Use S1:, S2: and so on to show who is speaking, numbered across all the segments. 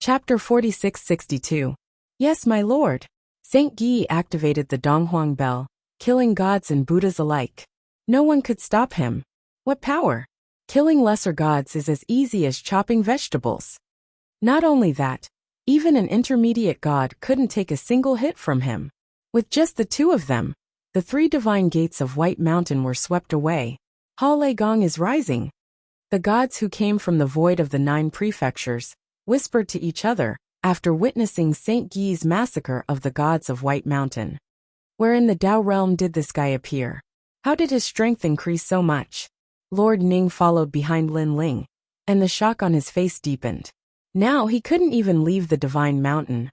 S1: Chapter 4662. Yes, my lord. Saint Guy activated the Donghuang bell, killing gods and Buddhas alike. No one could stop him. What power! Killing lesser gods is as easy as chopping vegetables. Not only that, even an intermediate god couldn't take a single hit from him. With just the two of them, the three divine gates of White Mountain were swept away. Ha Lei Gong is rising. The gods who came from the void of the 9 prefectures whispered to each other after witnessing Saint Guy's massacre of the gods of White Mountain. Where in the Tao realm did this guy appear? How did his strength increase so much? Lord Ning followed behind Lin Ling, and the shock on his face deepened. Now he couldn't even leave the divine mountain.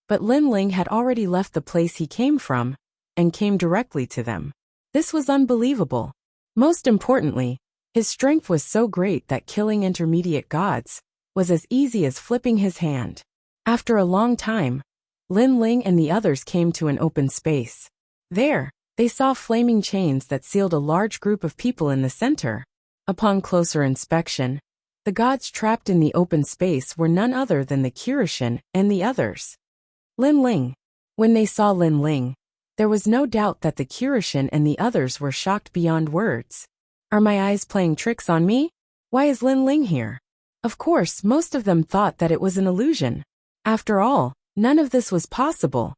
S1: But Lin Ling had already left the place he came from, and came directly to them. This was unbelievable. Most importantly, his strength was so great that killing intermediate gods was as easy as flipping his hand. After a long time, Lin Ling and the others came to an open space. There, they saw flaming chains that sealed a large group of people in the center. Upon closer inspection, the gods trapped in the open space were none other than the Kirishin and the others. Lin Ling. When they saw Lin Ling, there was no doubt that the Kirishin and the others were shocked beyond words. Are my eyes playing tricks on me? Why is Lin Ling here? Of course, most of them thought that it was an illusion. After all, none of this was possible.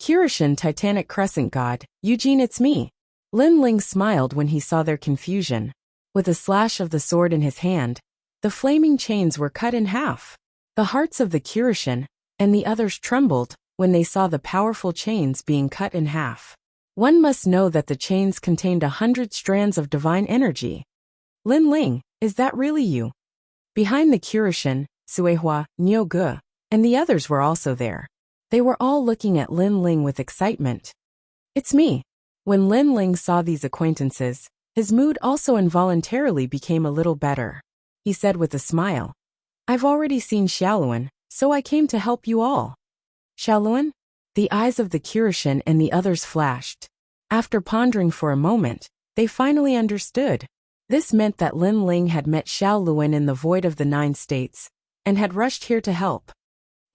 S1: Kirishin Titanic Crescent God, Eugene, it's me. Lin Ling smiled when he saw their confusion. With a slash of the sword in his hand, the flaming chains were cut in half. The hearts of the Kirishin and the others trembled when they saw the powerful chains being cut in half. One must know that the chains contained 100 strands of divine energy. Lin Ling, is that really you? Behind the Kirishin, Suehua, Niu Ge, and the others were also there. They were all looking at Lin Ling with excitement. It's me. When Lin Ling saw these acquaintances, his mood also involuntarily became a little better. He said with a smile, I've already seen Xiaoluan, so I came to help you all. Xiaoluan? The eyes of the Kirishin and the others flashed. After pondering for a moment, they finally understood. This meant that Lin Ling had met Xiaoluan in the void of the 9 states, and had rushed here to help.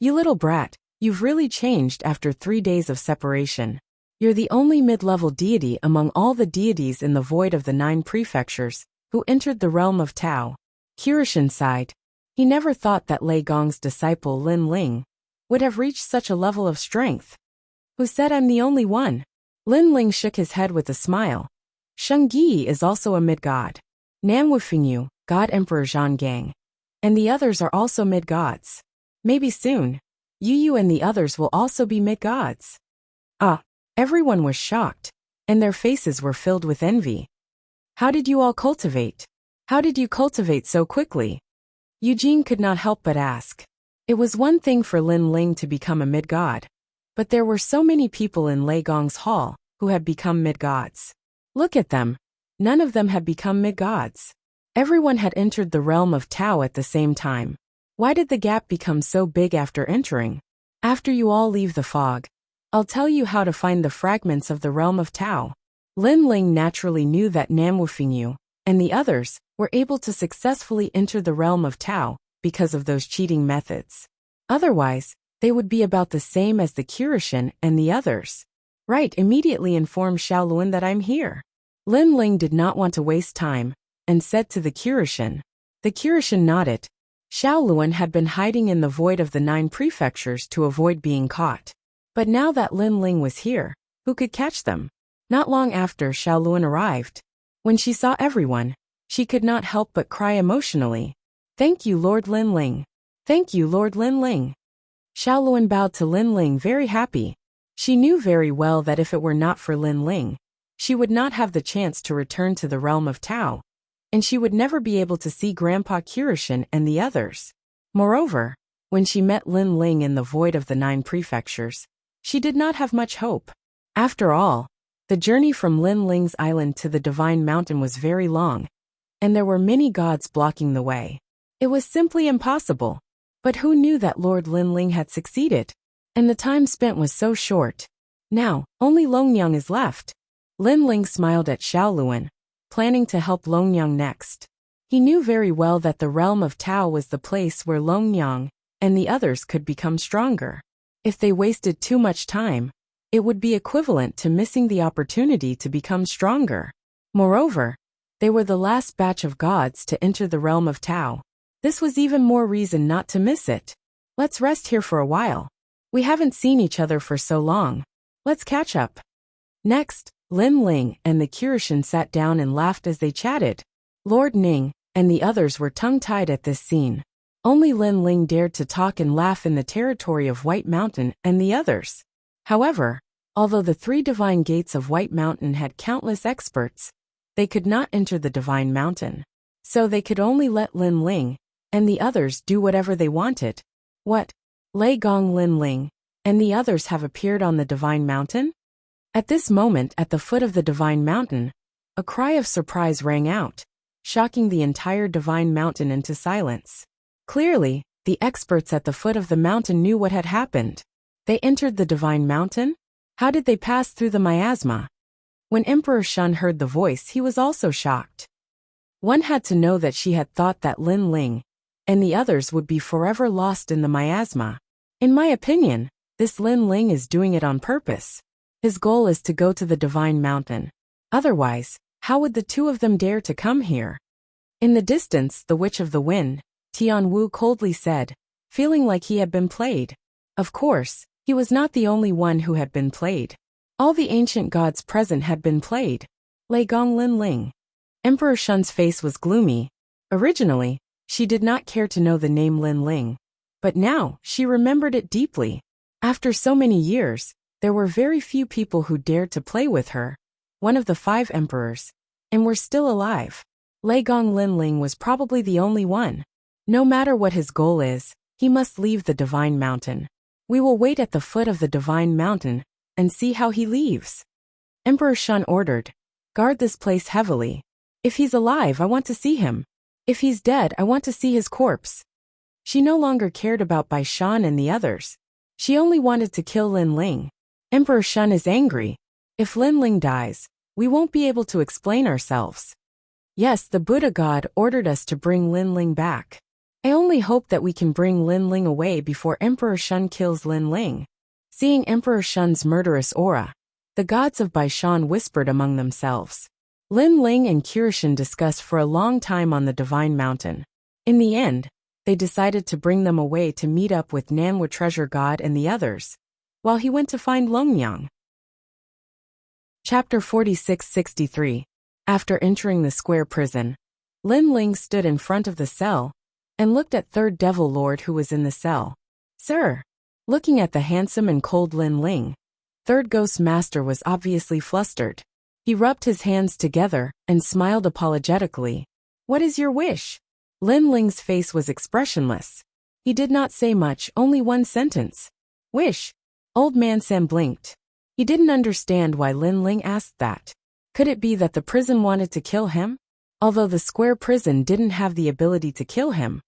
S1: You little brat, you've really changed after 3 days of separation. You're the only mid-level deity among all the deities in the void of the 9 prefectures who entered the realm of Tao. Kirishin sighed. He never thought that Lei Gong's disciple Lin Ling would have reached such a level of strength. Who said I'm the only one? Lin Ling shook his head with a smile. Sheng Yi is also a mid-god. Nan Wufingyu, God Emperor Zhang Gang. And the others are also mid-gods. Maybe soon, Yu and the others will also be mid-gods. Everyone was shocked, and their faces were filled with envy. How did you all cultivate? How did you cultivate so quickly? Eugene could not help but ask. It was one thing for Lin Ling to become a mid-god, but there were so many people in Lei Gong's hall who had become mid-gods. Look at them. None of them had become mid-gods. Everyone had entered the realm of Tao at the same time. Why did the gap become so big after entering? After you all leave the fog, I'll tell you how to find the fragments of the realm of Tao. Lin Ling naturally knew that Nan Wufingyu and the others were able to successfully enter the realm of Tao because of those cheating methods. Otherwise, they would be about the same as the Kirishin and the others. Right, immediately inform Xiaoluan that I'm here. Lin Ling did not want to waste time, and said to the Kirishin. The Kirishin nodded. Xiaoluan had been hiding in the void of the 9 prefectures to avoid being caught. But now that Lin Ling was here, who could catch them? Not long after Xiaoluan arrived. When she saw everyone, she could not help but cry emotionally. Thank you, Lord Lin Ling. Thank you, Lord Lin Ling. Xiaoluan bowed to Lin Ling, very happy. She knew very well that if it were not for Lin Ling, she would not have the chance to return to the realm of Tao, and she would never be able to see Grandpa Kirishin and the others. Moreover, when she met Lin Ling in the void of the 9 prefectures, she did not have much hope. After all, the journey from Lin Ling's island to the divine mountain was very long, and there were many gods blocking the way. It was simply impossible. But who knew that Lord Lin Ling had succeeded? And the time spent was so short. Now, only Longyang is left. Lin Ling smiled at Xiaoluan, planning to help Longyang next. He knew very well that the realm of Tao was the place where Longyang and the others could become stronger. If they wasted too much time, it would be equivalent to missing the opportunity to become stronger. Moreover, they were the last batch of gods to enter the realm of Tao. This was even more reason not to miss it. Let's rest here for a while. We haven't seen each other for so long. Let's catch up. Next, Lin Ling and the Kirishin sat down and laughed as they chatted. Lord Ning and the others were tongue-tied at this scene. Only Lin Ling dared to talk and laugh in the territory of White Mountain and the others. However, although the 3 divine gates of White Mountain had countless experts, they could not enter the divine mountain. So they could only let Lin Ling and the others do whatever they wanted. What? Lei Gong Lin Ling and the others have appeared on the divine mountain? At this moment at the foot of the divine mountain, a cry of surprise rang out, shocking the entire divine mountain into silence. Clearly, the experts at the foot of the mountain knew what had happened. They entered the divine mountain? How did they pass through the miasma? When Emperor Shun heard the voice, he was also shocked. One had to know that she had thought that Lin Ling and the others would be forever lost in the miasma. In my opinion, this Lin Ling is doing it on purpose. His goal is to go to the divine mountain. Otherwise, how would the 2 of them dare to come here? In the distance, the Witch of the Wind, Tian Wu coldly said, feeling like he had been played. Of course, he was not the only one who had been played. All the ancient gods present had been played. Lei Gong Lin Ling. Emperor Shun's face was gloomy. Originally, she did not care to know the name Lin Ling. But now, she remembered it deeply. After so many years, there were very few people who dared to play with her, one of the 5 emperors, and were still alive. Lei Gong Lin Ling was probably the only one. No matter what his goal is, he must leave the divine mountain. We will wait at the foot of the divine mountain and see how he leaves. Emperor Shun ordered, guard this place heavily. If he's alive, I want to see him. If he's dead, I want to see his corpse. She no longer cared about Bai Shan and the others. She only wanted to kill Lin Ling. Emperor Shun is angry. If Lin Ling dies, we won't be able to explain ourselves. Yes, the Buddha God ordered us to bring Lin Ling back. I only hope that we can bring Lin Ling away before Emperor Shun kills Lin Ling. Seeing Emperor Shun's murderous aura, the gods of Bai Shan whispered among themselves. Lin Ling and Kirishin discussed for a long time on the divine mountain. In the end, they decided to bring them away to meet up with Nanhua Treasure God and the others, while he went to find Longyang. Chapter 46-63. After entering the square prison, Lin Ling stood in front of the cell and looked at Third Devil Lord who was in the cell. Sir. Looking at the handsome and cold Lin Ling, Third Ghost Master was obviously flustered. He rubbed his hands together and smiled apologetically. What is your wish? Lin Ling's face was expressionless. He did not say much, only one sentence. Wish. Old Man Sam blinked. He didn't understand why Lin Ling asked that. Could it be that the prison wanted to kill him? Although the square prison didn't have the ability to kill him,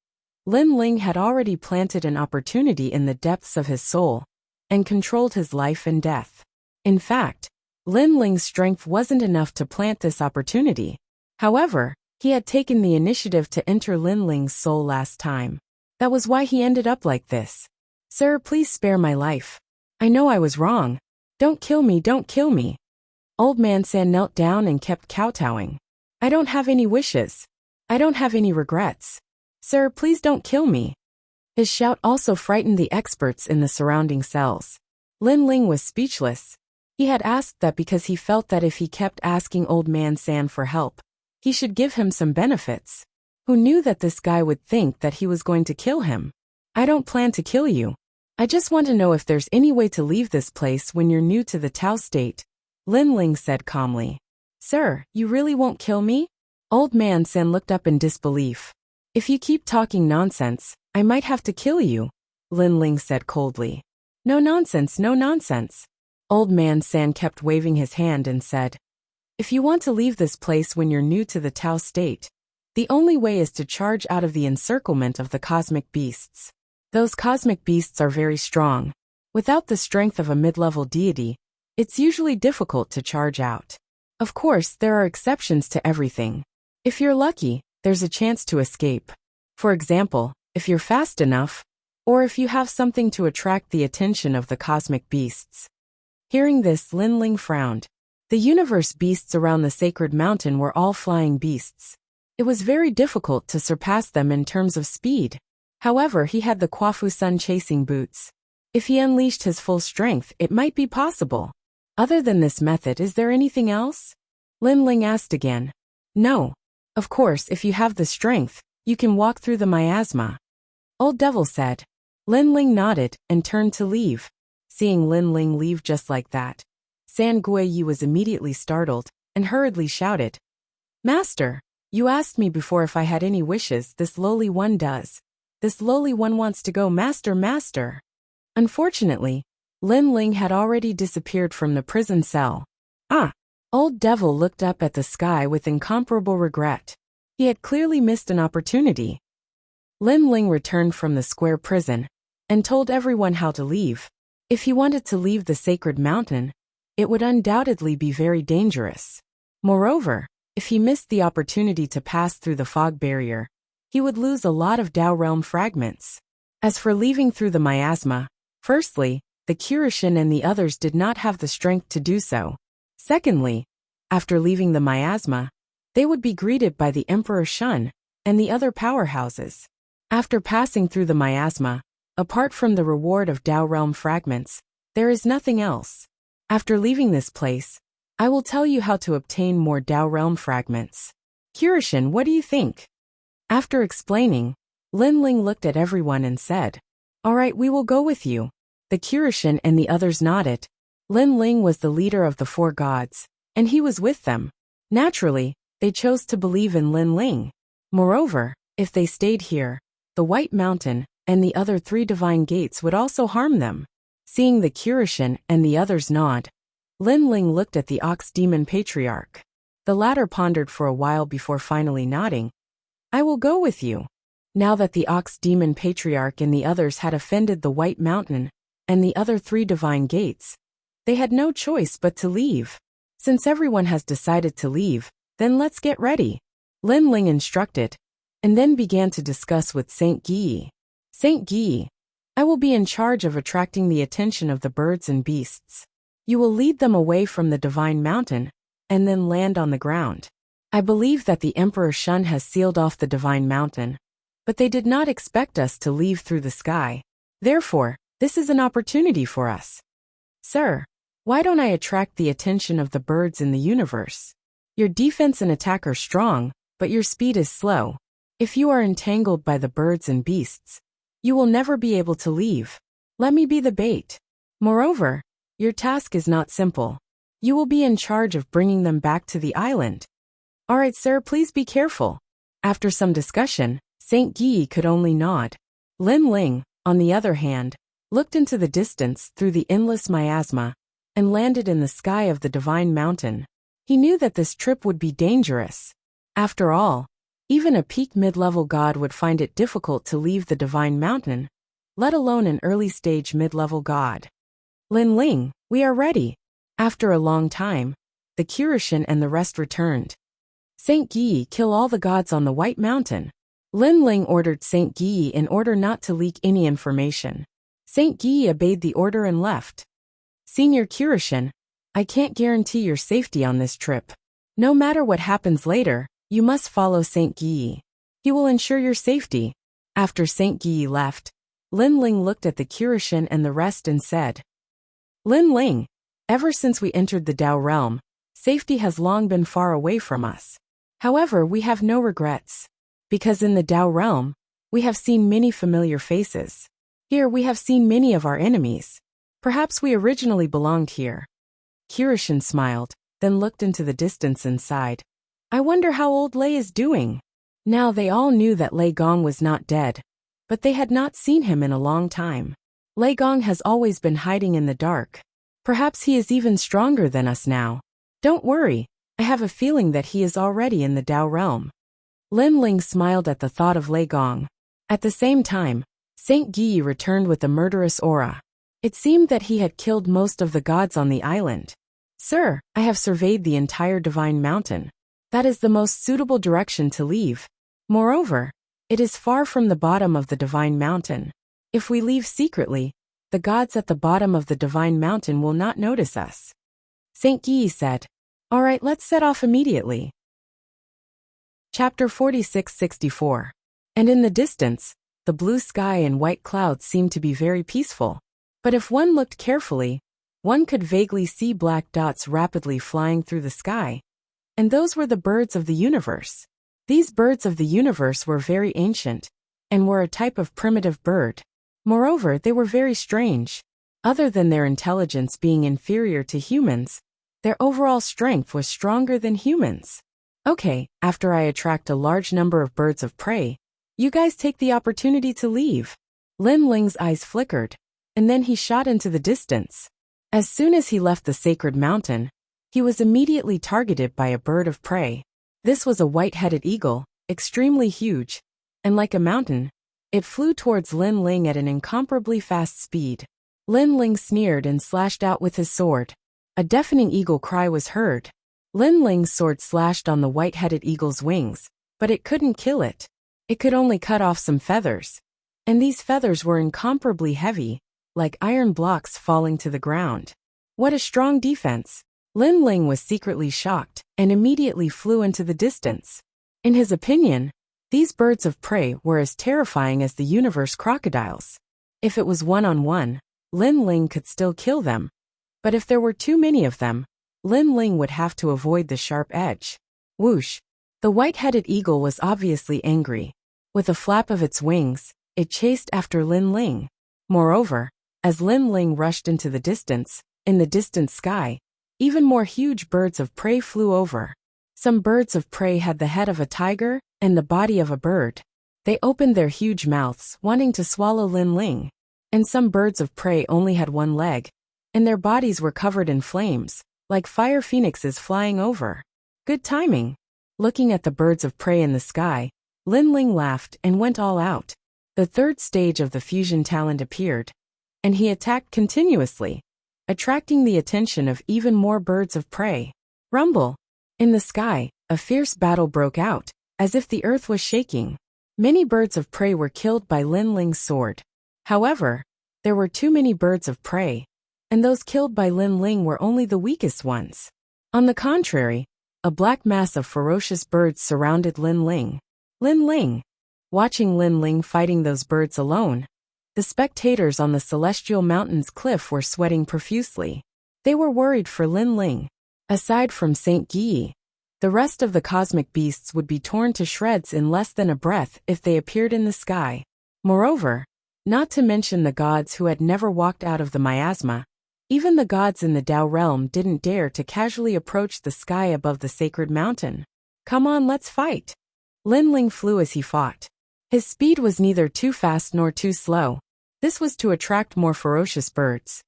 S1: Lin Ling had already planted an opportunity in the depths of his soul and controlled his life and death. In fact, Lin Ling's strength wasn't enough to plant this opportunity. However, he had taken the initiative to enter Lin Ling's soul last time. That was why he ended up like this. Sir, please spare my life. I know I was wrong. Don't kill me, don't kill me. Old Man San knelt down and kept kowtowing. I don't have any wishes. I don't have any regrets. Sir, please don't kill me. His shout also frightened the experts in the surrounding cells. Lin Ling was speechless. He had asked that because he felt that if he kept asking Old Man San for help, he should give him some benefits. Who knew that this guy would think that he was going to kill him? I don't plan to kill you. I just want to know if there's any way to leave this place when you're new to the Tao state, Lin Ling said calmly. Sir, you really won't kill me? Old Man San looked up in disbelief. If you keep talking nonsense, I might have to kill you, Lin Ling said coldly. No nonsense, no nonsense. Old Man San kept waving his hand and said, if you want to leave this place when you're new to the Tao state, the only way is to charge out of the encirclement of the cosmic beasts. Those cosmic beasts are very strong. Without the strength of a mid-level deity, it's usually difficult to charge out. Of course, there are exceptions to everything. If you're lucky, there's a chance to escape. For example, if you're fast enough, or if you have something to attract the attention of the cosmic beasts. Hearing this, Lin Ling frowned. The universe beasts around the sacred mountain were all flying beasts. It was very difficult to surpass them in terms of speed. However, he had the Quafu Sun chasing boots. If he unleashed his full strength, it might be possible. Other than this method, is there anything else? Lin Ling asked again. No. Of course, if you have the strength, you can walk through the miasma. Old Devil said. Lin Ling nodded and turned to leave. Seeing Lin Ling leave just like that, San Guiyi was immediately startled and hurriedly shouted. Master, you asked me before if I had any wishes. This lowly one does. This lowly one wants to go, master, master. Unfortunately, Lin Ling had already disappeared from the prison cell. Ah! Old Devil looked up at the sky with incomparable regret. He had clearly missed an opportunity. Lin Ling returned from the square prison and told everyone how to leave. If he wanted to leave the sacred mountain, it would undoubtedly be very dangerous. Moreover, if he missed the opportunity to pass through the fog barrier, he would lose a lot of Dao realm fragments. As for leaving through the miasma, firstly, the Kirishin and the others did not have the strength to do so. Secondly, after leaving the miasma, they would be greeted by the Emperor Shun and the other powerhouses. After passing through the miasma, apart from the reward of Dao realm fragments, there is nothing else. After leaving this place, I will tell you how to obtain more Dao realm fragments. Kirishin, what do you think? After explaining, Lin Ling looked at everyone and said, All right, we will go with you. The Kirishin and the others nodded. Lin Ling was the leader of the 4 gods, and he was with them. Naturally, they chose to believe in Lin Ling. Moreover, if they stayed here, the White Mountain and the other 3 divine gates would also harm them. Seeing the Kirishin and the others nod, Lin Ling looked at the Ox Demon Patriarch. The latter pondered for a while before finally nodding. I will go with you. Now that the Ox Demon Patriarch and the others had offended the White Mountain and the other 3 divine gates, they had no choice but to leave. Since everyone has decided to leave, then let's get ready. Lin Ling instructed, and then began to discuss with Saint Guiyi. Saint Guiyi, I will be in charge of attracting the attention of the birds and beasts. You will lead them away from the divine mountain, and then land on the ground. I believe that the Emperor Shun has sealed off the divine mountain, but they did not expect us to leave through the sky. Therefore, this is an opportunity for us. Sir, why don't I attract the attention of the birds in the universe? Your defense and attack are strong, but your speed is slow. If you are entangled by the birds and beasts, you will never be able to leave. Let me be the bait. Moreover, your task is not simple. You will be in charge of bringing them back to the island. All right, sir, please be careful. After some discussion, Saint Guiyi could only nod. Lin Ling, on the other hand, looked into the distance through the endless miasma and landed in the sky of the divine mountain. He knew that this trip would be dangerous. After all, even a peak mid-level god would find it difficult to leave the divine mountain, let alone an early-stage mid-level god. Lin Ling, we are ready. After a long time, the Kirishin and the rest returned. Saint Guiyi, kill all the gods on the White Mountain. Lin Ling ordered Saint Guiyi in order not to leak any information. Saint Guiyi obeyed the order and left. Senior Kirishin, I can't guarantee your safety on this trip. No matter what happens later, you must follow Saint Guiyi. He will ensure your safety. After Saint Guiyi left, Lin Ling looked at the Kirishin and the rest and said, Lin Ling, ever since we entered the Dao realm, safety has long been far away from us. However, we have no regrets. Because in the Dao realm, we have seen many familiar faces. Here we have seen many of our enemies. Perhaps we originally belonged here. Kirishin smiled, then looked into the distance and sighed. I wonder how old Lei is doing. Now they all knew that Lei Gong was not dead, but they had not seen him in a long time. Lei Gong has always been hiding in the dark. Perhaps he is even stronger than us now. Don't worry, I have a feeling that he is already in the Dao realm. Lin Ling smiled at the thought of Lei Gong. At the same time, Saint Guiyi returned with a murderous aura. It seemed that he had killed most of the gods on the island. Sir, I have surveyed the entire divine mountain. That is the most suitable direction to leave. Moreover, it is far from the bottom of the divine mountain. If we leave secretly, the gods at the bottom of the divine mountain will not notice us. Saint Guy said. All right, let's set off immediately. Chapter 46-64. And in the distance, the blue sky and white clouds seemed to be very peaceful. But if one looked carefully, one could vaguely see black dots rapidly flying through the sky. And those were the birds of the universe. These birds of the universe were very ancient, and were a type of primitive bird. Moreover, they were very strange. Other than their intelligence being inferior to humans, their overall strength was stronger than humans. Okay, after I attract a large number of birds of prey, you guys take the opportunity to leave. Lin Ling's eyes flickered, and then he shot into the distance. As soon as he left the sacred mountain, he was immediately targeted by a bird of prey. This was a white-headed eagle, extremely huge, and like a mountain, it flew towards Lin Ling at an incomparably fast speed. Lin Ling sneered and slashed out with his sword. A deafening eagle cry was heard. Lin Ling's sword slashed on the white-headed eagle's wings, but it couldn't kill it. It could only cut off some feathers. And these feathers were incomparably heavy, like iron blocks falling to the ground. What a strong defense! Lin Ling was secretly shocked, and immediately flew into the distance. In his opinion, these birds of prey were as terrifying as the universe crocodiles. If it was one-on-one, Lin Ling could still kill them. But if there were too many of them, Lin Ling would have to avoid the sharp edge. Whoosh! The white-headed eagle was obviously angry. With a flap of its wings, it chased after Lin Ling. Moreover, as Lin Ling rushed into the distance, in the distant sky, even more huge birds of prey flew over. Some birds of prey had the head of a tiger and the body of a bird. They opened their huge mouths, wanting to swallow Lin Ling. And some birds of prey only had one leg, and their bodies were covered in flames, like fire phoenixes flying over. Good timing. Looking at the birds of prey in the sky, Lin Ling laughed and went all out. The third stage of the fusion talent appeared, and he attacked continuously, attracting the attention of even more birds of prey. Rumble! In the sky, a fierce battle broke out, as if the earth was shaking. Many birds of prey were killed by Lin Ling's sword. However, there were too many birds of prey, and those killed by Lin Ling were only the weakest ones. On the contrary, a black mass of ferocious birds surrounded Lin Ling. Lin Ling! Watching Lin Ling fighting those birds alone, the spectators on the celestial mountain's cliff were sweating profusely. They were worried for Lin Ling. Aside from Saint Guy, the rest of the cosmic beasts would be torn to shreds in less than a breath if they appeared in the sky. Moreover, not to mention the gods who had never walked out of the miasma, even the gods in the Tao realm didn't dare to casually approach the sky above the sacred mountain. Come on, let's fight! Lin Ling flew as he fought. His speed was neither too fast nor too slow. This was to attract more ferocious birds.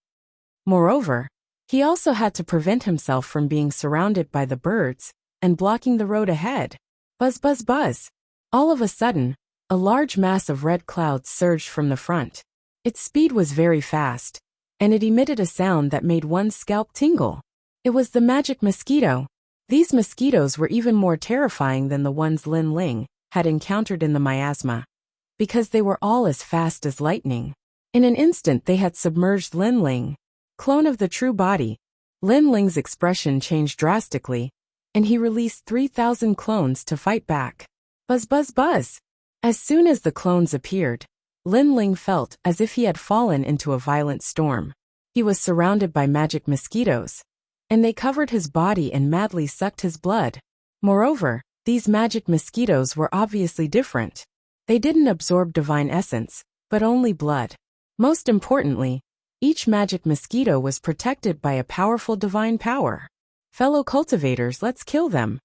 S1: Moreover, he also had to prevent himself from being surrounded by the birds and blocking the road ahead. Buzz, buzz, buzz! All of a sudden, a large mass of red clouds surged from the front. Its speed was very fast, and it emitted a sound that made one's scalp tingle. It was the magic mosquito. These mosquitoes were even more terrifying than the ones Lin Ling had encountered in the miasma, because they were all as fast as lightning. In an instant they had submerged Lin Ling. Clone of the true body. Lin Ling's expression changed drastically, and he released 3,000 clones to fight back. Buzz, buzz, buzz! As soon as the clones appeared, Lin Ling felt as if he had fallen into a violent storm. He was surrounded by magic mosquitoes, and they covered his body and madly sucked his blood. Moreover, these magic mosquitoes were obviously different. They didn't absorb divine essence, but only blood. Most importantly, each magic mosquito was protected by a powerful divine power. Fellow cultivators, let's kill them!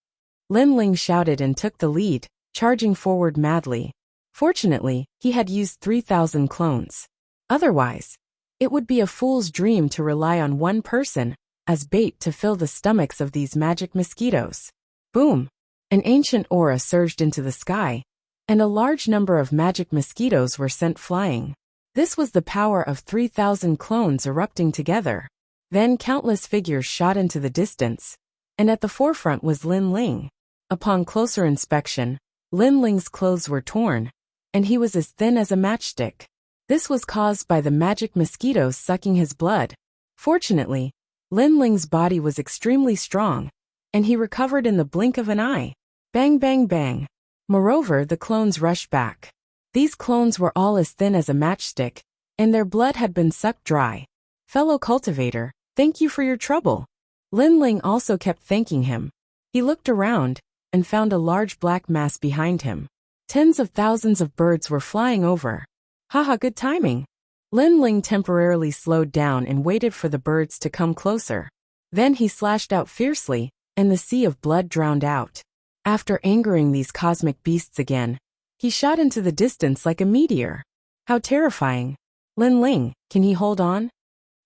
S1: Lin Ling shouted and took the lead, charging forward madly. Fortunately, he had used 3,000 clones. Otherwise, it would be a fool's dream to rely on one person as bait to fill the stomachs of these magic mosquitoes. Boom! An ancient aura surged into the sky, and a large number of magic mosquitoes were sent flying. This was the power of 3,000 clones erupting together. Then countless figures shot into the distance, and at the forefront was Lin Ling. Upon closer inspection, Lin Ling's clothes were torn, and he was as thin as a matchstick. This was caused by the magic mosquitoes sucking his blood. Fortunately, Lin Ling's body was extremely strong, and he recovered in the blink of an eye. Bang bang bang. Moreover, the clones rushed back. These clones were all as thin as a matchstick, and their blood had been sucked dry. Fellow cultivator, thank you for your trouble. Lin Ling also kept thanking him. He looked around and found a large black mass behind him. Tens of thousands of birds were flying over. Haha, good timing. Lin Ling temporarily slowed down and waited for the birds to come closer. Then he slashed out fiercely, and the sea of blood drowned out. After angering these cosmic beasts again, he shot into the distance like a meteor. How terrifying. Lin Ling, can he hold on?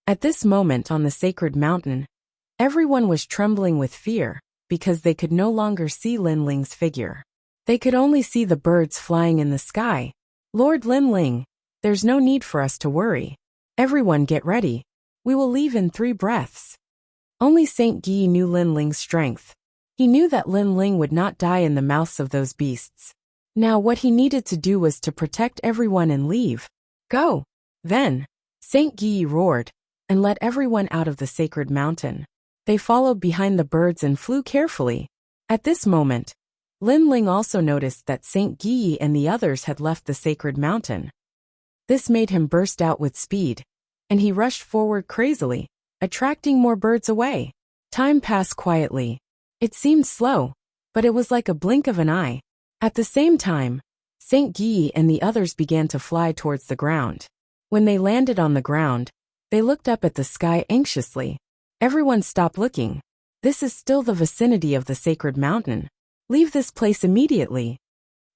S1: At this moment on the sacred mountain, everyone was trembling with fear, because they could no longer see Lin Ling's figure. They could only see the birds flying in the sky. Lord Lin Ling, there's no need for us to worry. Everyone get ready. We will leave in 3 breaths. Only Saint Yi knew Lin Ling's strength. He knew that Lin Ling would not die in the mouths of those beasts. Now what he needed to do was to protect everyone and leave. Go! Then, Saint Yi roared, and let everyone out of the sacred mountain. They followed behind the birds and flew carefully. At this moment, Lin Ling also noticed that Saint Yi and the others had left the sacred mountain. This made him burst out with speed, and he rushed forward crazily, attracting more birds away. Time passed quietly. It seemed slow, but it was like a blink of an eye. At the same time, Saint Yi and the others began to fly towards the ground. When they landed on the ground, they looked up at the sky anxiously. Everyone stopped looking. This is still the vicinity of the sacred mountain. Leave this place immediately.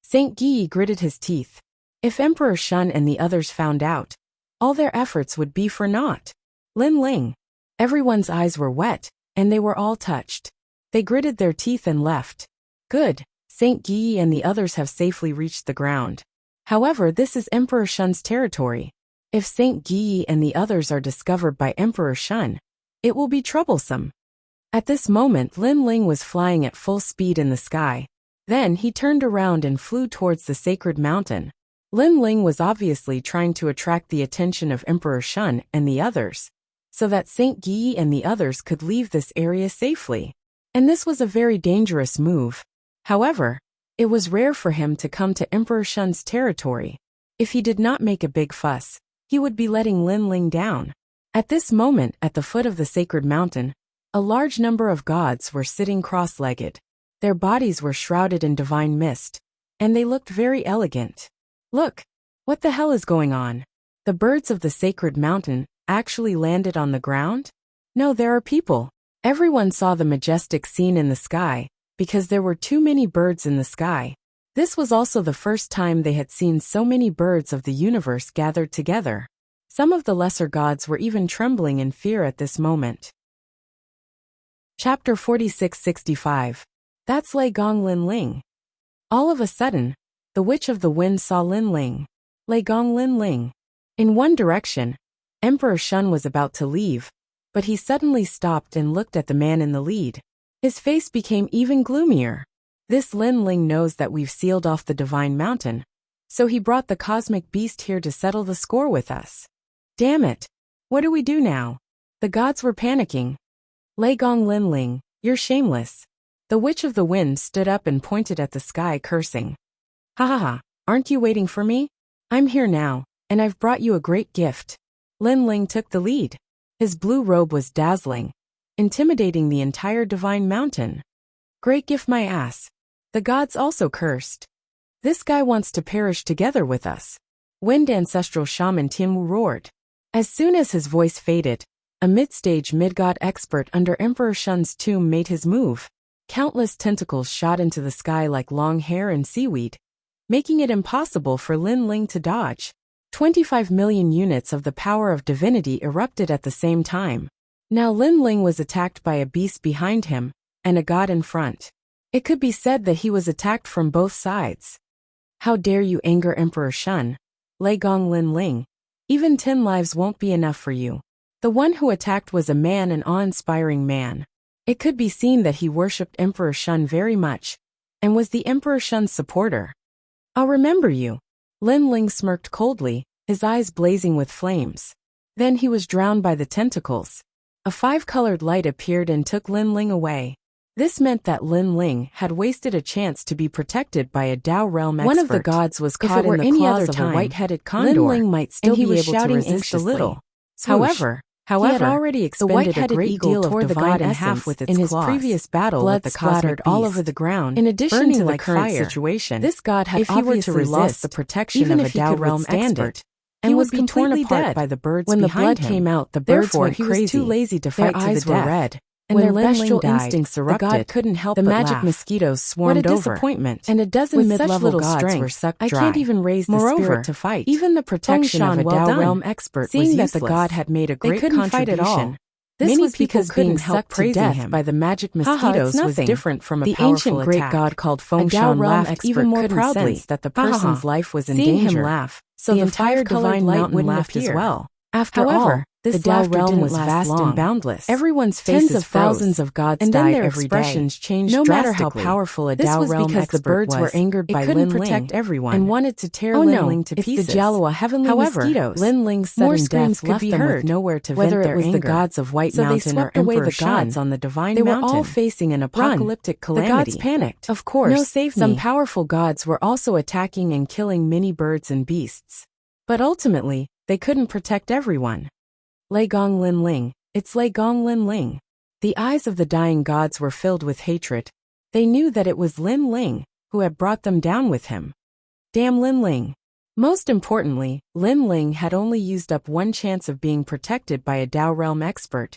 S1: Saint Yi gritted his teeth. If Emperor Shun and the others found out, all their efforts would be for naught. Lin Ling. Everyone's eyes were wet, and they were all touched. They gritted their teeth and left. Good, Saint Yi and the others have safely reached the ground. However, this is Emperor Shun's territory. If Saint Yi and the others are discovered by Emperor Shun, it will be troublesome. At this moment, Lin Ling was flying at full speed in the sky. Then he turned around and flew towards the sacred mountain. Lin Ling was obviously trying to attract the attention of Emperor Shun and the others, so that Saint Yi and the others could leave this area safely. And this was a very dangerous move. However, it was rare for him to come to Emperor Shun's territory. If he did not make a big fuss, he would be letting Lin Ling down. At this moment, at the foot of the sacred mountain, a large number of gods were sitting cross-legged. Their bodies were shrouded in divine mist, and they looked very elegant. Look, what the hell is going on? The birds of the sacred mountain actually landed on the ground? No, there are people. Everyone saw the majestic scene in the sky, because there were too many birds in the sky. This was also the first time they had seen so many birds of the universe gathered together. Some of the lesser gods were even trembling in fear at this moment. Chapter 46-65. That's Lei Gong Lin Ling. All of a sudden, the Witch of the Wind saw Lin Ling. Lei Gong Lin Ling. In one direction, Emperor Shun was about to leave, but he suddenly stopped and looked at the man in the lead. His face became even gloomier. This Lin Ling knows that we've sealed off the divine mountain, so he brought the cosmic beast here to settle the score with us. Damn it! What do we do now? The gods were panicking. Lei Gong Lin Ling, you're shameless. The Witch of the Wind stood up and pointed at the sky, cursing. Ha ha ha, aren't you waiting for me? I'm here now, and I've brought you a great gift. Lin Ling took the lead. His blue robe was dazzling, intimidating the entire divine mountain. Great gift my ass. The gods also cursed. This guy wants to perish together with us. Wind ancestral shaman Tianwu roared. As soon as his voice faded, a mid-stage mid-god expert under Emperor Shun's tomb made his move. Countless tentacles shot into the sky like long hair and seaweed, making it impossible for Lin Ling to dodge. 25 million units of the power of divinity erupted at the same time. Now Lin Ling was attacked by a beast behind him, and a god in front. It could be said that he was attacked from both sides. How dare you anger Emperor Shun? Lei Gong Lin Ling. Even 10 lives won't be enough for you. The one who attacked was a man, an awe-inspiring man. It could be seen that he worshipped Emperor Shun very much, and was the Emperor Shun's supporter. I'll remember you. Lin Ling smirked coldly, his eyes blazing with flames. Then he was drowned by the tentacles. A five-colored light appeared and took Lin Ling away. This meant that Lin Ling had wasted a chance to be protected by a Dao realm expert. One of the gods was caught in the claws of a white-headed condor,
S2: Lin Ling might still
S1: and he
S2: be
S1: was
S2: able to
S1: shouting
S2: resist
S1: a
S2: a
S1: little.
S2: little.
S1: However, he had already expended a great deal of divine
S2: in
S1: essence
S2: with its
S1: in his
S2: claws.
S1: previous battle
S2: Blood
S1: with the cosmic
S2: splattered all
S1: beast.
S2: over the ground,
S1: In addition
S2: burning
S1: to the
S2: like
S1: current
S2: fire.
S1: situation,
S2: This god had
S1: if he were to
S2: obviously
S1: resist
S2: lost
S1: the protection
S2: even
S1: of
S2: if
S1: a
S2: he
S1: Dao
S2: could
S1: realm
S2: withstand
S1: expert,
S2: it,
S1: and
S2: he
S1: would
S2: would
S1: be torn
S2: completely
S1: apart
S2: dead.
S1: by the birds
S2: When the
S1: behind
S2: blood
S1: him.
S2: came out, the birds
S1: Therefore,
S2: went
S1: he
S2: crazy.
S1: was too lazy to
S2: Their
S1: fight to the
S2: eyes were
S1: death.
S2: red,
S1: And
S2: when
S1: their
S2: Lin Ling
S1: bestial
S2: died,
S1: instincts
S2: the
S1: erupted.
S2: god couldn't help
S1: The
S2: but
S1: magic
S2: laugh.
S1: mosquitoes swarmed
S2: What a
S1: over,
S2: disappointment.
S1: and a dozen
S2: With
S1: mid-level
S2: such little
S1: gods
S2: strength,
S1: were sucked
S2: I
S1: dry.
S2: can't even raise the
S1: Moreover,
S2: spirit to fight.
S1: even the protection of a
S2: well
S1: Dao
S2: done.
S1: realm expert
S2: Seeing
S1: was
S2: that
S1: useless.
S2: the god had made a
S1: They
S2: great
S1: couldn't fight at all.
S2: contribution.
S1: This
S2: Many
S1: was
S2: people
S1: because being
S2: couldn't help
S1: sucked to
S2: praising
S1: death
S2: him.
S1: by the magic
S2: Haha, it's
S1: mosquitoes was
S2: nothing.
S1: different from a
S2: The
S1: powerful
S2: ancient great
S1: attack.
S2: god called
S1: A
S2: Feng
S1: Dao
S2: Shan
S1: realm
S2: laughed
S1: expert
S2: even more
S1: couldn't
S2: proudly.
S1: sense that the
S2: Ha ha
S1: person's
S2: ha.
S1: life was in
S2: Seeing
S1: danger.
S2: him laugh,
S1: So the
S2: entire
S1: five-colored
S2: divine
S1: mountain
S2: mountain
S1: laughed
S2: laughed
S1: as well.
S2: After
S1: However,
S2: all,
S1: this
S2: the
S1: Dao
S2: Dao
S1: realm
S2: realm
S1: was
S2: was
S1: vast
S2: vast
S1: and boundless.
S2: Everyone's
S1: Tens
S2: faces
S1: of thousands
S2: froze,
S1: of gods
S2: and then
S1: died
S2: their
S1: every day.
S2: expressions changed
S1: No matter how
S2: drastically.
S1: powerful a
S2: This
S1: Dao
S2: was
S1: realm
S2: because the
S1: expert
S2: birds were
S1: was,
S2: angered
S1: it
S2: by
S1: couldn't
S2: Lin
S1: protect
S2: Ling
S1: everyone
S2: and wanted to tear
S1: Oh
S2: Lin
S1: no,
S2: Ling to
S1: it's
S2: pieces.
S1: the Jalowa heavenly
S2: However,
S1: mosquitoes.
S2: Lin Ling's
S1: More
S2: sudden
S1: screams
S2: death
S1: could
S2: left
S1: be
S2: them
S1: heard,
S2: with nowhere to
S1: whether
S2: vent
S1: it
S2: their
S1: was the
S2: anger.
S1: gods of White
S2: So they
S1: Mountain or
S2: swept away
S1: Emperor
S2: the
S1: Shan.
S2: gods on the divine
S1: They were
S2: mountain.
S1: all facing an apocalyptic
S2: The gods
S1: calamity.
S2: panicked.
S1: Of course,
S2: No, save
S1: some
S2: me.
S1: powerful gods were also attacking and killing many birds and beasts. But ultimately, they couldn't protect everyone. Lei Gong Lin Ling, it's Lei Gong Lin Ling. The eyes of the dying gods were filled with hatred. They knew that it was Lin Ling who had brought them down with him. Damn Lin Ling. Most importantly, Lin Ling had only used up one chance of being protected by a Dao realm expert.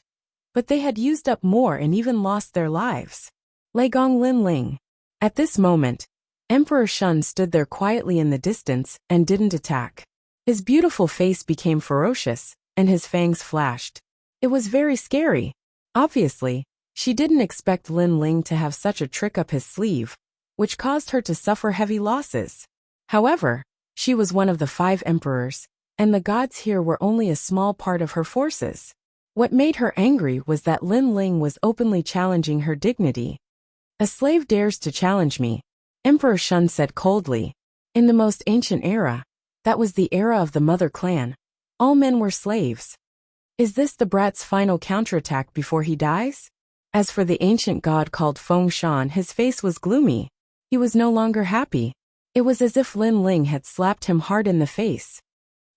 S1: But they had used up more and even lost their lives. Lei Gong Lin Ling. At this moment, Emperor Shun stood there quietly in the distance and didn't attack. His beautiful face became ferocious, and his fangs flashed. It was very scary. Obviously, she didn't expect Lin Ling to have such a trick up his sleeve, which caused her to suffer heavy losses. However, she was one of the 5 emperors, and the gods here were only a small part of her forces. What made her angry was that Lin Ling was openly challenging her dignity. A slave dares to challenge me, Emperor Shun said coldly. In the most ancient era, that was the era of the Mother Clan, all men were slaves. Is this the brat's final counterattack before he dies? As for the ancient god called Feng Shan, his face was gloomy. He was no longer happy. It was as if Lin Ling had slapped him hard in the face.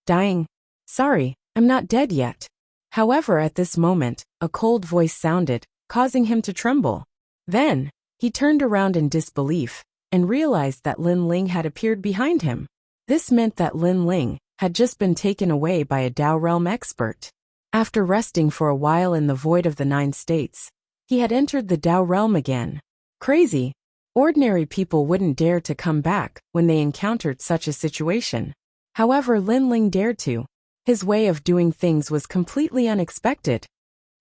S1: Dying? Sorry, I'm not dead yet. However, at this moment, a cold voice sounded, causing him to tremble. Then, he turned around in disbelief, and realized that Lin Ling had appeared behind him. This meant that Lin Ling had just been taken away by a Dao realm expert. After resting for a while in the void of the 9 states, he had entered the Dao realm again. Crazy. Ordinary people wouldn't dare to come back when they encountered such a situation. However, Lin Ling dared to. His way of doing things was completely unexpected.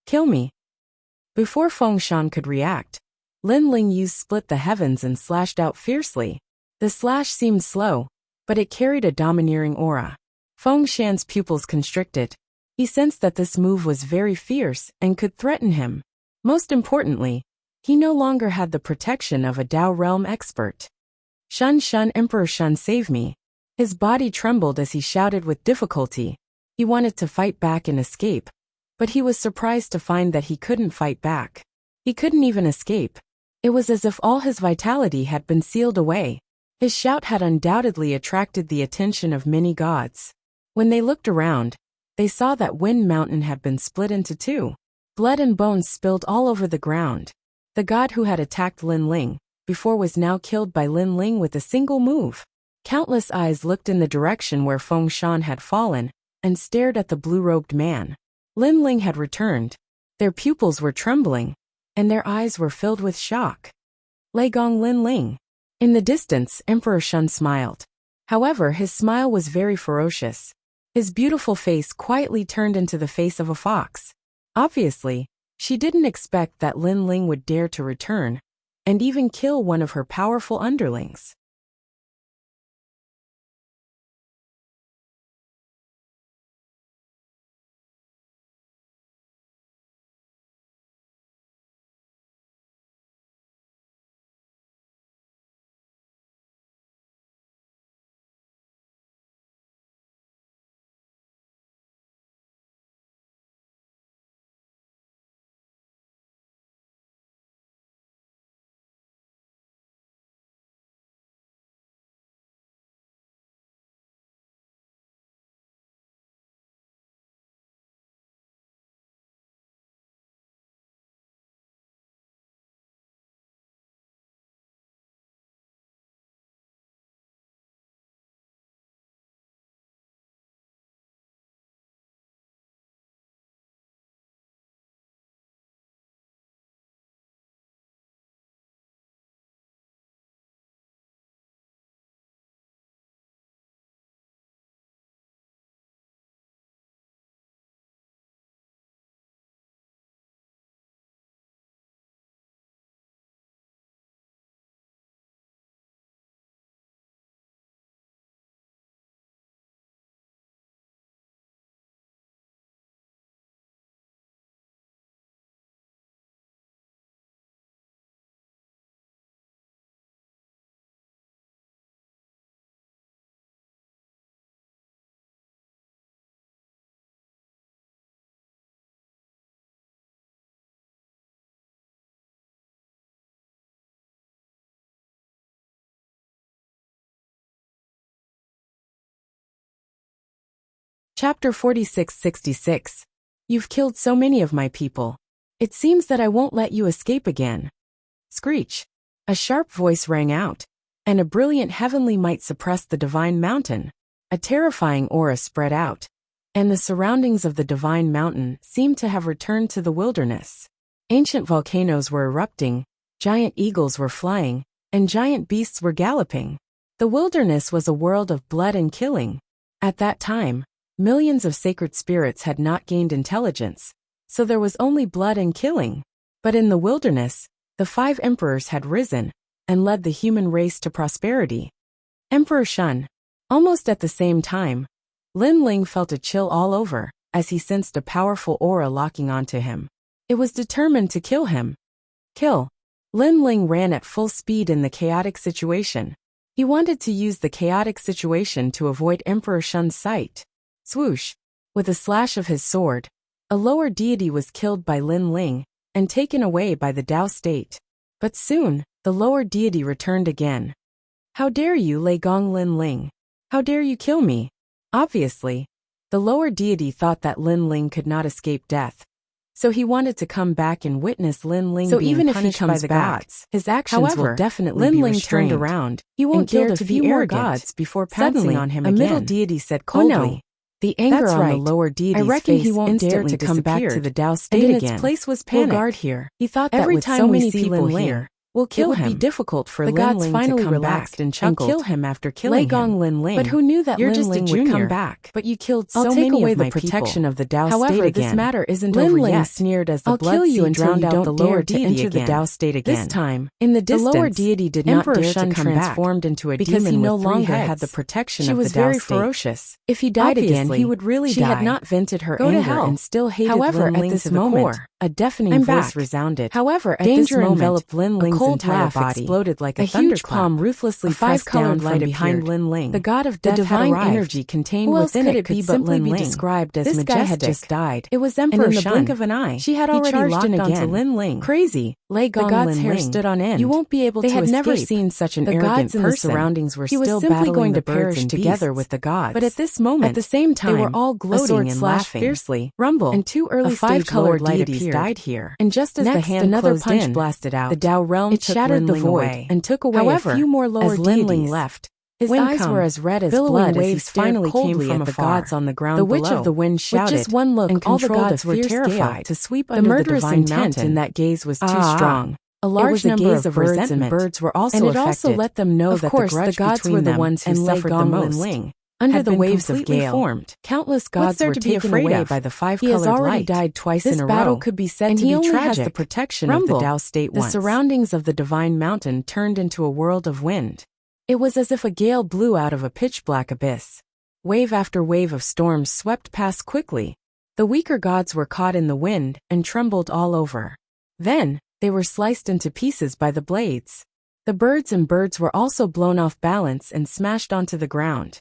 S1: Kill me. Before Feng Shan could react, Lin Ling used Split the Heavens and slashed out fiercely. The slash seemed slow, but it carried a domineering aura. Feng Shan's pupils constricted. He sensed that this move was very fierce and could threaten him. Most importantly, he no longer had the protection of a Dao realm expert. Shun Shun, Emperor Shun, save me. His body trembled as he shouted with difficulty. He wanted to fight back and escape, but he was surprised to find that he couldn't fight back. He couldn't even escape. It was as if all his vitality had been sealed away. His shout had undoubtedly attracted the attention of many gods. When they looked around, they saw that Wind Mountain had been split into 2. Blood and bones spilled all over the ground. The god who had attacked Lin Ling before was now killed by Lin Ling with a single move. Countless eyes looked in the direction where Feng Shan had fallen and stared at the blue-robed man. Lin Ling had returned. Their pupils were trembling, and their eyes were filled with shock. Lei Gong Lin Ling. In the distance, Emperor Shun smiled. However, his smile was very ferocious. His beautiful face quietly turned into the face of a fox. Obviously, she didn't expect that Lin Ling would dare to return, and even kill one of her powerful underlings. Chapter 4666. You've killed so many of my people. It seems that I won't let you escape again. Screech. A sharp voice rang out, and a brilliant heavenly might suppressed the divine mountain. A terrifying aura spread out, and the surroundings of the divine mountain seemed to have returned to the wilderness. Ancient volcanoes were erupting, giant eagles were flying, and giant beasts were galloping. The wilderness was a world of blood and killing. At that time, millions of sacred spirits had not gained intelligence, so there was only blood and killing. But in the wilderness, the 5 emperors had risen and led the human race to prosperity. Emperor Shun. Almost at the same time, Lin Ling felt a chill all over as he sensed a powerful aura locking onto him. It was determined to kill him. Kill. Lin Ling ran at full speed in the chaotic situation. He wanted to use the chaotic situation to avoid Emperor Shun's sight. Swoosh. With a slash of his sword, a lower deity was killed by Lin Ling and taken away by the Tao state. But soon, the lower deity returned again. How dare you, Lei Gong Lin Ling? How dare you kill me? Obviously, the lower deity thought that Lin Ling could not escape death. So he wanted to come back and witness Lin Ling being punished by the gods. His actions will definitely be restrained. Turned around. He won't dare to be more gods before pouncing on him again. A middle deity said coldly. Oh no. The anger on the lower deity's face he won't dare to come back to the Tao state again. And in its place was panic. We'll guard here. He thought that every time so many people here, we'll kill him. It would be difficult for Lin Ling to come back and kill him after killing him. Lin Ling. But who knew that Lin Ling would come back? But you killed so many of my people. I'll take away the protection of the Tao state again. However, this matter isn't over yet. Lin Ling sneered as the blood sea drowned out the lower deity again. The Tao state again. This time, in the distance, the lower deity did not dare to come transformed into a demon because he no longer had the protection of the Tao state. She was very ferocious. If he died again, he would really die. She had not vented her anger and still hated Lin Ling to the core. A deafening voice resounded. However, at this moment, enveloped Lin Ling's entire body. Exploded like a huge palm ruthlessly pressed down from behind Lin Ling. The god of death, the divine energy contained within it could simply be described as majestic. This guy had just died. It was Emperor Shun. And in the blink of an eye, she had already locked onto Lin Ling. Crazy. Lei Gong Lin Ling. The god's hair stood on end. You won't be able to escape. They had never seen such an arrogant person. The gods in the surroundings were still simply going to perish together with the gods. But at this moment, at the same time, they were all gloating and laughing fiercely. Rumble. And 2 early stage colored deities died here. And just as the hand another punch blasted out, the Tao realm shattered the void and took away a few more lower deities. Lin Ling left. His eyes were as red as blood as he finally came from the gods on the ground below. The Witch of the Wind shouted, with just one look, and all the gods were terrified to sweep under the divine intent in that gaze was too strong. A large number of birds and birds were also affected. And it also let them know that the gods were the ones who suffered the most. Under the waves of gale, formed. Countless gods were taken away by the 5-colored light. He has already died twice in a row. This battle could be said to be tragic. And he only has the protection of the Tao state once. The surroundings of the divine mountain turned into a world of wind. It was as if a gale blew out of a pitch-black abyss. Wave after wave of storms swept past quickly. The weaker gods were caught in the wind and trembled all over. Then, they were sliced into pieces by the blades. The birds and birds were also blown off balance and smashed onto the ground.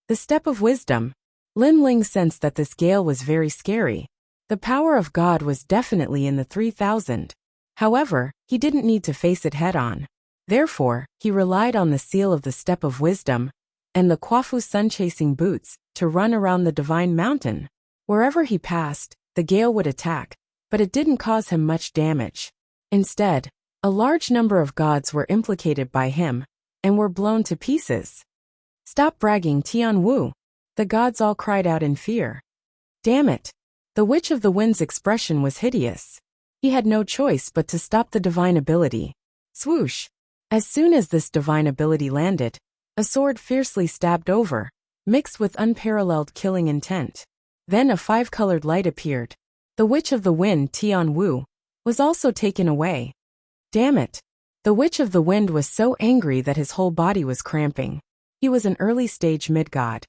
S1: The step of wisdom. Lin Ling sensed that this gale was very scary. The power of God was definitely in the 3000. However, he didn't need to face it head-on. Therefore, he relied on the seal of the step of wisdom and the Kwafu sun-chasing boots to run around the divine mountain. Wherever he passed, the gale would attack, but it didn't cause him much damage. Instead, a large number of gods were implicated by him and were blown to pieces. Stop bragging, Tian Wu. The gods all cried out in fear. Damn it. The Witch of the Wind's expression was hideous. He had no choice but to stop the divine ability. Swoosh. As soon as this divine ability landed, a sword fiercely stabbed over, mixed with unparalleled killing intent. Then a 5-colored light appeared. The Witch of the Wind, Tian Wu, was also taken away. Damn it. The Witch of the Wind was so angry that his whole body was cramping. He was an early-stage mid-god.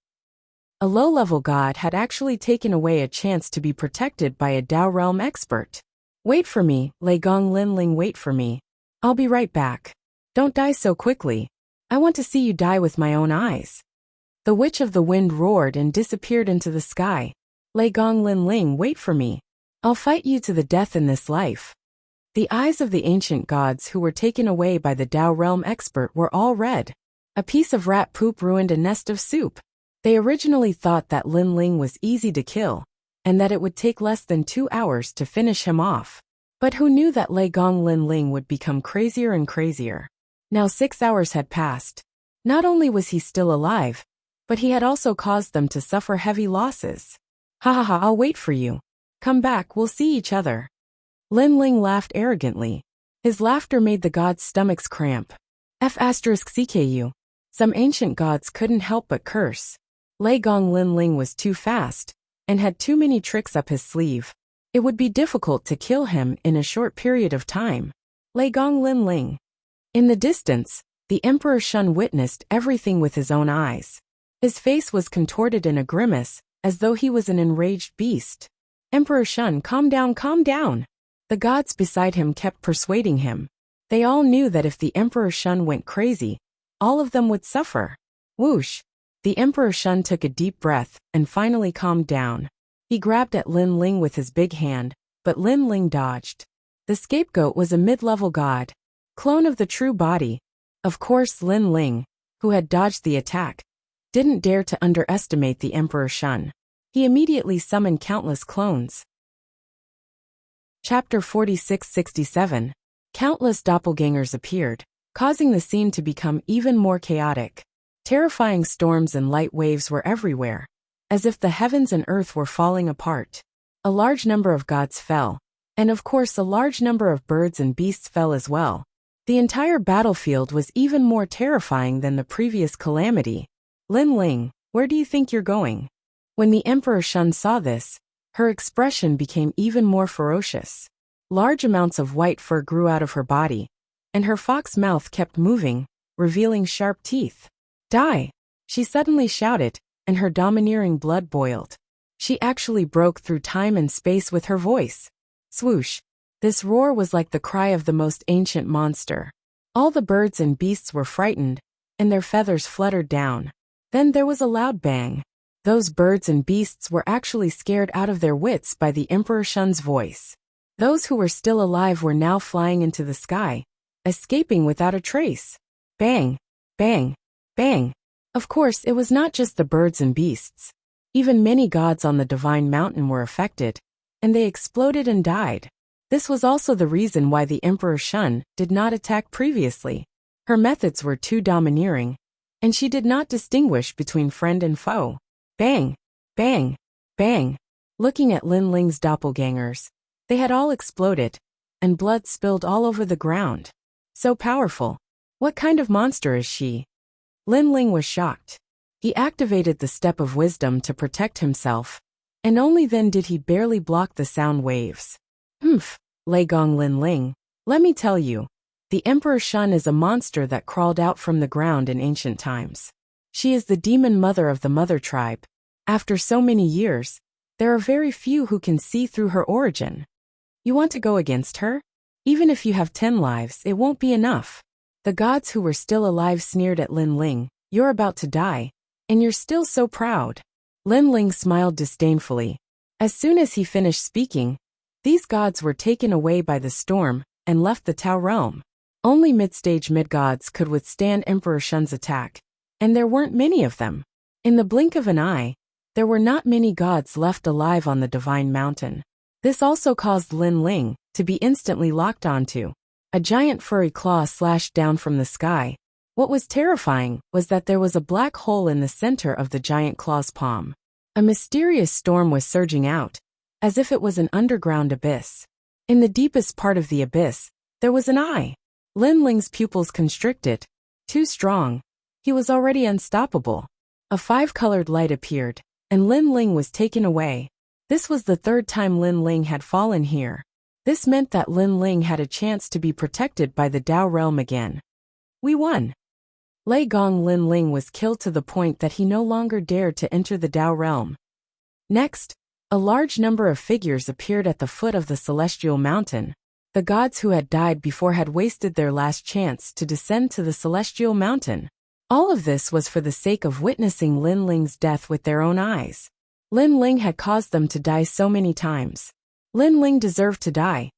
S1: A low-level god had actually taken away a chance to be protected by a Tao realm expert. Wait for me, Lei Gong Lin Ling, wait for me. I'll be right back. Don't die so quickly. I want to see you die with my own eyes. The Witch of the Wind roared and disappeared into the sky. Lei Gong Lin Ling, wait for me. I'll fight you to the death in this life. The eyes of the ancient gods who were taken away by the Tao realm expert were all red. A piece of rat poop ruined a nest of soup. They originally thought that Lin Ling was easy to kill, and that it would take less than 2 hours to finish him off. But who knew that Lei Gong Lin Ling would become crazier and crazier? Now 6 hours had passed. Not only was he still alive, but he had also caused them to suffer heavy losses. Ha ha ha, I'll wait for you. Come back, we'll see each other. Lin Ling laughed arrogantly. His laughter made the gods' stomachs cramp. F***CKU. Some ancient gods couldn't help but curse. Lei Gong Lin Ling was too fast, and had too many tricks up his sleeve. It would be difficult to kill him in a short period of time. Lei Gong Lin Ling. In the distance, the Emperor Shun witnessed everything with his own eyes. His face was contorted in a grimace, as though he was an enraged beast. Emperor Shun, calm down, calm down. The gods beside him kept persuading him. They all knew that if the Emperor Shun went crazy, all of them would suffer. Whoosh! The Emperor Shun took a deep breath and finally calmed down. He grabbed at Lin Ling with his big hand, but Lin Ling dodged. The scapegoat was a mid-level god, clone of the true body. Of course, Lin Ling, who had dodged the attack, didn't dare to underestimate the Emperor Shun. He immediately summoned countless clones. Chapter 46-67. Countless doppelgangers appeared, causing the scene to become even more chaotic. Terrifying storms and light waves were everywhere, as if the heavens and earth were falling apart. A large number of gods fell, and of course a large number of birds and beasts fell as well. The entire battlefield was even more terrifying than the previous calamity. Lin Ling, where do you think you're going? When the Emperor Shun saw this, her expression became even more ferocious. Large amounts of white fur grew out of her body, and her fox mouth kept moving, revealing sharp teeth. Die! She suddenly shouted, and her domineering blood boiled. She actually broke through time and space with her voice. Swoosh! This roar was like the cry of the most ancient monster. All the birds and beasts were frightened, and their feathers fluttered down. Then there was a loud bang. Those birds and beasts were actually scared out of their wits by the Emperor Shun's voice. Those who were still alive were now flying into the sky, escaping without a trace. Bang! Bang! Bang! Of course, it was not just the birds and beasts. Even many gods on the Divine Mountain were affected, and they exploded and died. This was also the reason why the Emperor Shun did not attack previously. Her methods were too domineering, and she did not distinguish between friend and foe. Bang! Bang! Bang! Looking at Lin Ling's doppelgangers, they had all exploded, and blood spilled all over the ground. So powerful. What kind of monster is she? Lin Ling was shocked. He activated the Step of Wisdom to protect himself, and only then did he barely block the sound waves. Lei Gong Lin Ling, let me tell you, the Emperor Shun is a monster that crawled out from the ground in ancient times. She is the demon mother of the Mother Tribe. After so many years, there are very few who can see through her origin. You want to go against her? Even if you have 10 lives, it won't be enough. The gods who were still alive sneered at Lin Ling. You're about to die, and you're still so proud. Lin Ling smiled disdainfully. As soon as he finished speaking, these gods were taken away by the storm and left the Tao realm. Only mid-stage mid-gods could withstand Emperor Shun's attack, and there weren't many of them. In the blink of an eye, there were not many gods left alive on the Divine Mountain. This also caused Lin Ling to be instantly locked onto. A giant furry claw slashed down from the sky. What was terrifying was that there was a black hole in the center of the giant claw's palm. A mysterious storm was surging out, as if it was an underground abyss. In the deepest part of the abyss, there was an eye. Lin Ling's pupils constricted. Too strong. He was already unstoppable. A 5-colored light appeared, and Lin Ling was taken away. This was the 3rd time Lin Ling had fallen here. This meant that Lin Ling had a chance to be protected by the Tao realm again. We won. Lei Gong Lin Ling was killed to the point that he no longer dared to enter the Tao realm. Next, a large number of figures appeared at the foot of the celestial mountain. The gods who had died before had wasted their last chance to descend to the celestial mountain. All of this was for the sake of witnessing Lin Ling's death with their own eyes. Lin Ling had caused them to die so many times. Lin Ling deserved to die.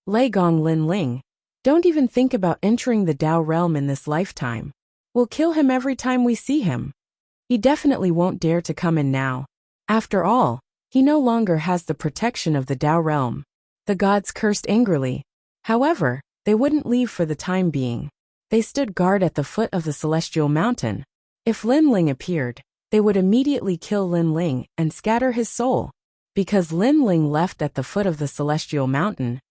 S1: Lei Gong Lin Ling, don't even think about entering the Tao realm in this lifetime. We'll kill him every time we see him. He definitely won't dare to come in now. After all, he no longer has the protection of the Tao realm. The gods cursed angrily. However, they wouldn't leave for the time being. They stood guard at the foot of the celestial mountain. If Lin Ling appeared, they would immediately kill Lin Ling and scatter his soul. Because Lin Ling left at the foot of the celestial mountain,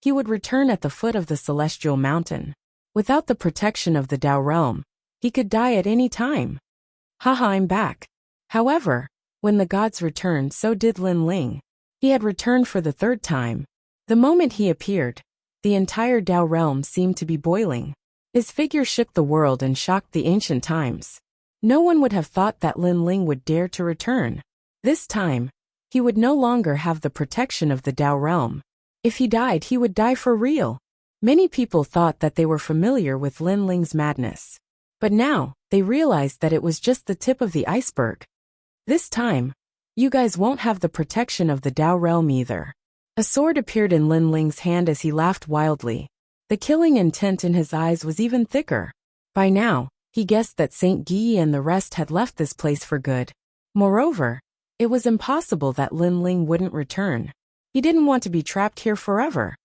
S1: he would return at the foot of the celestial mountain. Without the protection of the Tao realm, he could die at any time. Haha, I'm back. However, when the gods returned, so did Lin Ling. He had returned for the third time. The moment he appeared, the entire Tao realm seemed to be boiling. His figure shook the world and shocked the ancient times. No one would have thought that Lin Ling would dare to return. This time, he would no longer have the protection of the Tao realm. If he died, he would die for real. Many people thought that they were familiar with Lin Ling's madness. But now, they realized that it was just the tip of the iceberg. This time, you guys won't have the protection of the Tao realm either. A sword appeared in Lin Ling's hand as he laughed wildly. The killing intent in his eyes was even thicker. By now, he guessed that Saint Guy and the rest had left this place for good. Moreover, it was impossible that Lin Ling wouldn't return. He didn't want to be trapped here forever.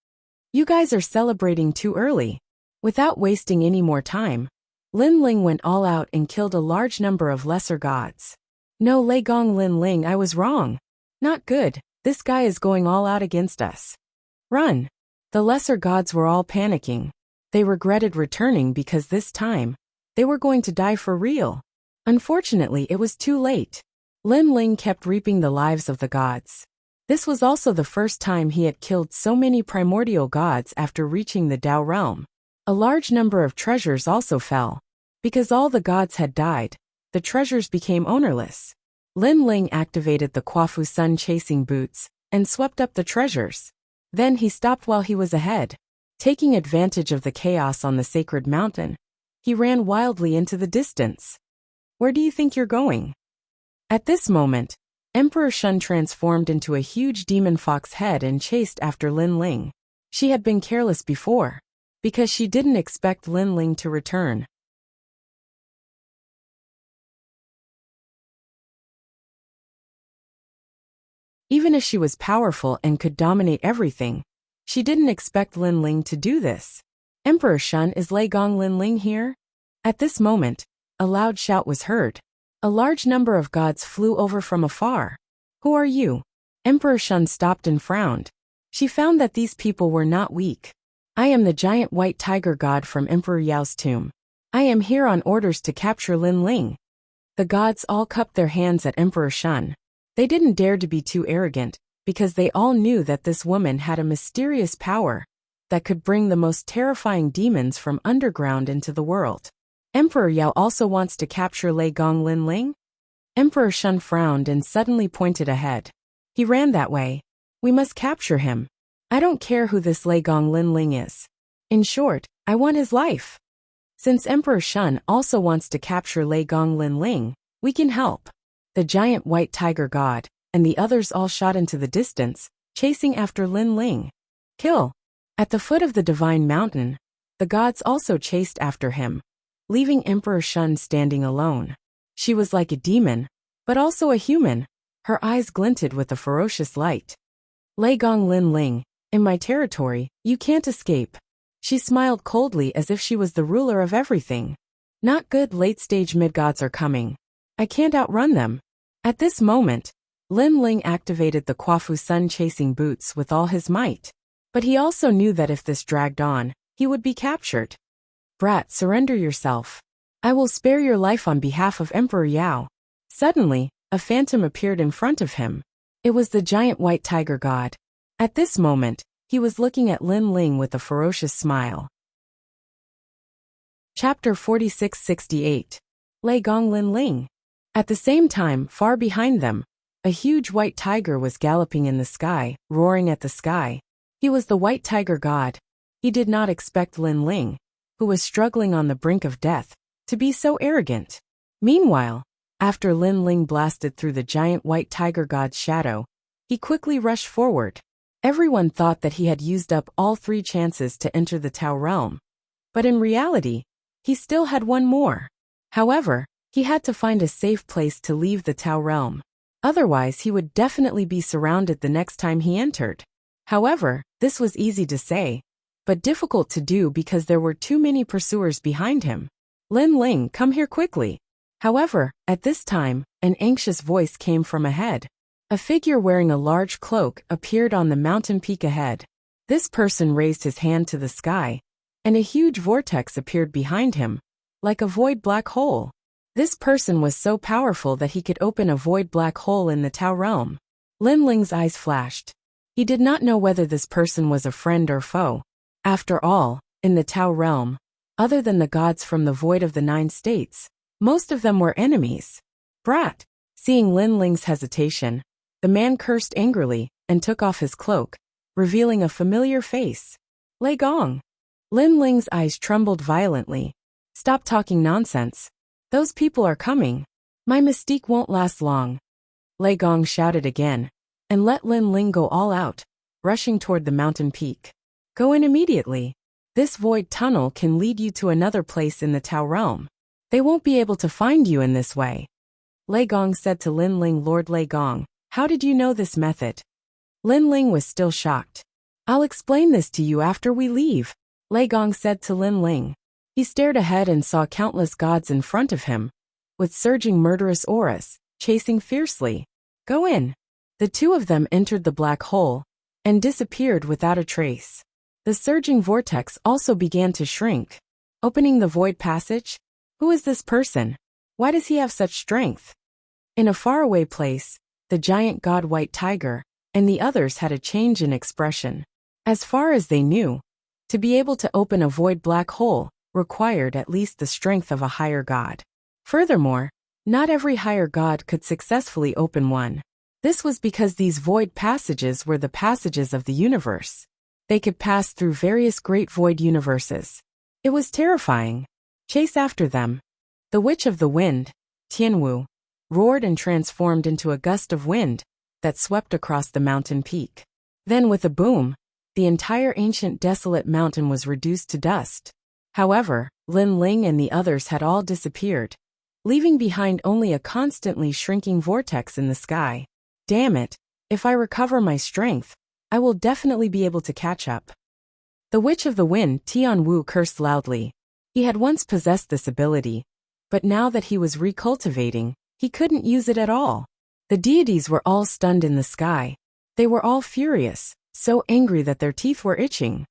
S1: You guys are celebrating too early. Without wasting any more time, Lin Ling went all out and killed a large number of lesser gods. No, Lei Gong Lin Ling, I was wrong. Not good, this guy is going all out against us. Run! The lesser gods were all panicking. They regretted returning because this time, they were going to die for real. Unfortunately, it was too late. Lin Ling kept reaping the lives of the gods. This was also the first time he had killed so many primordial gods after reaching the Tao realm. A large number of treasures also fell. Because all the gods had died, the treasures became ownerless. Lin Ling activated the Quafu Sun chasing boots and swept up the treasures. Then he stopped while he was ahead. Taking advantage of the chaos on the sacred mountain, he ran wildly into the distance. Where do you think you're going? At this moment, Emperor Shun transformed into a huge demon fox head and chased after Lin Ling. She had been careless before, because she didn't expect Lin Ling to return. Even as she was powerful and could dominate everything, she didn't expect Lin Ling to do this. Emperor Shun, is Lei Gong Lin Ling here? At this moment, a loud shout was heard. A large number of gods flew over from afar. Who are you? Emperor Shun stopped and frowned. She found that these people were not weak. I am the giant white tiger god from Emperor Yao's tomb. I am here on orders to capture Lin Ling. The gods all cupped their hands at Emperor Shun. They didn't dare to be too arrogant, because they all knew that this woman had a mysterious power that could bring the most terrifying demons from underground into the world. Emperor Yao also wants to capture Lei Gong Lin Ling? Emperor Shun frowned and suddenly pointed ahead. He ran that way. We must capture him. I don't care who this Lei Gong Lin Ling is. In short, I want his life. Since Emperor Shun also wants to capture Lei Gong Lin Ling, we can help. The giant white tiger god and the others all shot into the distance, chasing after Lin Ling. Kill! At the foot of the divine mountain, the gods also chased after him, leaving Emperor Shun standing alone. She was like a demon, but also a human. Her eyes glinted with a ferocious light. Lei Gong Lin Ling, in my territory, you can't escape. She smiled coldly as if she was the ruler of everything. Not good, late-stage mid-gods are coming. I can't outrun them. At this moment, Lin Ling activated the Quafu Sun chasing boots with all his might. But he also knew that if this dragged on, he would be captured. Brat, surrender yourself. I will spare your life on behalf of Emperor Yao. Suddenly, a phantom appeared in front of him. It was the giant white tiger god. At this moment, he was looking at Lin Ling with a ferocious smile. Chapter 46-68. Lei Gong Lin Ling. At the same time, far behind them, a huge white tiger was galloping in the sky, roaring at the sky. He was the white tiger god. He did not expect Lin Ling, who was struggling on the brink of death, to be so arrogant. Meanwhile, after Lin Ling blasted through the giant white tiger god's shadow, he quickly rushed forward. Everyone thought that he had used up all 3 chances to enter the Tao realm. But in reality, he still had one more. However, He had to find a safe place to leave the Tao realm. Otherwise, he would definitely be surrounded the next time he entered. However, this was easy to say, but difficult to do because there were too many pursuers behind him. Lin Ling, come here quickly. However, at this time, an anxious voice came from ahead. A figure wearing a large cloak appeared on the mountain peak ahead. This person raised his hand to the sky, and a huge vortex appeared behind him, like a void black hole. This person was so powerful that he could open a void black hole in the Tao realm. Lin Ling's eyes flashed. He did not know whether this person was a friend or foe. After all, in the Tao realm, other than the gods from the void of the 9 states, most of them were enemies. Brat! Seeing Lin Ling's hesitation, the man cursed angrily and took off his cloak, revealing a familiar face. Lei Gong. Lin Ling's eyes trembled violently. Stop talking nonsense. Those people are coming. My mystique won't last long. Lei Gong shouted again, and let Lin Ling go all out, rushing toward the mountain peak. Go in immediately. This void tunnel can lead you to another place in the Tao realm. They won't be able to find you in this way. Lei Gong said to Lin Ling. Lord Lei Gong, how did you know this method? Lin Ling was still shocked. I'll explain this to you after we leave, Lei Gong said to Lin Ling. He stared ahead and saw countless gods in front of him, with surging murderous auras, chasing fiercely. Go in. The two of them entered the black hole and disappeared without a trace. The surging vortex also began to shrink. Opening the void passage? Who is this person? Why does he have such strength? In a faraway place, the giant god White Tiger and the others had a change in expression. As far as they knew, to be able to open a void black hole required at least the strength of a higher god. Furthermore, not every higher god could successfully open one. This was because these void passages were the passages of the universe. They could pass through various great void universes. It was terrifying. Chase after them. The Witch of the Wind, Tianwu, roared and transformed into a gust of wind that swept across the mountain peak. Then with a boom, the entire ancient desolate mountain was reduced to dust. However, Lin Ling and the others had all disappeared, leaving behind only a constantly shrinking vortex in the sky. Damn it, if I recover my strength, I will definitely be able to catch up. The Witch of the Wind, Tianwu, cursed loudly. He had once possessed this ability, but now that he was recultivating, he couldn't use it at all. The deities were all stunned in the sky. They were all furious, so angry that their teeth were itching.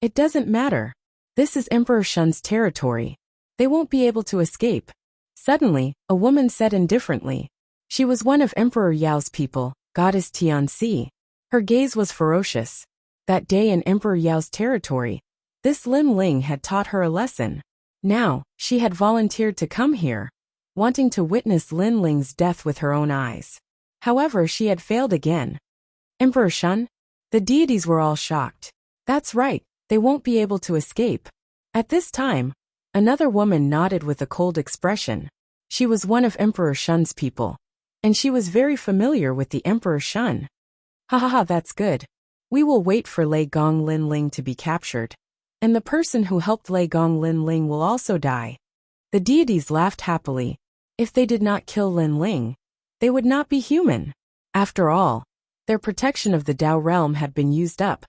S1: It doesn't matter. This is Emperor Shun's territory. They won't be able to escape. Suddenly, a woman said indifferently. She was one of Emperor Yao's people, Goddess Tianxi. Her gaze was ferocious. That day in Emperor Yao's territory, this Lin Ling had taught her a lesson. Now, she had volunteered to come here, wanting to witness Lin Ling's death with her own eyes. However, she had failed again. Emperor Shun? The deities were all shocked. That's right. They won't be able to escape. At this time, another woman nodded with a cold expression. She was one of Emperor Shun's people, and she was very familiar with the Emperor Shun. Ha ha ha, that's good. We will wait for Lei Gong Lin Ling to be captured, and the person who helped Lei Gong Lin Ling will also die. The deities laughed happily. If they did not kill Lin Ling, they would not be human. After all, their protection of the Dao realm had been used up.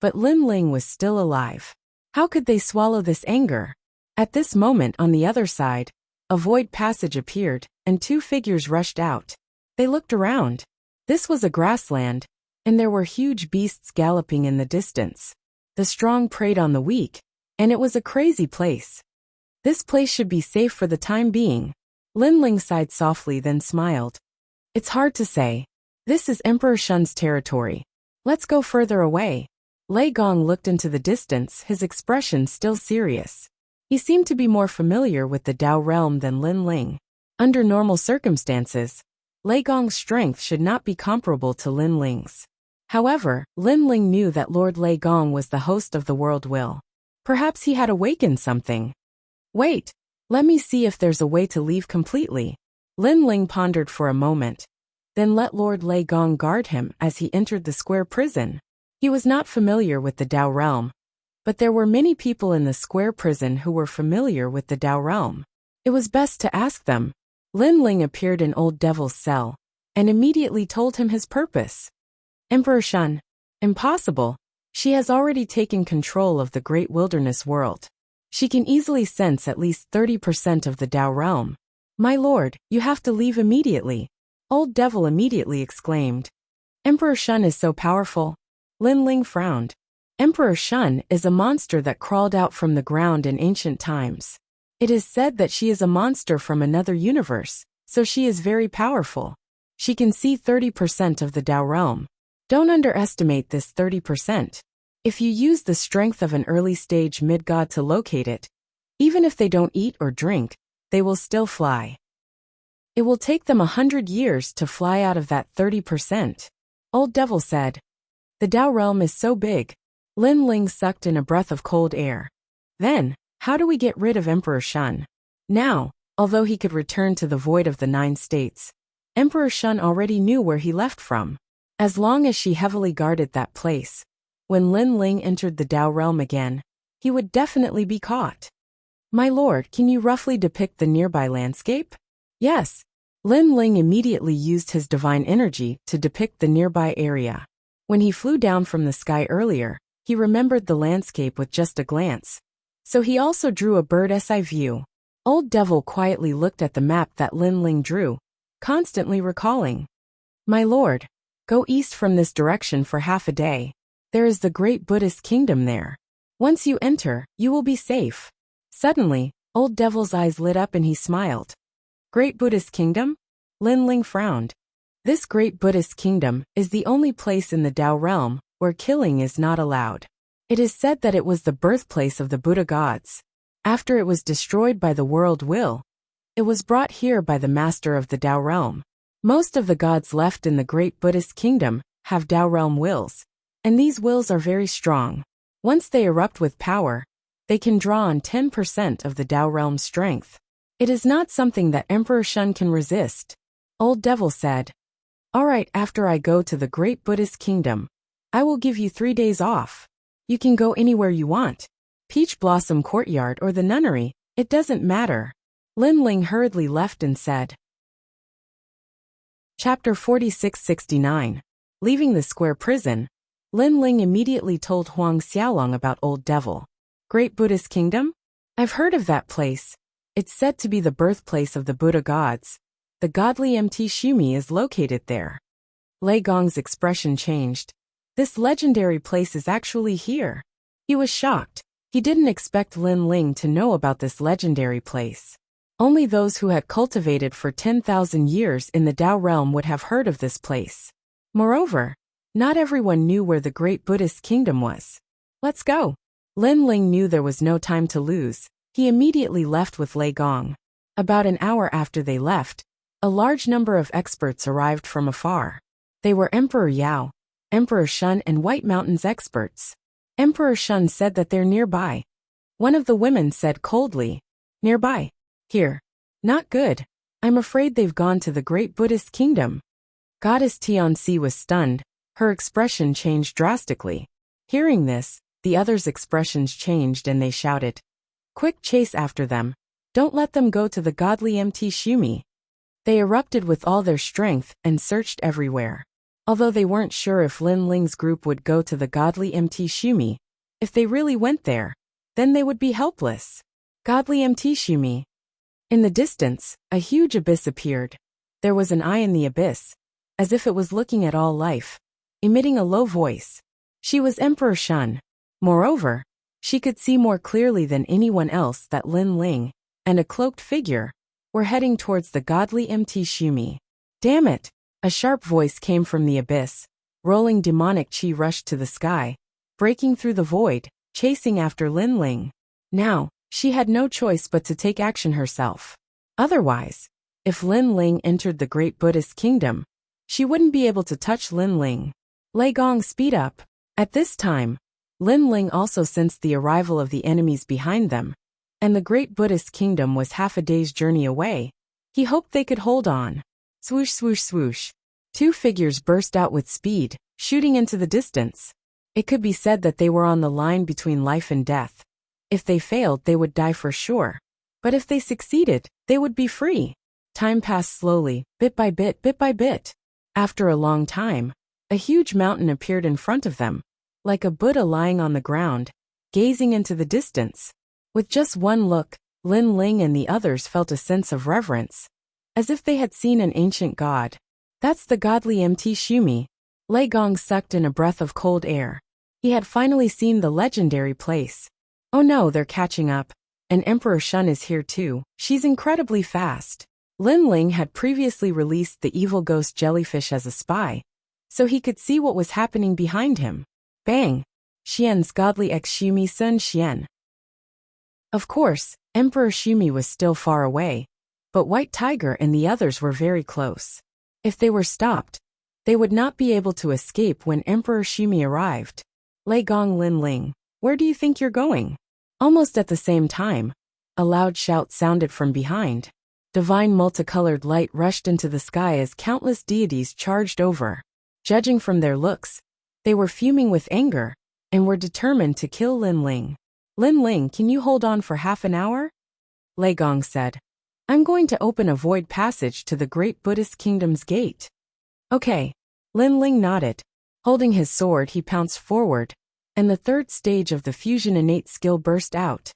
S1: But Lin Ling was still alive. How could they swallow this anger? At this moment on the other side, a void passage appeared, and 2 figures rushed out. They looked around. This was a grassland, and there were huge beasts galloping in the distance. The strong preyed on the weak, and it was a crazy place. This place should be safe for the time being. Lin Ling sighed softly then smiled. It's hard to say. This is Emperor Shun's territory. Let's go further away. Lei Gong looked into the distance, his expression still serious. He seemed to be more familiar with the Dao realm than Lin Ling. Under normal circumstances, Lei Gong's strength should not be comparable to Lin Ling's. However, Lin Ling knew that Lord Lei Gong was the host of the world will. Perhaps he had awakened something. Wait, let me see if there's a way to leave completely. Lin Ling pondered for a moment, then let Lord Lei Gong guard him as he entered the square prison. He was not familiar with the Dao realm, but there were many people in the square prison who were familiar with the Dao realm. It was best to ask them, Lin Ling appeared in Old Devil's cell and immediately told him his purpose. Emperor Shun. Impossible. She has already taken control of the great wilderness world. She can easily sense at least 30% of the Dao realm. My lord, you have to leave immediately. Old Devil immediately exclaimed. Emperor Shun is so powerful. Lin Ling frowned. Emperor Shun is a monster that crawled out from the ground in ancient times. It is said that she is a monster from another universe, so she is very powerful. She can see 30% of the Dao realm. Don't underestimate this 30%. If you use the strength of an early-stage mid-god to locate it, even if they don't eat or drink, they will still fly. It will take them 100 years to fly out of that 30%. Old Devil said. The Dao realm is so big. Lin Ling sucked in a breath of cold air. Then, how do we get rid of Emperor Shun? Now, although he could return to the void of the 9 states, Emperor Shun already knew where he left from. As long as she heavily guarded that place, when Lin Ling entered the Dao realm again, he would definitely be caught. My lord, can you roughly depict the nearby landscape? Yes. Lin Ling immediately used his divine energy to depict the nearby area. When he flew down from the sky earlier, he remembered the landscape with just a glance. So he also drew a bird's eye view. Old Devil quietly looked at the map that Lin Ling drew, constantly recalling. My lord, go east from this direction for half a day. There is the great Buddhist kingdom there. Once you enter, you will be safe. Suddenly, Old Devil's eyes lit up and he smiled. Great Buddhist kingdom? Lin Ling frowned. This great Buddhist kingdom is the only place in the Dao realm where killing is not allowed. It is said that it was the birthplace of the Buddha gods. After it was destroyed by the world will, it was brought here by the master of the Dao realm. Most of the gods left in the great Buddhist kingdom have Dao realm wills, and these wills are very strong. Once they erupt with power, they can draw on 10% of the Dao realm's strength. It is not something that Emperor Shun can resist. Old Devil said. Alright, after I go to the great Buddhist kingdom, I will give you 3 days off. You can go anywhere you want. Peach Blossom Courtyard or the nunnery, it doesn't matter. Lin Ling hurriedly left and said. Chapter 4669. Leaving the square prison, Lin Ling immediately told Huang Xiaolong about Old Devil. Great Buddhist kingdom? I've heard of that place. It's said to be the birthplace of the Buddha gods. The godly Mt. Shumi is located there. Lei Gong's expression changed. This legendary place is actually here. He was shocked. He didn't expect Lin Ling to know about this legendary place. Only those who had cultivated for 10,000 years in the Dao realm would have heard of this place. Moreover, not everyone knew where the great Buddhist kingdom was. Let's go. Lin Ling knew there was no time to lose. He immediately left with Lei Gong. About an hour after they left, a large number of experts arrived from afar. They were Emperor Yao, Emperor Shun and White Mountain's experts. Emperor Shun said that they're nearby. One of the women said coldly, nearby. Here. Not good. I'm afraid they've gone to the great Buddhist kingdom. Goddess Tianxi was stunned. Her expression changed drastically. Hearing this, the others' expressions changed and they shouted. Quick, chase after them. Don't let them go to the godly Mt. Shumi. They erupted with all their strength and searched everywhere. Although they weren't sure if Lin Ling's group would go to the godly Mt. Shumi, if they really went there, then they would be helpless. Godly Mt. Shumi. In the distance, a huge abyss appeared. There was an eye in the abyss, as if it was looking at all life, emitting a low voice. She was Emperor Shun. Moreover, she could see more clearly than anyone else that Lin Ling and a cloaked figure were heading towards the godly Mt. Shumi. Damn it! A sharp voice came from the abyss. Rolling demonic chi rushed to the sky, breaking through the void, chasing after Lin Ling. Now, she had no choice but to take action herself. Otherwise, if Lin Ling entered the great Buddhist kingdom, she wouldn't be able to touch Lin Ling. Lei Gong, speed up. At this time, Lin Ling also sensed the arrival of the enemies behind them, and the great Buddhist kingdom was half a day's journey away. He hoped they could hold on. Swoosh, swoosh, swoosh. 2 figures burst out with speed, shooting into the distance. It could be said that they were on the line between life and death. If they failed, they would die for sure. But if they succeeded, they would be free. Time passed slowly, bit by bit, bit by bit. After a long time, a huge mountain appeared in front of them, like a Buddha lying on the ground, gazing into the distance. With just one look, Lin Ling and the others felt a sense of reverence, as if they had seen an ancient god. That's the godly Mt. Shumi. Lei Gong sucked in a breath of cold air. He had finally seen the legendary place. Oh no, they're catching up. And Emperor Shun is here too. She's incredibly fast. Lin Ling had previously released the evil ghost jellyfish as a spy, so he could see what was happening behind him. Bang! Xian's godly ex-Shumi Sun Xian. Of course, Emperor Shumi was still far away, but White Tiger and the others were very close. If they were stopped, they would not be able to escape when Emperor Shumi arrived. Lei Gong Lin Ling, where do you think you're going? Almost at the same time, a loud shout sounded from behind. Divine multicolored light rushed into the sky as countless deities charged over. Judging from their looks, they were fuming with anger, and were determined to kill Lin Ling. Lin Ling, can you hold on for half an hour? Lei Gong said. I'm going to open a void passage to the great Buddhist kingdom's gate. Okay. Lin Ling nodded. Holding his sword, he pounced forward, and the third stage of the fusion innate skill burst out.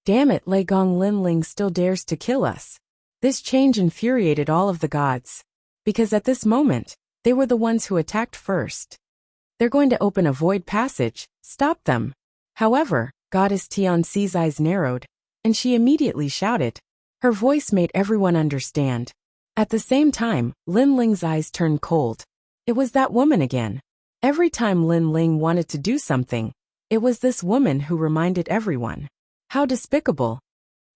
S1: Damn it, Lei Gong, Lin Ling still dares to kill us. This change infuriated all of the gods, because at this moment, they were the ones who attacked first. They're going to open a void passage, stop them. However, Goddess Tianxi's eyes narrowed, and she immediately shouted. Her voice made everyone understand. At the same time, Lin Ling's eyes turned cold. It was that woman again. Every time Lin Ling wanted to do something, it was this woman who reminded everyone. How despicable.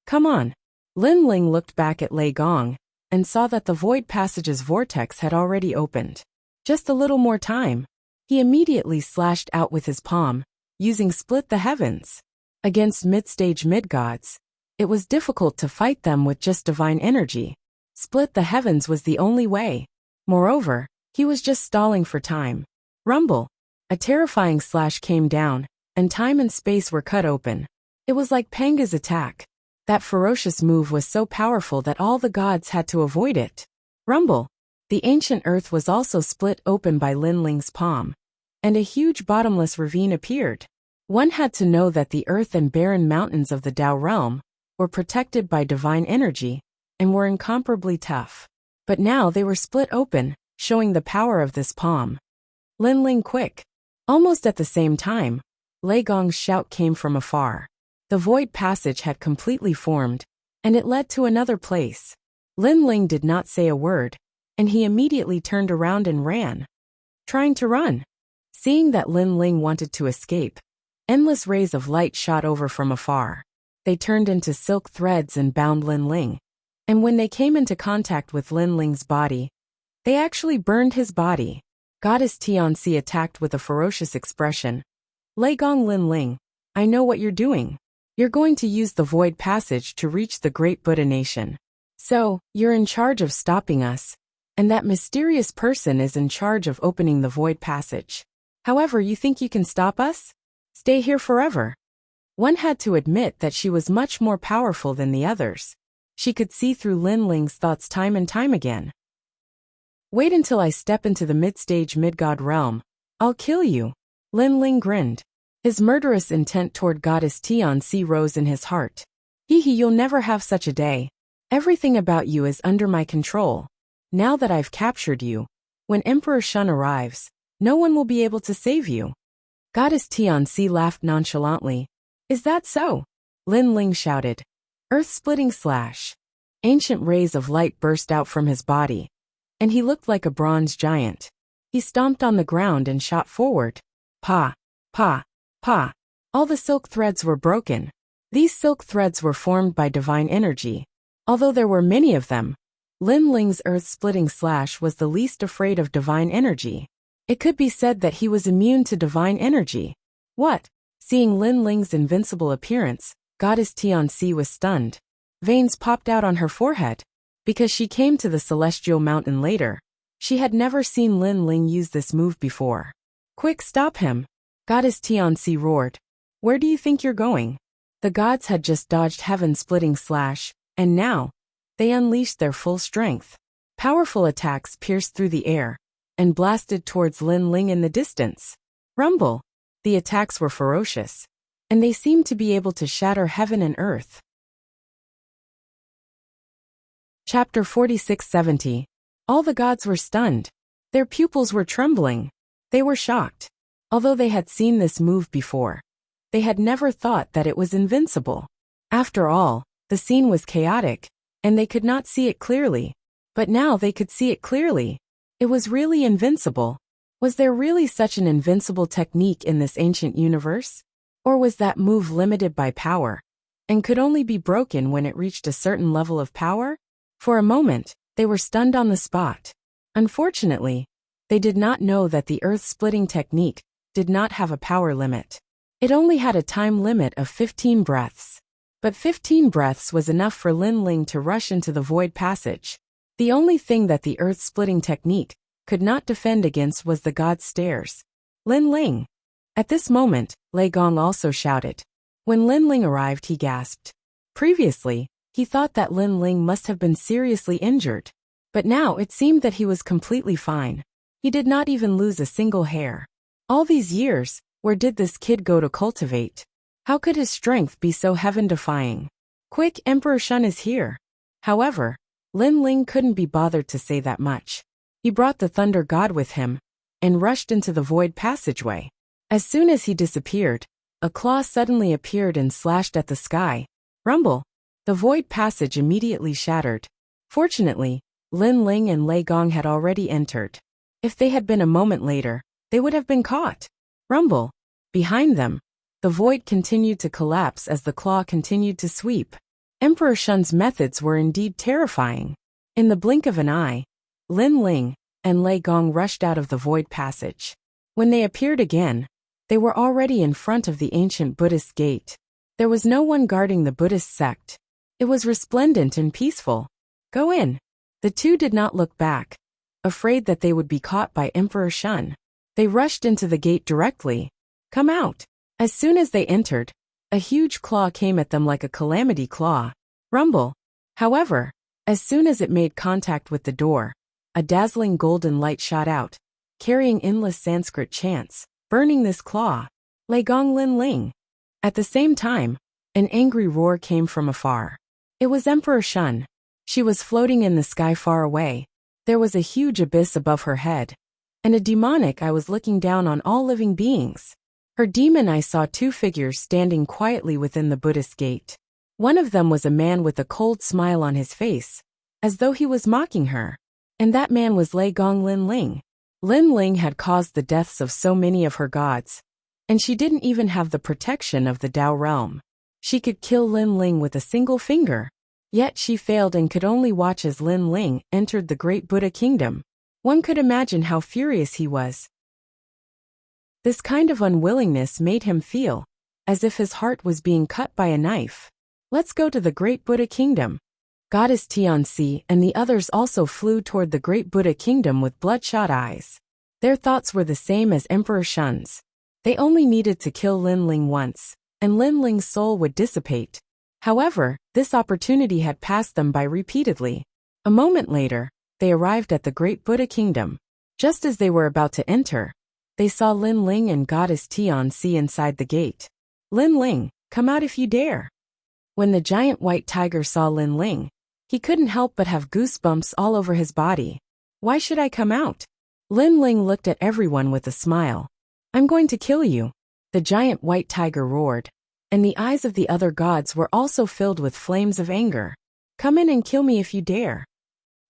S1: Come on. Lin Ling looked back at Lei Gong, and saw that the void passage's vortex had already opened. Just a little more time. He immediately slashed out with his palm, using Split the Heavens. Against mid-stage mid-gods, it was difficult to fight them with just divine energy. Split the Heavens was the only way. Moreover, he was just stalling for time. Rumble. A terrifying slash came down, and time and space were cut open. It was like Panga's attack. That ferocious move was so powerful that all the gods had to avoid it. Rumble. The ancient earth was also split open by Lin Ling's palm, and a huge bottomless ravine appeared. One had to know that the earth and barren mountains of the Tao realm were protected by divine energy, and were incomparably tough. But now they were split open, showing the power of this palm. Lin Ling, quick. Almost at the same time, Lei Gong's shout came from afar. The void passage had completely formed, and it led to another place. Lin Ling did not say a word, and he immediately turned around and ran. Trying to run. Seeing that Lin Ling wanted to escape, endless rays of light shot over from afar. They turned into silk threads and bound Lin Ling. And when they came into contact with Lin Ling's body, they actually burned his body. Goddess Tianxi attacked with a ferocious expression. Lei Gong, Lin Ling, I know what you're doing. You're going to use the void passage to reach the great Buddha nation. So, you're in charge of stopping us, and that mysterious person is in charge of opening the void passage. However, you think you can stop us? Stay here forever. One had to admit that she was much more powerful than the others. She could see through Lin Ling's thoughts time and time again. Wait until I step into the mid-stage mid-god realm. I'll kill you. Lin Ling grinned. His murderous intent toward Goddess Tianxi rose in his heart. Hee, you'll never have such a day. Everything about you is under my control. Now that I've captured you, when Emperor Shun arrives, no one will be able to save you. Goddess Tianxi laughed nonchalantly. Is that so? Lin Ling shouted. Earth-splitting slash. Ancient rays of light burst out from his body, and he looked like a bronze giant. He stomped on the ground and shot forward. Pa, pa, pa. All the silk threads were broken. These silk threads were formed by divine energy. Although there were many of them, Lin Ling's earth-splitting slash was the least afraid of divine energy. It could be said that he was immune to divine energy. What? Seeing Lin Ling's invincible appearance, Goddess Tianxi was stunned. Veins popped out on her forehead. Because she came to the celestial mountain later, she had never seen Lin Ling use this move before. Quick, stop him! Goddess Tianxi roared. Where do you think you're going? The gods had just dodged heaven-splitting slash, and now, They unleashed their full strength. Powerful attacks pierced through the air and blasted towards Lin Ling in the distance. Rumble! The attacks were ferocious, and they seemed to be able to shatter heaven and earth. Chapter 46-70. All the gods were stunned. Their pupils were trembling. They were shocked. Although they had seen this move before, they had never thought that it was invincible. After all, the scene was chaotic, and they could not see it clearly. But now they could see it clearly. It was really invincible. Was there really such an invincible technique in this ancient universe? Or was that move limited by power, and could only be broken when it reached a certain level of power? For a moment, they were stunned on the spot. Unfortunately, they did not know that the earth-splitting technique did not have a power limit. It only had a time limit of 15 breaths. But 15 breaths was enough for Lin Ling to rush into the void passage. The only thing that the earth-splitting technique could not defend against was the god's stares. Lin Ling! At this moment, Lei Gong also shouted. When Lin Ling arrived, he gasped. Previously, he thought that Lin Ling must have been seriously injured. But now it seemed that he was completely fine. He did not even lose a single hair. All these years, where did this kid go to cultivate? How could his strength be so heaven-defying? Quick, Emperor Shun is here. However, Lin Ling couldn't be bothered to say that much. He brought the Thunder God with him and rushed into the void passageway. As soon as he disappeared, a claw suddenly appeared and slashed at the sky. Rumble! The void passage immediately shattered. Fortunately, Lin Ling and Lei Gong had already entered. If they had been a moment later, they would have been caught. Rumble! Behind them, the void continued to collapse as the claw continued to sweep. Emperor Shun's methods were indeed terrifying. In the blink of an eye, Lin Ling and Lei Gong rushed out of the void passage. When they appeared again, they were already in front of the ancient Buddhist gate. There was no one guarding the Buddhist sect. It was resplendent and peaceful. Go in. The two did not look back, afraid that they would be caught by Emperor Shun. They rushed into the gate directly. Come out. As soon as they entered, a huge claw came at them like a calamity claw. Rumble. However, as soon as it made contact with the door, a dazzling golden light shot out, carrying endless Sanskrit chants, burning this claw. Lei Gong Lin Ling. At the same time, an angry roar came from afar. It was Emperor Shun. She was floating in the sky far away. There was a huge abyss above her head, and a demonic eye was looking down on all living beings. Her demon eye saw two figures standing quietly within the Buddhist gate. One of them was a man with a cold smile on his face, as though he was mocking her. And that man was Lei Gong Lin Ling. Lin Ling had caused the deaths of so many of her gods, and she didn't even have the protection of the Tao realm. She could kill Lin Ling with a single finger. Yet she failed and could only watch as Lin Ling entered the great Buddha kingdom. One could imagine how furious he was. This kind of unwillingness made him feel as if his heart was being cut by a knife. Let's go to the great Buddha kingdom. Goddess Tianxi and the others also flew toward the great Buddha kingdom with bloodshot eyes. Their thoughts were the same as Emperor Shun's. They only needed to kill Lin Ling once, and Lin Ling's soul would dissipate. However, this opportunity had passed them by repeatedly. A moment later, they arrived at the great Buddha kingdom. Just as they were about to enter, they saw Lin Ling and Goddess Tianxi inside the gate. Lin Ling, come out if you dare. When the giant white tiger saw Lin Ling, he couldn't help but have goosebumps all over his body. Why should I come out? Lin Ling looked at everyone with a smile. I'm going to kill you. The giant white tiger roared, and the eyes of the other gods were also filled with flames of anger. Come in and kill me if you dare.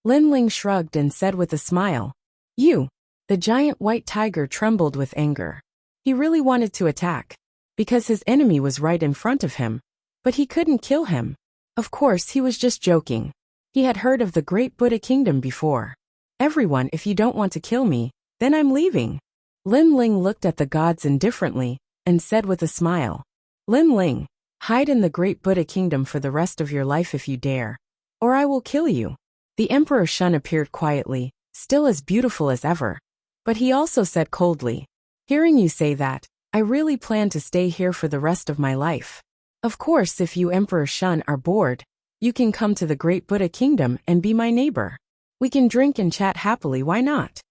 S1: Lin Ling shrugged and said with a smile, You. The giant white tiger trembled with anger. He really wanted to attack, because his enemy was right in front of him, but he couldn't kill him. Of course, he was just joking. He had heard of the great Buddha kingdom before. Everyone, if you don't want to kill me, then I'm leaving. Lin Ling looked at the gods indifferently and said with a smile, Lin Ling, hide in the great Buddha kingdom for the rest of your life if you dare, or I will kill you. The Emperor Shun appeared quietly, still as beautiful as ever. But he also said coldly, Hearing you say that, I really plan to stay here for the rest of my life. Of course, if you Emperor Shun are bored, You can come to the great Buddha kingdom and be my neighbor. We can drink and chat happily, why not?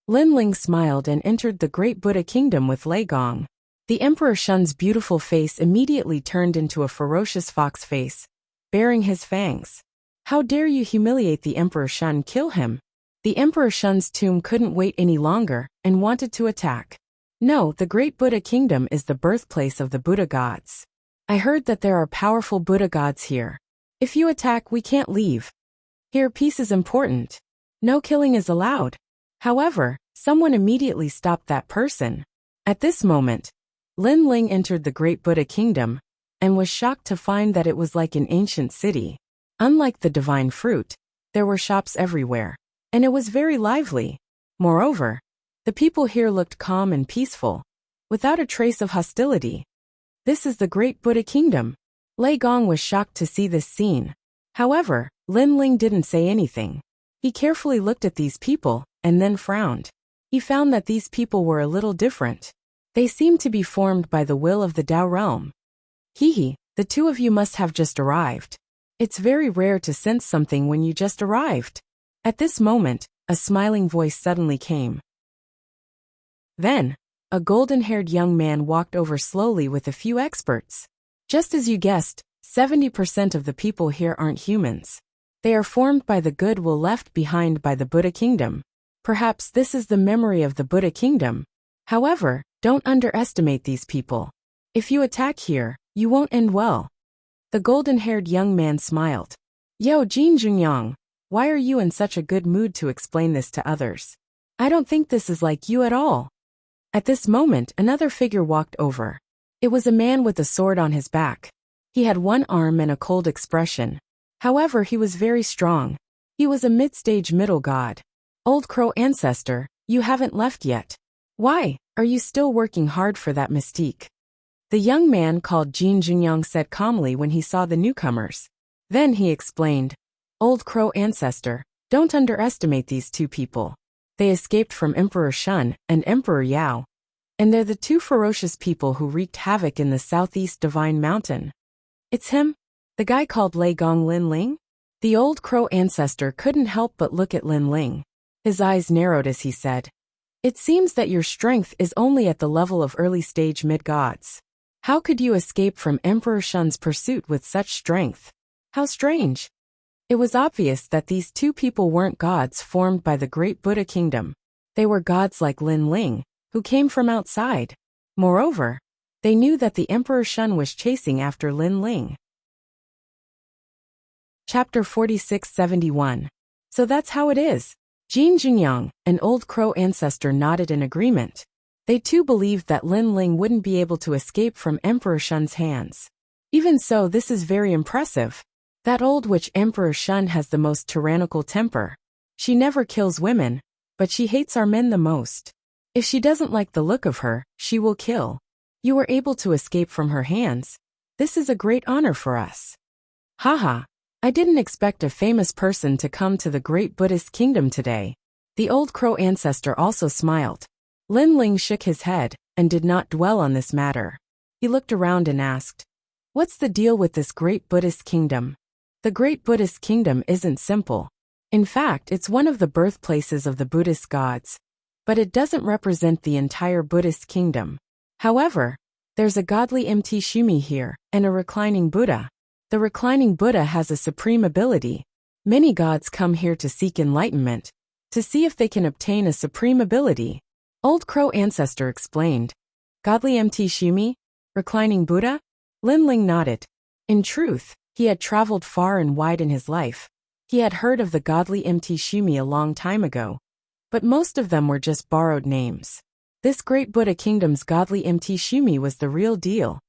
S1: Lin Ling smiled and entered the great Buddha kingdom with Lei Gong. The Emperor Shun's beautiful face immediately turned into a ferocious fox face, baring his fangs. How dare you humiliate the Emperor Shun, kill him. The Emperor Shun's tomb couldn't wait any longer and wanted to attack. No, the great Buddha kingdom is the birthplace of the Buddha gods. I heard that there are powerful Buddha gods here. If you attack, we can't leave. Here, peace is important. No killing is allowed. However, someone immediately stopped that person. At this moment, Lin Ling entered the great Buddha kingdom and was shocked to find that it was like an ancient city. Unlike the divine fruit, there were shops everywhere, and it was very lively. Moreover, the people here looked calm and peaceful, without a trace of hostility. This is the great Buddha kingdom. Lei Gong was shocked to see this scene. However, Lin Ling didn't say anything. He carefully looked at these people and then frowned. He found that these people were a little different. They seemed to be formed by the will of the Tao realm. Hehe, the two of you must have just arrived. It's very rare to sense something when you just arrived. At this moment, a smiling voice suddenly came. Then, a golden-haired young man walked over slowly with a few experts. Just as you guessed, 70% of the people here aren't humans. They are formed by the goodwill left behind by the Buddha kingdom. Perhaps this is the memory of the Buddha kingdom. However, don't underestimate these people. If you attack here, you won't end well. The golden-haired young man smiled. Yo, Jin Jungyang, why are you in such a good mood to explain this to others? I don't think this is like you at all. At this moment, another figure walked over. It was a man with a sword on his back. He had one arm and a cold expression. However, he was very strong. He was a mid-stage middle god. Old Crow ancestor, you haven't left yet. Why are you still working hard for that mystique? The young man called Jin Jungyang said calmly when he saw the newcomers. Then he explained, Old Crow ancestor, don't underestimate these two people. They escaped from Emperor Shun and Emperor Yao. And they're the two ferocious people who wreaked havoc in the southeast Divine Mountain. It's him? The guy called Lei Gong Lin Ling? The Old Crow ancestor couldn't help but look at Lin Ling. His eyes narrowed as he said, It seems that your strength is only at the level of early-stage mid-gods. How could you escape from Emperor Shun's pursuit with such strength? How strange. It was obvious that these two people weren't gods formed by the great Buddha kingdom. They were gods like Lin Ling, who came from outside. Moreover, they knew that the Emperor Shun was chasing after Lin Ling. Chapter 4671. So that's how it is. Jin Jungyang, an Old Crow ancestor, nodded in agreement. They too believed that Lin Ling wouldn't be able to escape from Emperor Shun's hands. Even so, this is very impressive. That old witch Emperor Shun has the most tyrannical temper. She never kills women, but she hates our men the most. If she doesn't like the look of her, she will kill. You were able to escape from her hands. This is a great honor for us. Haha. I didn't expect a famous person to come to the great Buddhist kingdom today. The Old Crow ancestor also smiled. Lin Ling shook his head and did not dwell on this matter. He looked around and asked, What's the deal with this great Buddhist kingdom? The great Buddhist kingdom isn't simple. In fact, it's one of the birthplaces of the Buddhist gods, but it doesn't represent the entire Buddhist kingdom. However, there's a godly Mt. Shumi here and a reclining Buddha. The reclining Buddha has a supreme ability. Many gods come here to seek enlightenment, to see if they can obtain a supreme ability. Old Crow ancestor explained. Godly Mt. Shumi? Reclining Buddha? Lin Ling nodded. In truth, he had traveled far and wide in his life. He had heard of the godly Mt. Shumi a long time ago, but most of them were just borrowed names. This great Buddha kingdom's godly Mt. Shumi was the real deal.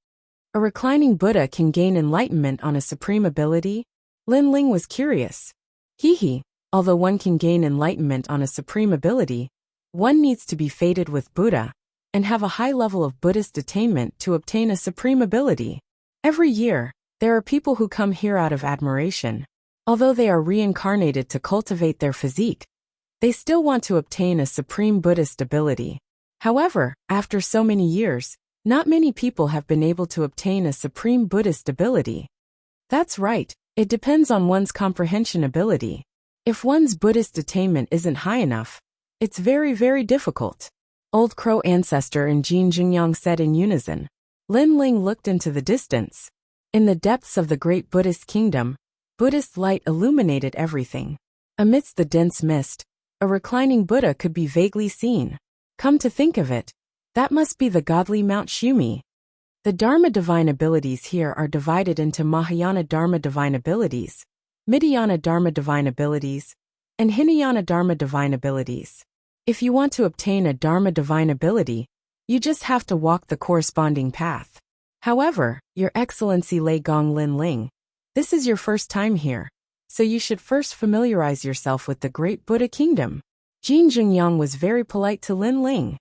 S1: A reclining Buddha can gain enlightenment on a supreme ability? Lin Ling was curious. Hehe, although one can gain enlightenment on a supreme ability, one needs to be fated with Buddha and have a high level of Buddhist attainment to obtain a supreme ability. Every year, there are people who come here out of admiration. Although they are reincarnated to cultivate their physique, they still want to obtain a supreme Buddhist ability. However, after so many years, not many people have been able to obtain a supreme Buddhist ability. That's right, It depends on one's comprehension ability. If one's Buddhist attainment isn't high enough, it's very, very difficult. Old Crow ancestor and Jin Jingyang said in unison. Lin Ling looked into the distance. In the depths of the great Buddhist kingdom, Buddhist light illuminated everything. Amidst the dense mist, a reclining Buddha could be vaguely seen. Come to think of it, that must be the godly Mount Shumi. The Dharma divine abilities here are divided into Mahayana Dharma divine abilities, Midhyana Dharma divine abilities, and Hinayana Dharma divine abilities. If you want to obtain a Dharma divine ability, you just have to walk the corresponding path. However, Your Excellency Lei Gong Lin Ling, this is your first time here, so you should first familiarize yourself with the great Buddha kingdom. Jin Jingyang was very polite to Lin Ling.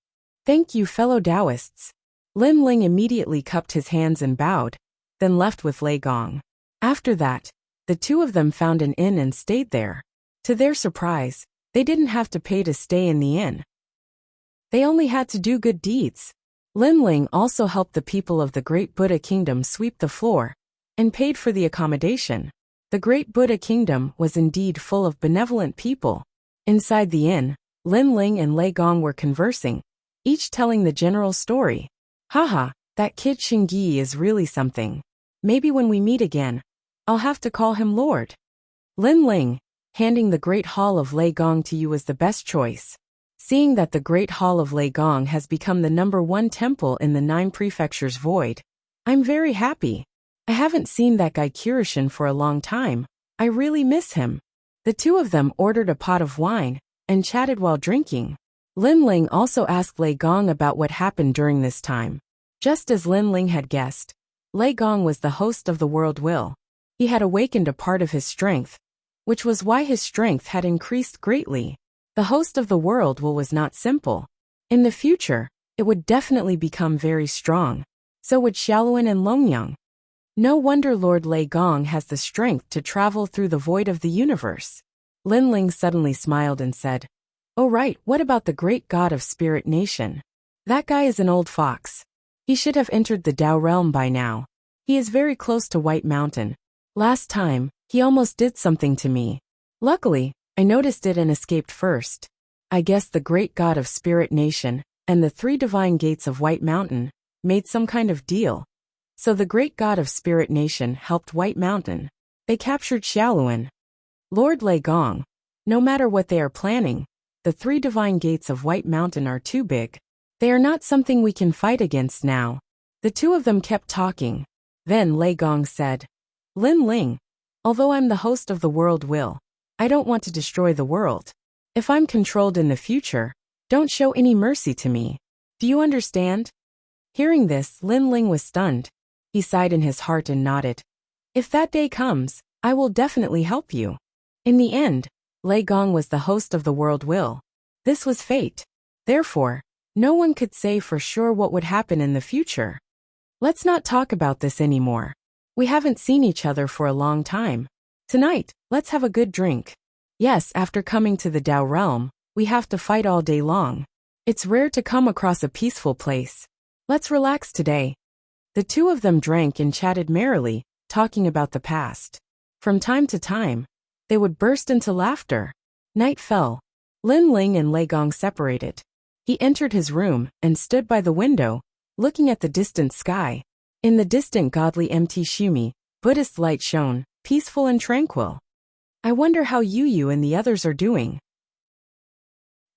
S1: Thank you, fellow Taoists. Lin Ling immediately cupped his hands and bowed, then left with Lei Gong. After that, the two of them found an inn and stayed there. To their surprise, they didn't have to pay to stay in the inn. They only had to do good deeds. Lin Ling also helped the people of the great Buddha kingdom sweep the floor, and paid for the accommodation. The great Buddha kingdom was indeed full of benevolent people. Inside the inn, Lin Ling and Lei Gong were conversing, each telling the general story. Haha, that kid Xingyi is really something. Maybe when we meet again, I'll have to call him Lord. Lin Ling, handing the Great Hall of Lei Gong to you was the best choice. Seeing that the Great Hall of Lei Gong has become the #1 temple in the 9 prefectures void, I'm very happy. I haven't seen that guy Kirishin for a long time. I really miss him. The two of them ordered a pot of wine and chatted while drinking. Lin Ling also asked Lei Gong about what happened during this time. Just as Lin Ling had guessed, Lei Gong was the host of the world will. He had awakened a part of his strength, which was why his strength had increased greatly. The host of the world will was not simple. In the future, it would definitely become very strong. So would Xiaoluan and Longyang. No wonder Lord Lei Gong has the strength to travel through the void of the universe. Lin Ling suddenly smiled and said, "Oh right, what about the great god of Spirit Nation? That guy is an old fox. He should have entered the Dao realm by now. He is very close to White Mountain. Last time, he almost did something to me. Luckily, I noticed it and escaped first. I guess the great god of Spirit Nation and the 3 divine gates of White Mountain made some kind of deal. So the great god of Spirit Nation helped White Mountain. They captured Xiaoluan. Lord Lei Gong, no matter what they are planning, the 3 divine gates of White Mountain are too big. They are not something we can fight against now." The two of them kept talking. Then Lei Gong said, "Lin Ling, although I'm the host of the world will, I don't want to destroy the world. If I'm controlled in the future, don't show any mercy to me. Do you understand?" Hearing this, Lin Ling was stunned. He sighed in his heart and nodded. "If that day comes, I will definitely help you." In the end, Lei Gong was the host of the world will. This was fate. Therefore, no one could say for sure what would happen in the future. Let's not talk about this anymore. We haven't seen each other for a long time. Tonight, let's have a good drink. Yes, after coming to the Dao realm, we have to fight all day long. It's rare to come across a peaceful place. Let's relax today. The two of them drank and chatted merrily, talking about the past. From time to time, they would burst into laughter. Night fell. Lin Ling and Lei Gong separated. He entered his room and stood by the window, looking at the distant sky. In the distant godly empty Shumi, Buddhist light shone, peaceful and tranquil. I wonder how Yu and the others are doing.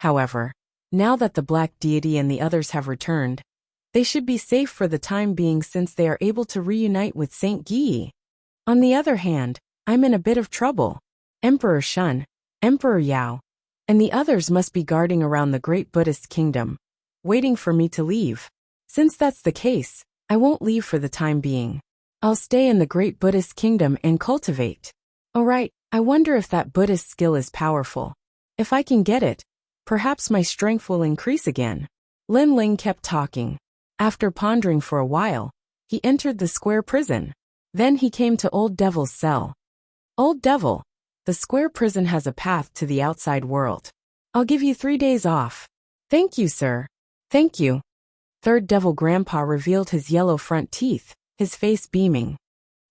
S1: However, now that the Black Deity and the others have returned, they should be safe for the time being since they are able to reunite with Saint Yi. On the other hand, I'm in a bit of trouble. Emperor Shun, Emperor Yao, and the others must be guarding around the great Buddhist kingdom, waiting for me to leave. Since that's the case, I won't leave for the time being. I'll stay in the great Buddhist kingdom and cultivate. Alright, I wonder if that Buddhist skill is powerful. If I can get it, perhaps my strength will increase again. Lin Ling kept talking. After pondering for a while, he entered the square prison. Then he came to Old Devil's cell. Old Devil, the square prison has a path to the outside world. I'll give you 3 days off. Thank you, sir. Thank you. Third Devil Grandpa revealed his yellow front teeth, his face beaming.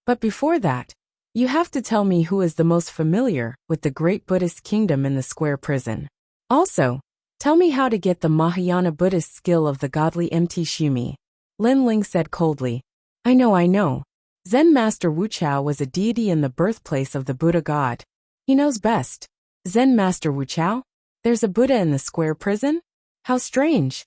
S1: But before that, You have to tell me who is the most familiar with the great Buddhist kingdom in the square prison. Also, tell me how to get the Mahayana Buddhist skill of the godly Mt. Shumi. Lin Ling said coldly. I know. Zen Master Wuchao was a deity in the birthplace of the Buddha god. He knows best. Zen Master Wuchao? There's a Buddha in the square prison? How strange.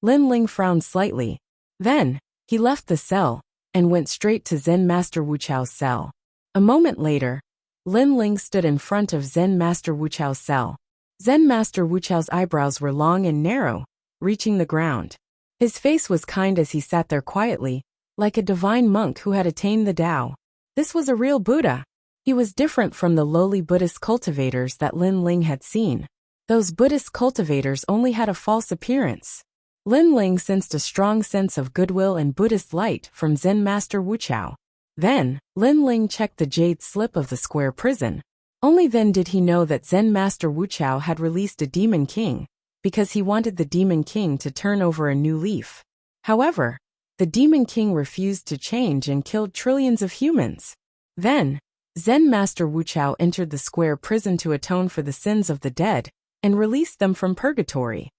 S1: Lin Ling frowned slightly. Then, he left the cell and went straight to Zen Master Wuchao's cell. A moment later, Lin Ling stood in front of Zen Master Wuchao's cell. Zen Master Wuchao's eyebrows were long and narrow, reaching the ground. His face was kind as he sat there quietly, like a divine monk who had attained the Tao. This was a real Buddha. He was different from the lowly Buddhist cultivators that Lin Ling had seen. Those Buddhist cultivators only had a false appearance. Lin Ling sensed a strong sense of goodwill and Buddhist light from Zen Master Wuchao. Then, Lin Ling checked the jade slip of the square prison. Only then did he know that Zen Master Wuchao had released a Demon King, because he wanted the Demon King to turn over a new leaf. However, the Demon King refused to change and killed trillions of humans. Then, Zen Master Wuchao entered the square prison to atone for the sins of the dead and released them from purgatory.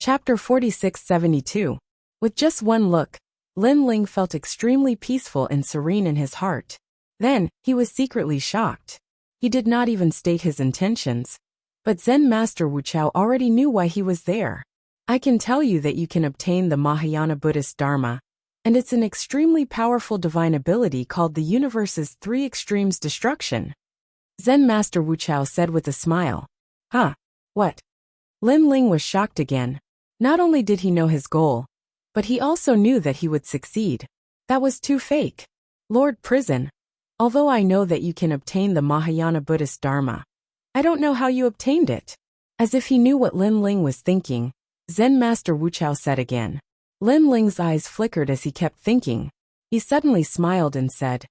S1: Chapter 4672. With just one look, Lin Ling felt extremely peaceful and serene in his heart. Then, he was secretly shocked. He did not even state his intentions, but Zen Master Wuchao already knew why he was there. I can tell you that you can obtain the Mahayana Buddhist Dharma, and it's an extremely powerful divine ability called the universe's three extremes destruction. Zen Master Wuchao said with a smile. Huh? What? Lin Ling was shocked again. Not only did he know his goal, but he also knew that he would succeed. That was too fake. Lord Prison, although I know that you can obtain the Mahayana Buddhist Dharma, I don't know how you obtained it. As if he knew what Lin Ling was thinking, Zen Master Wuchao said again. Lin Ling's eyes flickered as he kept thinking. He suddenly smiled and said,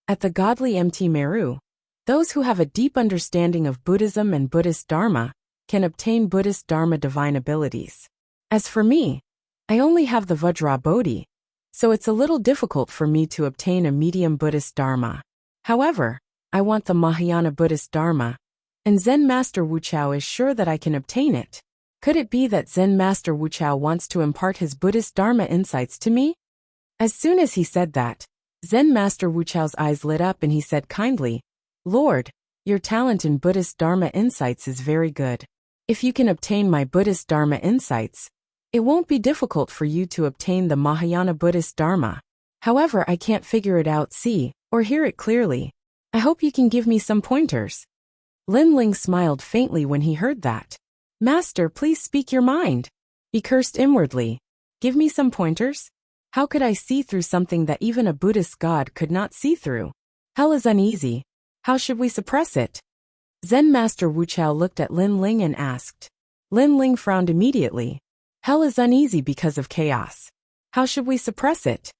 S1: At the godly Mt. Meru, those who have a deep understanding of Buddhism and Buddhist Dharma can obtain Buddhist Dharma divine abilities. As for me, I only have the Vajra Bodhi, so it's a little difficult for me to obtain a medium Buddhist Dharma. However, I want the Mahayana Buddhist Dharma, and Zen Master Wuchao is sure that I can obtain it. Could it be that Zen Master Wuchao wants to impart his Buddhist Dharma insights to me? As soon as he said that, Zen Master Wuchao's eyes lit up and he said kindly, Lord, your talent in Buddhist Dharma insights is very good. If you can obtain my Buddhist Dharma insights, it won't be difficult for you to obtain the Mahayana Buddhist Dharma. However, I can't figure it out, see, or hear it clearly. I hope you can give me some pointers. Lin Ling smiled faintly when he heard that. Master, please speak your mind. He cursed inwardly. Give me some pointers? How could I see through something that even a Buddhist god could not see through? Hell is uneasy. How should we suppress it? Zen Master Wuchao looked at Lin Ling and asked. Lin Ling frowned immediately. Hell is uneasy because of chaos. How should we suppress it?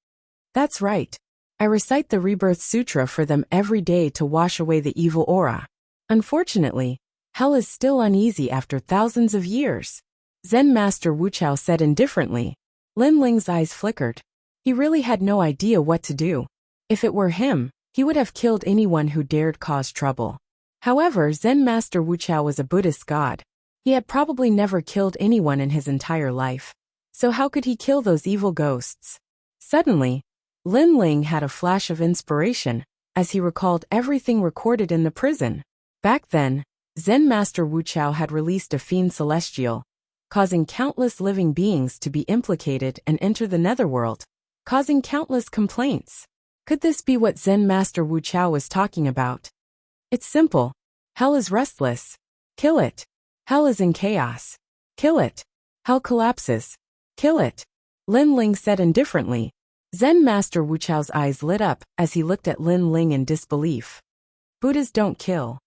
S1: That's right. I recite the Rebirth Sutra for them every day to wash away the evil aura. Unfortunately, hell is still uneasy after thousands of years. Zen Master Wuchao said indifferently. Lin Ling's eyes flickered. He really had no idea what to do. If it were him, he would have killed anyone who dared cause trouble. However, Zen Master Wuchao was a Buddhist god. He had probably never killed anyone in his entire life. So how could he kill those evil ghosts? Suddenly, Lin Ling had a flash of inspiration, as he recalled everything recorded in the prison. Back then, Zen Master Wuchao had released a fiend celestial, causing countless living beings to be implicated and enter the netherworld, causing countless complaints. Could this be what Zen Master Wuchao was talking about? It's simple. Hell is restless. Kill it. Hell is in chaos. Kill it. Hell collapses. Kill it. Lin Ling said indifferently. Zen Master Wuchao's eyes lit up as he looked at Lin Ling in disbelief. Buddhas don't kill.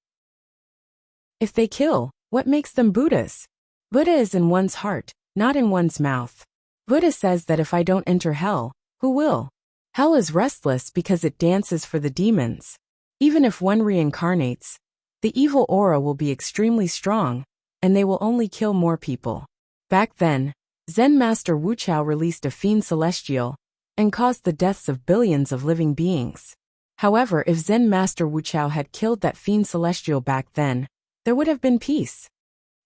S1: If they kill, what makes them Buddhas? Buddha is in one's heart, not in one's mouth. Buddha says that if I don't enter hell, who will? Hell is restless because it dances for the demons. Even if one reincarnates, the evil aura will be extremely strong, and they will only kill more people. Back then, Zen Master Wuchao released a fiend celestial, and caused the deaths of billions of living beings. However, if Zen Master Wuchao had killed that fiend celestial back then, there would have been peace.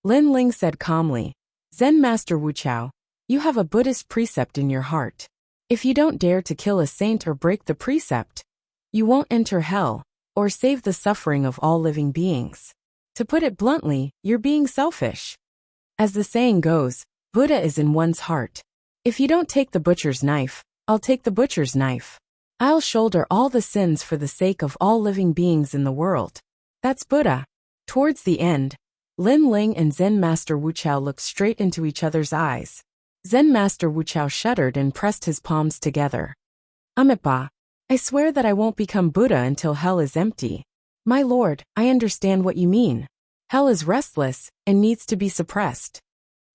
S1: Lin Ling said calmly, Zen Master Wuchao, you have a Buddhist precept in your heart. If you don't dare to kill a saint or break the precept, you won't enter hell, or save the suffering of all living beings. To put it bluntly, you're being selfish. As the saying goes, Buddha is in one's heart. If you don't take the butcher's knife, I'll take the butcher's knife. I'll shoulder all the sins for the sake of all living beings in the world. That's Buddha. Towards the end, Lin Ling and Zen Master Wuchao looked straight into each other's eyes. Zen Master Wuchao shuddered and pressed his palms together. Amipa, I swear that I won't become Buddha until hell is empty. My lord, I understand what you mean. Hell is restless and needs to be suppressed.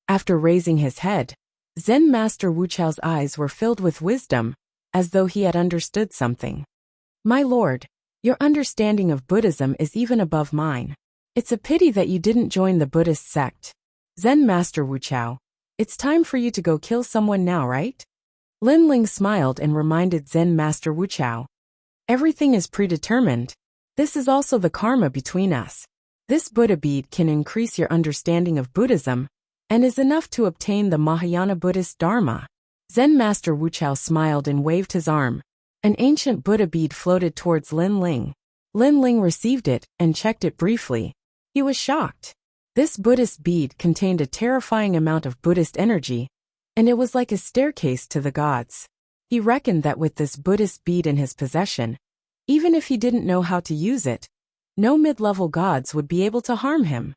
S1: After raising his head, Zen Master Wuchao's eyes were filled with wisdom, as though he had understood something. My lord, your understanding of Buddhism is even above mine. It's a pity that you didn't join the Buddhist sect. Zen Master Wuchao, it's time for you to go kill someone now, right? Lin Ling smiled and reminded Zen Master Wuchao. Everything is predetermined. This is also the karma between us. This Buddha bead can increase your understanding of Buddhism, and is enough to obtain the Mahayana Buddhist Dharma. Zen Master Wuchao smiled and waved his arm. An ancient Buddha bead floated towards Lin Ling. Lin Ling received it and checked it briefly. He was shocked. This Buddhist bead contained a terrifying amount of Buddhist energy, and it was like a staircase to the gods. He reckoned that with this Buddhist bead in his possession, even if he didn't know how to use it, no mid-level gods would be able to harm him.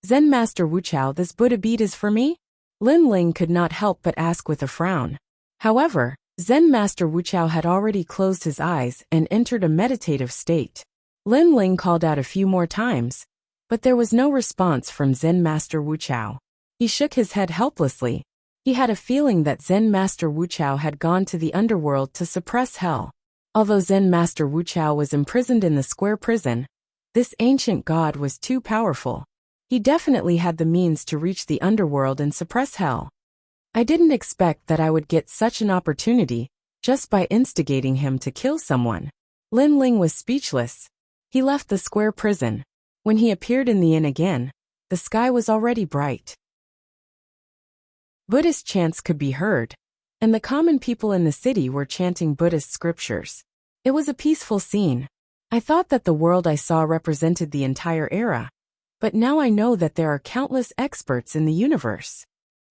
S1: Zen Master Wuchao, this Buddha bead is for me? Lin Ling could not help but ask with a frown. However, Zen Master Wuchao had already closed his eyes and entered a meditative state. Lin Ling called out a few more times, but there was no response from Zen Master Wuchao. He shook his head helplessly. He had a feeling that Zen Master Wuchao had gone to the underworld to suppress hell. Although Zen Master Wuchao was imprisoned in the square prison, this ancient god was too powerful. He definitely had the means to reach the underworld and suppress hell. I didn't expect that I would get such an opportunity, just by instigating him to kill someone. Lin Ling was speechless. He left the square prison. When he appeared in the inn again, the sky was already bright. Buddhist chants could be heard, and the common people in the city were chanting Buddhist scriptures. It was a peaceful scene. I thought that the world I saw represented the entire era, but now I know that there are countless experts in the universe.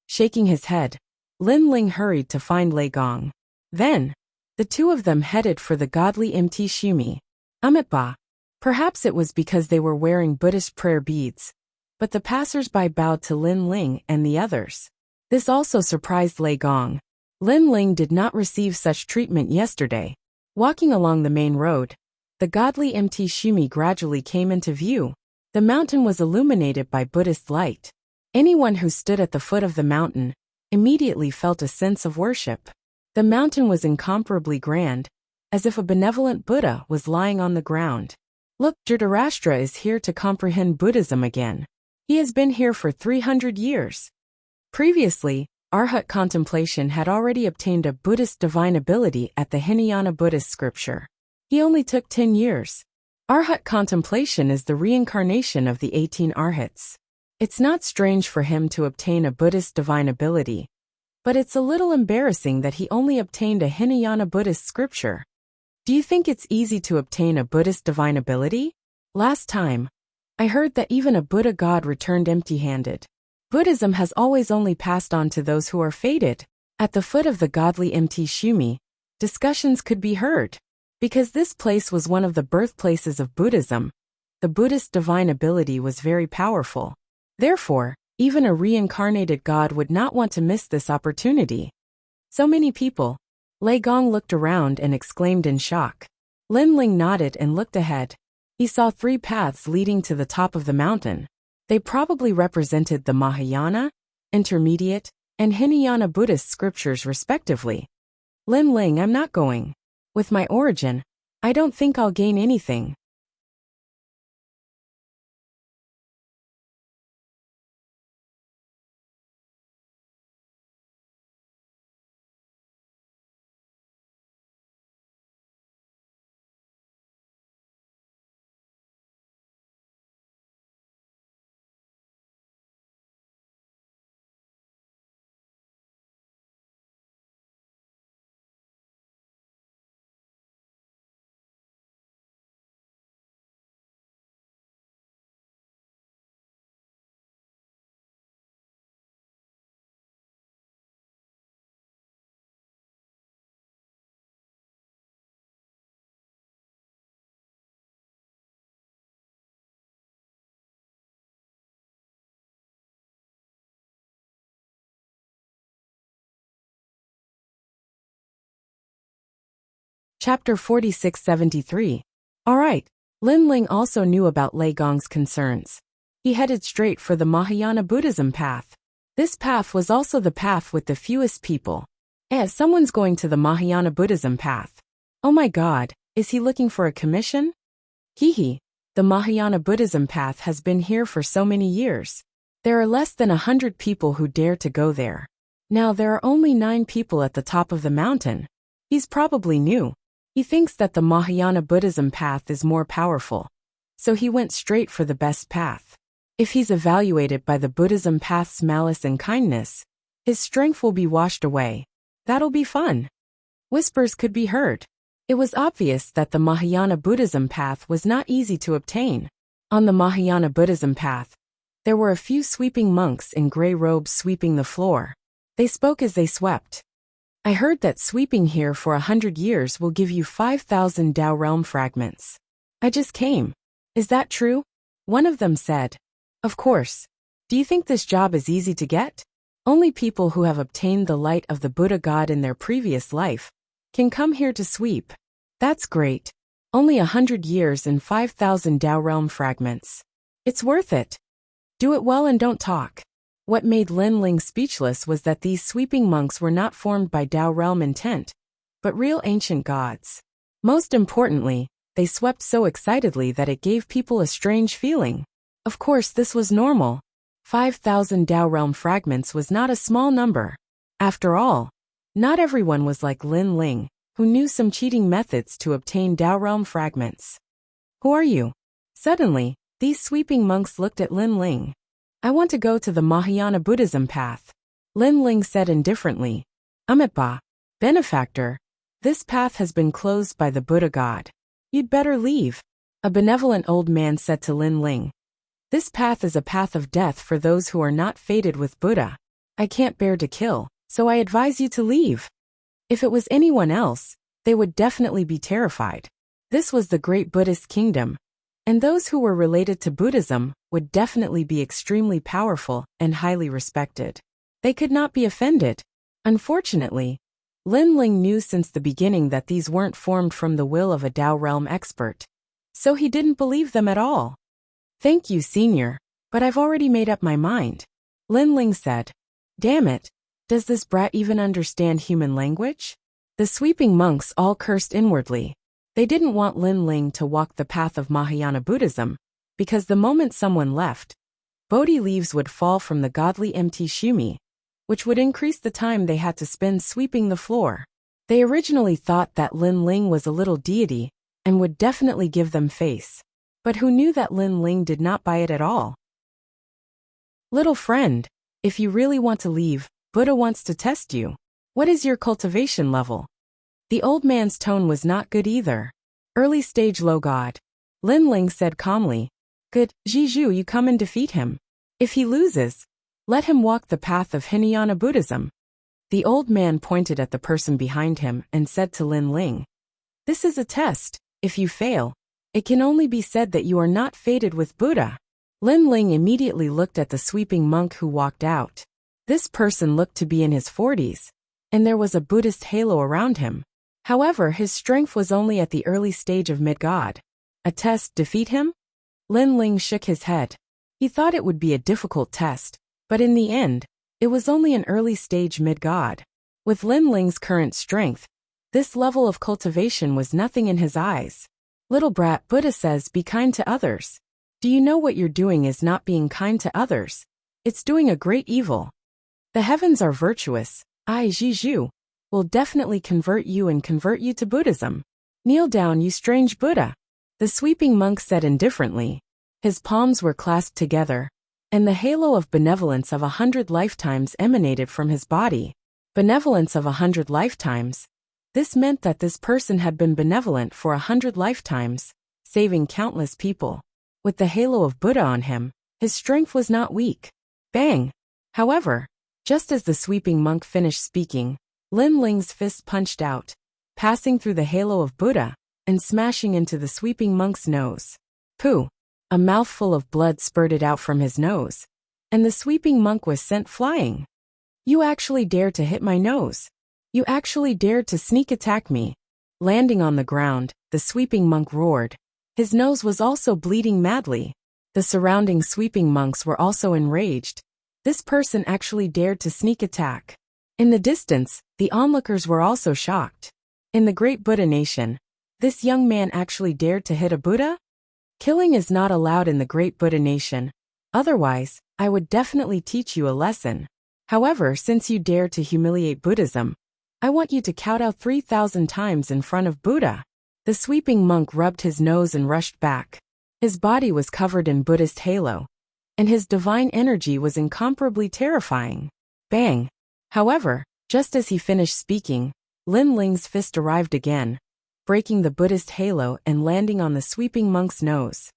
S1: Shaking his head, Lin Ling hurried to find Lei Gong. Then, the two of them headed for the godly Mt. Shumi. Amipa. Perhaps it was because they were wearing Buddhist prayer beads, but the passers-by bowed to Lin Ling and the others. This also surprised Lei Gong. Lin Ling did not receive such treatment yesterday. Walking along the main road, the godly Mt. Shumi gradually came into view. The mountain was illuminated by Buddhist light. Anyone who stood at the foot of the mountain immediately felt a sense of worship. The mountain was incomparably grand, as if a benevolent Buddha was lying on the ground. Look, Dhritarashtra is here to comprehend Buddhism again. He has been here for 300 years. Previously, Arhat contemplation had already obtained a Buddhist divine ability at the Hinayana Buddhist scripture. He only took 10 years. Arhat contemplation is the reincarnation of the 18 Arhats. It's not strange for him to obtain a Buddhist divine ability, but it's a little embarrassing that he only obtained a Hinayana Buddhist scripture. Do you think it's easy to obtain a Buddhist divine ability? Last time, I heard that even a Buddha god returned empty-handed. Buddhism has always only passed on to those who are fated. At the foot of the godly Mt. Shumi, discussions could be heard. Because this place was one of the birthplaces of Buddhism, the Buddhist divine ability was very powerful. Therefore, even a reincarnated god would not want to miss this opportunity. So many people. Lei Gong looked around and exclaimed in shock. Lin Ling nodded and looked ahead. He saw 3 paths leading to the top of the mountain. They probably represented the Mahayana, Intermediate, and Hinayana Buddhist scriptures respectively. Lin Ling, I'm not going. With my origin, I don't think I'll gain anything. Chapter 4673. Alright. Lin Ling also knew about Lei Gong's concerns. He headed straight for the Mahayana Buddhism path. This path was also the path with the fewest people. Someone's going to the Mahayana Buddhism path. Oh my god, is he looking for a commission? Hee. The Mahayana Buddhism path has been here for so many years. There are less than 100 people who dare to go there. Now there are only 9 people at the top of the mountain. He's probably new. He thinks that the Mahayana Buddhism path is more powerful. So he went straight for the best path. If he's evaluated by the Buddhism path's malice and kindness, his strength will be washed away. That'll be fun. Whispers could be heard. It was obvious that the Mahayana Buddhism path was not easy to obtain. On the Mahayana Buddhism path, there were a few sweeping monks in gray robes sweeping the floor. They spoke as they swept. I heard that sweeping here for 100 years will give you 5,000 Tao realm fragments. I just came. Is that true? One of them said. Of course. Do you think this job is easy to get? Only people who have obtained the light of the Buddha God in their previous life can come here to sweep. That's great. Only 100 years and 5,000 Tao realm fragments. It's worth it. Do it well and don't talk. What made Lin Ling speechless was that these sweeping monks were not formed by Tao realm intent, but real ancient gods. Most importantly, they swept so excitedly that it gave people a strange feeling. Of course, this was normal. 5,000 Tao realm fragments was not a small number. After all, not everyone was like Lin Ling, who knew some cheating methods to obtain Tao realm fragments. Who are you? Suddenly, these sweeping monks looked at Lin Ling. I want to go to the Mahayana Buddhism path. Lin Ling said indifferently. Amitabha, benefactor, this path has been closed by the Buddha God. You'd better leave. A benevolent old man said to Lin Ling. This path is a path of death for those who are not fated with Buddha. I can't bear to kill, so I advise you to leave. If it was anyone else, they would definitely be terrified. This was the great Buddhist kingdom, and those who were related to Buddhism would definitely be extremely powerful and highly respected. They could not be offended. Unfortunately, Lin Ling knew since the beginning that these weren't formed from the will of a Tao realm expert. So he didn't believe them at all. Thank you, senior, but I've already made up my mind. Lin Ling said. Damn it, does this brat even understand human language? The sweeping monks all cursed inwardly. They didn't want Lin Ling to walk the path of Mahayana Buddhism, because the moment someone left, Bodhi leaves would fall from the godly empty shumi, which would increase the time they had to spend sweeping the floor. They originally thought that Lin Ling was a little deity and would definitely give them face. But who knew that Lin Ling did not buy it at all? Little friend, if you really want to leave, Buddha wants to test you. What is your cultivation level? The old man's tone was not good either. Early stage low god. Lin Ling said calmly. Good, Jiju, you come and defeat him. If he loses, let him walk the path of Hinayana Buddhism. The old man pointed at the person behind him and said to Lin Ling. This is a test. If you fail, it can only be said that you are not fated with Buddha. Lin Ling immediately looked at the sweeping monk who walked out. This person looked to be in his 40s, and there was a Buddhist halo around him. However, his strength was only at the early stage of mid-god. A test defeat him? Lin Ling shook his head. He thought it would be a difficult test, but in the end, it was only an early stage mid-god. With Lin Ling's current strength, this level of cultivation was nothing in his eyes. Little brat, Buddha says be kind to others. Do you know what you're doing is not being kind to others? It's doing a great evil. The heavens are virtuous. I, Jiju, will definitely convert you and convert you to Buddhism. Kneel down, you strange Buddha. The sweeping monk said indifferently. His palms were clasped together, and the halo of benevolence of 100 lifetimes emanated from his body. Benevolence of 100 lifetimes. This meant that this person had been benevolent for 100 lifetimes, saving countless people. With the halo of Buddha on him, his strength was not weak. Bang! However, just as the sweeping monk finished speaking, Lin Ling's fist punched out, passing through the halo of Buddha and smashing into the sweeping monk's nose. Pooh! A mouthful of blood spurted out from his nose, and the sweeping monk was sent flying. You actually dared to hit my nose. You actually dared to sneak attack me. Landing on the ground, the sweeping monk roared. His nose was also bleeding madly. The surrounding sweeping monks were also enraged. This person actually dared to sneak attack. In the distance, the onlookers were also shocked. In the great Buddha nation, this young man actually dared to hit a Buddha? Killing is not allowed in the great Buddha nation. Otherwise, I would definitely teach you a lesson. However, since you dare to humiliate Buddhism, I want you to kowtow 3,000 times in front of Buddha. The sweeping monk rubbed his nose and rushed back. His body was covered in Buddhist halo, and his divine energy was incomparably terrifying. Bang! However, just as he finished speaking, Lin Ling's fist arrived again, breaking the Buddhist halo and landing on the sweeping monk's nose.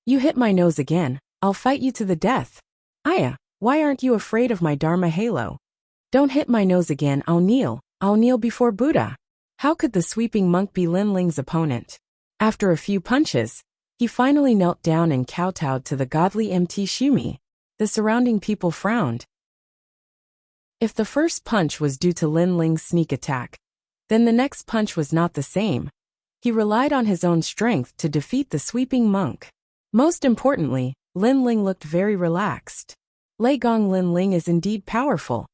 S1: You hit my nose again, I'll fight you to the death. Aya, why aren't you afraid of my Dharma halo? Don't hit my nose again, I'll kneel before Buddha. How could the sweeping monk be Lin Ling's opponent? After a few punches, he finally knelt down and kowtowed to the godly Mt. Shumi. The surrounding people frowned. If the first punch was due to Lin Ling's sneak attack, then the next punch was not the same. He relied on his own strength to defeat the sweeping monk. Most importantly, Lin Ling looked very relaxed. Lei Gong Lin Ling is indeed powerful.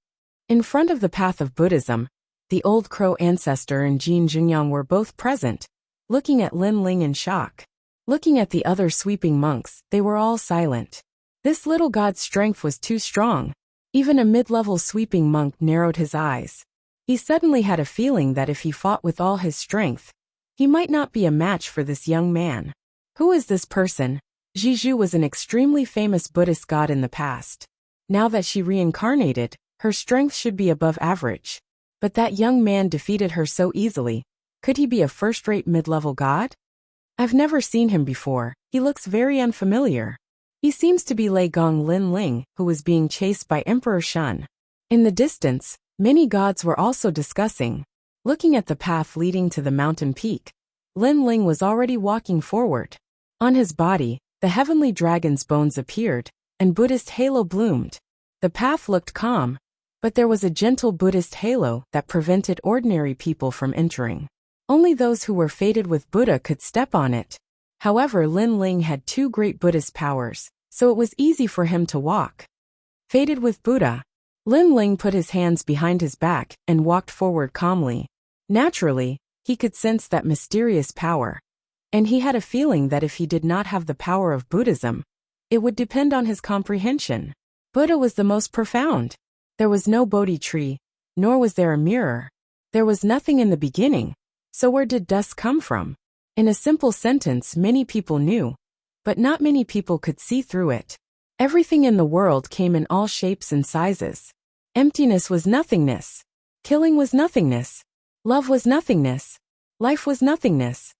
S1: In front of the path of Buddhism, the old crow ancestor and Jin Jungyang were both present, looking at Lin Ling in shock. Looking at the other sweeping monks, they were all silent. This little god's strength was too strong. Even a mid-level sweeping monk narrowed his eyes. He suddenly had a feeling that if he fought with all his strength, he might not be a match for this young man. Who is this person? Jiju was an extremely famous Buddhist god in the past. Now that she reincarnated, her strength should be above average. But that young man defeated her so easily. Could he be a first-rate mid-level god? I've never seen him before. He looks very unfamiliar. He seems to be Lei Gong Lin Ling, who was being chased by Emperor Shun. In the distance, many gods were also discussing. Looking at the path leading to the mountain peak, Lin Ling was already walking forward. On his body, the heavenly dragon's bones appeared, and Buddhist halo bloomed. The path looked calm, but there was a gentle Buddhist halo that prevented ordinary people from entering. Only those who were fated with Buddha could step on it. However, Lin Ling had two great Buddhist powers, so it was easy for him to walk. Fated with Buddha, Lin Ling put his hands behind his back and walked forward calmly. Naturally, he could sense that mysterious power, and he had a feeling that if he did not have the power of Buddhism, it would depend on his comprehension. Buddha was the most profound. There was no Bodhi tree, nor was there a mirror. There was nothing in the beginning. So where did dust come from? In a simple sentence, many people knew, but not many people could see through it. Everything in the world came in all shapes and sizes. Emptiness was nothingness. Killing was nothingness. Love was nothingness. Life was nothingness.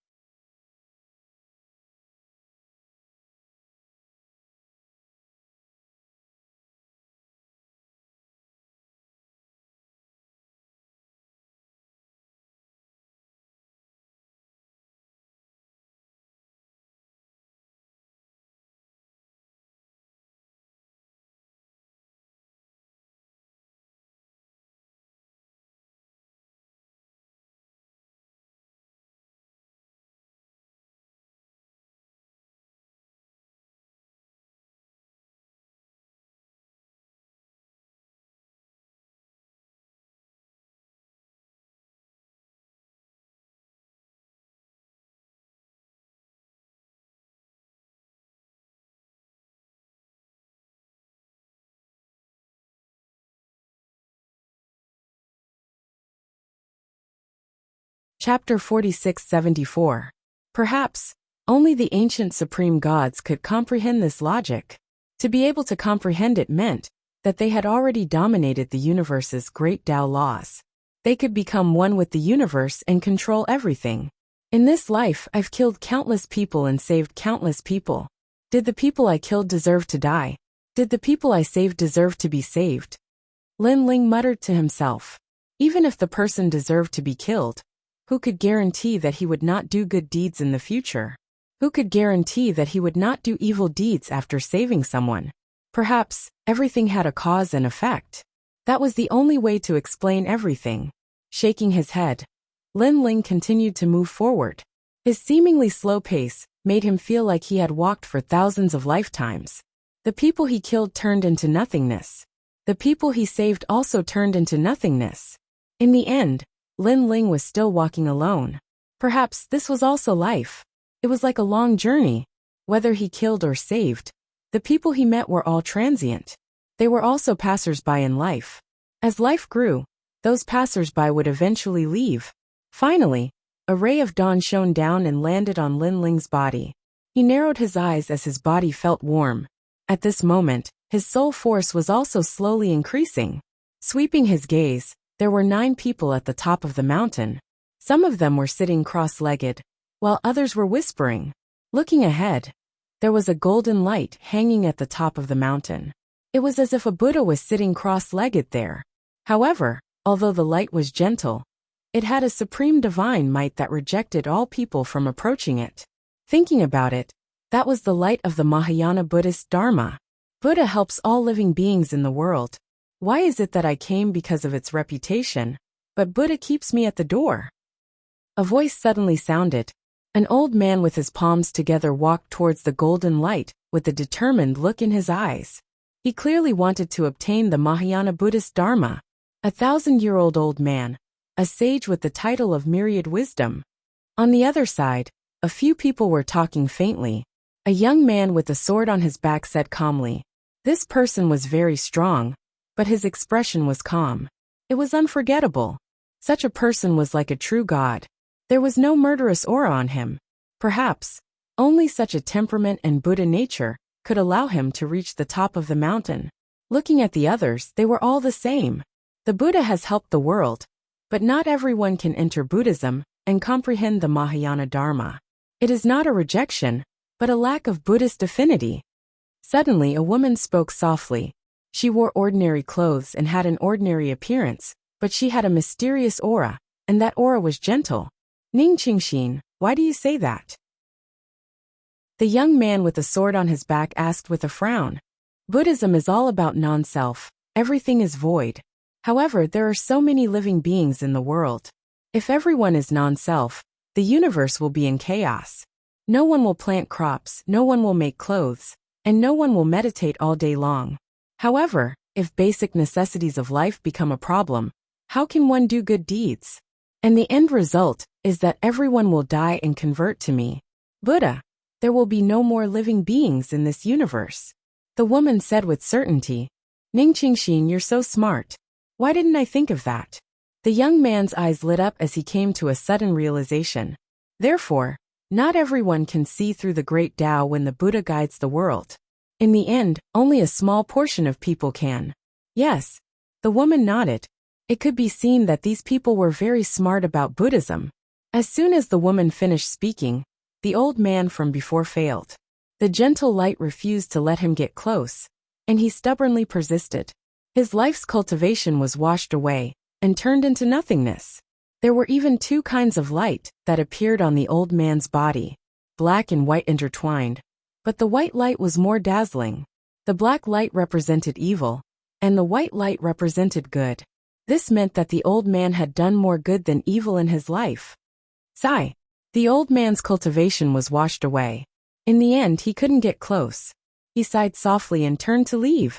S1: Chapter 4674. Perhaps, only the ancient supreme gods could comprehend this logic. To be able to comprehend it meant that they had already dominated the universe's great Tao laws. They could become one with the universe and control everything. In this life, I've killed countless people and saved countless people. Did the people I killed deserve to die? Did the people I saved deserve to be saved? Lin Ling muttered to himself. Even if the person deserved to be killed, who could guarantee that he would not do good deeds in the future? Who could guarantee that he would not do evil deeds after saving someone? Perhaps, everything had a cause and effect. That was the only way to explain everything. Shaking his head, Lin Ling continued to move forward. His seemingly slow pace made him feel like he had walked for thousands of lifetimes. The people he killed turned into nothingness. The people he saved also turned into nothingness. In the end, Lin Ling was still walking alone. Perhaps this was also life. It was like a long journey. Whether he killed or saved, the people he met were all transient. They were also passers-by in life. As life grew, those passers-by would eventually leave. Finally, a ray of dawn shone down and landed on Lin Ling's body. He narrowed his eyes as his body felt warm. At this moment, his soul force was also slowly increasing. Sweeping his gaze, there were 9 people at the top of the mountain. Some of them were sitting cross-legged, while others were whispering. Looking ahead, there was a golden light hanging at the top of the mountain. It was as if a Buddha was sitting cross-legged there. However, although the light was gentle, it had a supreme divine might that rejected all people from approaching it. Thinking about it, that was the light of the Mahayana Buddhist Dharma. Buddha helps all living beings in the world. Why is it that I came because of its reputation, but Buddha keeps me at the door? A voice suddenly sounded. An old man with his palms together walked towards the golden light with a determined look in his eyes. He clearly wanted to obtain the Mahayana Buddhist Dharma. A 1,000-year-old old man, a sage with the title of myriad wisdom. On the other side, a few people were talking faintly. A young man with a sword on his back said calmly. This person was very strong, but his expression was calm. It was unforgettable. Such a person was like a true god. There was no murderous aura on him. Perhaps, only such a temperament and Buddha nature could allow him to reach the top of the mountain. Looking at the others, they were all the same. The Buddha has helped the world, but not everyone can enter Buddhism and comprehend the Mahayana Dharma. It is not a rejection, but a lack of Buddhist affinity. Suddenly, a woman spoke softly. She wore ordinary clothes and had an ordinary appearance, but she had a mysterious aura, and that aura was gentle. Ning Qingxin, why do you say that? The young man with the sword on his back asked with a frown. Buddhism is all about non-self. Everything is void. However, there are so many living beings in the world. If everyone is non-self, the universe will be in chaos. No one will plant crops, no one will make clothes, and no one will meditate all day long. However, if basic necessities of life become a problem, how can one do good deeds? And the end result is that everyone will die and convert to me, Buddha. There will be no more living beings in this universe. The woman said with certainty. Ning Qingxin, you're so smart. Why didn't I think of that? The young man's eyes lit up as he came to a sudden realization. Therefore, not everyone can see through the great Tao when the Buddha guides the world. In the end, only a small portion of people can. Yes. The woman nodded. It could be seen that these people were very smart about Buddhism. As soon as the woman finished speaking, the old man from before failed. The gentle light refused to let him get close, and he stubbornly persisted. His life's cultivation was washed away and turned into nothingness. There were even 2 kinds of light that appeared on the old man's body, black and white intertwined, but the white light was more dazzling. The black light represented evil, and the white light represented good. This meant that the old man had done more good than evil in his life. Sigh. The old man's cultivation was washed away. In the end, he couldn't get close. He sighed softly and turned to leave.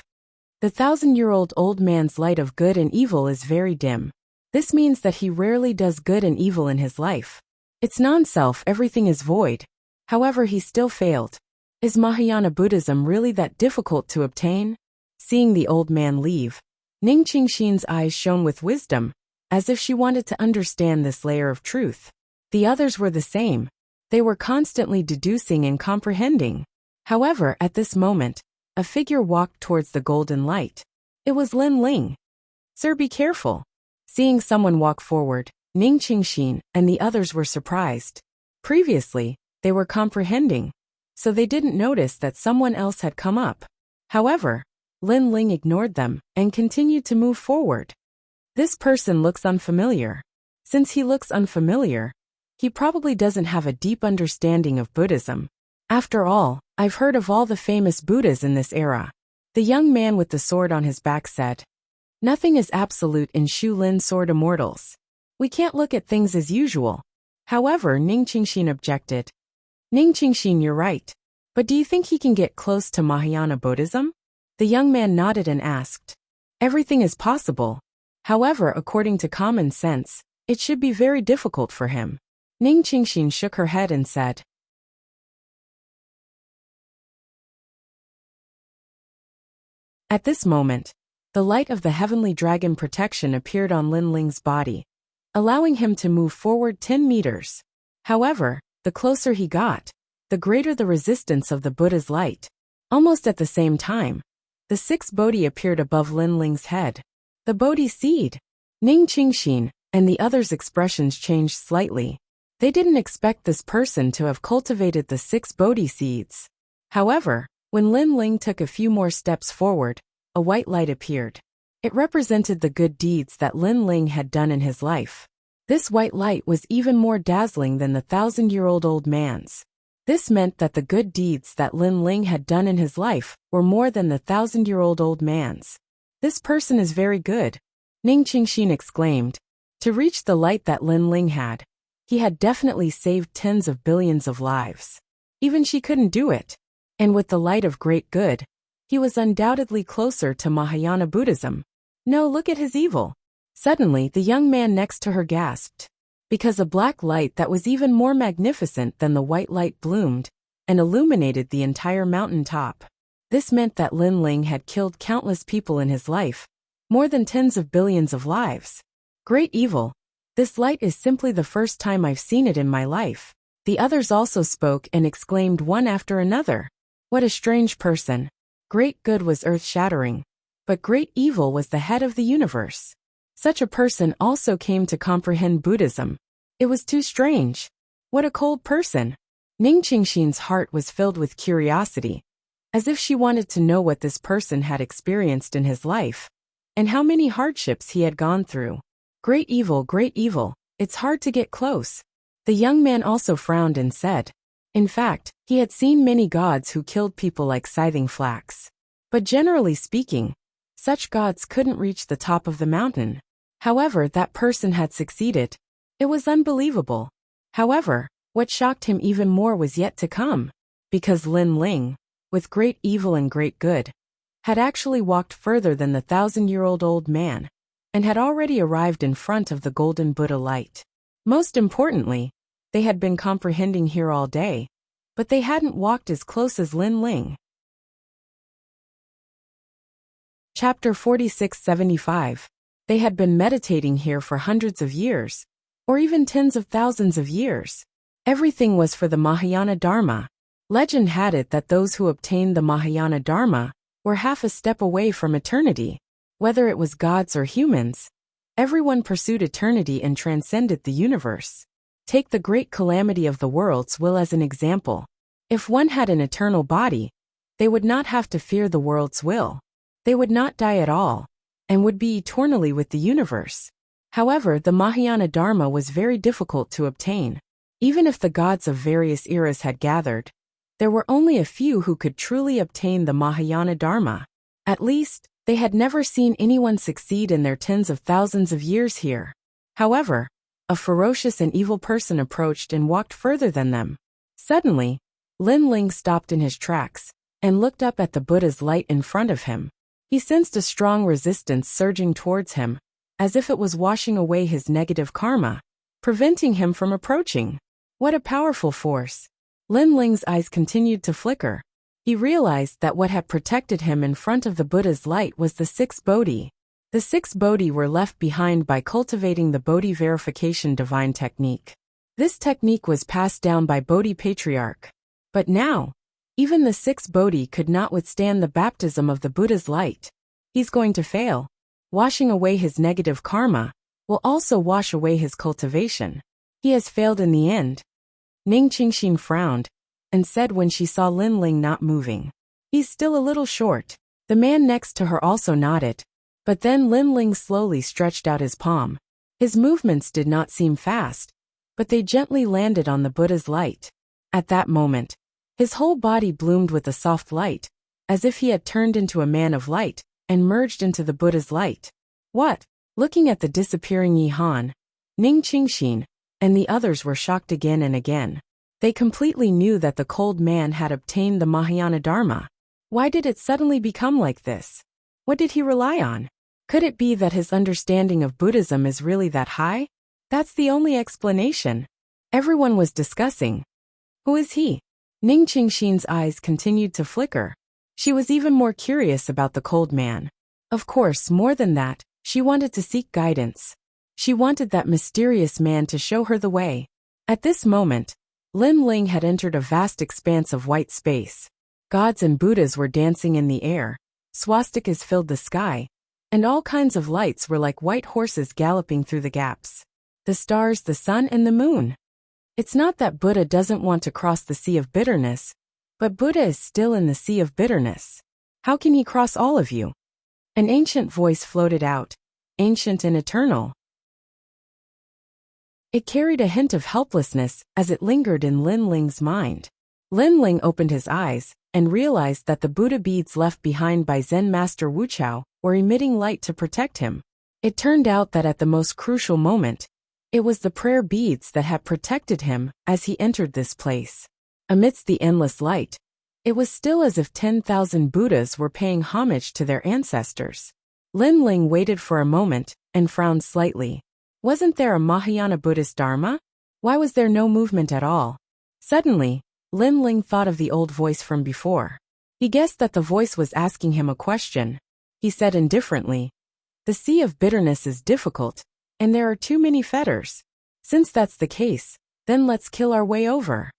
S1: The 1,000-year-old old man's light of good and evil is very dim. This means that he rarely does good and evil in his life. It's non-self, everything is void. However, he still failed. Is Mahayana Buddhism really that difficult to obtain? Seeing the old man leave, Ning Qingxin's eyes shone with wisdom, as if she wanted to understand this layer of truth. The others were the same. They were constantly deducing and comprehending. However, at this moment, a figure walked towards the golden light. It was Lin Ling. Sir, be careful. Seeing someone walk forward, Ning Qingxin and the others were surprised. Previously, they were comprehending, so they didn't notice that someone else had come up. However, Lin Ling ignored them and continued to move forward. This person looks unfamiliar. Since he looks unfamiliar, he probably doesn't have a deep understanding of Buddhism. After all, I've heard of all the famous Buddhas in this era. The young man with the sword on his back said. Nothing is absolute in Shu Lin's Sword Immortals. We can't look at things as usual. However, Ning Qingshin objected. Ning Qingshin, you're right. But do you think he can get close to Mahayana Buddhism? The young man nodded and asked. Everything is possible. However, according to common sense, it should be very difficult for him. Ning Qingshin shook her head and said. At this moment, the light of the heavenly dragon protection appeared on Lin Ling's body, allowing him to move forward 10 meters. However, the closer he got, the greater the resistance of the Buddha's light. Almost at the same time, the sixth Bodhi appeared above Lin Ling's head. The Bodhi seed. Ning Qingshin and the others' expressions changed slightly. They didn't expect this person to have cultivated the 6 Bodhi seeds. However, when Lin Ling took a few more steps forward, a white light appeared. It represented the good deeds that Lin Ling had done in his life. This white light was even more dazzling than the 1,000-year-old old man's. This meant that the good deeds that Lin Ling had done in his life were more than the 1,000-year-old old man's. This person is very good, Ning Qingshin exclaimed. To reach the light that Lin Ling had, he had definitely saved tens of billions of lives. Even she couldn't do it. And with the light of great good, he was undoubtedly closer to Mahayana Buddhism. No, look at his evil. Suddenly, the young man next to her gasped. Because a black light that was even more magnificent than the white light bloomed and illuminated the entire mountain top. This meant that Lin Ling had killed countless people in his life, more than tens of billions of lives. Great evil. This light is simply the first time I've seen it in my life. The others also spoke and exclaimed one after another. What a strange person. Great good was earth-shattering, but great evil was the head of the universe. Such a person also came to comprehend Buddhism. It was too strange. What a cold person. Ning Qingshin's heart was filled with curiosity, as if she wanted to know what this person had experienced in his life, and how many hardships he had gone through. Great evil, it's hard to get close. The young man also frowned and said. In fact, he had seen many gods who killed people like scything flax. But generally speaking, such gods couldn't reach the top of the mountain. However, that person had succeeded. It was unbelievable. However, what shocked him even more was yet to come. Because Lin Ling, with great evil and great good, had actually walked further than the 1,000-year-old old man, and had already arrived in front of the golden Buddha light. Most importantly, they had been comprehending here all day, but they hadn't walked as close as Lin Ling. Chapter 4675. They had been meditating here for hundreds of years, or even tens of thousands of years. Everything was for the Mahayana Dharma. Legend had it that those who obtained the Mahayana Dharma were half a step away from eternity. Whether it was gods or humans, everyone pursued eternity and transcended the universe. Take the great calamity of the world's will as an example. If one had an eternal body, they would not have to fear the world's will. They would not die at all, and would be eternally with the universe. However, the Mahayana Dharma was very difficult to obtain. Even if the gods of various eras had gathered, there were only a few who could truly obtain the Mahayana Dharma. At least, they had never seen anyone succeed in their tens of thousands of years here. However, a ferocious and evil person approached and walked further than them. Suddenly, Lin Ling stopped in his tracks and looked up at the Buddha's light in front of him. He sensed a strong resistance surging towards him, as if it was washing away his negative karma, preventing him from approaching. What a powerful force! Lin Ling's eyes continued to flicker. He realized that what had protected him in front of the Buddha's light was the 6 Bodhi. The 6 Bodhi were left behind by cultivating the Bodhi verification divine technique. This technique was passed down by Bodhi Patriarch. But now, even the 6 Bodhi could not withstand the baptism of the Buddha's light. He's going to fail. Washing away his negative karma will also wash away his cultivation. He has failed in the end. Ning Qingshin frowned and said when she saw Lin Ling not moving. He's still a little short. The man next to her also nodded. But then Lin Ling slowly stretched out his palm. His movements did not seem fast, but they gently landed on the Buddha's light. At that moment, his whole body bloomed with a soft light, as if he had turned into a man of light and merged into the Buddha's light. What? Looking at the disappearing Yi Han, Ning Qingshin, and the others were shocked again and again. They completely knew that the cold man had obtained the Mahayana Dharma. Why did it suddenly become like this? What did he rely on? Could it be that his understanding of Buddhism is really that high? That's the only explanation. Everyone was discussing. Who is he? Ning Qingshin's eyes continued to flicker. She was even more curious about the cold man. Of course, more than that, she wanted to seek guidance. She wanted that mysterious man to show her the way. At this moment, Lin Ling had entered a vast expanse of white space. Gods and Buddhas were dancing in the air, swastikas filled the sky, and all kinds of lights were like white horses galloping through the gaps. The stars, the sun, and the moon. It's not that Buddha doesn't want to cross the sea of bitterness, but Buddha is still in the sea of bitterness. How can he cross all of you? An ancient voice floated out, ancient and eternal. It carried a hint of helplessness as it lingered in Lin Ling's mind. Lin Ling opened his eyes and realized that the Buddha beads left behind by Zen Master Wuxia were emitting light to protect him. It turned out that at the most crucial moment, it was the prayer beads that had protected him as he entered this place. Amidst the endless light, it was still as if 10,000 Buddhas were paying homage to their ancestors. Lin Ling waited for a moment and frowned slightly. Wasn't there a Mahayana Buddhist Dharma? Why was there no movement at all? Suddenly, Lin Ling thought of the old voice from before. He guessed that the voice was asking him a question. He said indifferently, "The sea of bitterness is difficult, and there are too many fetters. Since that's the case, then let's kill our way over."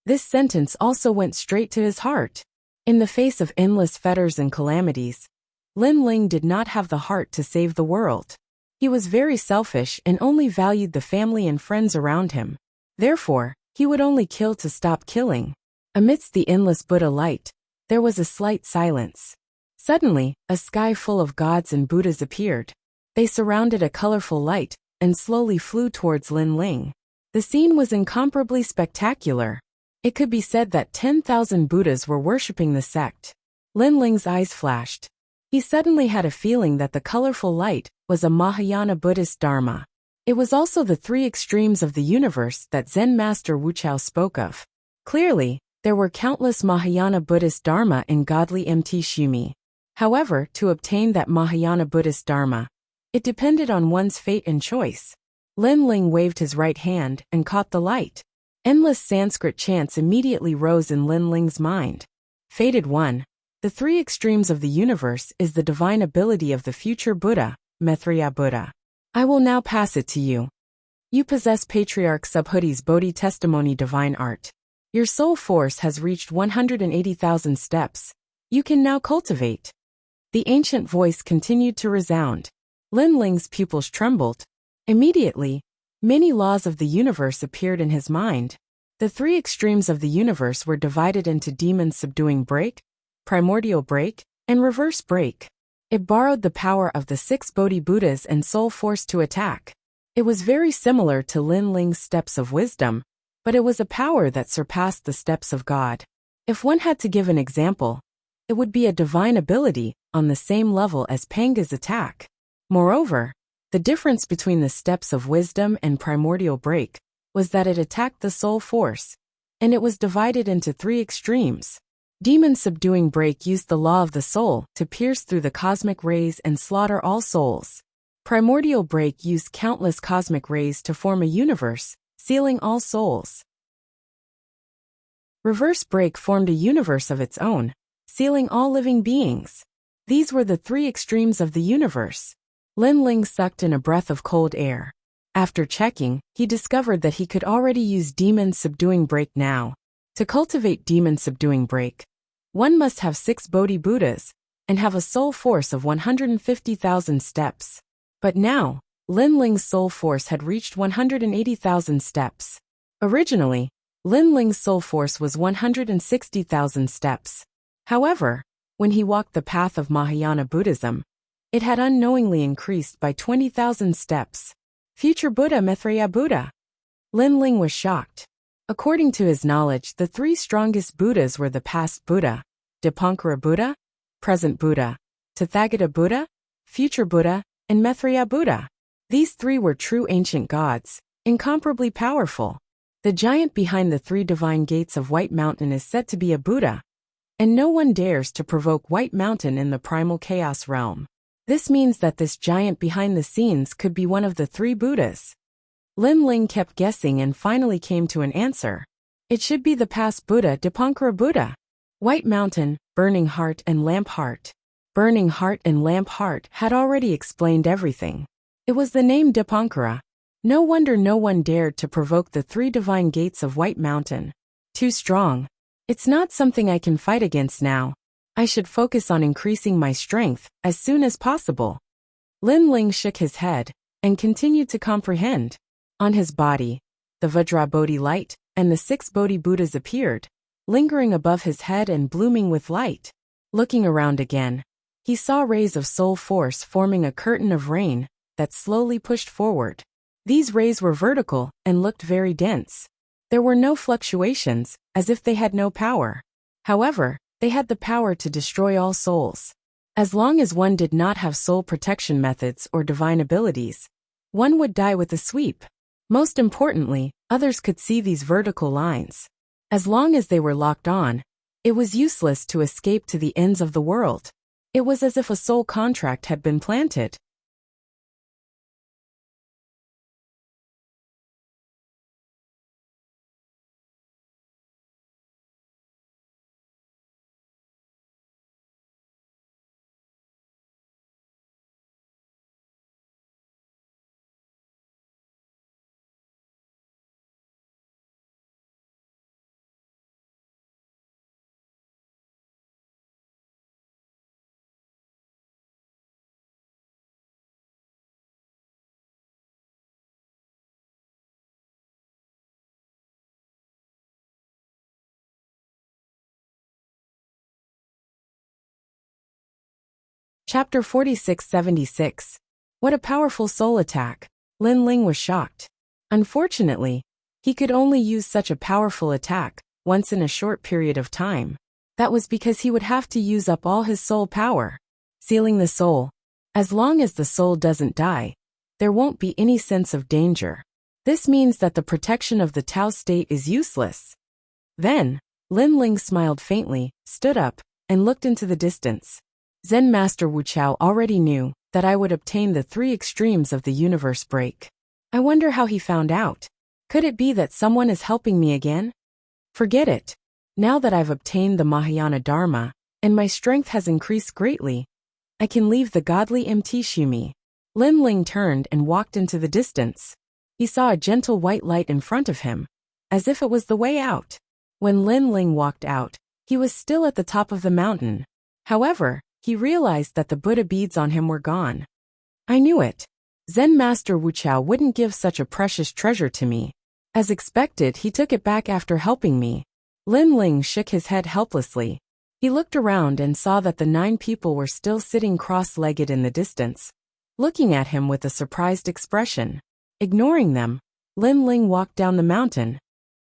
S1: This sentence also went straight to his heart. In the face of endless fetters and calamities, Lin Ling did not have the heart to save the world. He was very selfish and only valued the family and friends around him. Therefore, he would only kill to stop killing. Amidst the endless Buddha light, there was a slight silence. Suddenly, a sky full of gods and Buddhas appeared. They surrounded a colorful light and slowly flew towards Lin Ling. The scene was incomparably spectacular. It could be said that 10,000 Buddhas were worshipping the sect. Lin Ling's eyes flashed. He suddenly had a feeling that the colorful light was a Mahayana Buddhist Dharma. It was also the three extremes of the universe that Zen Master Wuchao spoke of. Clearly, there were countless Mahayana Buddhist Dharma in godly MT Shumi. However, to obtain that Mahayana Buddhist Dharma, it depended on one's fate and choice. Lin Ling waved his right hand and caught the light. Endless Sanskrit chants immediately rose in Lin Ling's mind. Fated one. The three extremes of the universe is the divine ability of the future Buddha, Maitreya Buddha. I will now pass it to you. You possess Patriarch Subhudi's Bodhi Testimony divine art. Your soul force has reached 180,000 steps. You can now cultivate. The ancient voice continued to resound. Lin Ling's pupils trembled. Immediately, many laws of the universe appeared in his mind. The three extremes of the universe were divided into demon subduing break, primordial break, and reverse break. It borrowed the power of the 6 Bodhi Buddhas and soul force to attack. It was very similar to Lin Ling's steps of wisdom, but it was a power that surpassed the steps of God. If one had to give an example, it would be a divine ability on the same level as Panga's attack. Moreover, the difference between the steps of wisdom and primordial break was that it attacked the soul force, and it was divided into 3 extremes. Demon subduing break used the law of the soul to pierce through the cosmic rays and slaughter all souls. Primordial break used countless cosmic rays to form a universe, sealing all souls. Reverse break formed a universe of its own, sealing all living beings. These were the 3 extremes of the universe. Lin Ling sucked in a breath of cold air. After checking, he discovered that he could already use demon subduing break now. To cultivate demon subduing break, one must have 6 Bodhi Buddhas and have a soul force of 150,000 steps. But now, Lin Ling's soul force had reached 180,000 steps. Originally, Lin Ling's soul force was 160,000 steps. However, when he walked the path of Mahayana Buddhism, it had unknowingly increased by 20,000 steps. Future Buddha Maitreya Buddha. Lin Ling was shocked. According to his knowledge, the 3 strongest Buddhas were the past Buddha, Dipankara Buddha, present Buddha, Tathagata Buddha, future Buddha, and Maitreya Buddha. These three were true ancient gods, incomparably powerful. The giant behind the three divine gates of White Mountain is said to be a Buddha, and no one dares to provoke White Mountain in the primal chaos realm. This means that this giant behind the scenes could be one of the three Buddhas. Lin Ling kept guessing and finally came to an answer. It should be the past Buddha Dipankara Buddha. White Mountain, Burning Heart and Lamp Heart. Burning Heart and Lamp Heart had already explained everything. It was the name Dipankara. No wonder no one dared to provoke the three divine gates of White Mountain. Too strong. It's not something I can fight against now. I should focus on increasing my strength as soon as possible. Lin Ling shook his head and continued to comprehend. On his body, the Vajra Bodhi light and the 6 Bodhi Buddhas appeared, lingering above his head and blooming with light. Looking around again, he saw rays of soul force forming a curtain of rain that slowly pushed forward. These rays were vertical and looked very dense. There were no fluctuations, as if they had no power. However, they had the power to destroy all souls. As long as one did not have soul protection methods or divine abilities, one would die with a sweep. Most importantly, others could see these vertical lines. As long as they were locked on, it was useless to escape to the ends of the world. It was as if a soul contract had been planted. Chapter 4676. What a powerful soul attack. Lin Ling was shocked. Unfortunately, he could only use such a powerful attack once in a short period of time. That was because he would have to use up all his soul power. Sealing the soul. As long as the soul doesn't die, there won't be any sense of danger. This means that the protection of the Tao state is useless. Then, Lin Ling smiled faintly, stood up, and looked into the distance. Zen Master Wuxia already knew that I would obtain the 3 extremes of the universe break. I wonder how he found out. Could it be that someone is helping me again? Forget it. Now that I've obtained the Mahayana Dharma, and my strength has increased greatly, I can leave the godly MT Shumi. Lin Ling turned and walked into the distance. He saw a gentle white light in front of him, as if it was the way out. When Lin Ling walked out, he was still at the top of the mountain. However, he realized that the Buddha beads on him were gone. I knew it. Zen Master Wuxia wouldn't give such a precious treasure to me. As expected, he took it back after helping me. Lin Ling shook his head helplessly. He looked around and saw that the 9 people were still sitting cross-legged in the distance, looking at him with a surprised expression. Ignoring them, Lin Ling walked down the mountain.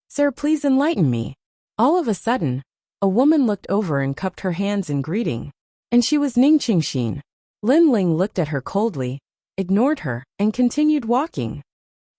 S1: Sir, please enlighten me. All of a sudden, a woman looked over and cupped her hands in greeting. And she was Ning Qingxin. Lin Ling looked at her coldly, ignored her, and continued walking.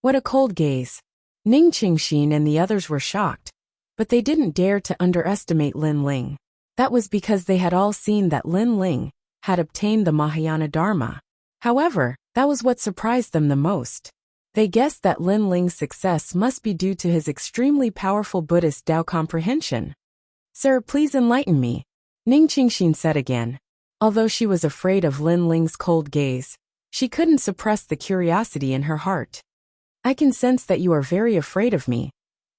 S1: What a cold gaze. Ning Qingxin and the others were shocked, but they didn't dare to underestimate Lin Ling. That was because they had all seen that Lin Ling had obtained the Mahayana Dharma. However, that was what surprised them the most. They guessed that Lin Ling's success must be due to his extremely powerful Buddhist Tao comprehension. Sir, please enlighten me, Ning Qingxin said again. Although she was afraid of Lin Ling's cold gaze, she couldn't suppress the curiosity in her heart. I can sense that you are very afraid of me,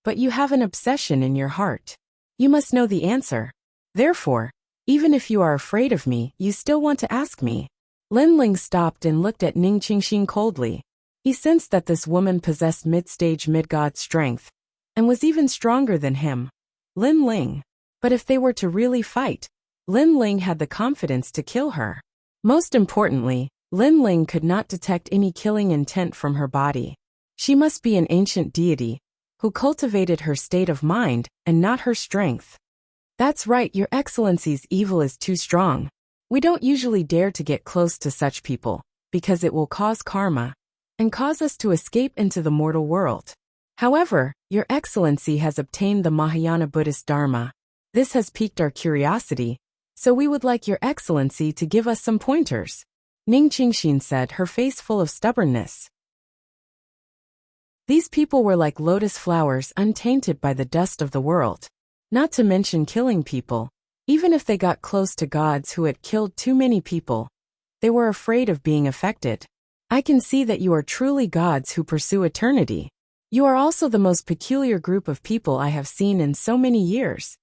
S1: but you have an obsession in your heart. You must know the answer. Therefore, even if you are afraid of me, you still want to ask me. Lin Ling stopped and looked at Ning Qingxin coldly. He sensed that this woman possessed mid-stage mid-god strength, and was even stronger than him. Lin Ling. But if they were to really fight, Lin Ling had the confidence to kill her. Most importantly, Lin Ling could not detect any killing intent from her body. She must be an ancient deity, who cultivated her state of mind and not her strength. That's right, Your Excellency's evil is too strong. We don't usually dare to get close to such people, because it will cause karma, and cause us to escape into the mortal world. However, Your Excellency has obtained the Mahayana Buddhist Dharma. This has piqued our curiosity, so we would like Your Excellency to give us some pointers," Ning Qingxin said, her face full of stubbornness. These people were like lotus flowers untainted by the dust of the world. Not to mention killing people. Even if they got close to gods who had killed too many people, they were afraid of being affected. I can see that you are truly gods who pursue eternity. You are also the most peculiar group of people I have seen in so many years.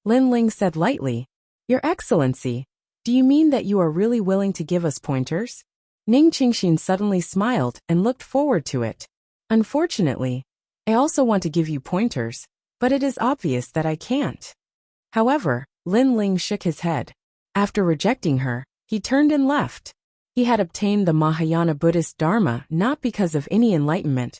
S1: Lin Ling said lightly. Your Excellency, do you mean that you are really willing to give us pointers? Ning Qingxin suddenly smiled and looked forward to it. Unfortunately, I also want to give you pointers, but it is obvious that I can't. However, Lin Ling shook his head. After rejecting her, he turned and left. He had obtained the Mahayana Buddhist Dharma not because of any enlightenment,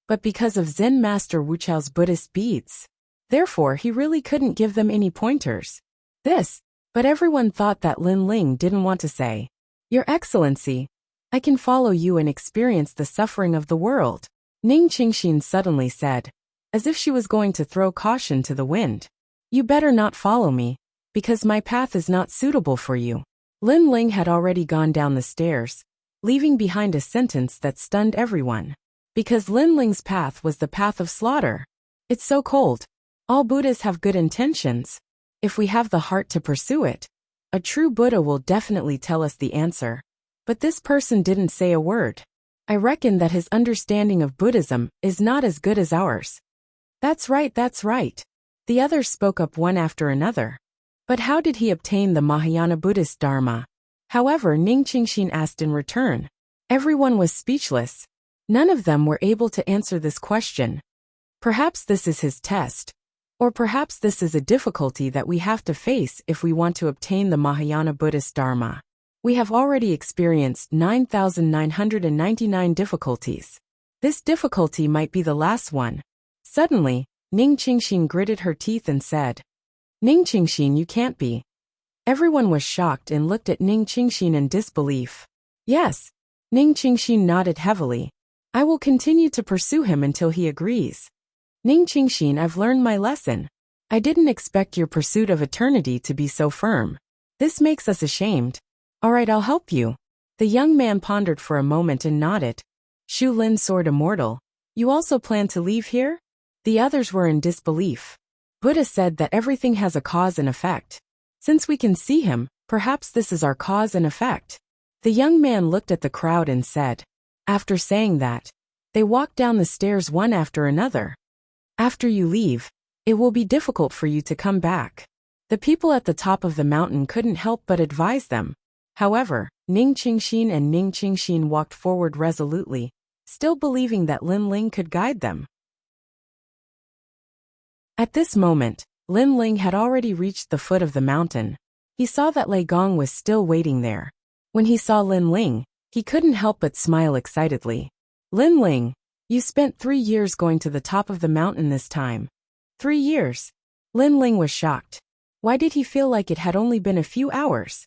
S1: but because of Zen Master Wuxiao's Buddhist beads. Therefore, he really couldn't give them any pointers. But everyone thought that Lin Ling didn't want to say, Your Excellency, I can follow you and experience the suffering of the world, Ning Qingxin suddenly said, as if she was going to throw caution to the wind. You better not follow me, because my path is not suitable for you. Lin Ling had already gone down the stairs, leaving behind a sentence that stunned everyone. Because Lin Ling's path was the path of slaughter. It's so cold. All Buddhas have good intentions. If we have the heart to pursue it, a true Buddha will definitely tell us the answer. But this person didn't say a word. I reckon that his understanding of Buddhism is not as good as ours. That's right, that's right. The others spoke up one after another. But how did he obtain the Mahayana Buddhist Dharma? However, Ning Qingxin asked in return. Everyone was speechless. None of them were able to answer this question. Perhaps this is his test. Or perhaps this is a difficulty that we have to face if we want to obtain the Mahayana Buddhist Dharma. We have already experienced 9,999 difficulties. This difficulty might be the last one. Suddenly, Ning Qingxin gritted her teeth and said, Ning Qingxin, you can't be. Everyone was shocked and looked at Ning Qingxin in disbelief. Yes. Ning Qingxin nodded heavily. I will continue to pursue him until he agrees. Ning Qingxin, I've learned my lesson. I didn't expect your pursuit of eternity to be so firm. This makes us ashamed. All right, I'll help you. The young man pondered for a moment and nodded. Shu Lin, Sword Immortal. You also plan to leave here? The others were in disbelief. Buddha said that everything has a cause and effect. Since we can see him, perhaps this is our cause and effect. The young man looked at the crowd and said. After saying that, they walked down the stairs one after another. After you leave, it will be difficult for you to come back. The people at the top of the mountain couldn't help but advise them. However, Ning Qingxin and Ning Qingxin walked forward resolutely, still believing that Lin Ling could guide them. At this moment, Lin Ling had already reached the foot of the mountain. He saw that Lei Gong was still waiting there. When he saw Lin Ling, he couldn't help but smile excitedly. Lin Ling, you spent 3 years going to the top of the mountain this time. 3 years? Lin Ling was shocked. Why did he feel like it had only been a few hours?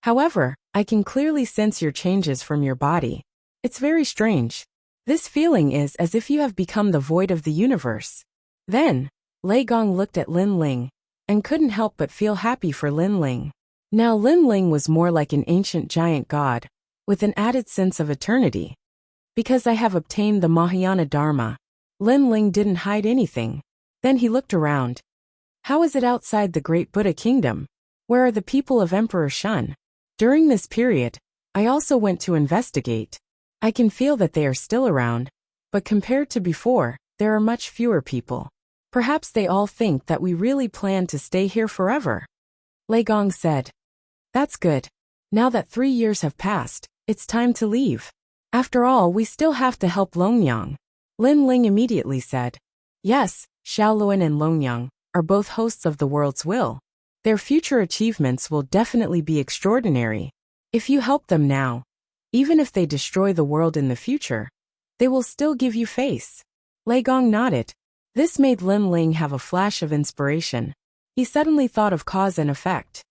S1: However, I can clearly sense your changes from your body. It's very strange. This feeling is as if you have become the void of the universe. Then, Lei Gong looked at Lin Ling, and couldn't help but feel happy for Lin Ling. Now Lin Ling was more like an ancient giant god, with an added sense of eternity. Because I have obtained the Mahayana Dharma, Lin Ling didn't hide anything. Then he looked around. How is it outside the great Buddha kingdom? Where are the people of Emperor Shun? During this period, I also went to investigate. I can feel that they are still around, but compared to before, there are much fewer people. Perhaps they all think that we really plan to stay here forever. Lei Gong said. That's good. Now that 3 years have passed, it's time to leave. After all, we still have to help Longyang. Lin Ling immediately said. Yes, Shaoluan and Longyang are both hosts of the world's will. Their future achievements will definitely be extraordinary. If you help them now, even if they destroy the world in the future, they will still give you face. Lei Gong nodded. This made Lin Ling have a flash of inspiration. He suddenly thought of cause and effect.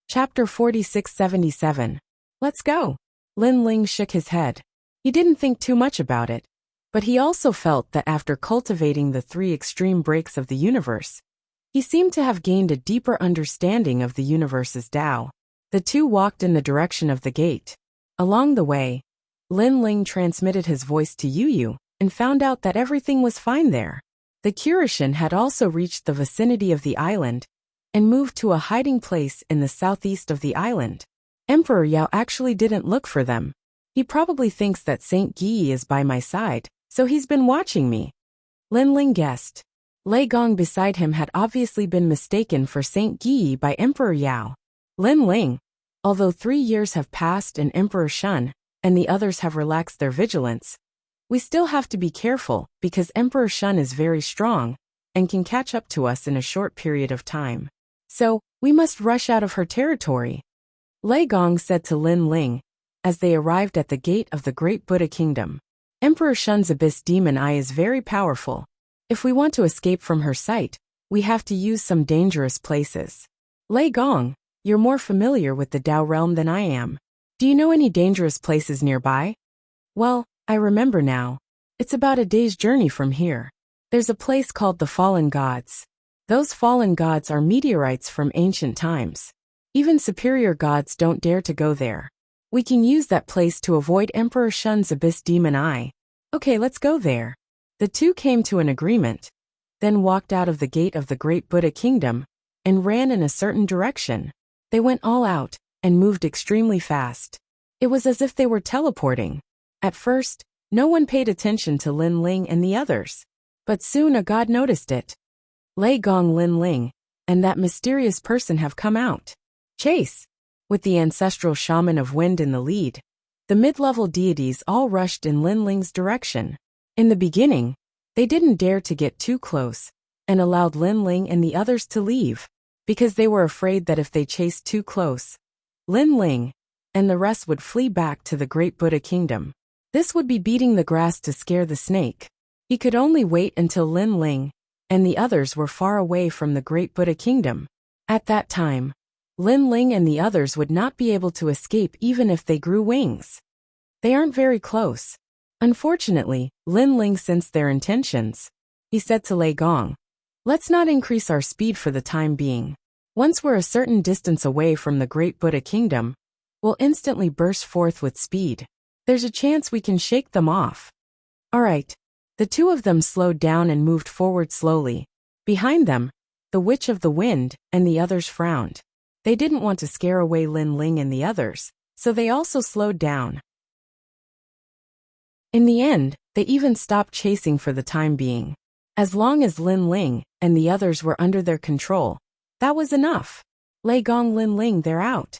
S1: Chapter 4677. Let's go. Lin Ling shook his head. He didn't think too much about it, but he also felt that after cultivating the 3 extreme breaks of the universe, he seemed to have gained a deeper understanding of the universe's Tao. The two walked in the direction of the gate. Along the way, Lin Ling transmitted his voice to Yu and found out that everything was fine there. The Kurishin had also reached the vicinity of the island and moved to a hiding place in the southeast of the island. Emperor Yao actually didn't look for them. He probably thinks that Saint Guyi is by my side, so he's been watching me. Lin Ling guessed. Lei Gong beside him had obviously been mistaken for Saint Guyi by Emperor Yao. Lin Ling, although 3 years have passed and Emperor Shun and the others have relaxed their vigilance, we still have to be careful because Emperor Shun is very strong and can catch up to us in a short period of time. So, we must rush out of her territory. Lei Gong said to Lin Ling as they arrived at the gate of the Great Buddha Kingdom. Emperor Shun's Abyss Demon Eye is very powerful. If we want to escape from her sight, we have to use some dangerous places. Lei Gong, you're more familiar with the Tao realm than I am. Do you know any dangerous places nearby? Well, I remember now. It's about a day's journey from here. There's a place called the Fallen Gods. Those fallen gods are meteorites from ancient times. Even superior gods don't dare to go there. We can use that place to avoid Emperor Shun's Abyss Demon Eye. Okay, let's go there. The two came to an agreement, then walked out of the gate of the Great Buddha Kingdom and ran in a certain direction. They went all out and moved extremely fast. It was as if they were teleporting. At first, no one paid attention to Lin Ling and the others, but soon a god noticed it. Lei Gong, Lin Ling, and that mysterious person have come out. Chase! With the ancestral shaman of wind in the lead, the mid-level deities all rushed in Lin Ling's direction. In the beginning, they didn't dare to get too close and allowed Lin Ling and the others to leave, because they were afraid that if they chased too close, Lin Ling and the rest would flee back to the Great Buddha Kingdom. This would be beating the grass to scare the snake. He could only wait until Lin Ling and the others were far away from the Great Buddha Kingdom. At that time, Lin Ling and the others would not be able to escape even if they grew wings. They aren't very close. Unfortunately, Lin Ling sensed their intentions. He said to Lei Gong, "Let's not increase our speed for the time being. Once we're a certain distance away from the Great Buddha Kingdom, we'll instantly burst forth with speed. There's a chance we can shake them off." Alright. The two of them slowed down and moved forward slowly. Behind them, the Witch of the Wind and the others frowned. They didn't want to scare away Lin Ling and the others, so they also slowed down. In the end, they even stopped chasing for the time being. As long as Lin Ling and the others were under their control, that was enough. Lei Gong, Lin Ling, they're out.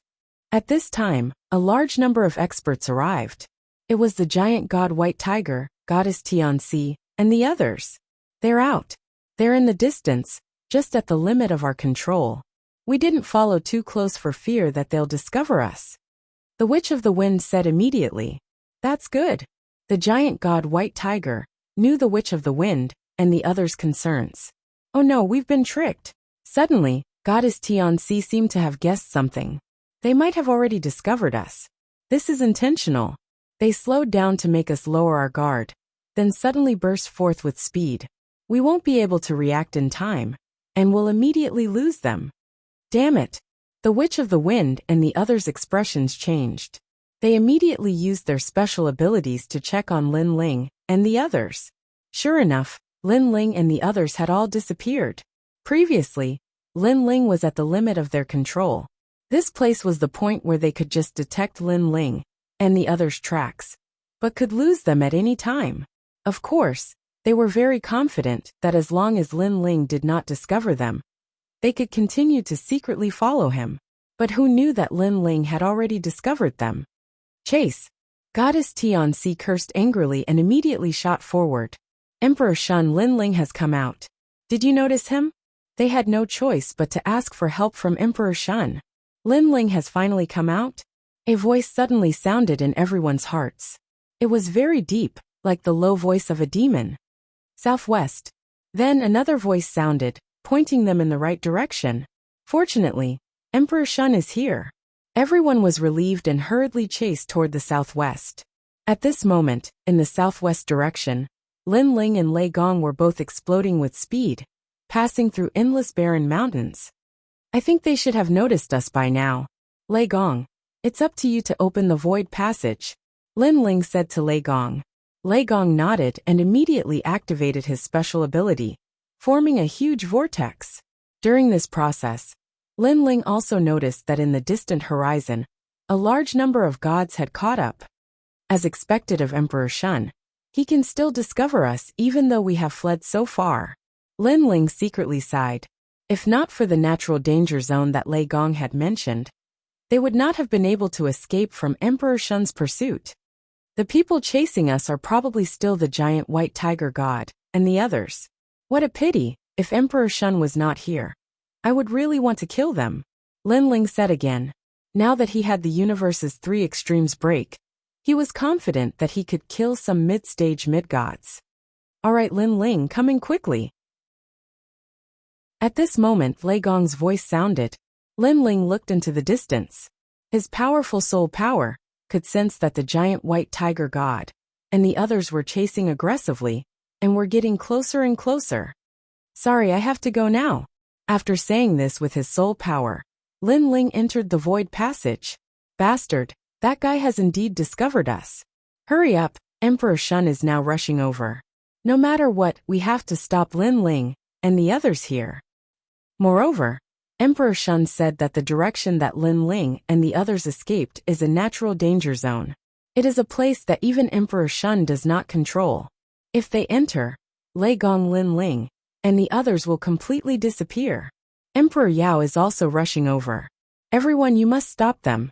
S1: At this time, a large number of experts arrived. It was the giant god White Tiger, Goddess Tianxi, and the others. They're out. They're in the distance, just at the limit of our control. We didn't follow too close for fear that they'll discover us. The Witch of the Wind said immediately. That's good. The giant god White Tiger knew the Witch of the Wind and the others' concerns. Oh no, we've been tricked. Suddenly, Goddess Tianxi seemed to have guessed something. They might have already discovered us. This is intentional. They slowed down to make us lower our guard, then suddenly burst forth with speed. We won't be able to react in time, and will immediately lose them. Damn it. The Witch of the Wind and the others' expressions changed. They immediately used their special abilities to check on Lin Ling and the others. Sure enough, Lin Ling and the others had all disappeared. Previously, Lin Ling was at the limit of their control. This place was the point where they could just detect Lin Ling and the others' tracks, but could lose them at any time. Of course, they were very confident that as long as Lin Ling did not discover them, they could continue to secretly follow him. But who knew that Lin Ling had already discovered them? Chase! Goddess Tianxi cursed angrily and immediately shot forward. Emperor Shun, Lin Ling has come out. Did you notice him? They had no choice but to ask for help from Emperor Shun. Lin Ling has finally come out? A voice suddenly sounded in everyone's hearts. It was very deep, like the low voice of a demon. Southwest. Then another voice sounded, pointing them in the right direction. Fortunately, Emperor Shun is here. Everyone was relieved and hurriedly chased toward the southwest. At this moment, in the southwest direction, Lin Ling and Lei Gong were both exploding with speed, passing through endless barren mountains. I think they should have noticed us by now. Lei Gong, it's up to you to open the void passage, Lin Ling said to Lei Gong. Lei Gong nodded and immediately activated his special ability, forming a huge vortex. During this process, Lin Ling also noticed that in the distant horizon, a large number of gods had caught up. As expected of Emperor Shun, he can still discover us even though we have fled so far. Lin Ling secretly sighed. If not for the natural danger zone that Lei Gong had mentioned, they would not have been able to escape from Emperor Shun's pursuit. The people chasing us are probably still the giant white tiger god, and the others. What a pity, if Emperor Shun was not here. I would really want to kill them, Lin Ling said again. Now that he had the universe's 3 extremes break, he was confident that he could kill some mid-stage mid-gods. Alright Lin Ling, coming quickly. At this moment Lei Gong's voice sounded. Lin Ling looked into the distance. His powerful soul power could sense that the giant white tiger god and the others were chasing aggressively and were getting closer and closer. Sorry, I have to go now. After saying this with his soul power, Lin Ling entered the void passage. Bastard, that guy has indeed discovered us. Hurry up, Emperor Shun is now rushing over. No matter what, we have to stop Lin Ling and the others here. Moreover, Emperor Shun said that the direction that Lin Ling and the others escaped is a natural danger zone. It is a place that even Emperor Shun does not control. If they enter, Lei Gong, Lin Ling, and the others will completely disappear. Emperor Yao is also rushing over. Everyone, you must stop them.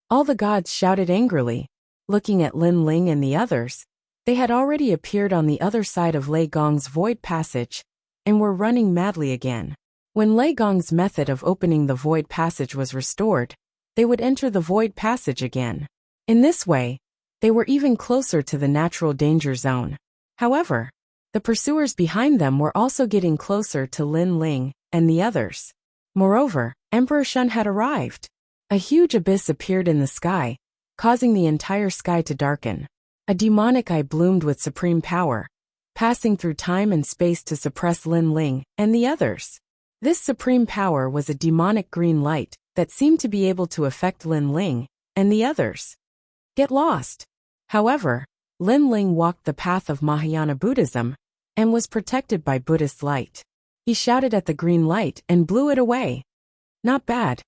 S1: All the gods shouted angrily. Looking at Lin Ling and the others, they had already appeared on the other side of Lei Gong's void passage and were running madly again. When Lei Gong's method of opening the void passage was restored, they would enter the void passage again. In this way, they were even closer to the natural danger zone. However, the pursuers behind them were also getting closer to Lin Ling and the others. Moreover, Emperor Shun had arrived. A huge abyss appeared in the sky, causing the entire sky to darken. A demonic eye bloomed with supreme power, passing through time and space to suppress Lin Ling and the others. This supreme power was a demonic green light that seemed to be able to affect Lin Ling and the others. Get lost. However, Lin Ling walked the path of Mahayana Buddhism and was protected by Buddhist light. He shouted at the green light and blew it away. Not bad.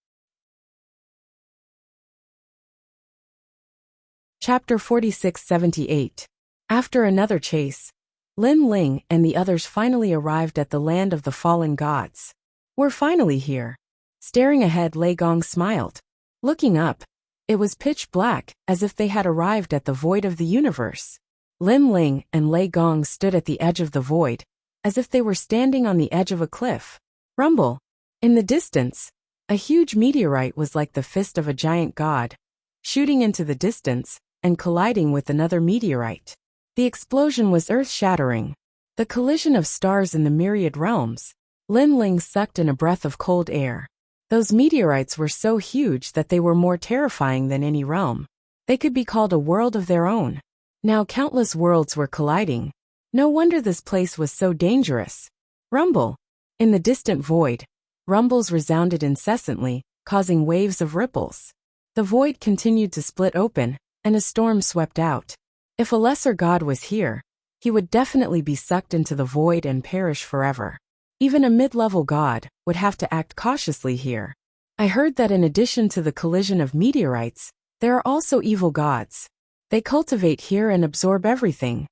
S1: Chapter 4678. After another chase, Lin Ling and the others finally arrived at the land of the fallen gods. We're finally here. Staring ahead, Lei Gong smiled. Looking up, it was pitch black, as if they had arrived at the void of the universe. Lin Ling and Lei Gong stood at the edge of the void, as if they were standing on the edge of a cliff. Rumble. In the distance, a huge meteorite was like the fist of a giant god, shooting into the distance and colliding with another meteorite. The explosion was earth-shattering. The collision of stars in the myriad realms. Lin Ling sucked in a breath of cold air. Those meteorites were so huge that they were more terrifying than any realm. They could be called a world of their own. Now countless worlds were colliding. No wonder this place was so dangerous. Rumble. In the distant void, rumbles resounded incessantly, causing waves of ripples. The void continued to split open, and a storm swept out. If a lesser god was here, he would definitely be sucked into the void and perish forever. Even a mid-level god would have to act cautiously here. I heard that in addition to the collision of meteorites, there are also evil gods. They cultivate here and absorb everything.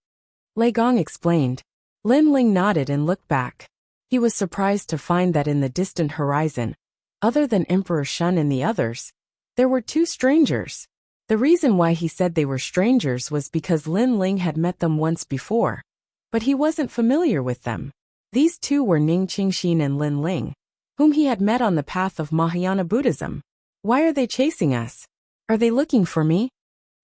S1: Lei Gong explained. Lin Ling nodded and looked back. He was surprised to find that in the distant horizon, other than Emperor Shun and the others, there were 2 strangers. The reason why he said they were strangers was because Lin Ling had met them once before, but he wasn't familiar with them. These 2 were Ning Qingxin and Lin Ling, whom he had met on the path of Mahayana Buddhism. Why are they chasing us? Are they looking for me?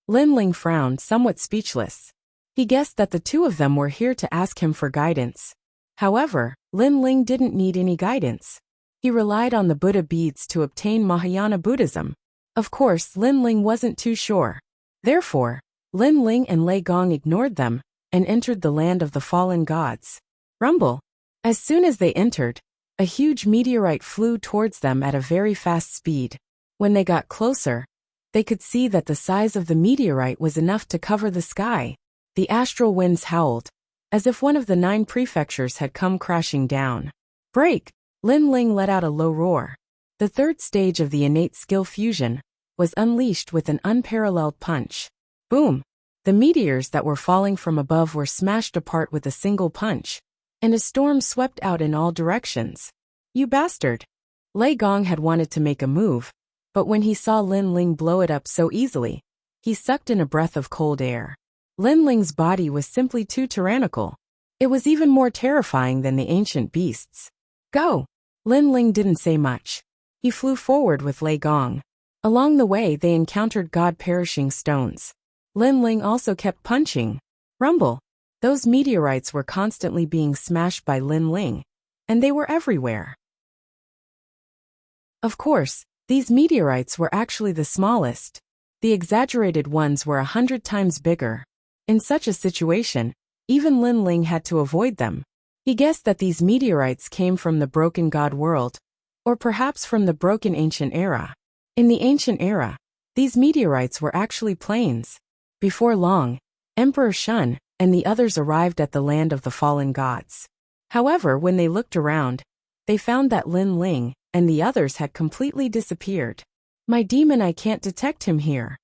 S1: Lin Ling frowned, somewhat speechless. He guessed that the 2 of them were here to ask him for guidance. However, Lin Ling didn't need any guidance. He relied on the Buddha beads to obtain Mahayana Buddhism. Of course, Lin Ling wasn't too sure. Therefore, Lin Ling and Lei Gong ignored them and entered the land of the fallen gods. Rumble. As soon as they entered, a huge meteorite flew towards them at a very fast speed. When they got closer, they could see that the size of the meteorite was enough to cover the sky. The astral winds howled, as if one of the 9 prefectures had come crashing down. Break! Lin Ling let out a low roar. The third stage of the innate skill fusion was unleashed with an unparalleled punch. Boom! The meteors that were falling from above were smashed apart with a single punch, and a storm swept out in all directions. You bastard! Lei Gong had wanted to make a move, but when he saw Lin Ling blow it up so easily, he sucked in a breath of cold air. Lin Ling's body was simply too tyrannical. It was even more terrifying than the ancient beasts. Go! Lin Ling didn't say much. He flew forward with Lei Gong. Along the way they encountered god-perishing stones. Lin Ling also kept punching. Rumble! Those meteorites were constantly being smashed by Lin Ling, and they were everywhere. Of course, these meteorites were actually the smallest. The exaggerated ones were 100 times bigger. In such a situation, even Lin Ling had to avoid them. He guessed that these meteorites came from the broken god world, or perhaps from the broken ancient era. In the ancient era, these meteorites were actually planes. Before long, Emperor Shun and the others arrived at the land of the fallen gods. However, when they looked around, they found that Lin Ling and the others had completely disappeared. My demon, I can't detect him here.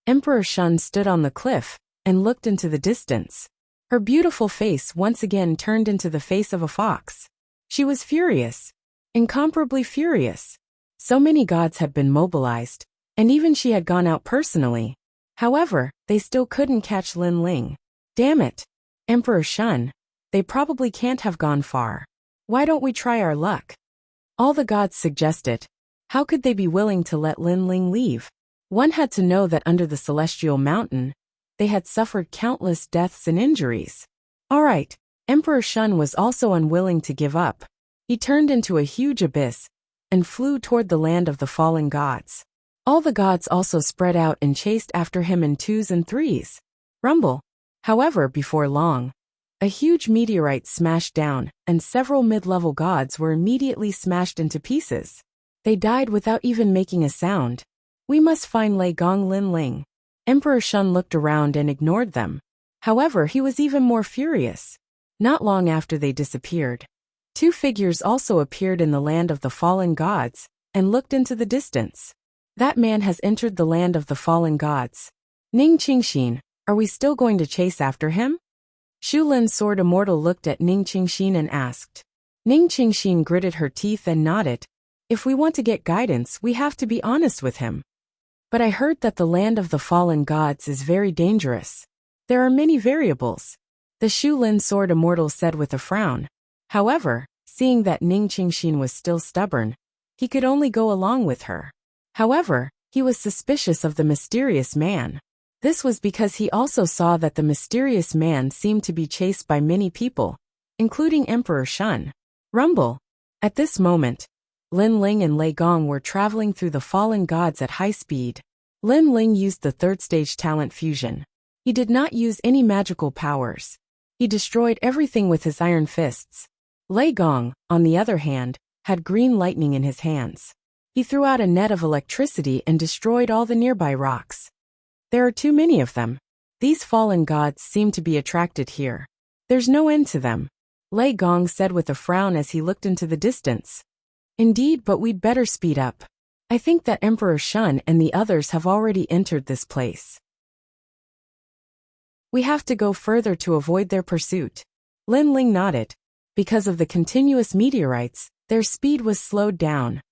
S1: Emperor Shun stood on the cliff and looked into the distance. Her beautiful face once again turned into the face of a fox. She was furious, incomparably furious. So many gods had been mobilized, and even she had gone out personally. However, they still couldn't catch Lin Ling. Damn it! Emperor Shun, they probably can't have gone far. Why don't we try our luck? All the gods suggested. How could they be willing to let Lin Ling leave? One had to know that under the celestial mountain, they had suffered countless deaths and injuries. Alright, Emperor Shun was also unwilling to give up. He turned into a huge abyss and flew toward the land of the fallen gods. All the gods also spread out and chased after him in 2s and 3s. Rumble. However, before long, a huge meteorite smashed down, and several mid-level gods were immediately smashed into pieces. They died without even making a sound. We must find Lei Gong Lin Ling. Emperor Shun looked around and ignored them. However, he was even more furious. Not long after they disappeared, 2 figures also appeared in the land of the fallen gods and looked into the distance. That man has entered the land of the fallen gods. Ning Qingxin, are we still going to chase after him? Shu Lin's sword immortal looked at Ning Qingxin and asked. Ning Qingxin gritted her teeth and nodded. If we want to get guidance, we have to be honest with him. But I heard that the land of the fallen gods is very dangerous. There are many variables. The Shu Lin sword immortal said with a frown. However, seeing that Ning Qingxin was still stubborn, he could only go along with her. However, he was suspicious of the mysterious man. This was because he also saw that the mysterious man seemed to be chased by many people, including Emperor Shun. Rumble. At this moment, Lin Ling and Lei Gong were traveling through the fallen gods at high speed. Lin Ling used the 3rd stage talent fusion. He did not use any magical powers. He destroyed everything with his iron fists. Lei Gong, on the other hand, had green lightning in his hands. He threw out a net of electricity and destroyed all the nearby rocks. There are too many of them. These fallen gods seem to be attracted here. There's no end to them. Lei Gong said with a frown as he looked into the distance. Indeed, but we'd better speed up. I think that Emperor Shun and the others have already entered this place. We have to go further to avoid their pursuit. Lin Ling nodded. Because of the continuous meteorites, their speed was slowed down.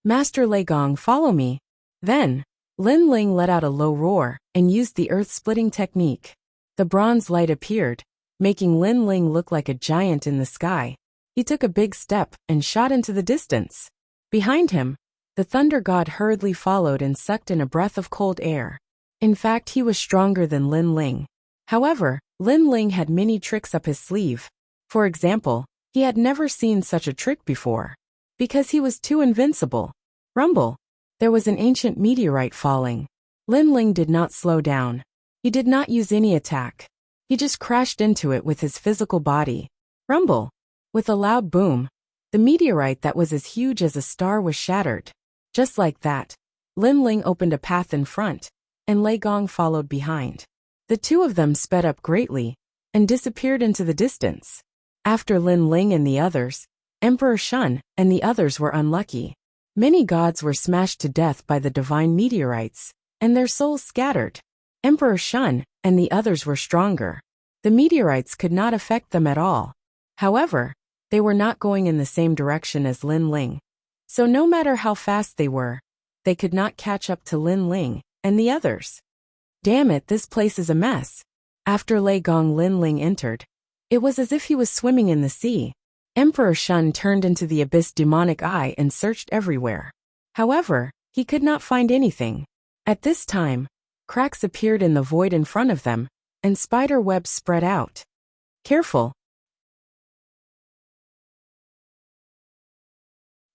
S1: Master Lei Gong, follow me. Then, Lin Ling let out a low roar and used the earth-splitting technique. The bronze light appeared, making Lin Ling look like a giant in the sky. He took a big step and shot into the distance. Behind him, the thunder god hurriedly followed and sucked in a breath of cold air. In fact, he was stronger than Lin Ling. However, Lin Ling had many tricks up his sleeve. For example, he had never seen such a trick before. Because he was too invincible. Rumble. There was an ancient meteorite falling. Lin Ling did not slow down. He did not use any attack. He just crashed into it with his physical body. Rumble! With a loud boom, the meteorite that was as huge as a star was shattered. Just like that, Lin Ling opened a path in front, and Lei Gong followed behind. The two of them sped up greatly and disappeared into the distance. After Lin Ling and the others, Emperor Shun and the others were unlucky. Many gods were smashed to death by the divine meteorites, and their souls scattered. Emperor Shun and the others were stronger. The meteorites could not affect them at all. However, they were not going in the same direction as Lin Ling. So no matter how fast they were, they could not catch up to Lin Ling and the others. Damn it, this place is a mess. After Lei Gong Lin Ling entered, it was as if he was swimming in the sea. Emperor Shun turned into the abyss demonic eye and searched everywhere. However, he could not find anything. At this time, cracks appeared in the void in front of them, and spider webs spread out. Careful!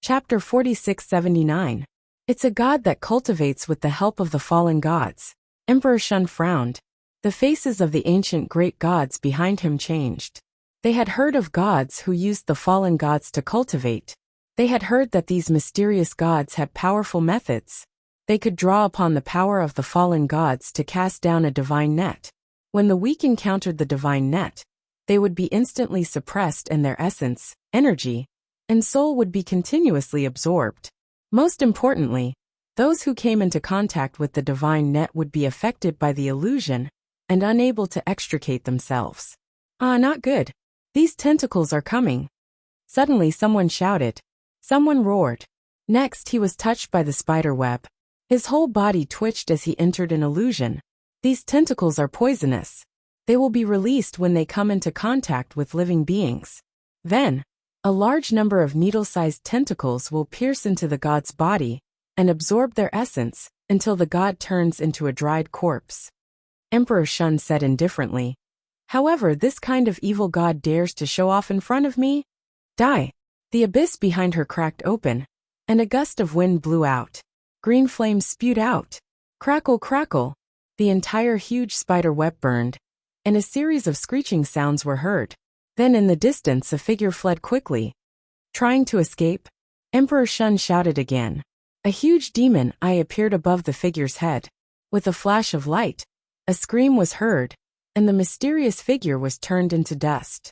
S1: Chapter 4679. It's a god that cultivates with the help of the fallen gods. Emperor Shun frowned. The faces of the ancient great gods behind him changed. They had heard of gods who used the fallen gods to cultivate. They had heard that these mysterious gods had powerful methods. They could draw upon the power of the fallen gods to cast down a divine net. When the weak encountered the divine net, they would be instantly suppressed and their essence, energy, and soul would be continuously absorbed. Most importantly, those who came into contact with the divine net would be affected by the illusion and unable to extricate themselves. Ah, not good. These tentacles are coming. Suddenly someone shouted. Someone roared. Next he was touched by the spider web. His whole body twitched as he entered an illusion. These tentacles are poisonous. They will be released when they come into contact with living beings. Then, a large number of needle-sized tentacles will pierce into the god's body and absorb their essence until the god turns into a dried corpse. Emperor Shun said indifferently. However, this kind of evil god dares to show off in front of me? Die! The abyss behind her cracked open, and a gust of wind blew out. Green flames spewed out. Crackle, crackle! The entire huge spider web burned, and a series of screeching sounds were heard. Then in the distance a figure fled quickly. Trying to escape, Emperor Shun shouted again. A huge demon eye appeared above the figure's head. With a flash of light, a scream was heard, and the mysterious figure was turned into dust.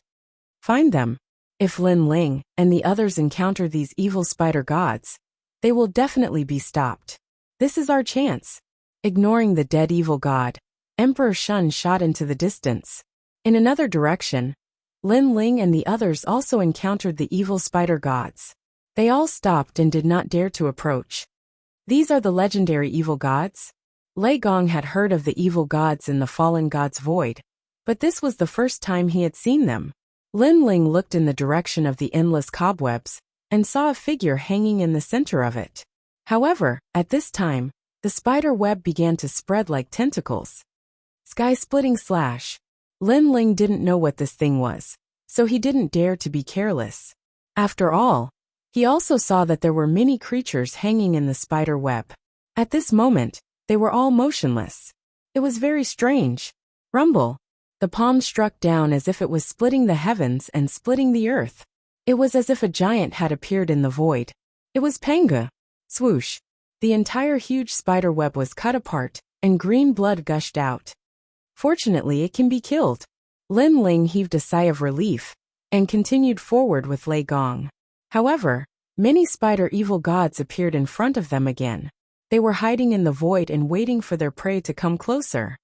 S1: Find them. If Lin Ling and the others encounter these evil spider gods, they will definitely be stopped. This is our chance. Ignoring the dead evil god, Emperor Shun shot into the distance. In another direction, Lin Ling and the others also encountered the evil spider gods. They all stopped and did not dare to approach. These are the legendary evil gods? Lei Gong had heard of the evil gods in the fallen god's void, but this was the first time he had seen them. Lin Ling looked in the direction of the endless cobwebs and saw a figure hanging in the center of it. However, at this time, the spider web began to spread like tentacles. Sky-splitting slash. Lin Ling didn't know what this thing was, so he didn't dare to be careless. After all, he also saw that there were many creatures hanging in the spider web. At this moment, they were all motionless. It was very strange. Rumble. The palm struck down as if it was splitting the heavens and splitting the earth. It was as if a giant had appeared in the void. It was Panga. Swoosh. The entire huge spider web was cut apart, and green blood gushed out. Fortunately, it can be killed. Lin Ling heaved a sigh of relief and continued forward with Lei Gong. However, many spider evil gods appeared in front of them again. They were hiding in the void and waiting for their prey to come closer.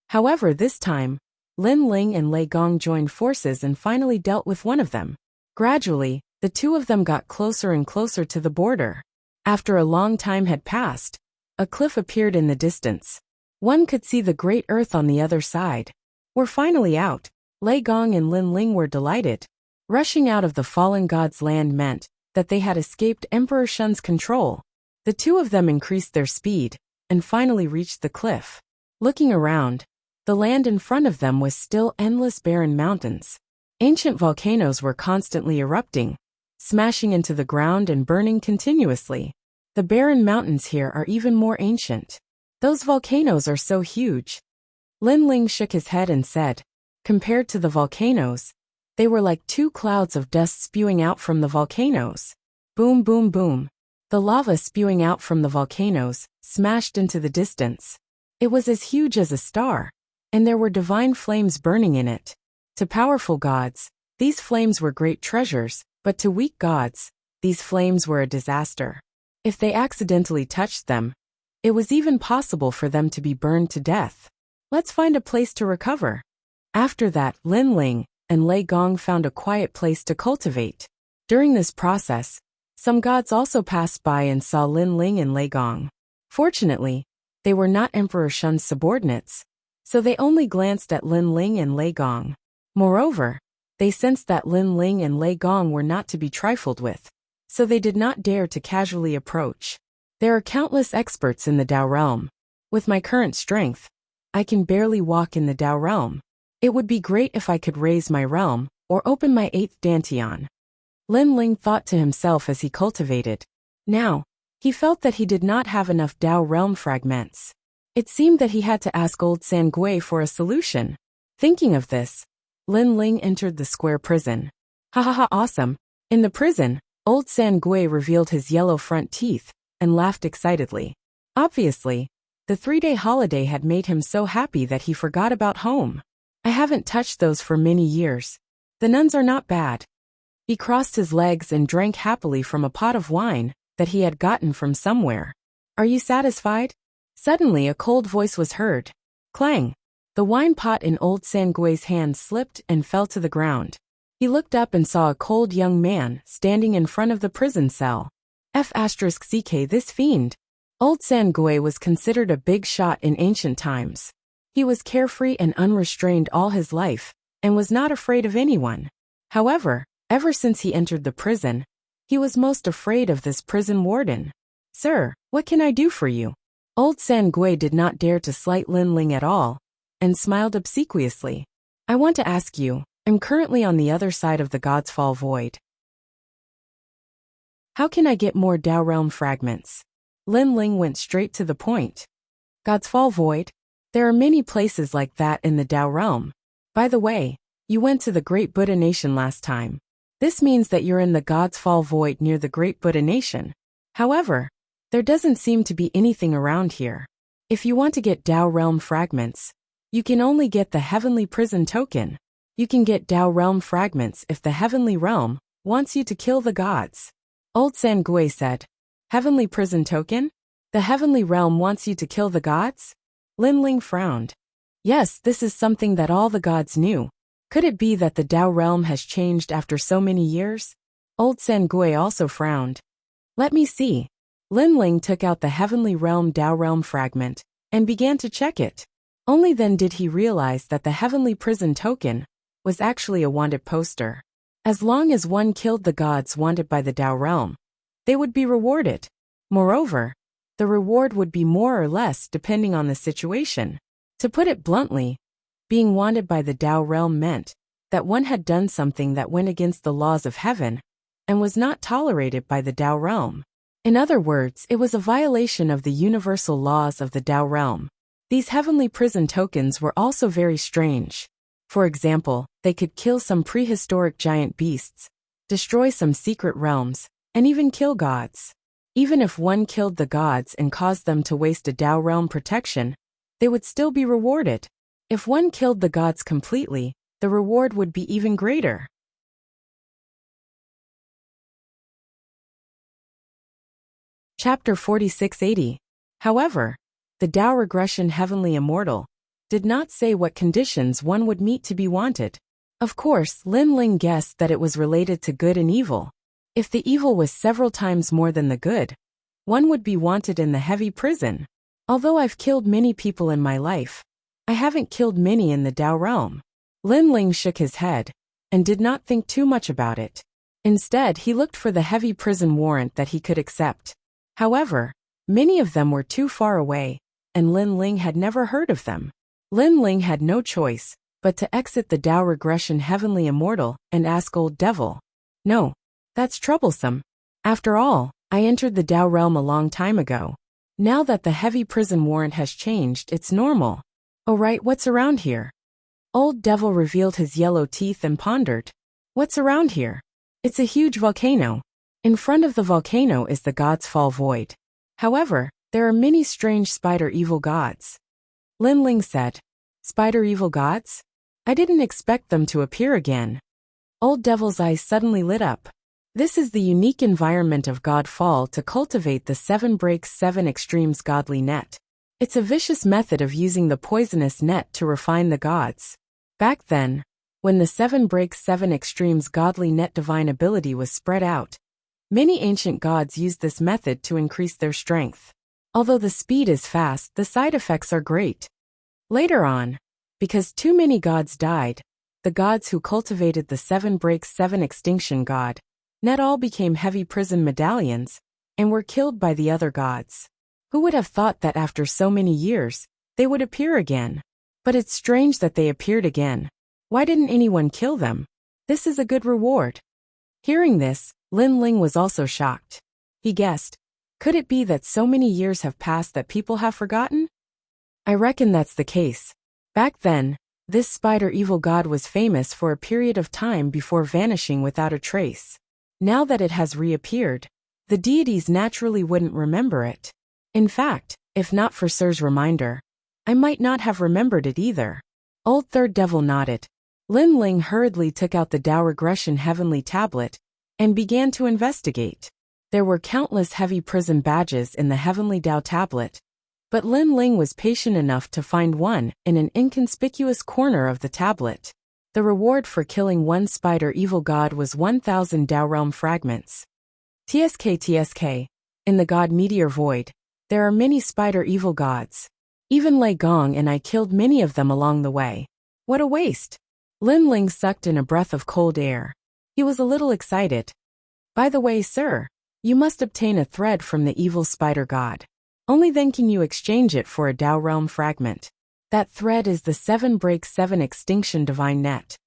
S1: However, this time, Lin Ling and Lei Gong joined forces and finally dealt with one of them. Gradually, the two of them got closer and closer to the border. After a long time had passed, a cliff appeared in the distance. One could see the great earth on the other side. We're finally out. Lei Gong and Lin Ling were delighted. Rushing out of the fallen god's land meant that they had escaped Emperor Shun's control. The two of them increased their speed and finally reached the cliff. Looking around, the land in front of them was still endless barren mountains. Ancient volcanoes were constantly erupting. smashing into the ground and burning continuously. The barren mountains here are even more ancient. Those volcanoes are so huge. Lin Ling shook his head and said, compared to the volcanoes, they were like two clouds of dust spewing out from the volcanoes. Boom, boom, boom. The lava spewing out from the volcanoes smashed into the distance. It was as huge as a star, and there were divine flames burning in it. To powerful gods, these flames were great treasures, but to weak gods, these flames were a disaster. If they accidentally touched them, it was even possible for them to be burned to death. Let's find a place to recover. After that, Lin Ling and Lei Gong found a quiet place to cultivate. During this process, some gods also passed by and saw Lin Ling and Lei Gong. Fortunately, they were not Emperor Shun's subordinates, so they only glanced at Lin Ling and Lei Gong. Moreover, they sensed that Lin Ling and Lei Gong were not to be trifled with, so they did not dare to casually approach. There are countless experts in the Dao realm. With my current strength, I can barely walk in the Dao realm. It would be great if I could raise my realm, or open my 8th dantian. Lin Ling thought to himself as he cultivated. Now, he felt that he did not have enough Dao realm fragments. It seemed that he had to ask old San Gui for a solution. Thinking of this, Lin Ling entered the square prison. Ha ha ha, awesome. In the prison, old San Gui revealed his yellow front teeth and laughed excitedly. Obviously, the 3-day holiday had made him so happy that he forgot about home. I haven't touched those for many years. The nuns are not bad. He crossed his legs and drank happily from a pot of wine that he had gotten from somewhere. Are you satisfied? Suddenly a cold voice was heard. Clang! The wine pot in old San Gui's hand slipped and fell to the ground. He looked up and saw a cold young man standing in front of the prison cell. F***ck, this fiend. Old San Gui was considered a big shot in ancient times. He was carefree and unrestrained all his life, and was not afraid of anyone. However, ever since he entered the prison, he was most afraid of this prison warden. Sir, what can I do for you? Old San Gui did not dare to slight Lin Ling at all, and smiled obsequiously. I want to ask you, I'm currently on the other side of the God's Fall Void. How can I get more Dao Realm fragments? Lin Ling went straight to the point. God's Fall Void? There are many places like that in the Dao Realm. By the way, you went to the Great Buddha Nation last time. This means that you're in the God's Fall Void near the Great Buddha Nation. However, there doesn't seem to be anything around here. If you want to get Dao Realm fragments, you can only get the Heavenly Prison Token. You can get Dao Realm fragments if the Heavenly Realm wants you to kill the gods. Old San Gui said, Heavenly Prison Token? The Heavenly Realm wants you to kill the gods? Lin Ling frowned. Yes, this is something that all the gods knew. Could it be that the Dao Realm has changed after so many years? Old San Gui also frowned. Let me see. Lin Ling took out the Heavenly Realm Dao Realm fragment and began to check it. Only then did he realize that the Heavenly Prison Token was actually a wanted poster. As long as one killed the gods wanted by the Dao Realm, they would be rewarded. Moreover, the reward would be more or less depending on the situation. To put it bluntly, being wanted by the Dao Realm meant that one had done something that went against the laws of heaven and was not tolerated by the Dao Realm. In other words, it was a violation of the universal laws of the Dao Realm. These heavenly prison tokens were also very strange. For example, they could kill some prehistoric giant beasts, destroy some secret realms, and even kill gods. Even if one killed the gods and caused them to waste a Dao Realm protection, they would still be rewarded. If one killed the gods completely, the reward would be even greater. Chapter 4680. However, the Dao Regression Heavenly Immortal did not say what conditions one would meet to be wanted. Of course, Lin Ling guessed that it was related to good and evil. If the evil was several times more than the good, one would be wanted in the heavy prison. Although I've killed many people in my life, I haven't killed many in the Dao Realm. Lin Ling shook his head and did not think too much about it. Instead, he looked for the heavy prison warrant that he could accept. However, many of them were too far away, and Lin Ling had never heard of them. Lin Ling had no choice but to exit the Dao Regression Heavenly Immortal and ask Old Devil. No, That's troublesome. After all, I entered the Dao realm a long time ago. Now that the heavy prison warrant has changed, it's normal. Oh right, what's around here? Old Devil revealed his yellow teeth and pondered. What's around here? It's a huge volcano. In front of the volcano is the God's Fall Void. However, there are many strange spider evil gods. Lin Ling said. Spider evil gods? I didn't expect them to appear again. Old Devil's eyes suddenly lit up. This is the unique environment of God Fall to cultivate the 7 breaks 7 extremes godly net. It's a vicious method of using the poisonous net to refine the gods. Back then, when the 7 breaks 7 extremes godly net divine ability was spread out, many ancient gods used this method to increase their strength. Although the speed is fast, the side effects are great. Later on, because too many gods died, the gods who cultivated the 7 breaks 7 extinction god net all became heavy prison medallions and were killed by the other gods. Who would have thought that after so many years, they would appear again? But it's strange that they appeared again. Why didn't anyone kill them? This is a good reward. Hearing this, Lin Ling was also shocked. He guessed, could it be that so many years have passed that people have forgotten? I reckon that's the case. Back then, this spider evil god was famous for a period of time before vanishing without a trace. Now that it has reappeared, the deities naturally wouldn't remember it. In fact, if not for Sir's reminder, I might not have remembered it either. Old Third Devil nodded. Lin Ling hurriedly took out the Dao Regression Heavenly Tablet and began to investigate. There were countless heavy prison badges in the Heavenly Dao Tablet, but Lin Ling was patient enough to find one in an inconspicuous corner of the tablet. The reward for killing one spider evil god was 1,000 Dao Realm fragments. TSK. In the God Meteor Void, there are many spider evil gods. Even Lei Gong and I killed many of them along the way. What a waste! Lin Ling sucked in a breath of cold air. He was a little excited. By the way, sir, you must obtain a thread from the evil spider god. Only then can you exchange it for a Dao Realm fragment. That thread is the 7 breaks 7 extinction divine net.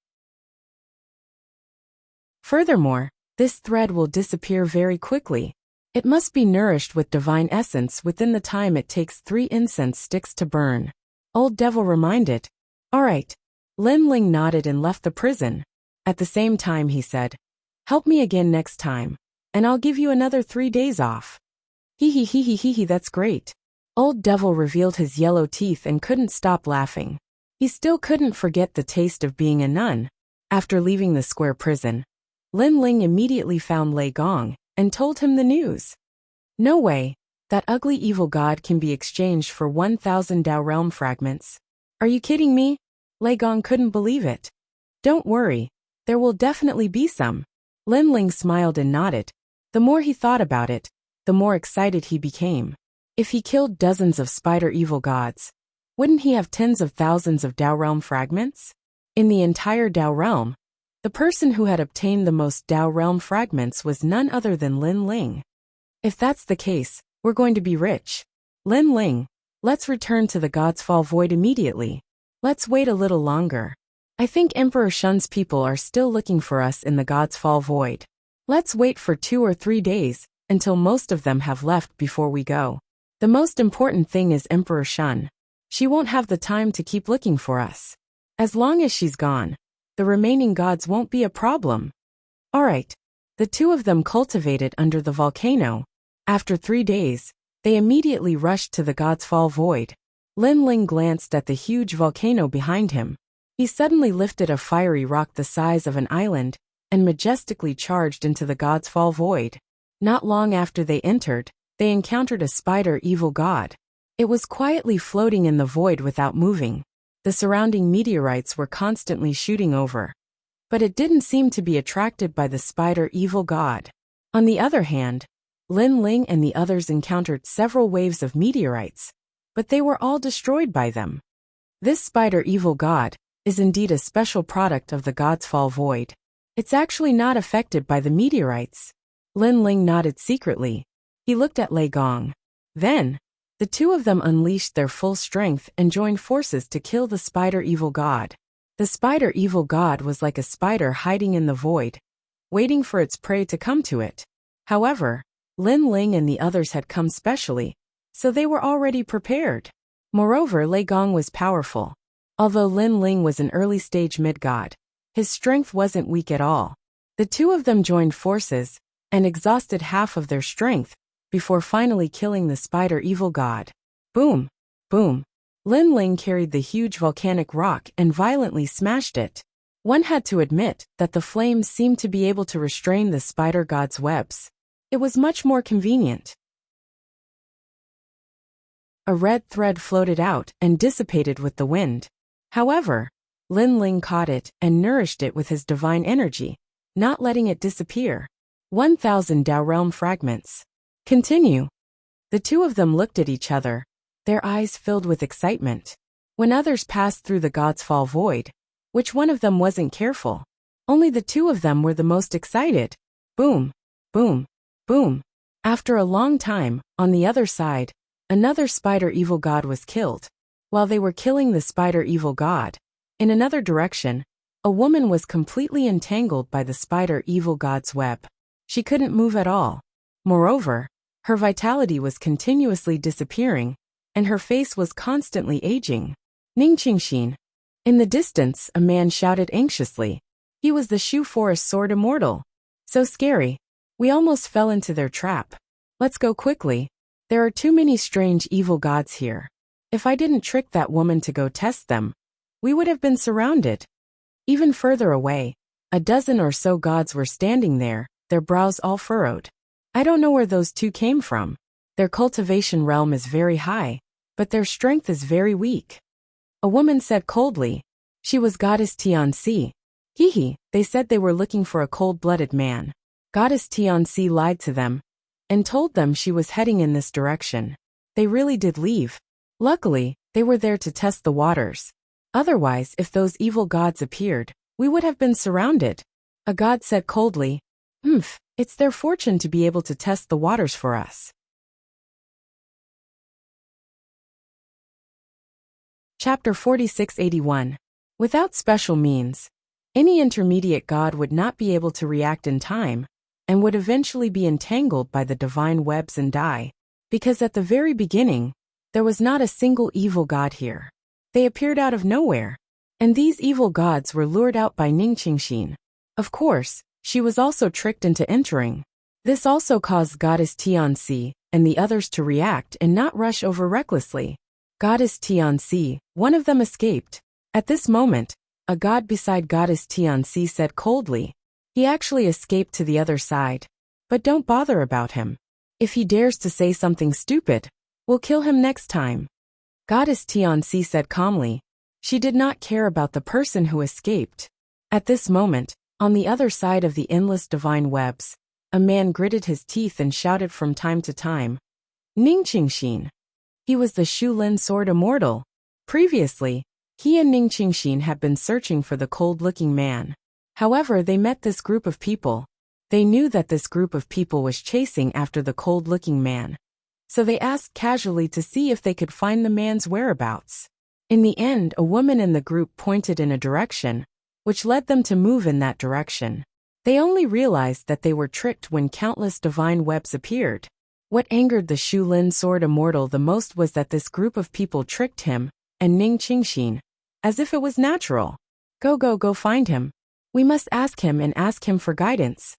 S1: Furthermore, this thread will disappear very quickly. It must be nourished with divine essence within the time it takes 3 incense sticks to burn. Old Devil reminded. All right. Lin Ling nodded and left the prison. At the same time he said, help me again next time, and I'll give you another 3 days off. Hee, that's great. Old Devil revealed his yellow teeth and couldn't stop laughing. He still couldn't forget the taste of being a nun. After leaving the square prison, Lin Ling immediately found Lei Gong and told him the news. No way, that ugly evil god can be exchanged for 1,000 Dao Realm fragments. Are you kidding me? Lei Gong couldn't believe it. Don't worry, there will definitely be some. Lin Ling smiled and nodded. The more he thought about it, the more excited he became. If he killed dozens of spider evil gods, wouldn't he have tens of thousands of Dao Realm fragments? In the entire Dao Realm, the person who had obtained the most Dao Realm fragments was none other than Lin Ling. If that's the case, we're going to be rich. Lin Ling, let's return to the God's Fall Void immediately. Let's wait a little longer. I think Emperor Shun's people are still looking for us in the God's Fall Void. Let's wait for 2 or 3 days, until most of them have left before we go. The most important thing is Emperor Shun. She won't have the time to keep looking for us. As long as she's gone, the remaining gods won't be a problem. Alright. The 2 of them cultivated under the volcano. After 3 days, they immediately rushed to the God's Fall Void. Lin Ling glanced at the huge volcano behind him. He suddenly lifted a fiery rock the size of an island and majestically charged into the God's Fall Void. Not long after they entered, they encountered a spider evil god. It was quietly floating in the void without moving. The surrounding meteorites were constantly shooting over, but it didn't seem to be attracted by the spider evil god. On the other hand, Lin Ling and the others encountered several waves of meteorites, but they were all destroyed by them. This spider evil god is indeed a special product of the God's Fall Void. It's actually not affected by the meteorites. Lin Ling nodded secretly. He looked at Lei Gong. Then, the 2 of them unleashed their full strength and joined forces to kill the spider evil god. The spider evil god was like a spider hiding in the void. waiting for its prey to come to it. However, Lin Ling and the others had come specially, so they were already prepared. Moreover, Lei Gong was powerful. Although Lin Ling was an early-stage mid-god, his strength wasn't weak at all. The two of them joined forces and exhausted half of their strength before finally killing the spider evil god. Boom! Boom! Lin Ling carried the huge volcanic rock and violently smashed it. One had to admit that the flames seemed to be able to restrain the spider god's webs. It was much more convenient. A red thread floated out and dissipated with the wind. However, Lin Ling caught it and nourished it with his divine energy, not letting it disappear. 1,000 Dao Realm fragments. Continue. The two of them looked at each other, their eyes filled with excitement. When others passed through the God's Fall void, which one of them wasn't careful? Only the two of them were the most excited. Boom, boom, boom. After a long time, on the other side, another spider evil god was killed. While they were killing the spider evil god, in another direction, a woman was completely entangled by the spider evil god's web. She couldn't move at all. Moreover, her vitality was continuously disappearing, and her face was constantly aging. Ningqingxin. In the distance, a man shouted anxiously. He was the Shu Forest Sword Immortal. So scary. We almost fell into their trap. Let's go quickly. There are too many strange evil gods here. If I didn't trick that woman to go test them, we would have been surrounded. Even further away, a dozen or so gods were standing there, their brows all furrowed. I don't know where those two came from. Their cultivation realm is very high, but their strength is very weak. A woman said coldly. She was Goddess Tianxi. Hehe, they said they were looking for a cold-blooded man. Goddess Tianxi lied to them and told them she was heading in this direction. They really did leave. Luckily, they were there to test the waters. Otherwise, if those evil gods appeared, we would have been surrounded. A god said coldly, it's their fortune to be able to test the waters for us. Chapter 4681. Without special means, any intermediate god would not be able to react in time, and would eventually be entangled by the divine webs and die, because at the very beginning, there was not a single evil god here. They appeared out of nowhere, and these evil gods were lured out by Ningqingxin. Of course, she was also tricked into entering. This also caused Goddess Tianxi and the others to react and not rush over recklessly. Goddess Tianxi, one of them escaped. At this moment, a god beside Goddess Tianxi said coldly, he actually escaped to the other side. But don't bother about him. If he dares to say something stupid, we'll kill him next time. Goddess Tianxi said calmly. She did not care about the person who escaped. At this moment, on the other side of the endless divine webs, a man gritted his teeth and shouted from time to time, Ningqingxin. He was the Shu Lin Sword Immortal. Previously, he and Ningqingxin had been searching for the cold-looking man. However, they met this group of people. They knew that this group of people was chasing after the cold-looking man. So they asked casually to see if they could find the man's whereabouts. In the end, a woman in the group pointed in a direction, which led them to move in that direction. They only realized that they were tricked when countless divine webs appeared. What angered the Shu Lin Sword Immortal the most was that this group of people tricked him and Ningqingxin, as if it was natural. Go find him. We must ask him and ask him for guidance.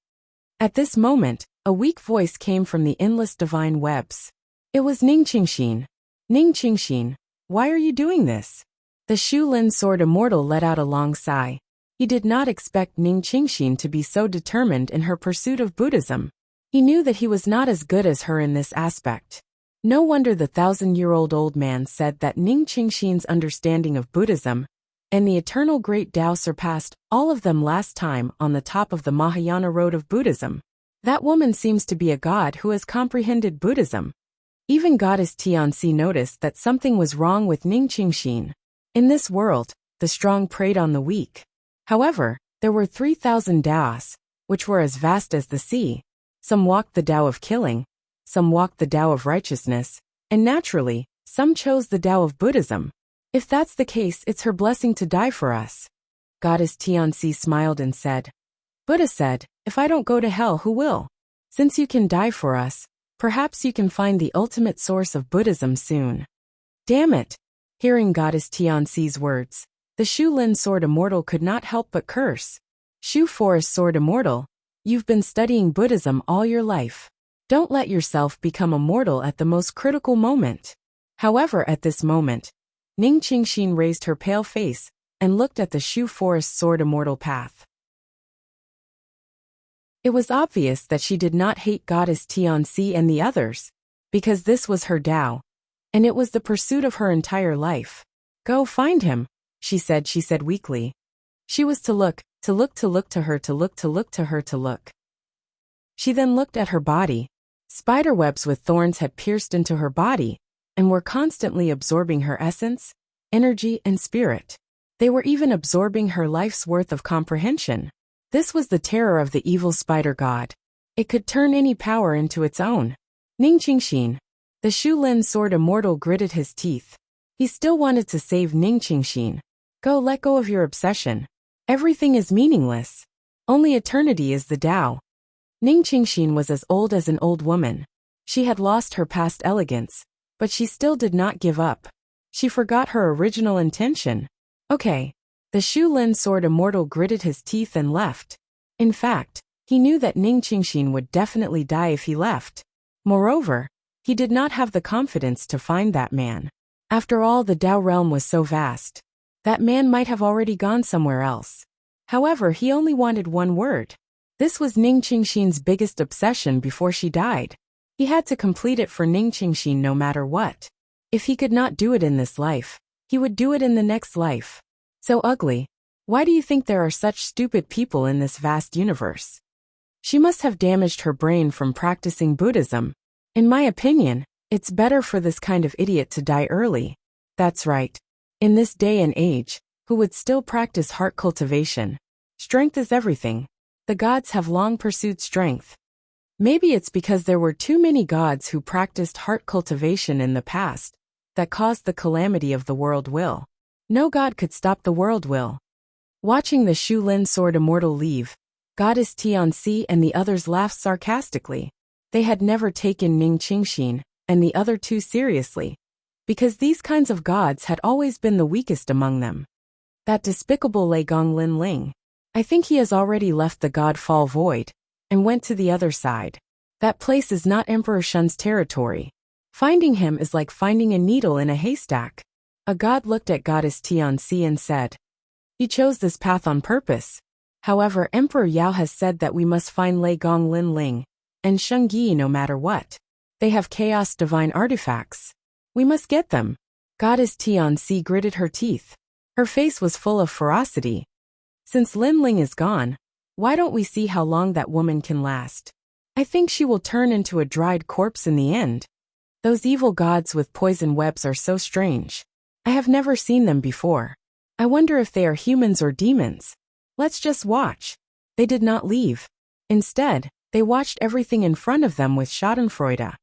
S1: At this moment, a weak voice came from the endless divine webs. It was Ningqingxin. Ningqingxin, why are you doing this? The Shu Lin Sword Immortal let out a long sigh. He did not expect Ningqingxin to be so determined in her pursuit of Buddhism. He knew that he was not as good as her in this aspect. No wonder the 1,000-year-old old man said that Ningqingxin's understanding of Buddhism and the eternal great Tao surpassed all of them last time on the top of the Mahayana road of Buddhism. That woman seems to be a god who has comprehended Buddhism. Even Goddess Tianxi noticed that something was wrong with Ningqingxin. In this world, the strong preyed on the weak. However, there were 3,000 Taos, which were as vast as the sea. Some walked the Tao of killing, some walked the Tao of righteousness, and naturally, some chose the Tao of Buddhism. If that's the case, it's her blessing to die for us. Goddess Tianxi smiled and said, Buddha said, if I don't go to hell, who will? Since you can die for us, perhaps you can find the ultimate source of Buddhism soon. Damn it! Hearing Goddess Tianxi's words, the Shu Lin Sword Immortal could not help but curse. Shu Forest Sword Immortal, you've been studying Buddhism all your life. Don't let yourself become immortal at the most critical moment. However, at this moment, Ning Qingxin raised her pale face and looked at the Shu Forest Sword Immortal path. It was obvious that she did not hate Goddess Tianxi and the others, because this was her Tao, and it was the pursuit of her entire life. Go find him, she said weakly. She was to look to her. She then looked at her body. Spiderwebs with thorns had pierced into her body, and were constantly absorbing her essence, energy, and spirit. They were even absorbing her life's worth of comprehension. This was the terror of the evil spider god. It could turn any power into its own. Ning Qingxin, the Shu Lin Sword Immortal, gritted his teeth. He still wanted to save Ning Qingxin. Go, let go of your obsession. Everything is meaningless. Only eternity is the Tao. Ning Qingxin was as old as an old woman. She had lost her past elegance, but she still did not give up. She forgot her original intention. Okay. The Shu Lin Sword Immortal gritted his teeth and left. In fact, he knew that Ning Qingxin would definitely die if he left. Moreover, he did not have the confidence to find that man. After all, the Tao realm was so vast. That man might have already gone somewhere else. However, he only wanted one word. This was Ning Qingxin's biggest obsession before she died. He had to complete it for Ning Qingxin no matter what. If he could not do it in this life, he would do it in the next life. So ugly. Why do you think there are such stupid people in this vast universe? She must have damaged her brain from practicing Buddhism. In my opinion, it's better for this kind of idiot to die early. That's right. In this day and age, who would still practice heart cultivation? Strength is everything. The gods have long pursued strength. Maybe it's because there were too many gods who practiced heart cultivation in the past that caused the calamity of the world will. No god could stop the world will. Watching the Shu Lin Sword Immortal leave, Goddess Tianxi and the others laughed sarcastically. They had never taken Ning Qingxin and the other two seriously, because these kinds of gods had always been the weakest among them. That despicable Lei Gong Lin Ling. I think he has already left the God Fall Void and went to the other side. That place is not Emperor Shun's territory. Finding him is like finding a needle in a haystack. A god looked at Goddess Tianxi and said, he chose this path on purpose. However, Emperor Yao has said that we must find Lei Gong Lin Ling and Sheng Yi no matter what. They have chaos divine artifacts. We must get them. Goddess Tianxi gritted her teeth. Her face was full of ferocity. Since Lin Ling is gone, why don't we see how long that woman can last? I think she will turn into a dried corpse in the end. Those evil gods with poison webs are so strange. I have never seen them before. I wonder if they are humans or demons. Let's just watch. They did not leave. Instead, they watched everything in front of them with schadenfreude.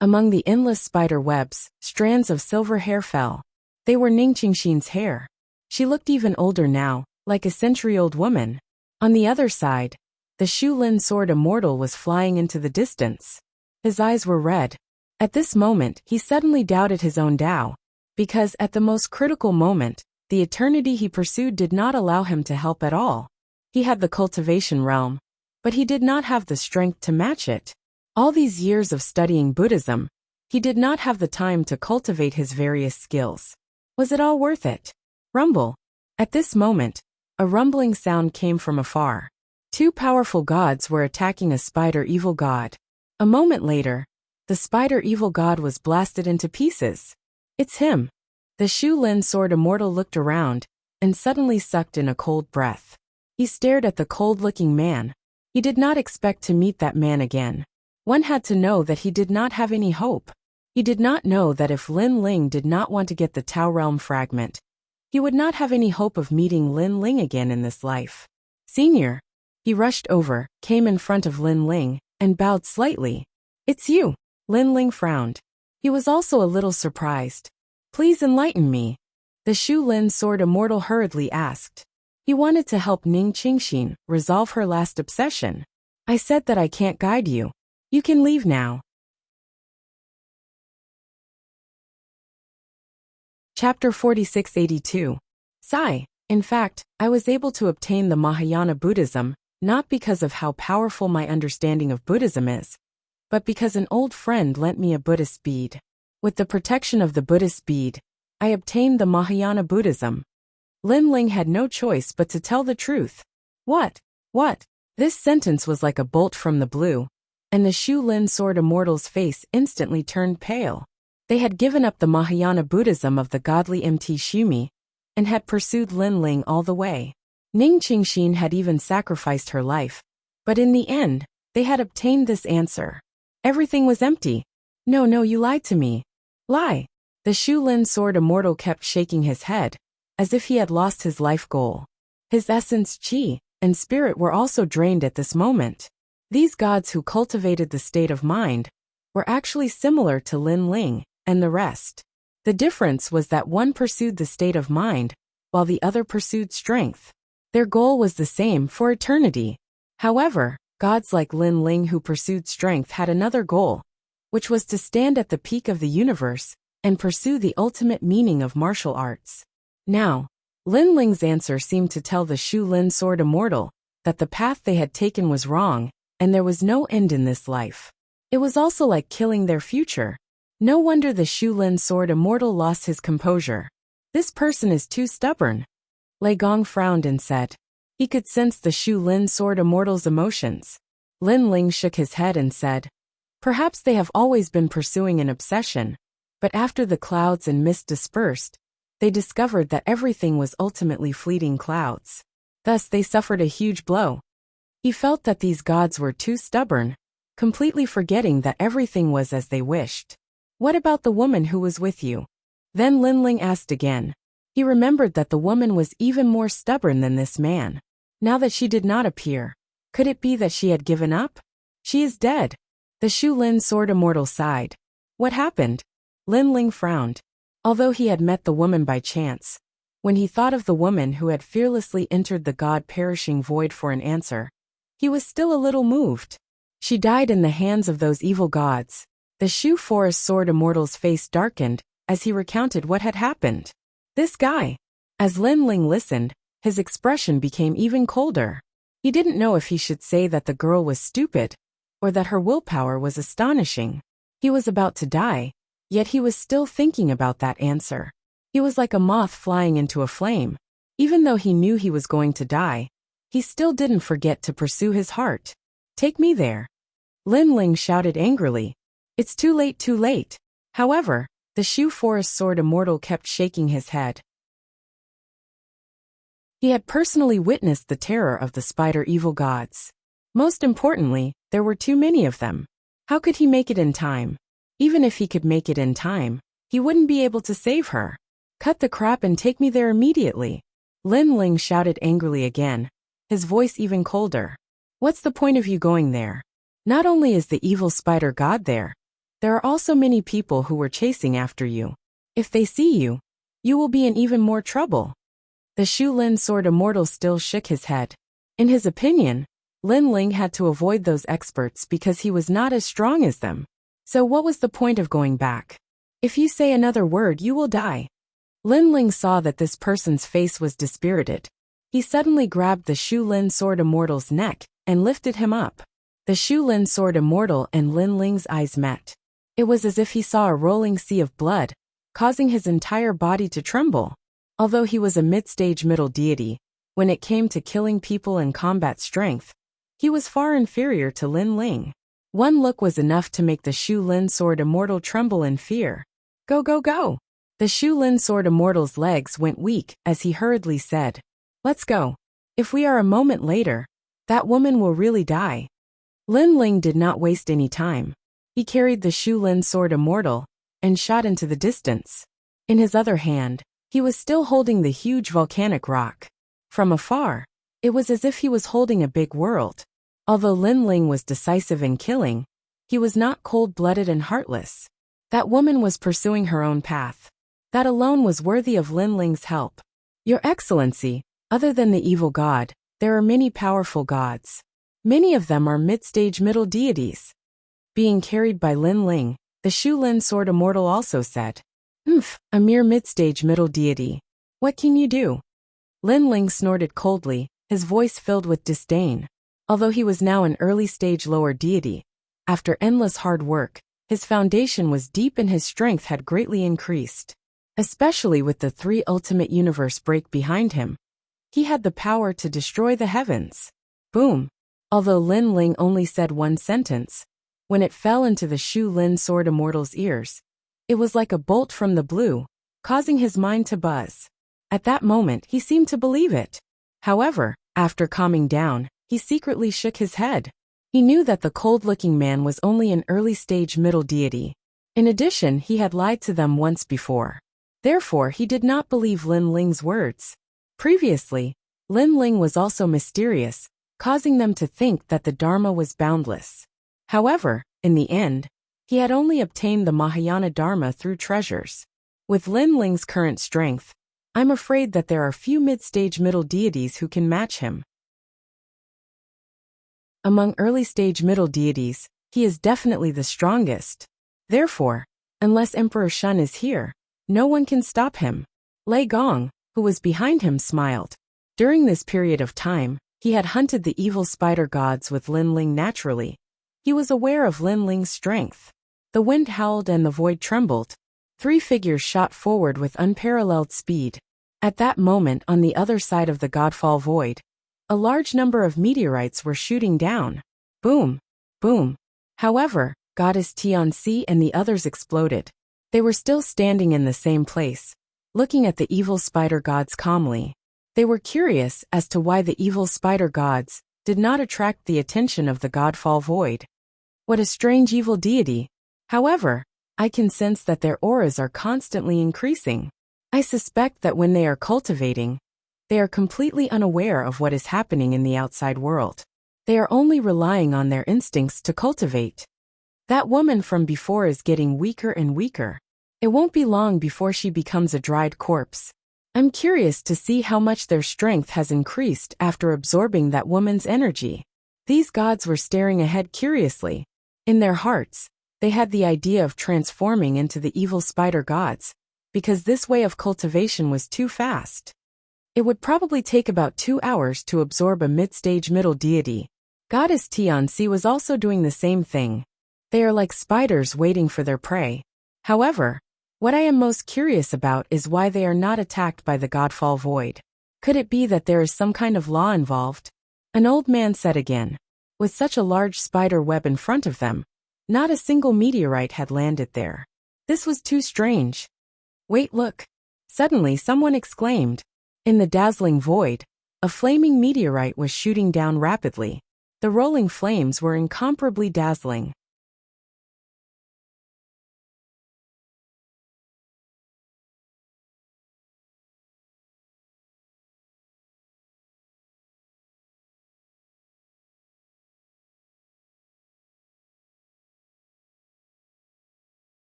S1: Among the endless spider webs, strands of silver hair fell. They were Ning Qingxin's hair. She looked even older now, like a century-old woman. On the other side, the Shu Lin Sword Immortal was flying into the distance. His eyes were red. At this moment, he suddenly doubted his own Tao, because at the most critical moment, the eternity he pursued did not allow him to help at all. He had the cultivation realm, but he did not have the strength to match it. All these years of studying Buddhism, he did not have the time to cultivate his various skills. Was it all worth it? Rumble. At this moment, a rumbling sound came from afar. Two powerful gods were attacking a spider evil god. A moment later, the spider evil god was blasted into pieces. It's him. The Shu Lin Sword Immortal looked around, and suddenly sucked in a cold breath. He stared at the cold-looking man. He did not expect to meet that man again. One had to know that he did not have any hope. He did not know that if Lin Ling did not want to get the Tao Realm fragment, he would not have any hope of meeting Lin Ling again in this life. Senior. He rushed over, came in front of Lin Ling, and bowed slightly. It's you. Lin Ling frowned. He was also a little surprised. Please enlighten me. The Shu Lin Sword Immortal hurriedly asked. He wanted to help Ning Qingxin resolve her last obsession. I said that I can't guide you. You can leave now. Chapter 4682. Sigh. In fact, I was able to obtain the Mahayana Buddhism, not because of how powerful my understanding of Buddhism is, but because an old friend lent me a Buddhist bead. With the protection of the Buddhist bead, I obtained the Mahayana Buddhism. Lin Ling had no choice but to tell the truth. What? This sentence was like a bolt from the blue, and the Shu Lin Sword Immortal's face instantly turned pale. They had given up the Mahayana Buddhism of the godly Mt. Shumi, and had pursued Lin Ling all the way. Ning Qingxin had even sacrificed her life, but in the end, they had obtained this answer. Everything was empty. No, you lied to me. Lie. The Shu Lin Sword Immortal kept shaking his head, as if he had lost his life goal. His essence, qi, and spirit were also drained at this moment. These gods who cultivated the state of mind were actually similar to Lin Ling and the rest. The difference was that one pursued the state of mind, while the other pursued strength. Their goal was the same for eternity. However, gods like Lin Ling who pursued strength had another goal, which was to stand at the peak of the universe and pursue the ultimate meaning of martial arts. Now, Lin Ling's answer seemed to tell the Shu Lin Sword Immortal that the path they had taken was wrong, and there was no end in this life. It was also like killing their future. No wonder the Shu Lin Sword Immortal lost his composure. This person is too stubborn. Lei Gong frowned and said. He could sense the Shu Lin Sword Immortal's emotions. Lin Ling shook his head and said, perhaps they have always been pursuing an obsession, but after the clouds and mist dispersed, they discovered that everything was ultimately fleeting clouds. Thus they suffered a huge blow. He felt that these gods were too stubborn, completely forgetting that everything was as they wished. What about the woman who was with you? Then Lin Ling asked again. He remembered that the woman was even more stubborn than this man. Now that she did not appear, could it be that she had given up? She is dead. The Shu Lin Sword Immortal sighed. What happened? Lin Ling frowned. Although he had met the woman by chance, when he thought of the woman who had fearlessly entered the God-perishing void for an answer, he was still a little moved. She died in the hands of those evil gods. The Shu Forest Sword Immortal's face darkened as he recounted what had happened. This guy. As Lin Ling listened, his expression became even colder. He didn't know if he should say that the girl was stupid, or that her willpower was astonishing. He was about to die, yet he was still thinking about that answer. He was like a moth flying into a flame. Even though he knew he was going to die, he still didn't forget to pursue his heart. Take me there. Lin Ling shouted angrily. It's too late. However, the Shu Forest Sword Immortal kept shaking his head. He had personally witnessed the terror of the spider evil gods. Most importantly, there were too many of them. How could he make it in time? Even if he could make it in time, he wouldn't be able to save her. Cut the crap and take me there immediately. Lin Ling shouted angrily again, his voice even colder. What's the point of you going there? Not only is the evil spider god there are also many people who were chasing after you. If they see you, you will be in even more trouble. The Shu Lin Sword Immortal still shook his head. In his opinion, Lin Ling had to avoid those experts because he was not as strong as them. So what was the point of going back? If you say another word, you will die. Lin Ling saw that this person's face was dispirited. He suddenly grabbed the Shu Lin Sword Immortal's neck and lifted him up. The Shu Lin Sword Immortal and Lin Ling's eyes met. It was as if he saw a rolling sea of blood, causing his entire body to tremble. Although he was a mid-stage middle deity, when it came to killing people and combat strength, he was far inferior to Lin Ling. One look was enough to make the Shu Lin Sword Immortal tremble in fear. Go! The Shu Lin Sword Immortal's legs went weak as he hurriedly said, Let's go. If we are a moment later, that woman will really die. Lin Ling did not waste any time. He carried the Shu Lin Sword Immortal and shot into the distance. In his other hand, he was still holding the huge volcanic rock. From afar, it was as if he was holding a big world. Although Lin Ling was decisive in killing, he was not cold-blooded and heartless. That woman was pursuing her own path. That alone was worthy of Lin Ling's help. Your Excellency, Other than the evil god, there are many powerful gods. Many of them are mid-stage middle deities. Being carried by Lin Ling, the Shu Lin sword immortal also said, a mere mid-stage middle deity. What can you do? Lin Ling snorted coldly, his voice filled with disdain. Although he was now an early-stage lower deity, after endless hard work, his foundation was deep and his strength had greatly increased. Especially with the 3 ultimate universe break behind him. He had the power to destroy the heavens. Boom! Although Lin Ling only said one sentence, when it fell into the Shu Lin sword immortal's ears, it was like a bolt from the blue, causing his mind to buzz. At that moment he seemed to believe it. However, after calming down, he secretly shook his head. He knew that the cold-looking man was only an early-stage middle deity. In addition, he had lied to them once before. Therefore, he did not believe Lin Ling's words. Previously, Lin Ling was also mysterious, causing them to think that the Dharma was boundless. However, in the end, he had only obtained the Mahayana Dharma through treasures. With Lin Ling's current strength, I'm afraid that there are few mid-stage middle deities who can match him. Among early-stage middle deities, he is definitely the strongest. Therefore, unless Emperor Shun is here, no one can stop him. Lei Gong, who was behind him, smiled. During this period of time, he had hunted the evil spider gods with Lin Ling naturally. He was aware of Lin Ling's strength. The wind howled and the void trembled. 3 figures shot forward with unparalleled speed. At that moment, on the other side of the Godfall void, a large number of meteorites were shooting down. Boom! Boom! However, Goddess Tianxi and the others exploded. They were still standing in the same place, looking at the evil spider gods calmly. They were curious as to why the evil spider gods did not attract the attention of the Godfall void. What a strange evil deity. However, I can sense that their auras are constantly increasing. I suspect that when they are cultivating, they are completely unaware of what is happening in the outside world. They are only relying on their instincts to cultivate. That woman from before is getting weaker and weaker. It won't be long before she becomes a dried corpse. I'm curious to see how much their strength has increased after absorbing that woman's energy. These gods were staring ahead curiously. In their hearts, they had the idea of transforming into the evil spider gods, because this way of cultivation was too fast. It would probably take about 2 hours to absorb a mid-stage middle deity. Goddess Tianxi was also doing the same thing. They are like spiders waiting for their prey. However, what I am most curious about is why they are not attacked by the Godfall void. Could it be that there is some kind of law involved? An old man said again. With such a large spider web in front of them, not a single meteorite had landed there. This was too strange. Wait, look. Suddenly someone exclaimed. In the dazzling void, a flaming meteorite was shooting down rapidly. The rolling flames were incomparably dazzling.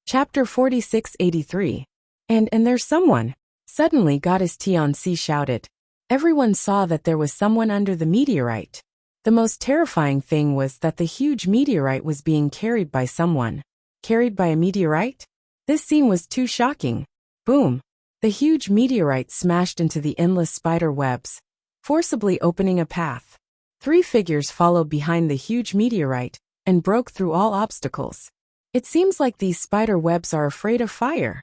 S1: Chapter 4683. And there's someone. Suddenly Goddess Tianxi shouted. Everyone saw that there was someone under the meteorite. The most terrifying thing was that the huge meteorite was being carried by someone. Carried by a meteorite? This scene was too shocking. Boom! The huge meteorite smashed into the endless spider webs, forcibly opening a path. 3 figures followed behind the huge meteorite and broke through all obstacles. It seems like these spider webs are afraid of fire.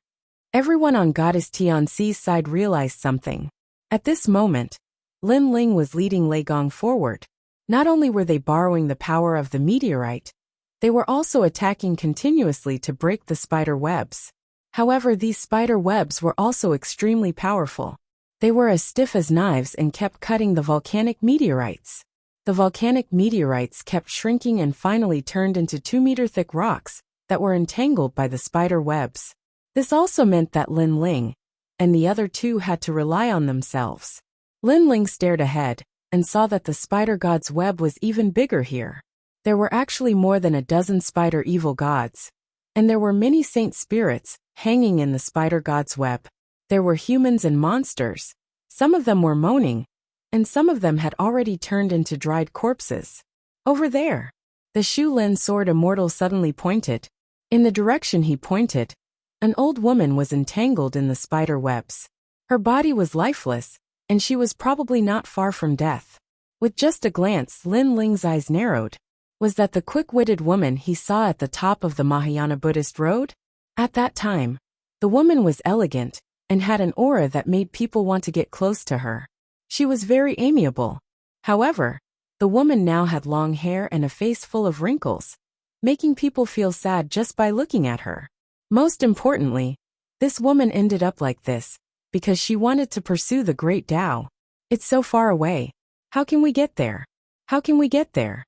S1: Everyone on Goddess Tianxi's side realized something. At this moment, Lin Ling was leading Lei Gong forward. Not only were they borrowing the power of the meteorite, they were also attacking continuously to break the spider webs. However, these spider webs were also extremely powerful. They were as stiff as knives and kept cutting the volcanic meteorites. The volcanic meteorites kept shrinking and finally turned into 2-meter-thick rocks that were entangled by the spider webs. This also meant that Lin Ling and the other two had to rely on themselves. Lin Ling stared ahead and saw that the spider god's web was even bigger here. There were actually more than a dozen spider evil gods, and there were many saint spirits hanging in the spider god's web. There were humans and monsters. Some of them were moaning, and some of them had already turned into dried corpses. Over there, the Shu Lin sword immortal suddenly pointed. In the direction he pointed, an old woman was entangled in the spider webs. Her body was lifeless, and she was probably not far from death. With just a glance, Lin Ling's eyes narrowed. Was that the quick-witted woman he saw at the top of the Mahayana Buddhist road? At that time, the woman was elegant and had an aura that made people want to get close to her. She was very amiable. However, the woman now had long hair and a face full of wrinkles, making people feel sad just by looking at her. Most importantly, this woman ended up like this because she wanted to pursue the Great Tao. It's so far away. How can we get there? How can we get there?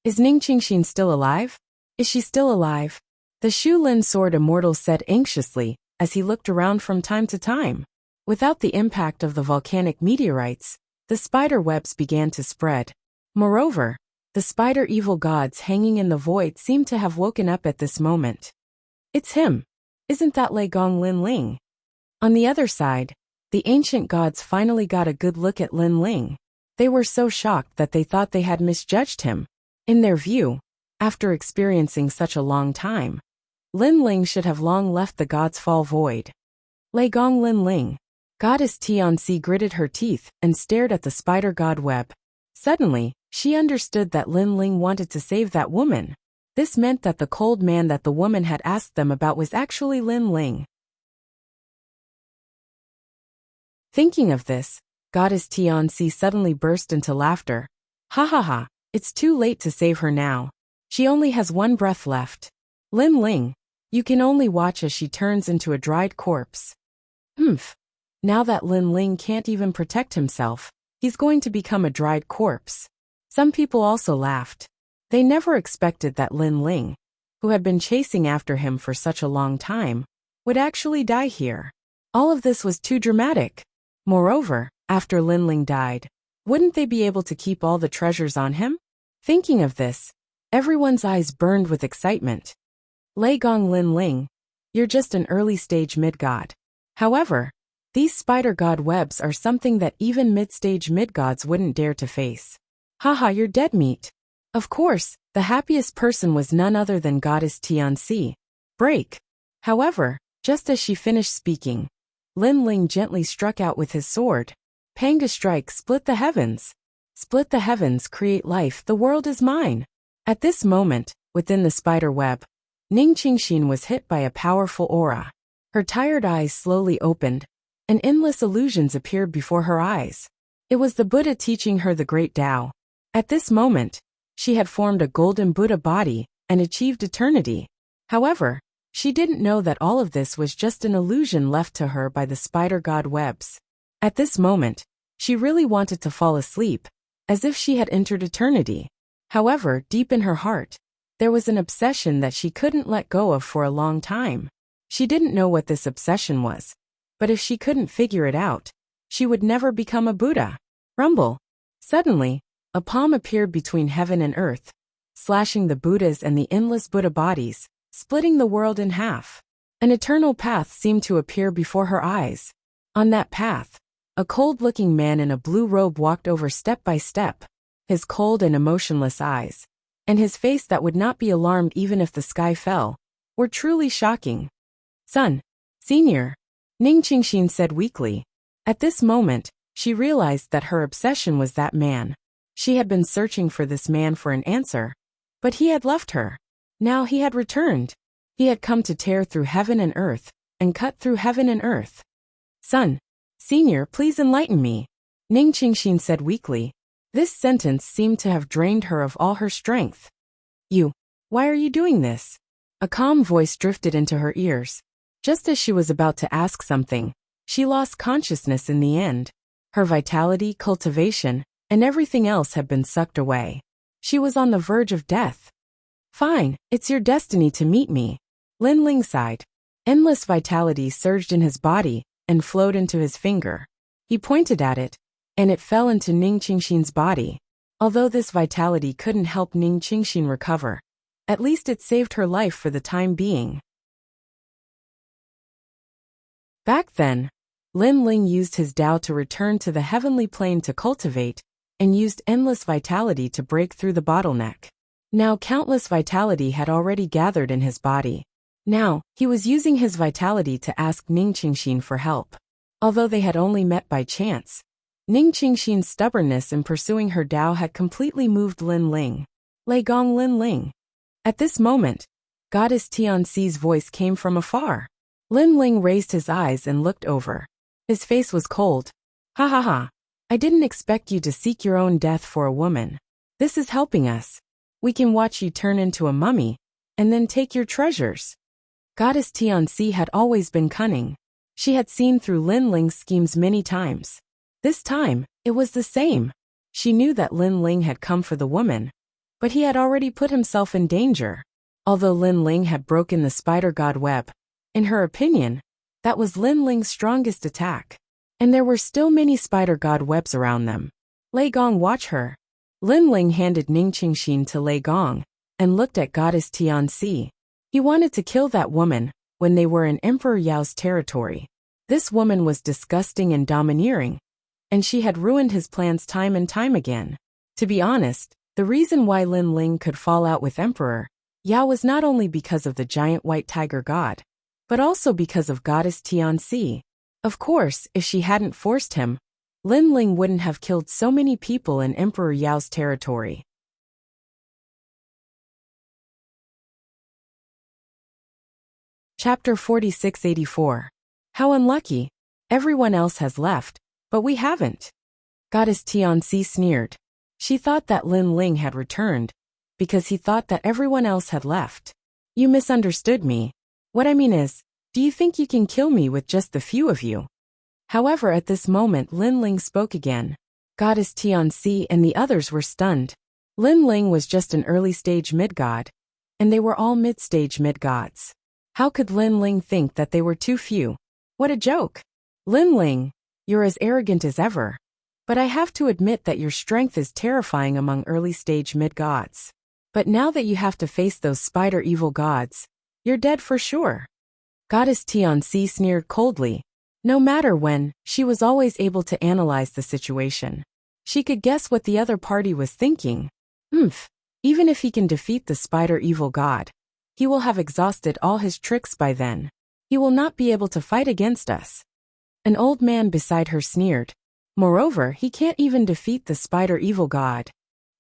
S1: Is Ning Qingxin still alive? Is she still alive? The Shu Lin sword immortal said anxiously as he looked around from time to time. Without the impact of the volcanic meteorites, the spider webs began to spread. Moreover, the spider evil gods hanging in the void seemed to have woken up at this moment. It's him. Isn't that Lei Gong Lin Ling? On the other side, the ancient gods finally got a good look at Lin Ling. They were so shocked that they thought they had misjudged him. In their view, after experiencing such a long time, Lin Ling should have long left the gods' fall void. Lei Gong Lin Ling. Goddess Tianxi gritted her teeth and stared at the spider god web. Suddenly, she understood that Lin Ling wanted to save that woman. This meant that the cold man that the woman had asked them about was actually Lin Ling. Thinking of this, Goddess Tianxi suddenly burst into laughter. Ha ha ha, it's too late to save her now. She only has one breath left. Lin Ling, you can only watch as she turns into a dried corpse. Humph. Now that Lin Ling can't even protect himself, he's going to become a dried corpse. Some people also laughed. They never expected that Lin Ling, who had been chasing after him for such a long time, would actually die here. All of this was too dramatic. Moreover, after Lin Ling died, wouldn't they be able to keep all the treasures on him? Thinking of this, everyone's eyes burned with excitement. Lei Gong Lin Ling, you're just an early-stage mid-god. However, these spider god webs are something that even mid-stage mid-gods wouldn't dare to face. Haha, you're dead meat. Of course, the happiest person was none other than Goddess Tianxi. Break. However, just as she finished speaking, Lin Ling gently struck out with his sword. Pang to strike, split the heavens. Split the heavens, create life, the world is mine. At this moment, within the spider web, Ning Qingxin was hit by a powerful aura. Her tired eyes slowly opened, and endless illusions appeared before her eyes. It was the Buddha teaching her the Great Tao. At this moment, she had formed a golden Buddha body and achieved eternity. However, she didn't know that all of this was just an illusion left to her by the spider god webs. At this moment, she really wanted to fall asleep, as if she had entered eternity. However, deep in her heart, there was an obsession that she couldn't let go of for a long time. She didn't know what this obsession was, but if she couldn't figure it out, she would never become a Buddha. Rumble. Suddenly, a palm appeared between heaven and earth, slashing the Buddhas and the endless Buddha bodies, splitting the world in half. An eternal path seemed to appear before her eyes. On that path, a cold-looking man in a blue robe walked over step by step, his cold and emotionless eyes, and his face that would not be alarmed even if the sky fell, were truly shocking. Son, Senior, Ning Qingxin said weakly. At this moment, she realized that her obsession was that man. She had been searching for this man for an answer, but he had left her. Now he had returned. He had come to tear through heaven and earth, and cut through heaven and earth. Son, Senior, please enlighten me, Ning Qingxin said weakly. This sentence seemed to have drained her of all her strength. Why are you doing this? A calm voice drifted into her ears. Just as she was about to ask something, she lost consciousness in the end. Her vitality, cultivation, and everything else had been sucked away. She was on the verge of death. Fine, it's your destiny to meet me. Lin Ling sighed. Endless vitality surged in his body and flowed into his finger. He pointed at it, and it fell into Ning Qingxin's body. Although this vitality couldn't help Ning Qingxin recover, at least it saved her life for the time being. Back then, Lin Ling used his Tao to return to the heavenly plane to cultivate, and used endless vitality to break through the bottleneck. Now countless vitality had already gathered in his body. Now, he was using his vitality to ask Ning Qingxin for help. Although they had only met by chance, Ning Qingxin's stubbornness in pursuing her Tao had completely moved Lin Ling. Lei Gong Lin Ling. At this moment, Goddess Tianxi's voice came from afar. Lin Ling raised his eyes and looked over. His face was cold. Ha ha ha. I didn't expect you to seek your own death for a woman. This is helping us. We can watch you turn into a mummy, and then take your treasures. Goddess Tianxi had always been cunning. She had seen through Lin Ling's schemes many times. This time, it was the same. She knew that Lin Ling had come for the woman, but he had already put himself in danger. Although Lin Ling had broken the spider god web, in her opinion, that was Lin Ling's strongest attack. And there were still many spider god webs around them. Lei Gong, watch her. Lin Ling handed Ning Qingxin to Lei Gong and looked at Goddess Tianxi. He wanted to kill that woman when they were in Emperor Yao's territory. This woman was disgusting and domineering, and she had ruined his plans time and time again. To be honest, the reason why Lin Ling could fall out with Emperor Yao was not only because of the giant white tiger god, but also because of Goddess Tianxi. Of course, if she hadn't forced him, Lin Ling wouldn't have killed so many people in Emperor Yao's territory. Chapter 4684. How unlucky. Everyone else has left, but we haven't. Goddess Tianxi sneered. She thought that Lin Ling had returned, because he thought that everyone else had left. You misunderstood me. What I mean is, do you think you can kill me with just the few of you? However, at this moment Lin Ling spoke again. Goddess Tianxi and the others were stunned. Lin Ling was just an early-stage mid-god, and they were all mid-stage mid-gods. How could Lin Ling think that they were too few? What a joke! Lin Ling, you're as arrogant as ever. But I have to admit that your strength is terrifying among early-stage mid-gods. But now that you have to face those spider evil gods, you're dead for sure. Goddess Tianxi sneered coldly. No matter when, she was always able to analyze the situation. She could guess what the other party was thinking. Even if he can defeat the spider evil god, he will have exhausted all his tricks by then. He will not be able to fight against us. An old man beside her sneered. Moreover, he can't even defeat the spider evil god.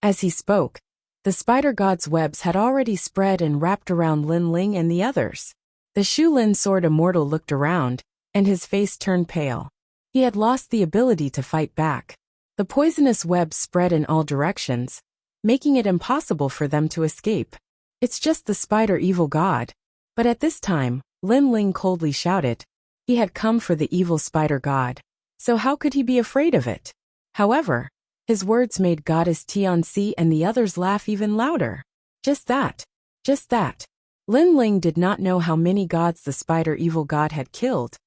S1: As he spoke, the spider god's webs had already spread and wrapped around Lin Ling and the others. The Shu Lin sword immortal looked around, and his face turned pale. He had lost the ability to fight back. The poisonous webs spread in all directions, making it impossible for them to escape. It's just the spider evil god. But at this time, Lin Ling coldly shouted. He had come for the evil spider god, so how could he be afraid of it? However, his words made Goddess Tianxi and the others laugh even louder. Just that. Lin Ling did not know how many gods the spider evil god had killed,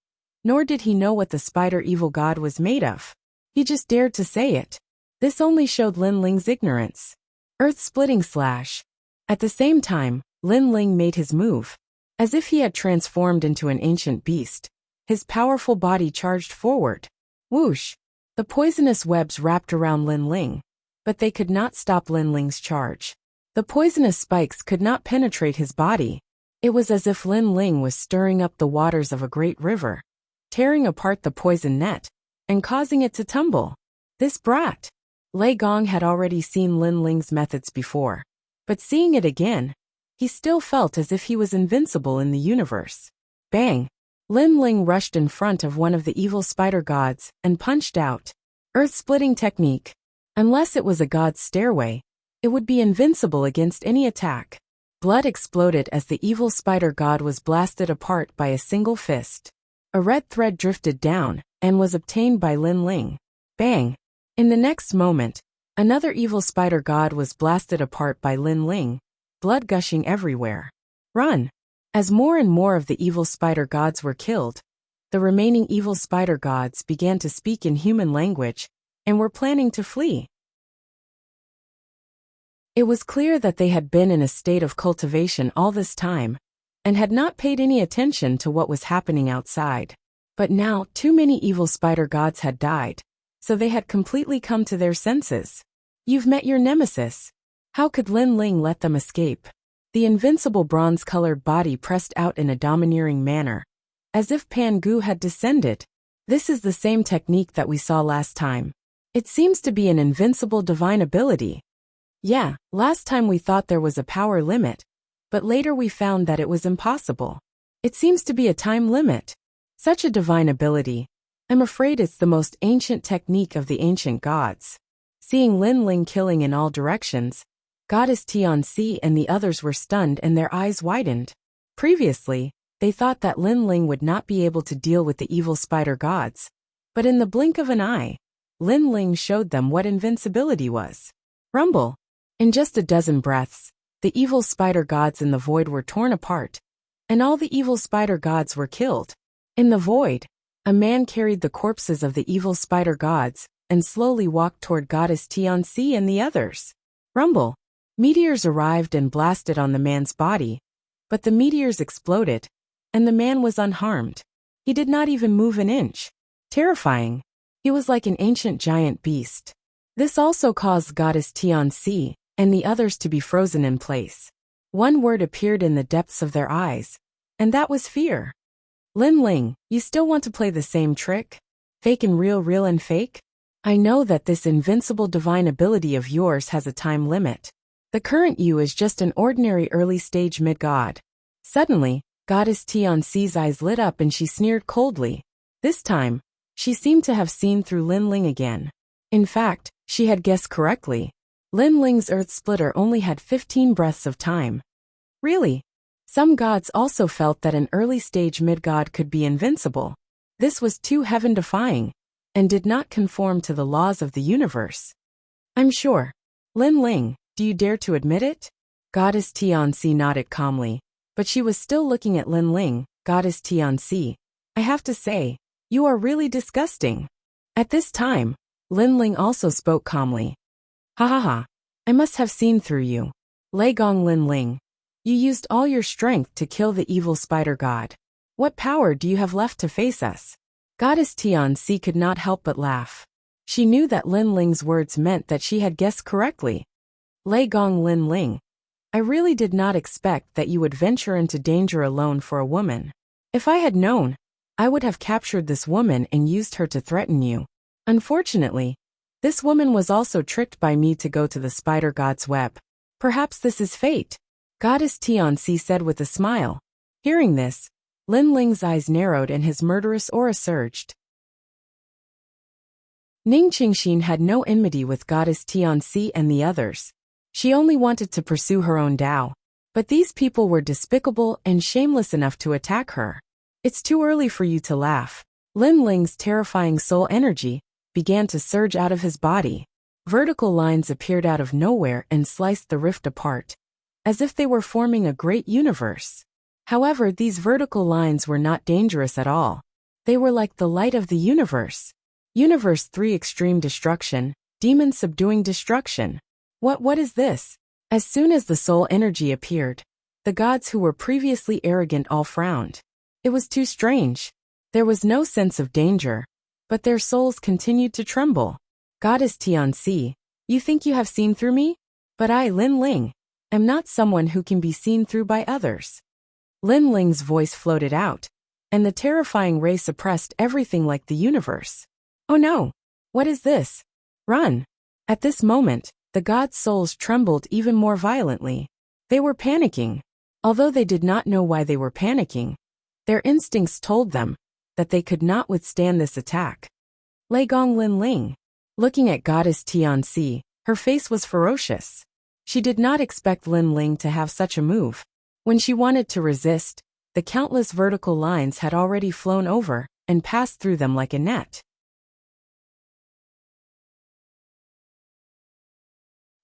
S1: nor did he know what the spider evil god was made of. He just dared to say it. This only showed Lin Ling's ignorance. Earth-splitting slash. At the same time, Lin Ling made his move. As if he had transformed into an ancient beast, his powerful body charged forward. Whoosh! The poisonous webs wrapped around Lin Ling, but they could not stop Lin Ling's charge. The poisonous spikes could not penetrate his body. It was as if Lin Ling was stirring up the waters of a great river, tearing apart the poison net, and causing it to tumble. This brat! Lei Gong had already seen Lin Ling's methods before, but seeing it again, he still felt as if he was invincible in the universe. Bang! Lin Ling rushed in front of one of the evil spider gods and punched out. Earth-splitting technique. Unless it was a god's stairway, it would be invincible against any attack. Blood exploded as the evil spider god was blasted apart by a single fist. A red thread drifted down and was obtained by Lin Ling. Bang! In the next moment, another evil spider god was blasted apart by Lin Ling, blood gushing everywhere. Run! As more and more of the evil spider gods were killed, the remaining evil spider gods began to speak in human language and were planning to flee. It was clear that they had been in a state of cultivation all this time and had not paid any attention to what was happening outside. But now, too many evil spider gods had died, so they had completely come to their senses. You've met your nemesis. How could Lin Ling let them escape? The invincible bronze-colored body pressed out in a domineering manner, as if Pan Gu had descended. This is the same technique that we saw last time. It seems to be an invincible divine ability. Yeah, last time we thought there was a power limit, but later we found that it was impossible. It seems to be a time limit. Such a divine ability. I'm afraid it's the most ancient technique of the ancient gods. Seeing Lin Ling killing in all directions, Goddess Tianxi and the others were stunned and their eyes widened. Previously, they thought that Lin Ling would not be able to deal with the evil spider gods. But in the blink of an eye, Lin Ling showed them what invincibility was. Rumble! In just a dozen breaths, the evil spider gods in the void were torn apart, and all the evil spider gods were killed. In the void, a man carried the corpses of the evil spider gods and slowly walked toward Goddess Tianxi and the others. Rumble! Meteors arrived and blasted on the man's body, but the meteors exploded, and the man was unharmed. He did not even move an inch. Terrifying. He was like an ancient giant beast. This also caused Goddess Tianxi and the others to be frozen in place. One word appeared in the depths of their eyes, and that was fear. Lin Ling, you still want to play the same trick? Fake and real, real and fake? I know that this invincible divine ability of yours has a time limit. The current you is just an ordinary early-stage mid-god. Suddenly, Goddess Tianxi's eyes lit up and she sneered coldly. This time, she seemed to have seen through Lin Ling again. In fact, she had guessed correctly. Lin Ling's Earth Splitter only had 15 breaths of time. Really? Some gods also felt that an early-stage mid-god could be invincible. This was too heaven-defying, and did not conform to the laws of the universe. I'm sure. Lin Ling, do you dare to admit it? Goddess Tianxi nodded calmly, but she was still looking at Lin Ling. Goddess Tianxi, I have to say, you are really disgusting. At this time, Lin Ling also spoke calmly. Ha ha ha, I must have seen through you. Lei Gong Lin Ling, you used all your strength to kill the evil spider god. What power do you have left to face us? Goddess Tianxi could not help but laugh. She knew that Lin Ling's words meant that she had guessed correctly. Lei Gong Lin Ling, I really did not expect that you would venture into danger alone for a woman. If I had known, I would have captured this woman and used her to threaten you. Unfortunately, this woman was also tricked by me to go to the spider god's web. Perhaps this is fate, Goddess Tianxi said with a smile. Hearing this, Lin Ling's eyes narrowed and his murderous aura surged. Ning Qingxin had no enmity with Goddess Tianxi and the others. She only wanted to pursue her own Tao. But these people were despicable and shameless enough to attack her. It's too early for you to laugh. Lin Ling's terrifying soul energy began to surge out of his body. Vertical lines appeared out of nowhere and sliced the rift apart, as if they were forming a great universe. However, these vertical lines were not dangerous at all. They were like the light of the universe. Universe 3 Extreme Destruction, Demon Subduing Destruction. What is this? As soon as the soul energy appeared, the gods who were previously arrogant all frowned. It was too strange. There was no sense of danger, but their souls continued to tremble. Goddess Tianxi, you think you have seen through me? But I, Lin Ling, am not someone who can be seen through by others. Lin Ling's voice floated out, and the terrifying ray suppressed everything like the universe. Oh no! What is this? Run! At this moment, the gods' souls trembled even more violently. They were panicking. Although they did not know why they were panicking, Their instincts told them that they could not withstand this attack. Lei Gong Lin Ling. Looking at Goddess Tianxi, her face was ferocious. She did not expect Lin Ling to have such a move. When she wanted to resist, the countless vertical lines had already flown over and passed through them like a net.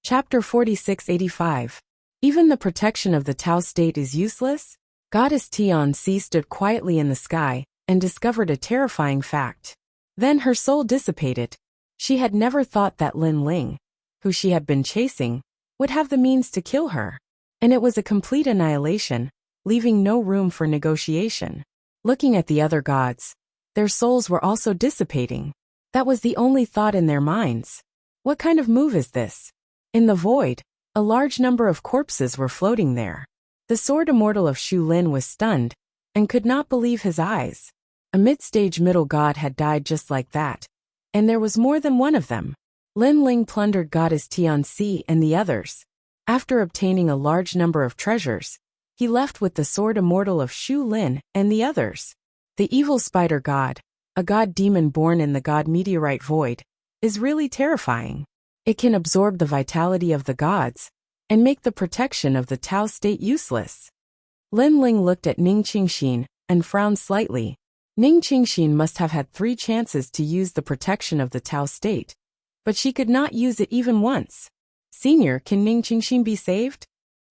S1: Chapter 4685. Even the protection of the Tao state is useless? Goddess Tianxi stood quietly in the sky and discovered a terrifying fact. Then her soul dissipated. She had never thought that Lin Ling, who she had been chasing, would have the means to kill her. And it was a complete annihilation, leaving no room for negotiation. Looking at the other gods, their souls were also dissipating. That was the only thought in their minds. What kind of move is this? In the void, a large number of corpses were floating there. The sword immortal of Shu Lin was stunned and could not believe his eyes. A mid-stage middle god had died just like that, and there was more than one of them. Lin Ling plundered Goddess Tianxi and the others. After obtaining a large number of treasures, he left with the sword immortal of Shu Lin and the others. The evil spider god, a god demon born in the god meteorite void, is really terrifying. It can absorb the vitality of the gods and make the protection of the Tao state useless. Lin Ling looked at Ning Qingxin and frowned slightly. Ning Qingxin must have had 3 chances to use the protection of the Tao state, but she could not use it even once. Senior, can Ning Qingxin be saved?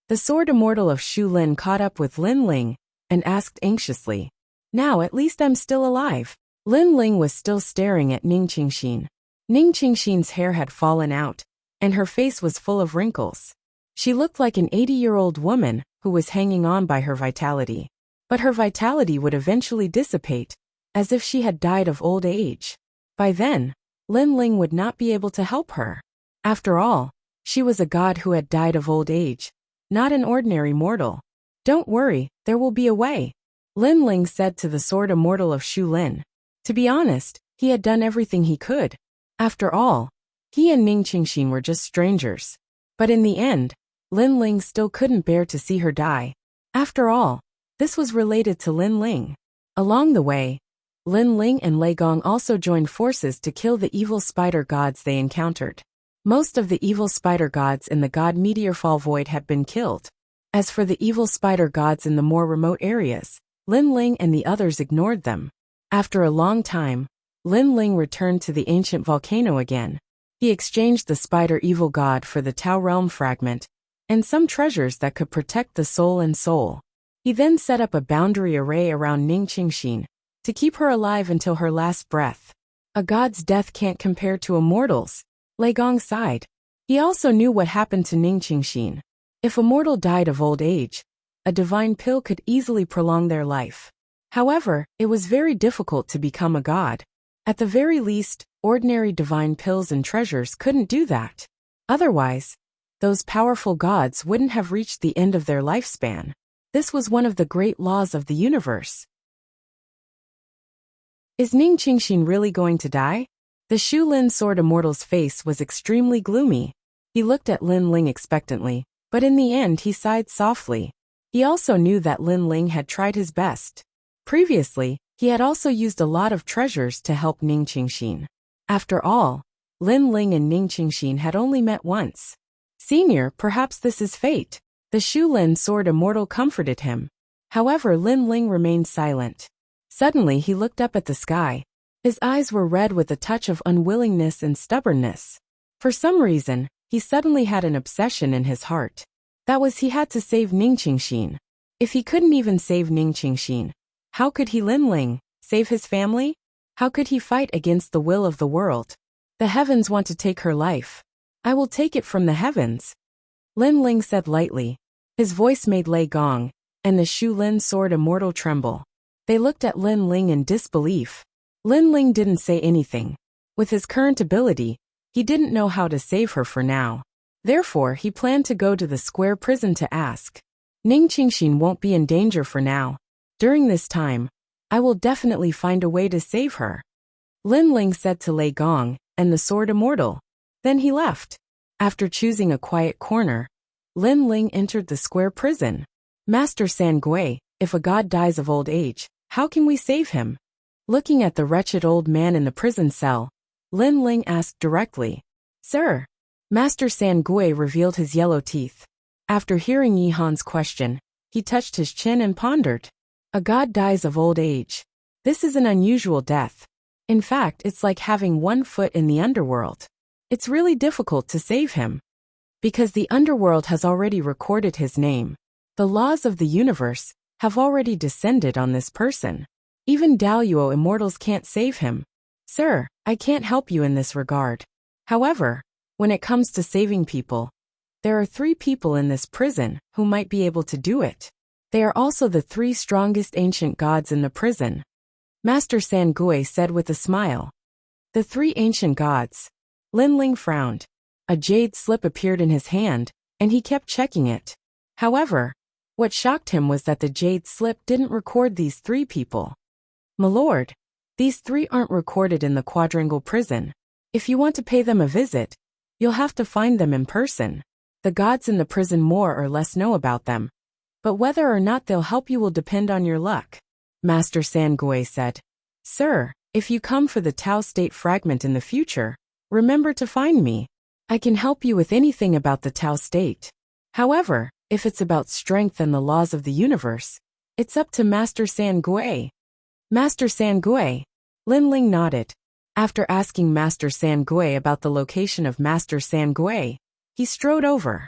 S1: The sword immortal of Shu Lin caught up with Lin Ling and asked anxiously. Now at least I'm still alive. Lin Ling was still staring at Ning Qingxin. Ning Qingxin's hair had fallen out, and her face was full of wrinkles. She looked like an 80-year-old woman who was hanging on by her vitality. But her vitality would eventually dissipate, as if she had died of old age. By then, Lin Ling would not be able to help her. After all, she was a god who had died of old age, not an ordinary mortal. Don't worry, there will be a way, Lin Ling said to the sword immortal of Shu Lin. To be honest, he had done everything he could. After all, he and Ning Qingxin were just strangers. But in the end, Lin Ling still couldn't bear to see her die. After all, this was related to Lin Ling. Along the way, Lin Ling and Lei Gong also joined forces to kill the evil spider gods they encountered. Most of the evil spider gods in the god Meteorfall Void had been killed. As for the evil spider gods in the more remote areas, Lin Ling and the others ignored them. After a long time, Lin Ling returned to the ancient volcano again. He exchanged the spider evil god for the Tao realm fragment and some treasures that could protect the soul and soul. He then set up a boundary array around Ning Qingxin to keep her alive until her last breath. A god's death can't compare to a mortal's, Lei Gong sighed. He also knew what happened to Ning Qingxin. If a mortal died of old age, a divine pill could easily prolong their life. However, it was very difficult to become a god. At the very least, ordinary divine pills and treasures couldn't do that. Otherwise, those powerful gods wouldn't have reached the end of their lifespan. This was one of the great laws of the universe. Is Ning Qingxin really going to die? The Shu Lin sword immortal's face was extremely gloomy. He looked at Lin Ling expectantly, but in the end he sighed softly. He also knew that Lin Ling had tried his best. Previously, he had also used a lot of treasures to help Ning Qingxin. After all, Lin Ling and Ning Qingxin had only met once. Senior, perhaps this is fate. The Shu Lin sword immortal comforted him. However, Lin Ling remained silent. Suddenly he looked up at the sky. His eyes were red with a touch of unwillingness and stubbornness. For some reason, he suddenly had an obsession in his heart. That was, he had to save Ning Qingxin. If he couldn't even save Ning Qingxin, how could he, Lin Ling, save his family? How could he fight against the will of the world? The heavens want to take her life. I will take it from the heavens, Lin Ling said lightly. His voice made Lei Gong and the Shu Lin sword immortal tremble. They looked at Lin Ling in disbelief. Lin Ling didn't say anything. With his current ability, he didn't know how to save her for now. Therefore, he planned to go to the square prison to ask. Ning Qingxin won't be in danger for now. During this time, I will definitely find a way to save her, Lin Ling said to Lei Gong and the sword immortal. Then he left. After choosing a quiet corner, Lin Ling entered the square prison. Master San Gui, if a god dies of old age, How can we save him? Looking at the wretched old man in the prison cell, Lin Ling asked directly. Sir. Master San Gui revealed his yellow teeth. After hearing Yi Han's question, he touched his chin and pondered. A god dies of old age. This is an unusual death. In fact, it's like having one foot in the underworld. It's really difficult to save him. Because the underworld has already recorded his name. The laws of the universe have already descended on this person. Even Daluo immortals can't save him. Sir, I can't help you in this regard. However, when it comes to saving people, there are 3 people in this prison who might be able to do it. They are also the 3 strongest ancient gods in the prison. Master San Gui said with a smile. The 3 ancient gods. Lin Ling frowned. A jade slip appeared in his hand, and he kept checking it. However, what shocked him was that the jade slip didn't record these 3 people. My lord, these 3 aren't recorded in the quadrangle prison. If you want to pay them a visit, you'll have to find them in person. The gods in the prison more or less know about them. But whether or not they'll help you will depend on your luck. Master San Gui said. Sir, if you come for the Tao State fragment in the future, remember to find me. I can help you with anything about the Tao State. However, if it's about strength and the laws of the universe, it's up to Master San Gui. Master San Gui. Lin Ling nodded. After asking Master San Gui about the location of Master San Gui, he strode over.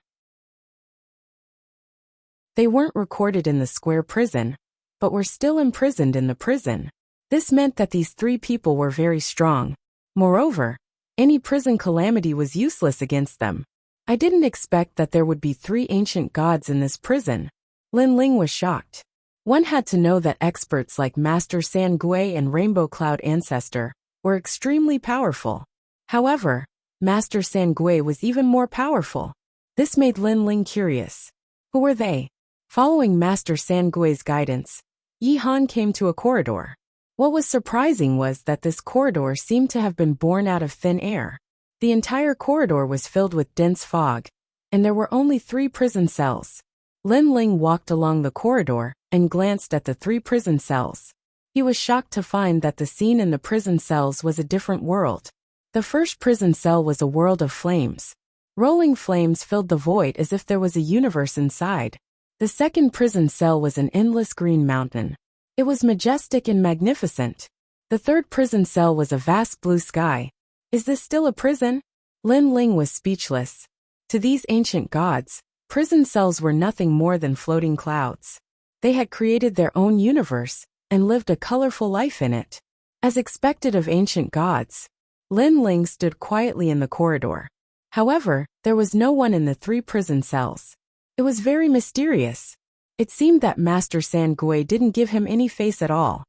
S1: They weren't recorded in the square prison, but were still imprisoned in the prison. This meant that these 3 people were very strong. Moreover, any prison calamity was useless against them. I didn't expect that there would be 3 ancient gods in this prison. Lin Ling was shocked. One had to know that experts like Master San Gui and Rainbow Cloud Ancestor were extremely powerful. However, Master San Gui was even more powerful. This made Lin Ling curious. Who were they? Following Master San Gui's guidance, Yi Han came to a corridor. What was surprising was that this corridor seemed to have been born out of thin air. The entire corridor was filled with dense fog, and there were only 3 prison cells. Lin Ling walked along the corridor and glanced at the 3 prison cells. He was shocked to find that the scene in the prison cells was a different world. The first prison cell was a world of flames. Rolling flames filled the void as if there was a universe inside. The second prison cell was an endless green mountain. It was majestic and magnificent. The third prison cell was a vast blue sky. Is this still a prison? Lin Ling was speechless. To these ancient gods, prison cells were nothing more than floating clouds. They had created their own universe and lived a colorful life in it. As expected of ancient gods, Lin Ling stood quietly in the corridor. However, there was no one in the 3 prison cells. It was very mysterious. It seemed that Master San Gui didn't give him any face at all.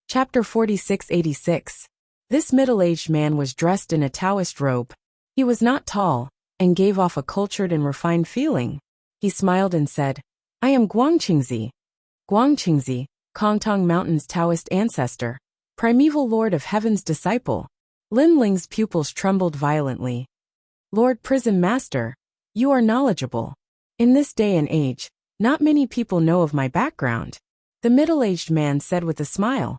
S1: Chapter 4686. This middle-aged man was dressed in a Taoist robe. He was not tall, and gave off a cultured and refined feeling. He smiled and said, I am Guangqingzi. Guangqingzi, Kongtong Mountain's Taoist ancestor, primeval lord of heaven's disciple. Lin Ling's pupils trembled violently. Lord Prison Master, you are knowledgeable. In this day and age, not many people know of my background. The middle-aged man said with a smile.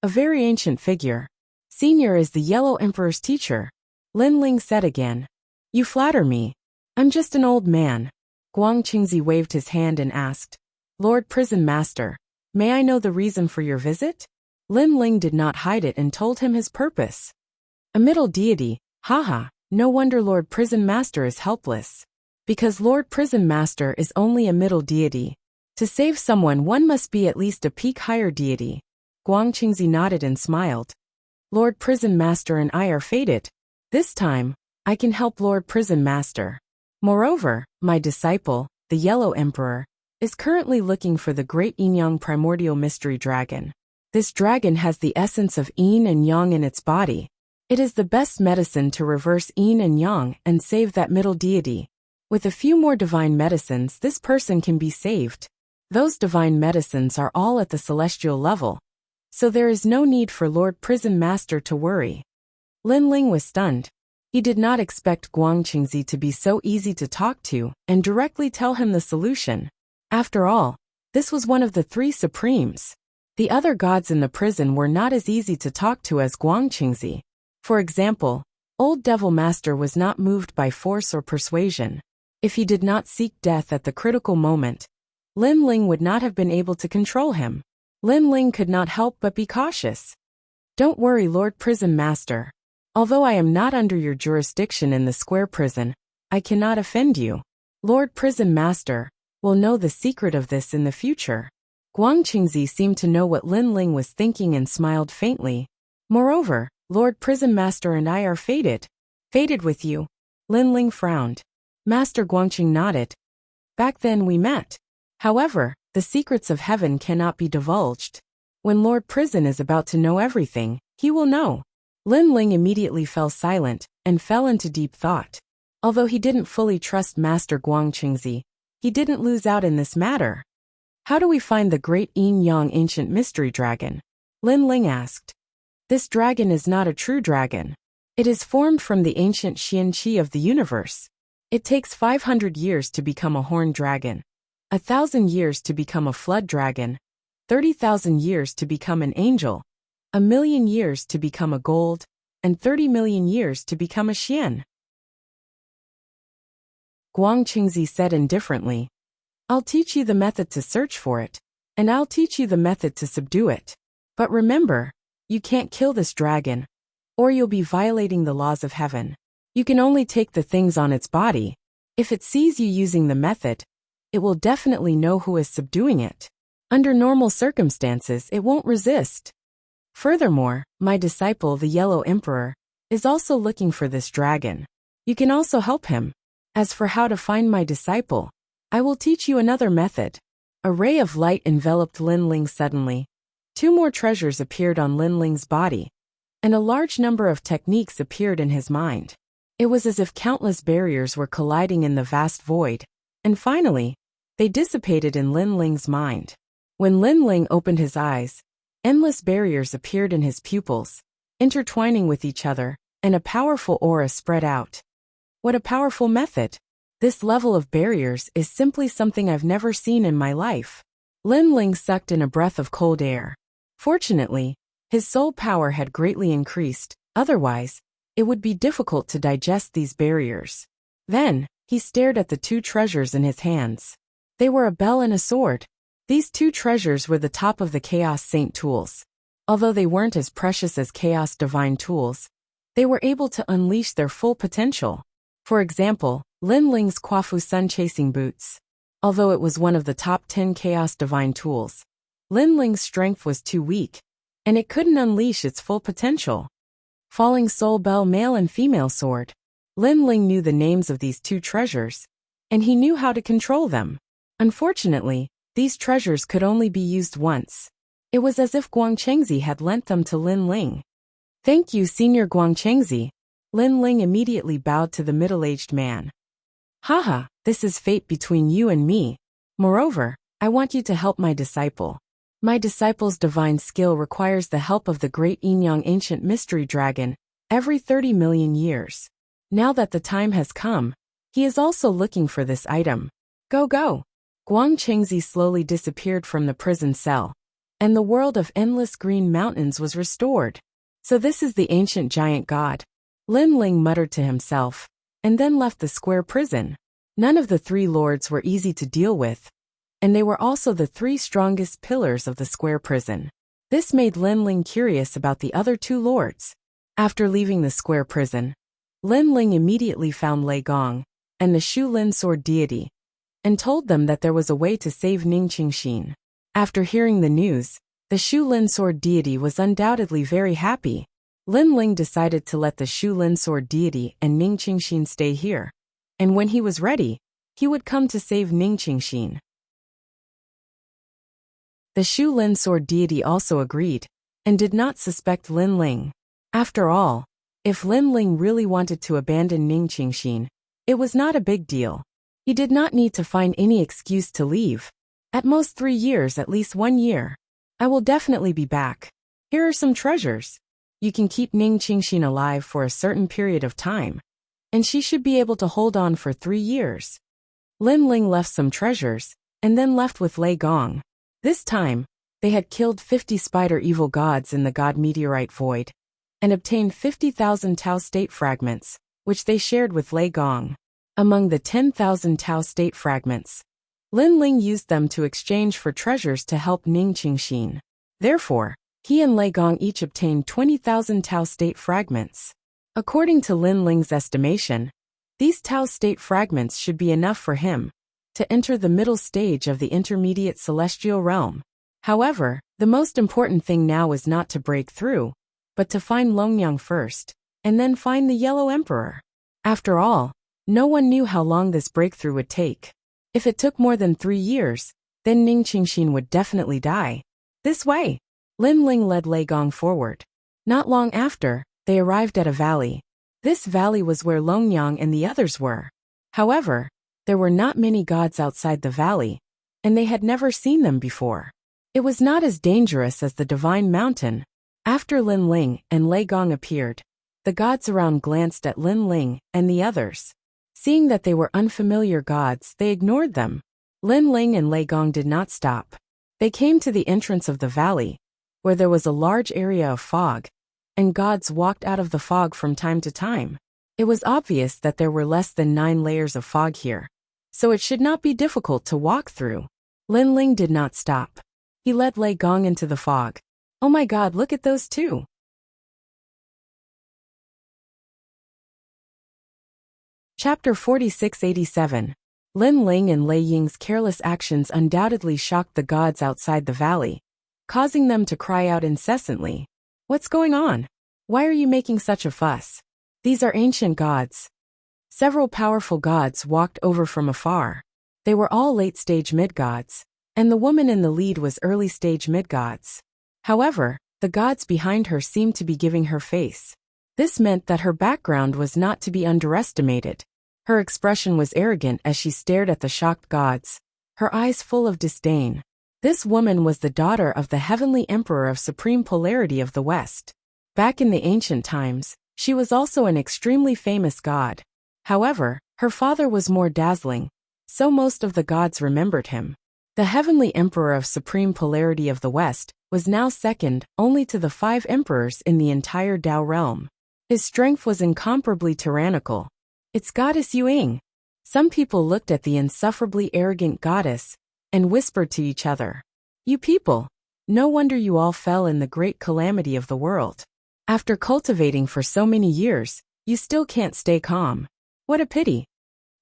S1: A very ancient figure. Senior is the Yellow Emperor's teacher. Lin Ling said again. You flatter me. I'm just an old man. Guangqingzi waved his hand and asked. Lord Prison Master, may I know the reason for your visit? Lin Ling did not hide it and told him his purpose. A middle deity, haha, no wonder Lord Prison Master is helpless. Because Lord Prison Master is only a middle deity. To save someone one must be at least a peak higher deity. Guangqingzi nodded and smiled. Lord Prison Master and I are fated. This time, I can help Lord Prison Master. Moreover, my disciple, the Yellow Emperor, is currently looking for the great Yin-Yang primordial mystery dragon. This dragon has the essence of yin and yang in its body. It is the best medicine to reverse yin and yang and save that middle deity. With a few more divine medicines, this person can be saved. Those divine medicines are all at the celestial level, so there is no need for Lord Prison Master to worry. Lin Ling was stunned. He did not expect Guangqingzi to be so easy to talk to and directly tell him the solution. After all, this was one of the three supremes. The other gods in the prison were not as easy to talk to as Guangqingzi. For example, Old Devil Master was not moved by force or persuasion. If he did not seek death at the critical moment, Lin Ling would not have been able to control him. Lin Ling could not help but be cautious. Don't worry, Lord Prison Master. Although I am not under your jurisdiction in the square prison, I cannot offend you. Lord Prison Master will know the secret of this in the future. Guangqingzi seemed to know what Lin Ling was thinking and smiled faintly. Moreover, Lord Prison Master and I are fated. Fated with you. Lin Ling frowned. Master Guangqing nodded. Back then we met. However, the secrets of heaven cannot be divulged. When Lord Prison is about to know everything, he will know. Lin Ling immediately fell silent and fell into deep thought. Although he didn't fully trust Master Guangqingzi, he didn't lose out in this matter. How do we find the great yin-yang ancient mystery dragon? Lin Ling asked. This dragon is not a true dragon. It is formed from the ancient Xian-Qi of the universe. It takes 500 years to become a horned dragon, 1,000 years to become a flood dragon, 30,000 years to become an angel, 1,000,000 years to become a gold, and 30 million years to become a Xian. Guangqingzi said indifferently. I'll teach you the method to search for it, and I'll teach you the method to subdue it. But remember, you can't kill this dragon, or you'll be violating the laws of heaven. You can only take the things on its body. If it sees you using the method, it will definitely know who is subduing it. Under normal circumstances, it won't resist. Furthermore, my disciple, the Yellow Emperor, is also looking for this dragon. You can also help him. As for how to find my disciple, I will teach you another method. A ray of light enveloped Lin Ling suddenly. 2 more treasures appeared on Lin Ling's body, and a large number of techniques appeared in his mind. It was as if countless barriers were colliding in the vast void, and finally, they dissipated in Lin Ling's mind. When Lin Ling opened his eyes, endless barriers appeared in his pupils, intertwining with each other, and a powerful aura spread out. What a powerful method! This level of barriers is simply something I've never seen in my life. Lin Ling sucked in a breath of cold air. Fortunately, his soul power had greatly increased, otherwise, it would be difficult to digest these barriers. Then, he stared at the 2 treasures in his hands. They were a bell and a sword. These 2 treasures were the top of the Chaos Saint tools. Although they weren't as precious as Chaos Divine tools, they were able to unleash their full potential. For example, Lin Ling's Quafu Sun Chasing Boots. Although it was one of the top 10 Chaos Divine tools, Lin Ling's strength was too weak, and it couldn't unleash its full potential. Falling Soul Bell Male and Female Sword. Lin Ling knew the names of these 2 treasures, and he knew how to control them. Unfortunately, these treasures could only be used once. It was as if Guangqingzi had lent them to Lin Ling. Thank you, Senior Guangqingzi. Lin Ling immediately bowed to the middle-aged man. Haha, this is fate between you and me. Moreover, I want you to help my disciple. My disciple's divine skill requires the help of the great yin-yang ancient mystery dragon every 30 million years. Now that the time has come, he is also looking for this item. Go go! Guangqingzi slowly disappeared from the prison cell, and the world of endless green mountains was restored. So this is the ancient giant god. Lin Ling muttered to himself, and then left the square prison. None of the 3 lords were easy to deal with, and they were also the 3 strongest pillars of the square prison. This made Lin Ling curious about the other 2 lords. After leaving the square prison, Lin Ling immediately found Lei Gong and the Shu Lin sword deity, and told them that there was a way to save Ning Qingxin. After hearing the news, the Shu Lin sword deity was undoubtedly very happy. Lin Ling decided to let the Shu Lin sword deity and Ning Qingxin stay here, and when he was ready, he would come to save Ning Qingxin. The Shu Lin sword deity also agreed, and did not suspect Lin Ling. After all, if Lin Ling really wanted to abandon Ning Qingxin, it was not a big deal. He did not need to find any excuse to leave. At most 3 years, at least 1 year. I will definitely be back. Here are some treasures. You can keep Ning Qingxin alive for a certain period of time, and she should be able to hold on for 3 years. Lin Ling left some treasures, and then left with Lei Gong. This time, they had killed 50 spider evil gods in the God Meteorite Void, and obtained 50,000 Tao state fragments, which they shared with Lei Gong. Among the 10,000 Tao state fragments, Lin Ling used them to exchange for treasures to help Ning Qingxin. Therefore, he and Lei Gong each obtained 20,000 Tao state fragments. According to Lin Ling's estimation, these Tao state fragments should be enough for him to enter the middle stage of the intermediate celestial realm. However, the most important thing now is not to break through, but to find Longyang first, and then find the Yellow Emperor. After all, no one knew how long this breakthrough would take. If it took more than 3 years, then Ning Qingxin would definitely die. This way, Lin Ling led Lei Gong forward. Not long after, they arrived at a valley. This valley was where Longyang and the others were. However, there were not many gods outside the valley, and they had never seen them before. It was not as dangerous as the Divine Mountain. After Lin Ling and Lei Gong appeared, the gods around glanced at Lin Ling and the others. Seeing that they were unfamiliar gods, they ignored them. Lin Ling and Lei Gong did not stop. They came to the entrance of the valley, where there was a large area of fog, and gods walked out of the fog from time to time. It was obvious that there were less than 9 layers of fog here, so it should not be difficult to walk through. Lin Ling did not stop. He led Lei Gong into the fog. Oh my God, look at those two. Chapter 4687. Lin Ling and Lei Ying's careless actions undoubtedly shocked the gods outside the valley, causing them to cry out incessantly. What's going on? Why are you making such a fuss? These are ancient gods. Several powerful gods walked over from afar. They were all late-stage mid-gods, and the woman in the lead was early-stage mid-gods. However, the gods behind her seemed to be giving her face. This meant that her background was not to be underestimated. Her expression was arrogant as she stared at the shocked gods, her eyes full of disdain. This woman was the daughter of the heavenly emperor of supreme polarity of the West. Back in the ancient times, she was also an extremely famous god. However, her father was more dazzling, so most of the gods remembered him. The heavenly emperor of supreme polarity of the West was now second only to the 5 emperors in the entire Tao realm. His strength was incomparably tyrannical. It's Goddess Yuing. Some people looked at the insufferably arrogant goddess and whispered to each other, "You people, no wonder you all fell in the great calamity of the world. After cultivating for so many years, you still can't stay calm. What a pity."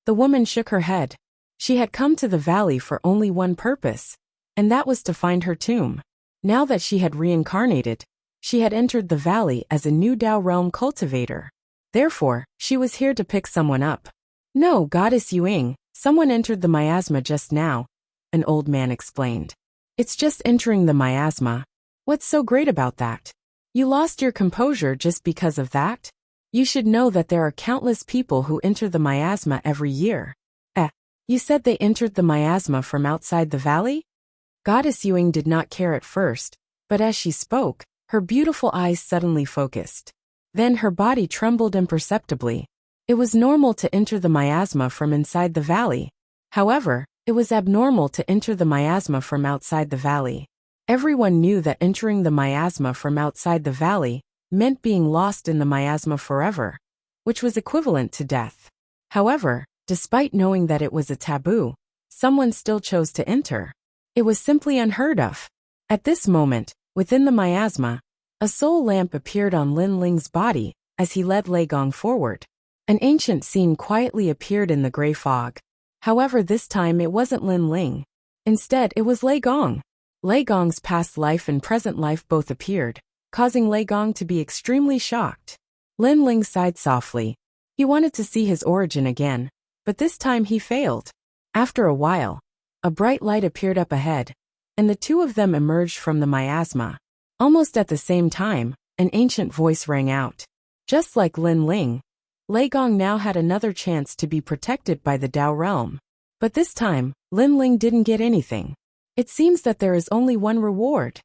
S1: The woman shook her head. She had come to the valley for only one purpose, and that was to find her tomb. Now that she had reincarnated, she had entered the valley as a new Tao realm cultivator. Therefore, she was here to pick someone up. "No, Goddess Yuing, someone entered the miasma just now," an old man explained. "It's just entering the miasma. What's so great about that? You lost your composure just because of that? You should know that there are countless people who enter the miasma every year." You said they entered the miasma from outside the valley?" Goddess Yuing did not care at first, but as she spoke, her beautiful eyes suddenly focused. Then her body trembled imperceptibly. It was normal to enter the miasma from inside the valley. However, it was abnormal to enter the miasma from outside the valley. Everyone knew that entering the miasma from outside the valley meant being lost in the miasma forever, which was equivalent to death. However, despite knowing that it was a taboo, someone still chose to enter. It was simply unheard of. At this moment, within the miasma, a soul lamp appeared on Lin Ling's body as he led Lei Gong forward. An ancient scene quietly appeared in the gray fog. However, this time it wasn't Lin Ling. Instead, it was Lei Gong. Lei Gong's past life and present life both appeared, causing Lei Gong to be extremely shocked. Lin Ling sighed softly. He wanted to see his origin again, but this time he failed. After a while, a bright light appeared up ahead, and the two of them emerged from the miasma. Almost at the same time, an ancient voice rang out. Just like Lin Ling, Lei Gong now had another chance to be protected by the Tao realm. But this time, Lin Ling didn't get anything. It seems that there is only one reward.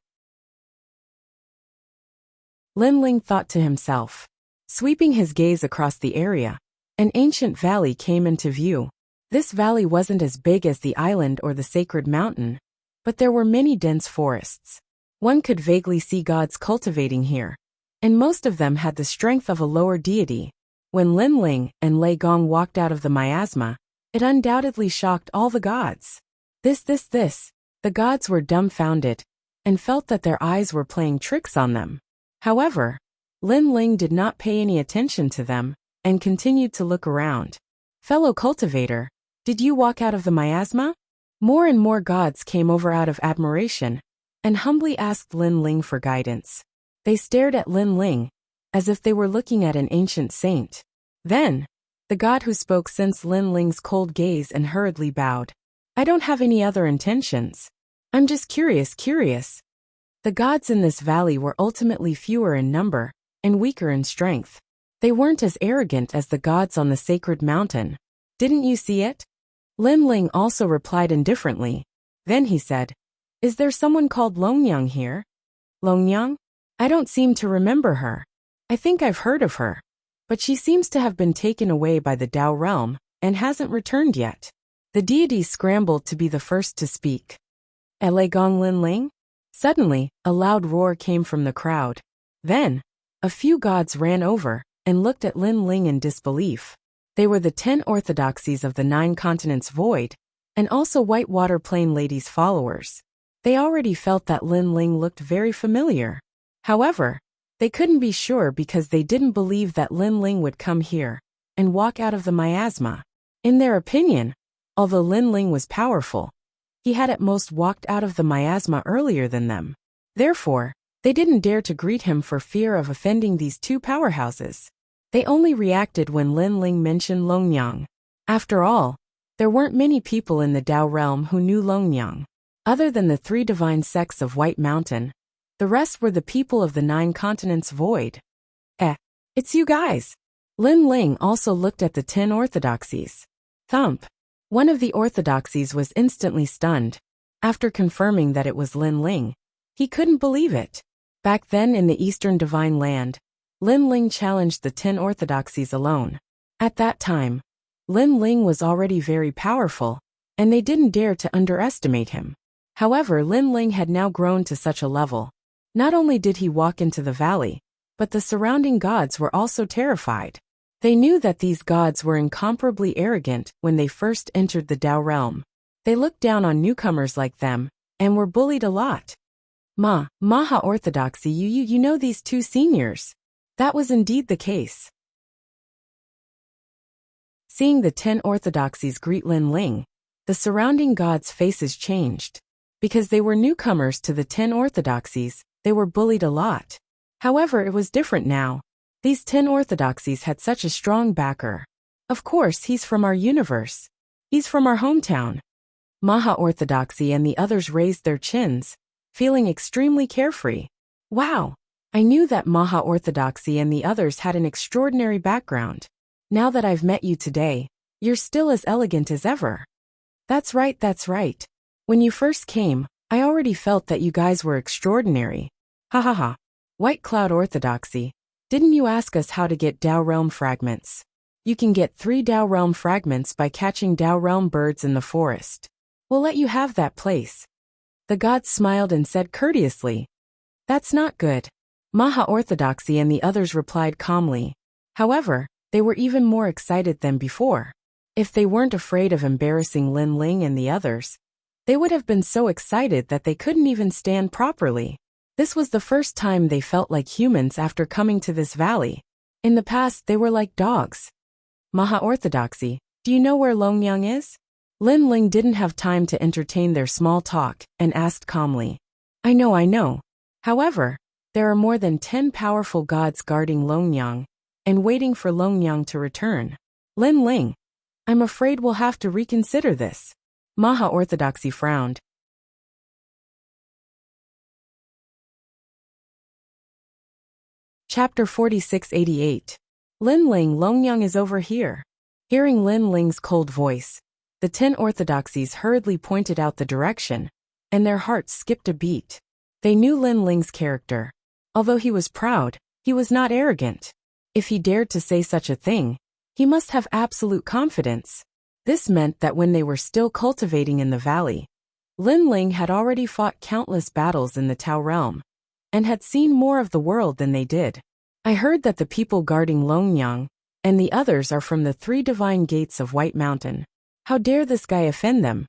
S1: Lin Ling thought to himself. Sweeping his gaze across the area, an ancient valley came into view. This valley wasn't as big as the island or the sacred mountain, but there were many dense forests. One could vaguely see gods cultivating here, and most of them had the strength of a lower deity. When Lin Ling and Lei Gong walked out of the miasma, it undoubtedly shocked all the gods. This. The gods were dumbfounded and felt that their eyes were playing tricks on them. However, Lin Ling did not pay any attention to them and continued to look around. Fellow cultivator, did you walk out of the miasma? More and more gods came over out of admiration and humbly asked Lin Ling for guidance. They stared at Lin Ling as if they were looking at an ancient saint. Then, the god who spoke sensed Lin Ling's cold gaze and hurriedly bowed. I don't have any other intentions. I'm just curious. The gods in this valley were ultimately fewer in number and weaker in strength. They weren't as arrogant as the gods on the sacred mountain. Didn't you see it? Lin Ling also replied indifferently. Then he said, Is there someone called Longyang here? Longyang? I don't seem to remember her. I think I've heard of her. But she seems to have been taken away by the Dao realm and hasn't returned yet. The deity scrambled to be the first to speak. Lei Gong Lin Ling? Suddenly, a loud roar came from the crowd. Then, a few gods ran over and looked at Lin Ling in disbelief. They were the 10 orthodoxies of the 9 continents void, and also Whitewater Plain Lady's followers. They already felt that Lin Ling looked very familiar. However, they couldn't be sure because they didn't believe that Lin Ling would come here and walk out of the miasma. In their opinion, although Lin Ling was powerful, he had at most walked out of the miasma earlier than them. Therefore, they didn't dare to greet him for fear of offending these 2 powerhouses. They only reacted when Lin Ling mentioned Longyang. After all, there weren't many people in the Dao realm who knew Longyang. Other than the 3 divine sects of White Mountain, the rest were the people of the 9 continents void. It's you guys. Lin Ling also looked at the 10 orthodoxies. Thump. One of the orthodoxies was instantly stunned. After confirming that it was Lin Ling, he couldn't believe it. Back then in the Eastern Divine Land, Lin Ling challenged the 10 orthodoxies alone. At that time, Lin Ling was already very powerful, and they didn't dare to underestimate him. However, Lin Ling had now grown to such a level. Not only did he walk into the valley, but the surrounding gods were also terrified. They knew that these gods were incomparably arrogant when they first entered the Dao realm. They looked down on newcomers like them, and were bullied a lot. Maha Orthodoxy, you know these 2 seniors. That was indeed the case. Seeing the 10 orthodoxies greet Lin Ling, the surrounding gods' faces changed. Because they were newcomers to the 10 orthodoxies, they were bullied a lot. However, it was different now. These 10 orthodoxies had such a strong backer. Of course, he's from our universe. He's from our hometown. Maha Orthodoxy and the others raised their chins, feeling extremely carefree. Wow! I knew that Maha Orthodoxy and the others had an extraordinary background. Now that I've met you today, you're still as elegant as ever. That's right. When you first came, I already felt that you guys were extraordinary. Ha ha ha. White Cloud Orthodoxy. Didn't you ask us how to get Dao Realm fragments? You can get 3 Dao Realm fragments by catching Dao Realm birds in the forest. We'll let you have that place. The gods smiled and said courteously. That's not good. Maha Orthodoxy and the others replied calmly. However, they were even more excited than before. If they weren't afraid of embarrassing Lin Ling and the others, they would have been so excited that they couldn't even stand properly. This was the first time they felt like humans after coming to this valley. In the past, they were like dogs. Maha Orthodoxy, do you know where Longyang is? Lin Ling didn't have time to entertain their small talk and asked calmly. I know. However, there are more than 10 powerful gods guarding Longyang and waiting for Longyang to return. Lin Ling, I'm afraid we'll have to reconsider this. Maha Orthodoxy frowned. Chapter 4688. Lin Ling, Longyang is over here. Hearing Lin Ling's cold voice, the 10 orthodoxies hurriedly pointed out the direction, and their hearts skipped a beat. They knew Lin Ling's character. Although he was proud, He was not arrogant. If he dared to say such a thing, he must have absolute confidence. This meant that when they were still cultivating in the valley, Lin Ling had already fought countless battles in the Tao realm, and had seen more of the world than they did. I heard that the people guarding Longyang and the others are from the 3 divine gates of White Mountain. How dare this guy offend them?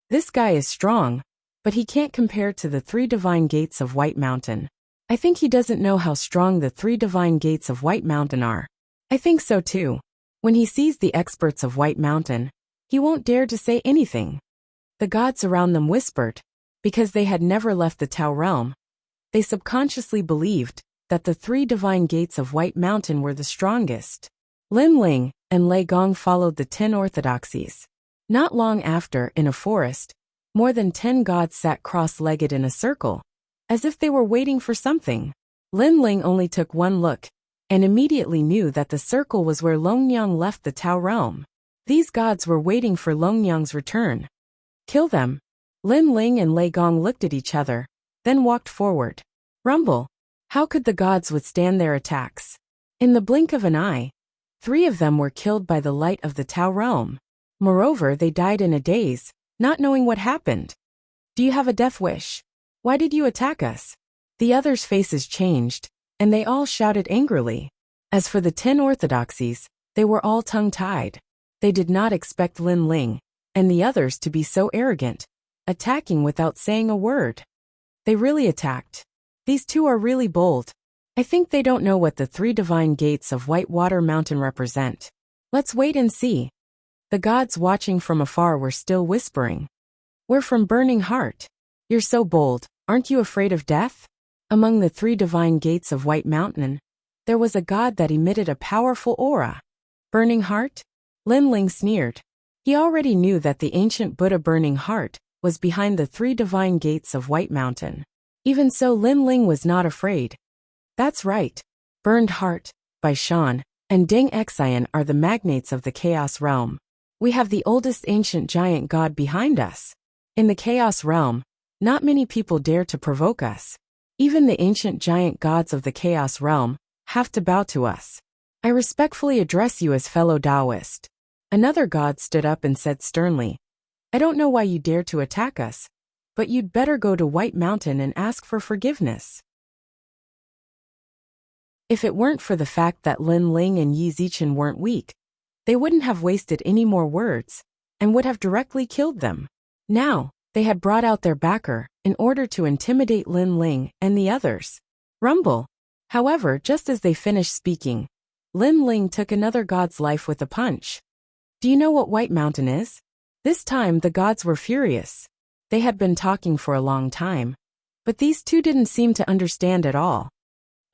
S1: This guy is strong, but he can't compare to the 3 divine gates of White Mountain. I think he doesn't know how strong the 3 divine gates of White Mountain are. I think so too. When he sees the experts of White Mountain, he won't dare to say anything. The gods around them whispered, because they had never left the Tao realm. They subconsciously believed that the 3 divine gates of White Mountain were the strongest. Lin Ling and Lei Gong followed the 10 orthodoxies. Not long after, in a forest, more than 10 gods sat cross-legged in a circle, as if they were waiting for something. Lin Ling only took one look, and immediately knew that the circle was where Longyang left the Tao realm. These gods were waiting for Longyang's return. Kill them. Lin Ling and Lei Gong looked at each other, then walked forward. Rumble. How could the gods withstand their attacks? In the blink of an eye, 3 of them were killed by the light of the Tao realm. Moreover, they died in a daze, not knowing what happened. Do you have a death wish? Why did you attack us? The others' faces changed, and they all shouted angrily. As for the 10 orthodoxies, they were all tongue-tied. They did not expect Lin Ling and the others to be so arrogant, attacking without saying a word. They really attacked. These 2 are really bold. I think they don't know what the 3 divine gates of Whitewater Mountain represent. Let's wait and see. The gods watching from afar were still whispering. We're from Burning Heart. You're so bold, aren't you afraid of death? Among the 3 divine gates of White Mountain, there was a god that emitted a powerful aura. Burning Heart? Lin Ling sneered. He already knew that the ancient Buddha Burning Heart was behind the 3 divine gates of White Mountain. Even so, Lin Ling was not afraid. That's right. Burned Heart, Bai Shan, and Deng Xian are the magnates of the Chaos Realm. We have the oldest ancient giant god behind us. In the Chaos Realm, not many people dare to provoke us. Even the ancient giant gods of the Chaos Realm have to bow to us. I respectfully address you as fellow Taoist. Another god stood up and said sternly, I don't know why you dare to attack us, but you'd better go to White Mountain and ask for forgiveness. If it weren't for the fact that Lin Ling and Yi Zichen weren't weak, they wouldn't have wasted any more words, and would have directly killed them. Now, they had brought out their backer in order to intimidate Lin Ling and the others. Rumble. However, just as they finished speaking, Lin Ling took another god's life with a punch. Do you know what White Mountain is? This time the gods were furious. They had been talking for a long time, but these 2 didn't seem to understand at all.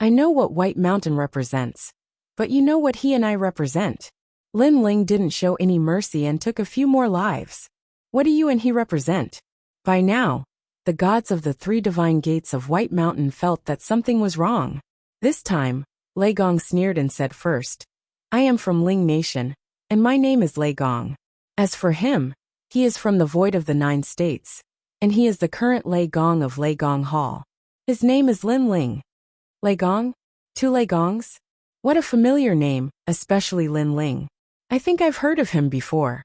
S1: I know what White Mountain represents, but you know what he and I represent. Lin Ling didn't show any mercy and took a few more lives. What do you and he represent? By now, the gods of the 3 divine gates of White Mountain felt that something was wrong. This time, Lei Gong sneered and said first, I am from Ling Nation, and my name is Lei Gong. As for him, he is from the void of the 9 states, and he is the current Lei Gong of Lei Gong Hall. His name is Lin Ling. Lei Gong? 2 Lei Gongs? What a familiar name, especially Lin Ling. I think I've heard of him before.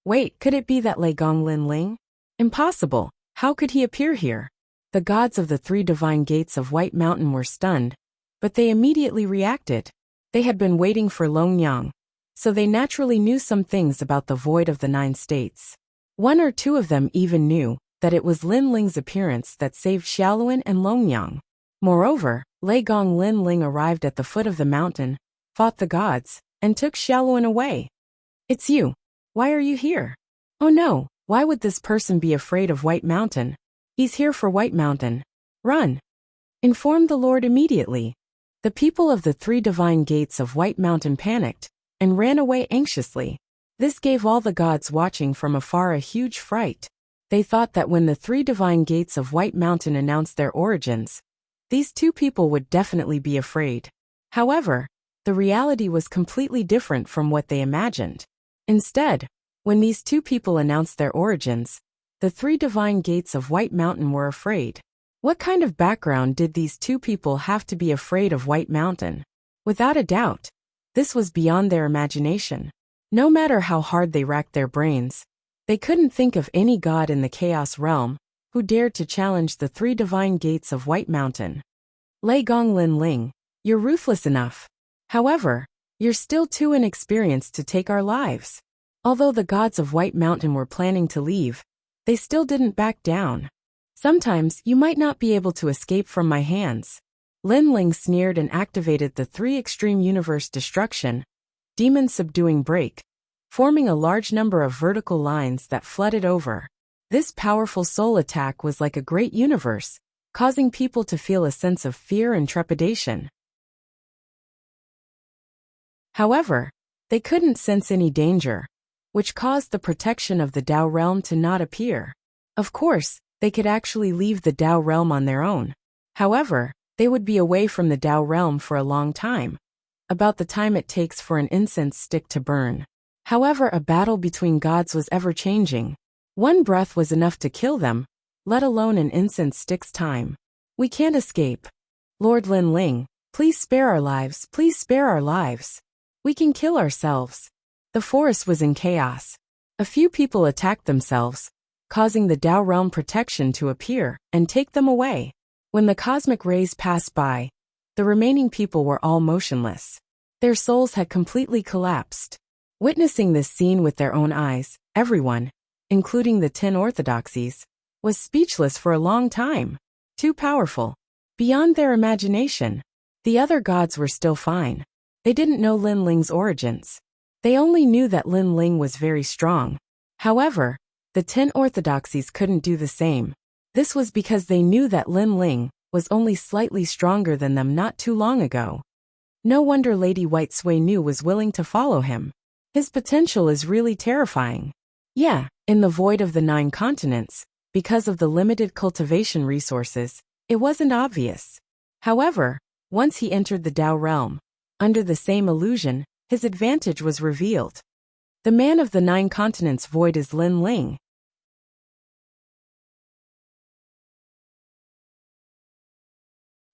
S1: Wait, could it be that Lei Gong Lin Ling? Impossible. How could he appear here? The gods of the 3 divine gates of White Mountain were stunned, but they immediately reacted. They had been waiting for Longyang, so they naturally knew some things about the void of the 9 states. 1 or 2 of them even knew that it was Lin Ling's appearance that saved Xiaoluan and Longyang. Moreover, Lei Gong Lin Ling arrived at the foot of the mountain, fought the gods, and took Xiaoluan away. It's you. Why are you here? Oh no, why would this person be afraid of White Mountain? He's here for White Mountain. Run. Inform the Lord immediately. The people of the 3 divine gates of White Mountain panicked and ran away anxiously. This gave all the gods watching from afar a huge fright. They thought that when the 3 divine gates of White Mountain announced their origins, these 2 people would definitely be afraid. However, the reality was completely different from what they imagined. Instead, when these 2 people announced their origins, the 3 divine gates of White Mountain were afraid. What kind of background did these two people have to be afraid of White Mountain? Without a doubt, this was beyond their imagination. No matter how hard they racked their brains, they couldn't think of any god in the Chaos Realm who dared to challenge the three divine gates of White Mountain. Lei Gong Lin Ling, you're ruthless enough. However, you're still too inexperienced to take our lives. Although the gods of White Mountain were planning to leave, they still didn't back down. Sometimes you might not be able to escape from my hands. Lin Ling sneered and activated the three extreme universe destruction, demon subduing break, forming a large number of vertical lines that flooded over. This powerful soul attack was like a great universe, causing people to feel a sense of fear and trepidation. However, they couldn't sense any danger, which caused the protection of the Dao realm to not appear. Of course, they could actually leave the Dao realm on their own. However, they would be away from the Dao realm for a long time, about the time it takes for an incense stick to burn. However, a battle between gods was ever-changing. One breath was enough to kill them, let alone an incense stick's time. We can't escape. Lord Lin Ling, please spare our lives, please spare our lives. We can kill ourselves. The forest was in chaos. A few people attacked themselves, causing the Dao realm protection to appear and take them away. When the cosmic rays passed by, the remaining people were all motionless. Their souls had completely collapsed. Witnessing this scene with their own eyes, everyone, including the 10 orthodoxies, was speechless for a long time. Too powerful. Beyond their imagination. The other gods were still fine. They didn't know Lin Ling's origins. They only knew that Lin Ling was very strong. However, the 10 orthodoxies couldn't do the same. This was because they knew that Lin Ling was only slightly stronger than them not too long ago. No wonder Lady White Sui Nu was willing to follow him. His potential is really terrifying. Yeah, in the void of the 9 continents, because of the limited cultivation resources, it wasn't obvious. However, once he entered the Dao realm, under the same illusion, his advantage was revealed. The man of the 9 continents void is Lin Ling.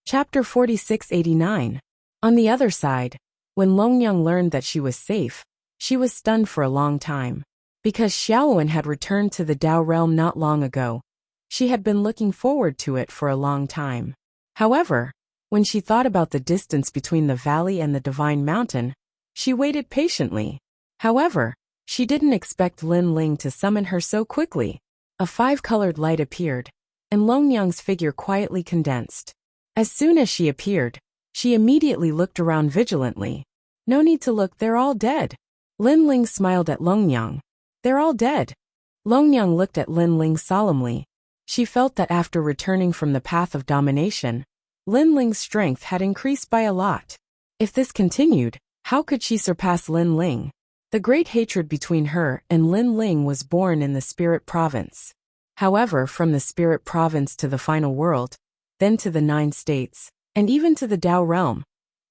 S1: Chapter 4689. On the other side, when Longyang learned that she was safe, she was stunned for a long time. Because Xiaowen had returned to the Dao realm not long ago, she had been looking forward to it for a long time. However, when she thought about the distance between the valley and the Divine Mountain, she waited patiently. However, she didn't expect Lin Ling to summon her so quickly. A 5-colored light appeared, and Longyang's figure quietly condensed. As soon as she appeared, she immediately looked around vigilantly. No need to look, they're all dead. Lin Ling smiled at Longyang. They're all dead. Longyang looked at Lin Ling solemnly. She felt that after returning from the path of domination, Lin Ling's strength had increased by a lot. If this continued, how could she surpass Lin Ling? The great hatred between her and Lin Ling was born in the Spirit Province. However, from the Spirit Province to the final world, then to the 9 states, and even to the Dao realm,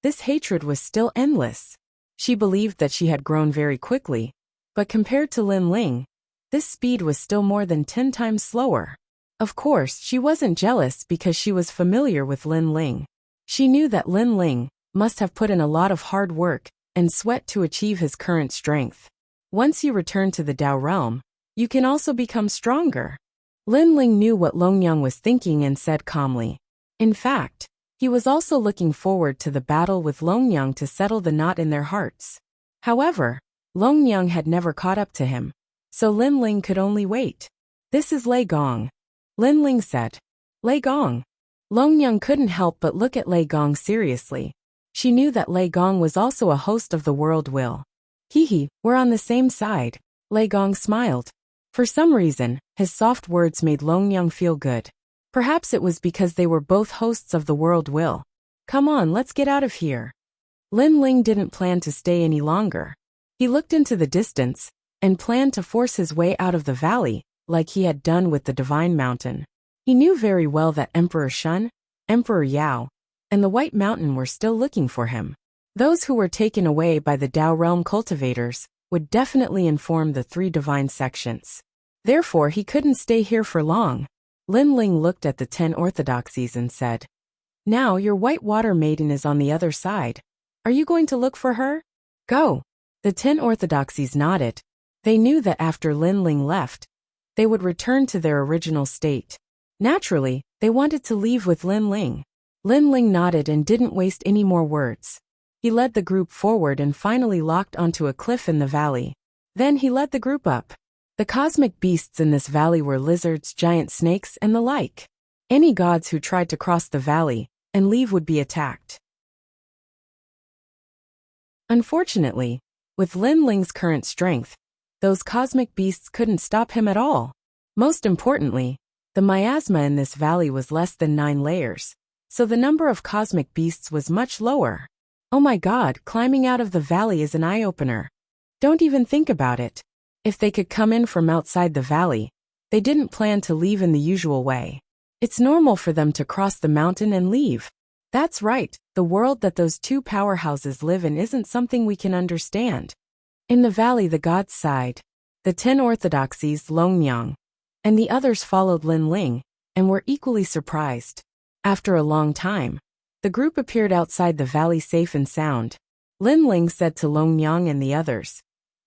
S1: this hatred was still endless. She believed that she had grown very quickly, but compared to Lin Ling, this speed was still more than 10 times slower. Of course, she wasn't jealous because she was familiar with Lin Ling. She knew that Lin Ling must have put in a lot of hard work and sweat to achieve his current strength. Once you return to the Dao realm, you can also become stronger. Lin Ling knew what Longyang was thinking and said calmly. In fact, he was also looking forward to the battle with Longyang to settle the knot in their hearts. However, Longyang had never caught up to him, so Lin Ling could only wait. This is Lei Gong. Lin Ling said. Lei Gong. Longyang couldn't help but look at Lei Gong seriously. She knew that Lei Gong was also a host of the world will. Hee, we're on the same side. Lei Gong smiled. For some reason, his soft words made Longyang feel good. Perhaps it was because they were both hosts of the world will. Come on, let's get out of here. Lin Ling didn't plan to stay any longer. He looked into the distance and planned to force his way out of the valley, like he had done with the Divine Mountain. He knew very well that Emperor Shun, Emperor Yao, and the White Mountain were still looking for him. Those who were taken away by the Dao realm cultivators would definitely inform the 3 divine sections. Therefore, he couldn't stay here for long. Lin Ling looked at the 10 orthodoxies and said, "Now your white water maiden is on the other side. Are you going to look for her? Go." The 10 orthodoxies nodded. They knew that after Lin Ling left, they would return to their original state. Naturally, they wanted to leave with Lin Ling. Lin Ling nodded and didn't waste any more words. He led the group forward and finally locked onto a cliff in the valley. Then he led the group up. The cosmic beasts in this valley were lizards, giant snakes, and the like. Any gods who tried to cross the valley and leave would be attacked. Unfortunately, with Lin Ling's current strength, those cosmic beasts couldn't stop him at all. Most importantly, the miasma in this valley was less than 9 layers, so the number of cosmic beasts was much lower. Oh my god, climbing out of the valley is an eye-opener. Don't even think about it. If they could come in from outside the valley, they didn't plan to leave in the usual way. It's normal for them to cross the mountain and leave. That's right, the world that those two powerhouses live in isn't something we can understand. In the valley the gods sighed. The 10 orthodoxies, Longyang, and the others followed Lin Ling, and were equally surprised. After a long time, the group appeared outside the valley safe and sound. Lin Ling said to Longyang and the others,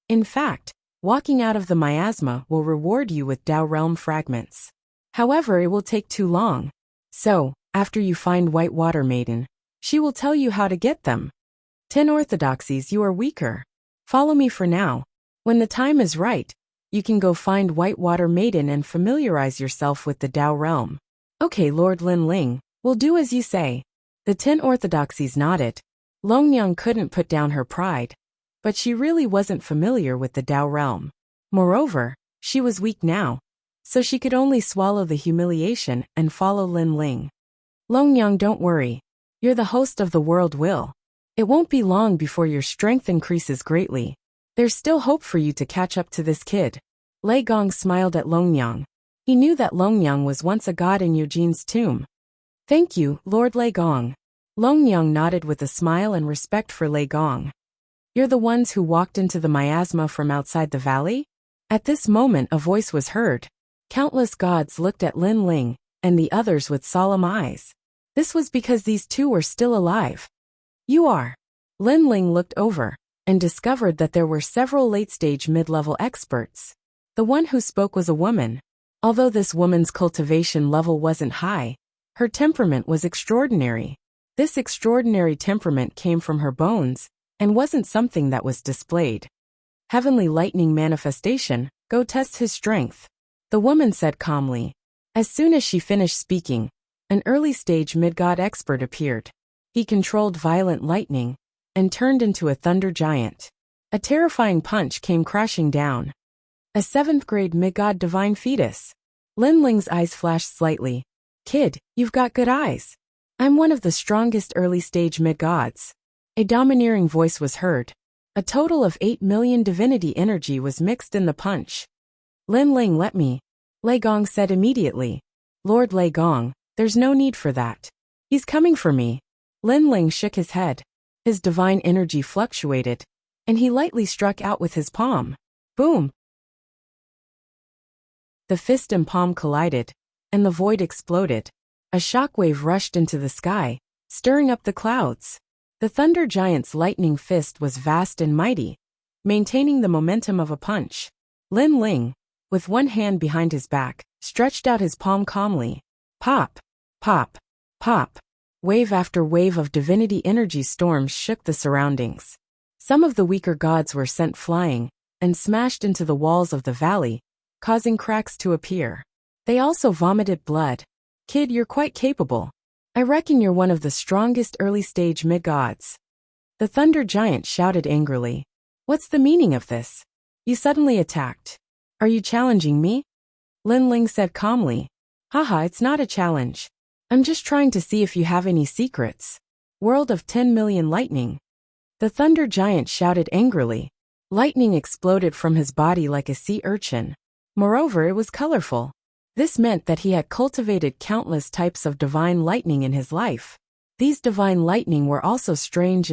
S1: "In fact, walking out of the miasma will reward you with Tao Realm fragments. However, it will take too long. So, after you find White Water Maiden, she will tell you how to get them. 10 orthodoxies, you are weaker. Follow me for now. When the time is right, you can go find White Water Maiden and familiarize yourself with the Tao Realm." "Okay, Lord Lin Ling, we'll do as you say." The 10 orthodoxies nodded. Longyang couldn't put down her pride, but she really wasn't familiar with the Tao Realm. Moreover, she was weak now, so she could only swallow the humiliation and follow Lin Ling. "Longyang, don't worry. You're the host of the world will. It won't be long before your strength increases greatly. There's still hope for you to catch up to this kid." Lei Gong smiled at Longyang. He knew that Longyang was once a god in Eugene's tomb. "Thank you, Lord Lei Gong." Longyang nodded with a smile and respect for Lei Gong. "You're the ones who walked into the miasma from outside the valley?" At this moment a voice was heard. Countless gods looked at Lin Ling and the others with solemn eyes. This was because these two were still alive. "You are." Lin Ling looked over and discovered that there were several late-stage mid-level experts. The one who spoke was a woman. Although this woman's cultivation level wasn't high, her temperament was extraordinary. This extraordinary temperament came from her bones and wasn't something that was displayed. "Heavenly lightning manifestation, go test his strength," the woman said calmly. As soon as she finished speaking, an early-stage mid-god expert appeared. He controlled violent lightning and turned into a thunder giant. A terrifying punch came crashing down. A 7th grade mid-god divine fetus. Lin Ling's eyes flashed slightly. "Kid, you've got good eyes. I'm one of the strongest early-stage mid-gods." A domineering voice was heard. A total of 8 million divinity energy was mixed in the punch. "Lin Ling, let me," Lei Gong said immediately. "Lord Lei Gong, there's no need for that. He's coming for me." Lin Ling shook his head. His divine energy fluctuated, and he lightly struck out with his palm. Boom! The fist and palm collided, and the void exploded. A shockwave rushed into the sky, stirring up the clouds. The thunder giant's lightning fist was vast and mighty, maintaining the momentum of a punch. Lin Ling, with one hand behind his back, stretched out his palm calmly. Pop! Pop! Pop! Wave after wave of divinity energy storms shook the surroundings. Some of the weaker gods were sent flying and smashed into the walls of the valley, causing cracks to appear. They also vomited blood. "Kid, you're quite capable. I reckon you're one of the strongest early-stage mid-gods." The thunder giant shouted angrily. "What's the meaning of this? You suddenly attacked. Are you challenging me?" Lin Ling said calmly. "Haha, it's not a challenge. I'm just trying to see if you have any secrets." World of 10 million lightning. The thunder giant shouted angrily. Lightning exploded from his body like a sea urchin. Moreover, it was colorful. This meant that he had cultivated countless types of divine lightning in his life. These divine lightning were also strange.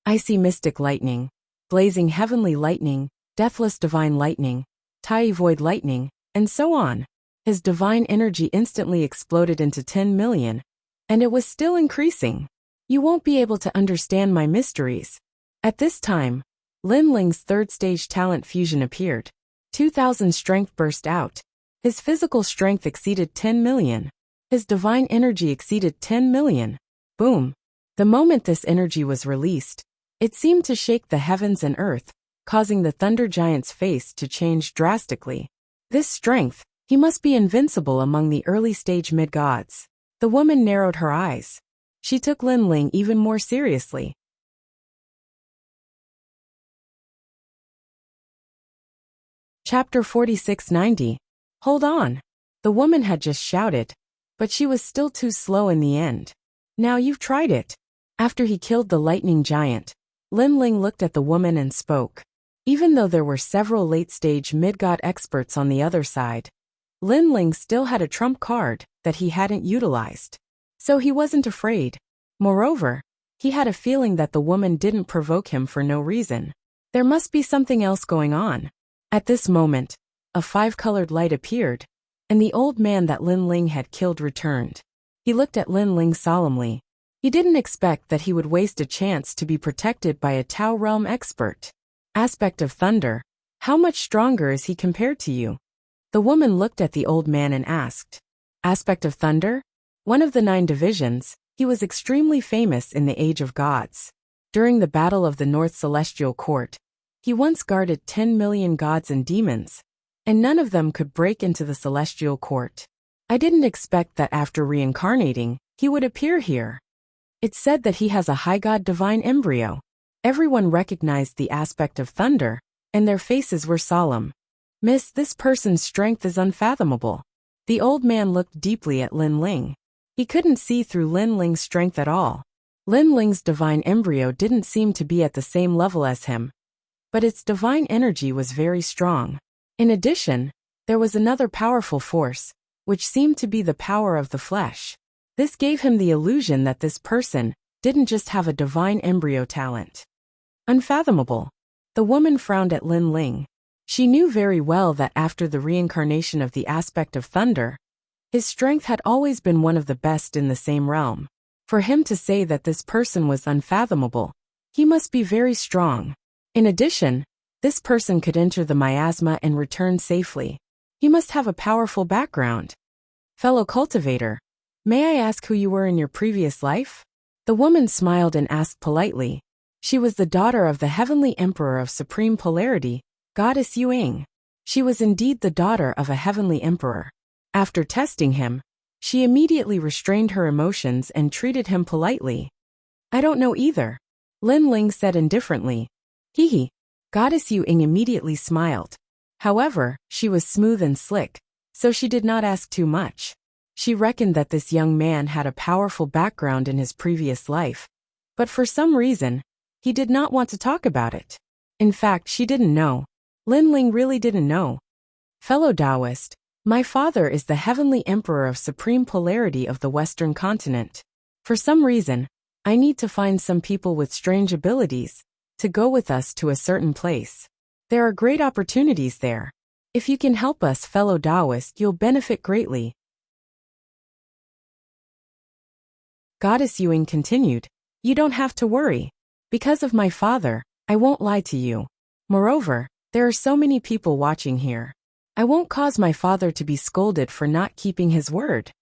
S1: Icy mystic lightning, blazing heavenly lightning, deathless divine lightning, Tai void lightning, and so on. His divine energy instantly exploded into 10 million, and it was still increasing. You won't be able to understand my mysteries. At this time, Lin Ling's third stage talent fusion appeared. 2,000 strength burst out. His physical strength exceeded 10 million. His divine energy exceeded 10 million. Boom. The moment this energy was released, it seemed to shake the heavens and earth, causing the thunder giant's face to change drastically. This strength, he must be invincible among the early stage mid-gods. The woman narrowed her eyes. She took Lin Ling even more seriously. Chapter 4690. Hold on. The woman had just shouted, but she was still too slow in the end. Now you've tried it. After he killed the lightning giant, Lin Ling looked at the woman and spoke. Even though there were several late-stage mid-god experts on the other side, Lin Ling still had a trump card that he hadn't utilized. So he wasn't afraid. Moreover, he had a feeling that the woman didn't provoke him for no reason. There must be something else going on. At this moment, a five-colored light appeared, and the old man that Lin Ling had killed returned. He looked at Lin Ling solemnly. He didn't expect that he would waste a chance to be protected by a Tao realm expert. Aspect of thunder. How much stronger is he compared to you? The woman looked at the old man and asked. Aspect of thunder? One of the 9 divisions, he was extremely famous in the Age of Gods. During the Battle of the North Celestial Court, he once guarded 10 million gods and demons, and none of them could break into the Celestial Court. I didn't expect that after reincarnating, he would appear here. It's said that he has a high god divine embryo. Everyone recognized the aspect of thunder, and their faces were solemn. Miss, this person's strength is unfathomable. The old man looked deeply at Lin Ling. He couldn't see through Lin Ling's strength at all. Lin Ling's divine embryo didn't seem to be at the same level as him, but its divine energy was very strong. In addition, there was another powerful force, which seemed to be the power of the flesh. This gave him the illusion that this person didn't just have a divine embryo talent. Unfathomable. The woman frowned at Lin Ling. She knew very well that after the reincarnation of the aspect of thunder, his strength had always been one of the best in the same realm. For him to say that this person was unfathomable, he must be very strong. In addition, this person could enter the miasma and return safely. He must have a powerful background. Fellow cultivator, may I ask who you were in your previous life? The woman smiled and asked politely. She was the daughter of the heavenly emperor of supreme polarity, Goddess Yuing. She was indeed the daughter of a heavenly emperor. After testing him, she immediately restrained her emotions and treated him politely. I don't know either, Lin Ling said indifferently. Hee. Goddess Yuing immediately smiled. However, she was smooth and slick, so she did not ask too much. She reckoned that this young man had a powerful background in his previous life, but for some reason, he did not want to talk about it. In fact, she didn't know. Lin Ling really didn't know. Fellow Taoist, my father is the heavenly emperor of supreme polarity of the Western continent. For some reason, I need to find some people with strange abilities to go with us to a certain place. There are great opportunities there. If you can help us, fellow Taoist, you'll benefit greatly. Goddess Yuing continued, you don't have to worry. Because of my father, I won't lie to you. Moreover, there are so many people watching here. I won't cause my father to be scolded for not keeping his word.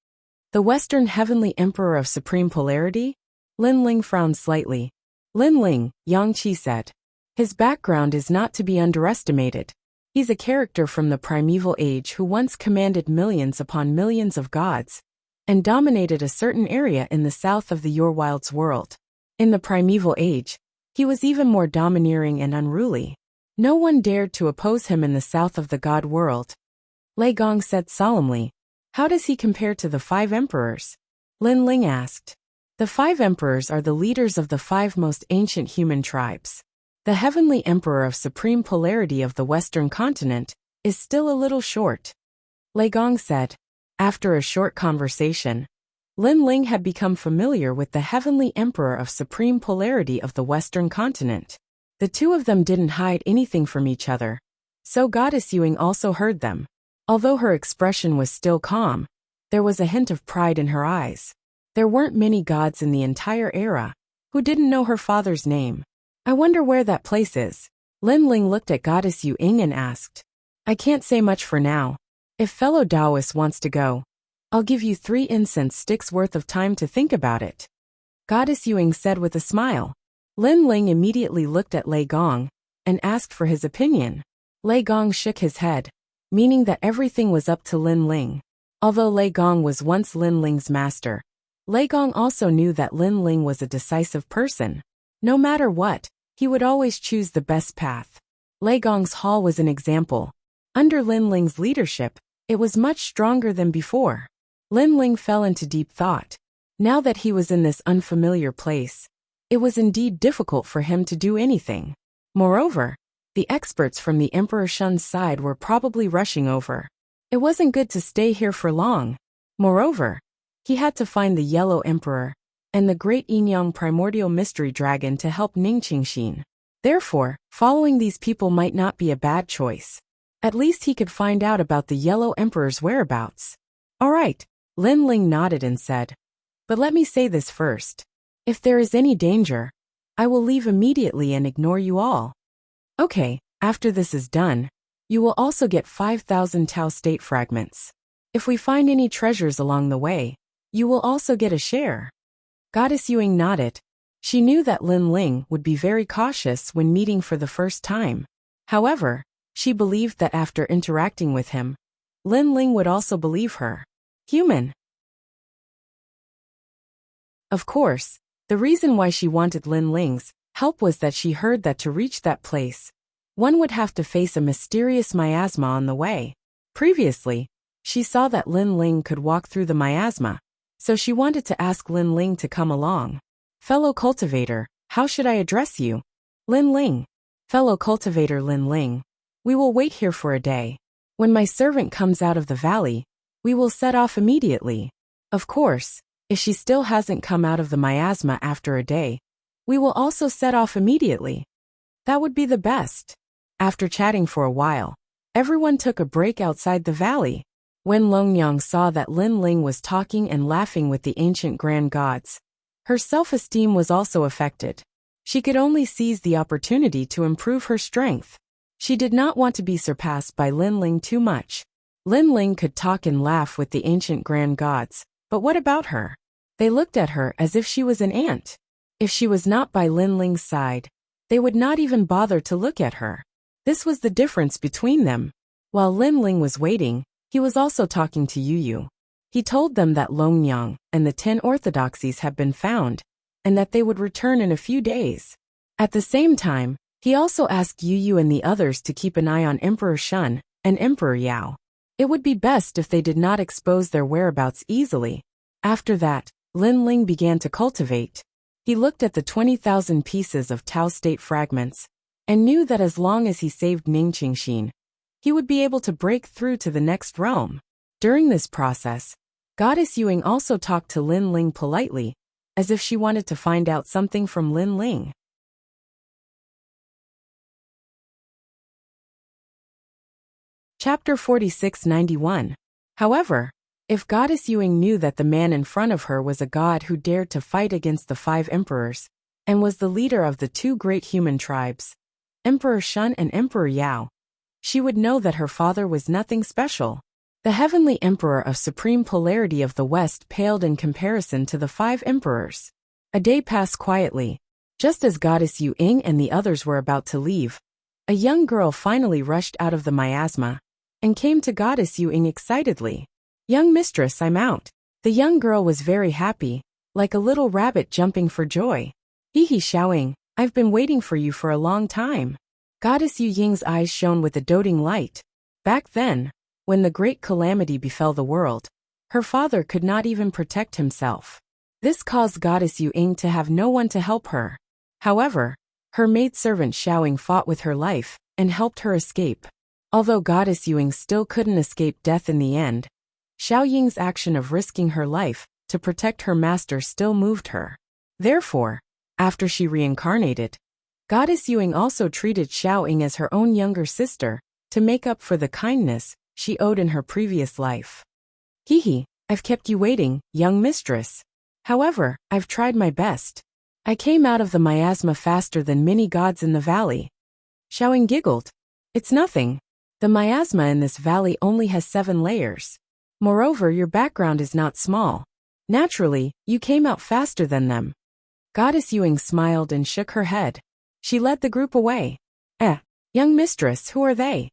S1: The Western Heavenly Emperor of Supreme Polarity? Lin Ling frowned slightly. Lin Ling, Yang Qi said. His background is not to be underestimated. He's a character from the primeval age who once commanded millions upon millions of gods, and dominated a certain area in the south of the Your Wilds world. In the primeval age, he was even more domineering and unruly. No one dared to oppose him in the south of the god world. Lei Gong said solemnly. How does he compare to the 5 emperors? Lin Ling asked. The 5 emperors are the leaders of the 5 most ancient human tribes. The heavenly emperor of supreme polarity of the Western continent is still a little short. Lei Gong said. After a short conversation, Lin Ling had become familiar with the heavenly emperor of supreme polarity of the Western continent. The two of them didn't hide anything from each other, so Goddess Yuing also heard them. Although her expression was still calm, there was a hint of pride in her eyes. There weren't many gods in the entire era who didn't know her father's name. I wonder where that place is. Lin Ling looked at Goddess Yu Ying and asked. I can't say much for now. If fellow Taoist wants to go, I'll give you 3 incense sticks worth of time to think about it. Goddess Yu Ying said with a smile. Lin Ling immediately looked at Lei Gong and asked for his opinion. Lei Gong shook his head, meaning that everything was up to Lin Ling. Although Lei Gong was once Lin Ling's master, Lei Gong also knew that Lin Ling was a decisive person. No matter what, he would always choose the best path. Lei Gong's hall was an example. Under Lin Ling's leadership, it was much stronger than before. Lin Ling fell into deep thought. Now that he was in this unfamiliar place, it was indeed difficult for him to do anything. Moreover, the experts from the Emperor Shun's side were probably rushing over. It wasn't good to stay here for long. Moreover, he had to find the Yellow Emperor and the Great Yin-Yang Primordial Mystery Dragon to help Ning Qingxin. Therefore, following these people might not be a bad choice. At least he could find out about the Yellow Emperor's whereabouts. All right, Lin Ling nodded and said. But let me say this first. If there is any danger, I will leave immediately and ignore you all. Okay, after this is done, you will also get 5,000 Tao state fragments. If we find any treasures along the way, you will also get a share. Goddess Yu Ying nodded. She knew that Lin Ling would be very cautious when meeting for the first time. However, she believed that after interacting with him, Lin Ling would also believe her. Human. Of course, the reason why she wanted Lin Ling's help was that she heard that to reach that place, one would have to face a mysterious miasma on the way. Previously, she saw that Lin Ling could walk through the miasma, so she wanted to ask Lin Ling to come along. Fellow cultivator, how should I address you? Lin Ling. Fellow cultivator Lin Ling. We will wait here for a day. When my servant comes out of the valley, we will set off immediately. Of course, if she still hasn't come out of the miasma after a day, we will also set off immediately. That would be the best. After chatting for a while, everyone took a break outside the valley. When Longyang saw that Lin Ling was talking and laughing with the ancient grand gods, her self-esteem was also affected. She could only seize the opportunity to improve her strength. She did not want to be surpassed by Lin Ling too much. Lin Ling could talk and laugh with the ancient grand gods, but what about her? They looked at her as if she was an ant. If she was not by Lin Ling's side, they would not even bother to look at her. This was the difference between them. While Lin Ling was waiting, he was also talking to Yu Yu. He told them that Longyang and the 10 orthodoxies had been found, and that they would return in a few days. At the same time, he also asked Yu Yu and the others to keep an eye on Emperor Shun and Emperor Yao. It would be best if they did not expose their whereabouts easily. After that, Lin Ling began to cultivate. He looked at the 20,000 pieces of Tao state fragments, and knew that as long as he saved Ning Qingxin, he would be able to break through to the next realm. During this process, Goddess Yu Ying also talked to Lin Ling politely, as if she wanted to find out something from Lin Ling. Chapter 4691. However, if Goddess Yu Ying knew that the man in front of her was a god who dared to fight against the 5 emperors, and was the leader of the 2 great human tribes, Emperor Shun and Emperor Yao, she would know that her father was nothing special. The heavenly emperor of supreme polarity of the West paled in comparison to the 5 emperors. A day passed quietly. Just as Goddess Yu Ying and the others were about to leave, a young girl finally rushed out of the miasma and came to Goddess Yu Ying excitedly. Young mistress, I'm out. The young girl was very happy, like a little rabbit jumping for joy. Hee hee, Xiaoying, I've been waiting for you for a long time. Goddess Yu Ying's eyes shone with a doting light. Back then, when the great calamity befell the world, her father could not even protect himself. This caused Goddess Yu Ying to have no one to help her. However, her maidservant Xiaoying fought with her life and helped her escape. Although Goddess Yu Ying still couldn't escape death in the end, Xiaoying's action of risking her life to protect her master still moved her. Therefore, after she reincarnated, Goddess Yu Ying also treated Xiaoying as her own younger sister to make up for the kindness she owed in her previous life. Hee, I've kept you waiting, young mistress. However, I've tried my best. I came out of the miasma faster than many gods in the valley. Xiaoying giggled. It's nothing. The miasma in this valley only has 7 layers. Moreover, your background is not small. Naturally, you came out faster than them. Goddess Yuing smiled and shook her head. She led the group away. Young mistress, who are they?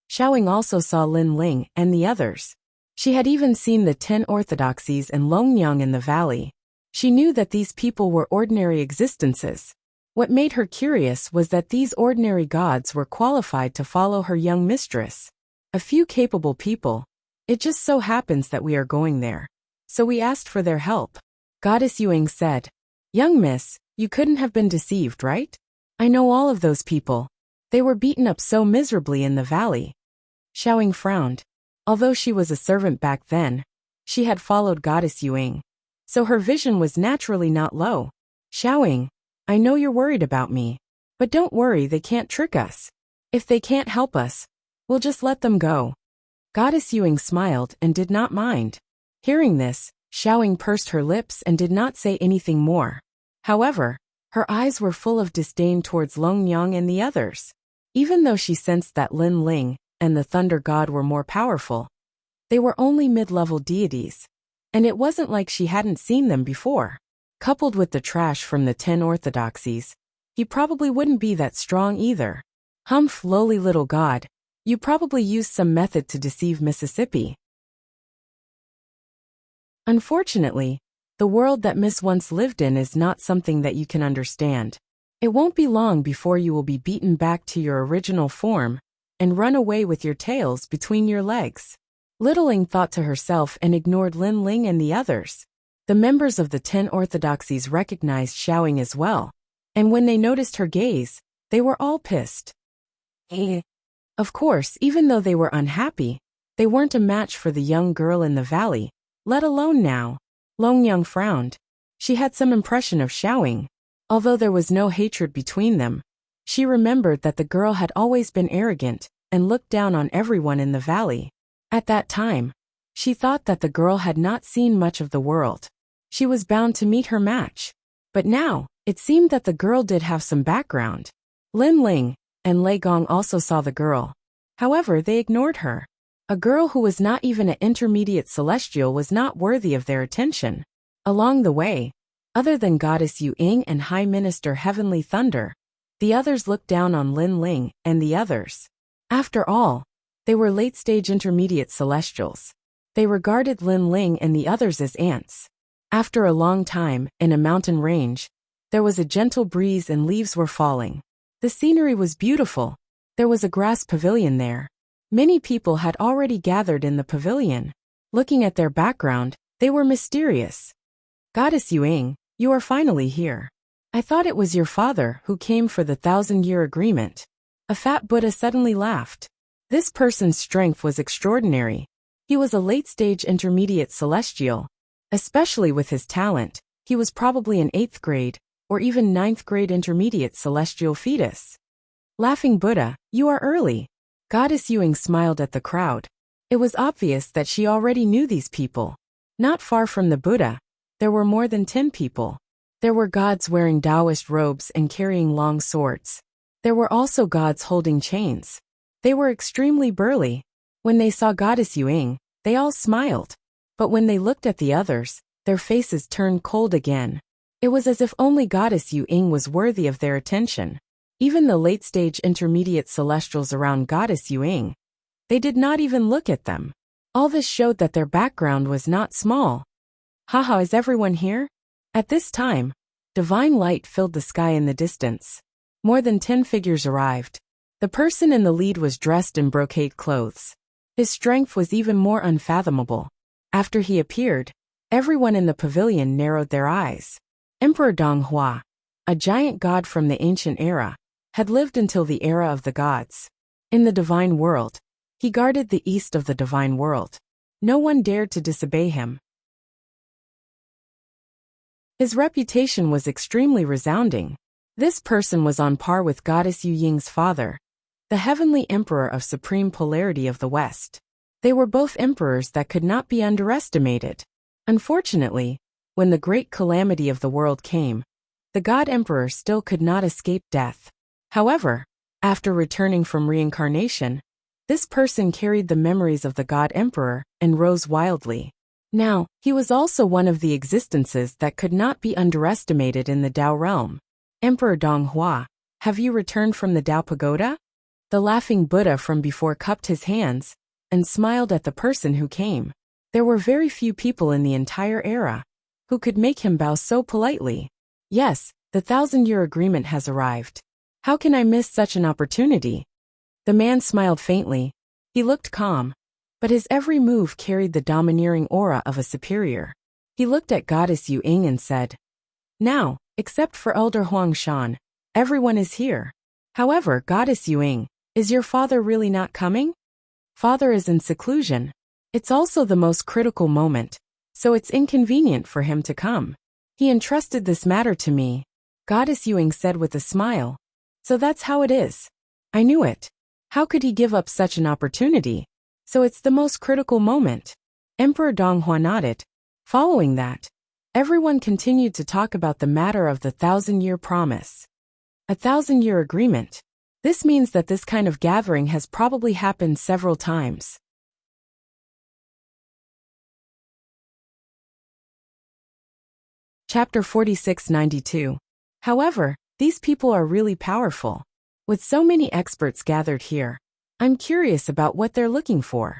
S1: Xiaoying also saw Lin Ling and the others. She had even seen the 10 orthodoxies and Longyang in the valley. She knew that these people were ordinary existences. What made her curious was that these ordinary gods were qualified to follow her young mistress. A few capable people. It just so happens that we are going there. So we asked for their help. Goddess Yuing said. Young miss, you couldn't have been deceived, right? I know all of those people. They were beaten up so miserably in the valley. Xiaoying frowned. Although she was a servant back then, she had followed Goddess Yuing. So her vision was naturally not low. Xiaoying, I know you're worried about me. But don't worry, they can't trick us. If they can't help us, we'll just let them go. Goddess Yuing smiled and did not mind. Hearing this, Xiaoying pursed her lips and did not say anything more. However, her eyes were full of disdain towards Longyang and the others. Even though she sensed that Lin Ling and the Thunder God were more powerful, they were only mid-level deities. And it wasn't like she hadn't seen them before. Coupled with the trash from the 10 orthodoxies, he probably wouldn't be that strong either. Humph, lowly little god. You probably used some method to deceive Mississippi. Unfortunately, the world that Miss once lived in is not something that you can understand. It won't be long before you will be beaten back to your original form and run away with your tails between your legs. Littling thought to herself and ignored Lin Ling and the others. The members of the 10 orthodoxies recognized Xiaoying as well, and when they noticed her gaze, they were all pissed. Of course, even though they were unhappy, they weren't a match for the young girl in the valley, let alone now. Longyang frowned. She had some impression of Xiaoying. Although there was no hatred between them, she remembered that the girl had always been arrogant and looked down on everyone in the valley. At that time, she thought that the girl had not seen much of the world. She was bound to meet her match. But now, it seemed that the girl did have some background. Lin Ling and Lei Gong also saw the girl. However, they ignored her. A girl who was not even an intermediate celestial was not worthy of their attention. Along the way, other than Goddess Yuing and High Minister Heavenly Thunder, the others looked down on Lin Ling and the others. After all, they were late-stage intermediate celestials. They regarded Lin Ling and the others as ants. After a long time, in a mountain range, there was a gentle breeze and leaves were falling. The scenery was beautiful. There was a grass pavilion there. Many people had already gathered in the pavilion. Looking at their background, they were mysterious. Goddess Yuing, you are finally here. I thought it was your father who came for the 1,000-year agreement. A fat Buddha suddenly laughed. This person's strength was extraordinary. He was a late-stage intermediate celestial. Especially with his talent, he was probably an 8th grade, or even 9th grade intermediate celestial fetus. Laughing Buddha, you are early. Goddess Yuing smiled at the crowd. It was obvious that she already knew these people. Not far from the Buddha, there were more than 10 people. There were gods wearing Taoist robes and carrying long swords. There were also gods holding chains. They were extremely burly. When they saw Goddess Yuing, they all smiled. But when they looked at the others, their faces turned cold again. It was as if only Goddess Yuing was worthy of their attention. Even the late-stage intermediate celestials around Goddess Yuing, they did not even look at them. All this showed that their background was not small. Haha, is everyone here? At this time, divine light filled the sky in the distance. More than 10 figures arrived. The person in the lead was dressed in brocade clothes. His strength was even more unfathomable. After he appeared, everyone in the pavilion narrowed their eyes. Emperor Donghua, a giant god from the ancient era, had lived until the era of the gods. In the divine world, he guarded the east of the divine world. No one dared to disobey him. His reputation was extremely resounding. This person was on par with Goddess Yu Ying's father, the heavenly emperor of supreme polarity of the West. They were both emperors that could not be underestimated. Unfortunately, when the great calamity of the world came, the God Emperor still could not escape death. However, after returning from reincarnation, this person carried the memories of the God Emperor and rose wildly. Now, he was also one of the existences that could not be underestimated in the Tao realm. Emperor Donghua, have you returned from the Tao Pagoda? The laughing Buddha from before cupped his hands and smiled at the person who came. There were very few people in the entire era who could make him bow so politely. Yes, the 1,000-year agreement has arrived. How can I miss such an opportunity? The man smiled faintly. He looked calm, but his every move carried the domineering aura of a superior. He looked at Goddess Yu Ying and said, "Now, except for Elder Huang Shan, everyone is here. However, Goddess Yu Ying, is your father really not coming? Father is in seclusion. It's also the most critical moment, so it's inconvenient for him to come. He entrusted this matter to me," Goddess Yu Ying said with a smile. "So that's how it is. I knew it. How could he give up such an opportunity? So it's the most critical moment." Emperor Donghua nodded. Following that, everyone continued to talk about the matter of the 1,000-year promise. A 1,000-year agreement. This means that this kind of gathering has probably happened several times. Chapter 4692. However, these people are really powerful. With so many experts gathered here, I'm curious about what they're looking for.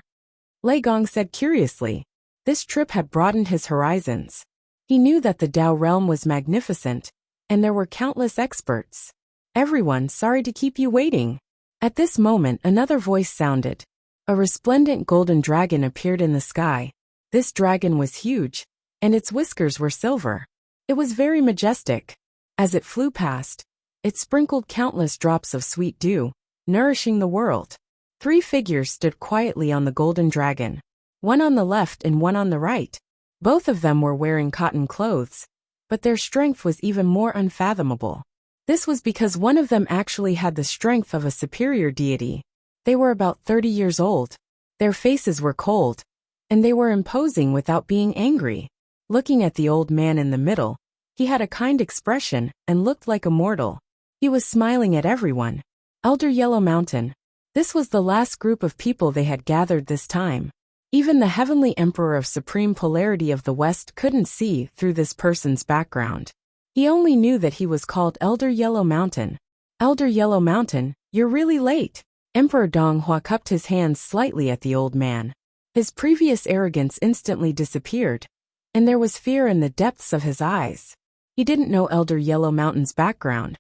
S1: Lei Gong said curiously. This trip had broadened his horizons. He knew that the Tao realm was magnificent, and there were countless experts. "Everyone, sorry to keep you waiting." At this moment, another voice sounded. A resplendent golden dragon appeared in the sky. This dragon was huge, and its whiskers were silver. It was very majestic. As it flew past, it sprinkled countless drops of sweet dew, nourishing the world. 3 figures stood quietly on the golden dragon, one on the left and one on the right. Both of them were wearing cotton clothes, but their strength was even more unfathomable. This was because one of them actually had the strength of a superior deity. They were about 30 years old. Their faces were cold, and they were imposing without being angry. Looking at the old man in the middle, he had a kind expression and looked like a mortal. He was smiling at everyone. Elder Yellow Mountain. This was the last group of people they had gathered this time. Even the Heavenly Emperor of Supreme Polarity of the West couldn't see through this person's background. He only knew that he was called Elder Yellow Mountain. "Elder Yellow Mountain, you're really late." Emperor Donghua cupped his hands slightly at the old man. His previous arrogance instantly disappeared, and there was fear in the depths of his eyes. He didn't know Elder Yellow Mountain's background,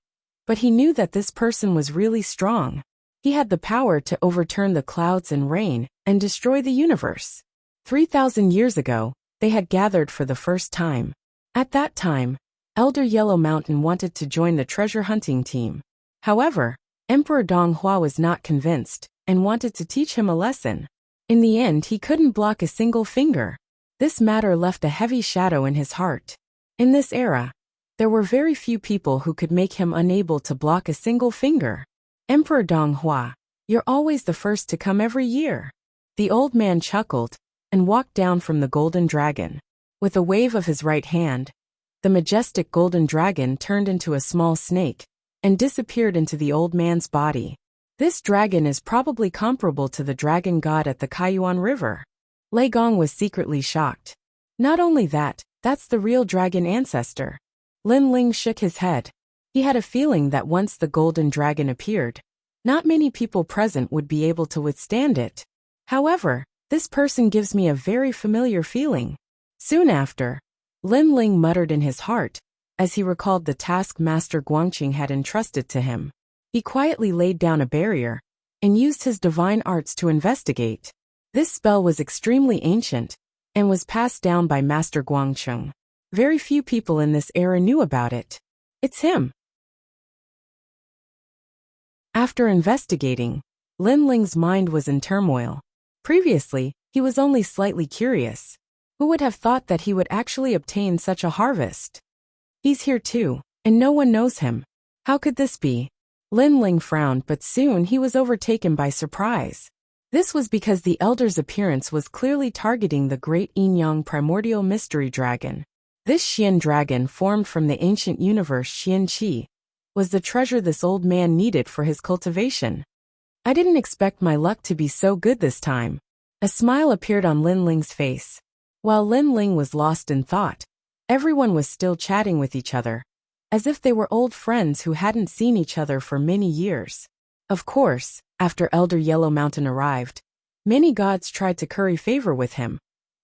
S1: but he knew that this person was really strong. He had the power to overturn the clouds and rain and destroy the universe. 3,000 years ago, they had gathered for the first time. At that time, Elder Yellow Mountain wanted to join the treasure hunting team. However, Emperor Donghua was not convinced and wanted to teach him a lesson. In the end, he couldn't block a single finger. This matter left a heavy shadow in his heart. In this era, there were very few people who could make him unable to block a single finger. "Emperor Donghua, you're always the first to come every year." The old man chuckled and walked down from the golden dragon. With a wave of his right hand, the majestic golden dragon turned into a small snake and disappeared into the old man's body. This dragon is probably comparable to the dragon god at the Kaiyuan River. Lei Gong was secretly shocked. Not only that, that's the real dragon ancestor. Lin Ling shook his head. He had a feeling that once the golden dragon appeared, not many people present would be able to withstand it. However, this person gives me a very familiar feeling. Soon after, Lin Ling muttered in his heart, as he recalled the task Master Guangqing had entrusted to him. He quietly laid down a barrier and used his divine arts to investigate. This spell was extremely ancient and was passed down by Master Guangqing. Very few people in this era knew about it. It's him. After investigating, Lin Ling's mind was in turmoil. Previously, he was only slightly curious. Who would have thought that he would actually obtain such a harvest? He's here too, and no one knows him. How could this be? Lin Ling frowned, but soon he was overtaken by surprise. This was because the elder's appearance was clearly targeting the great Yin-Yang primordial mystery dragon. This Xian dragon, formed from the ancient universe Xian Qi, was the treasure this old man needed for his cultivation. I didn't expect my luck to be so good this time. A smile appeared on Lin Ling's face. While Lin Ling was lost in thought, everyone was still chatting with each other, as if they were old friends who hadn't seen each other for many years. Of course, after Elder Yellow Mountain arrived, many gods tried to curry favor with him,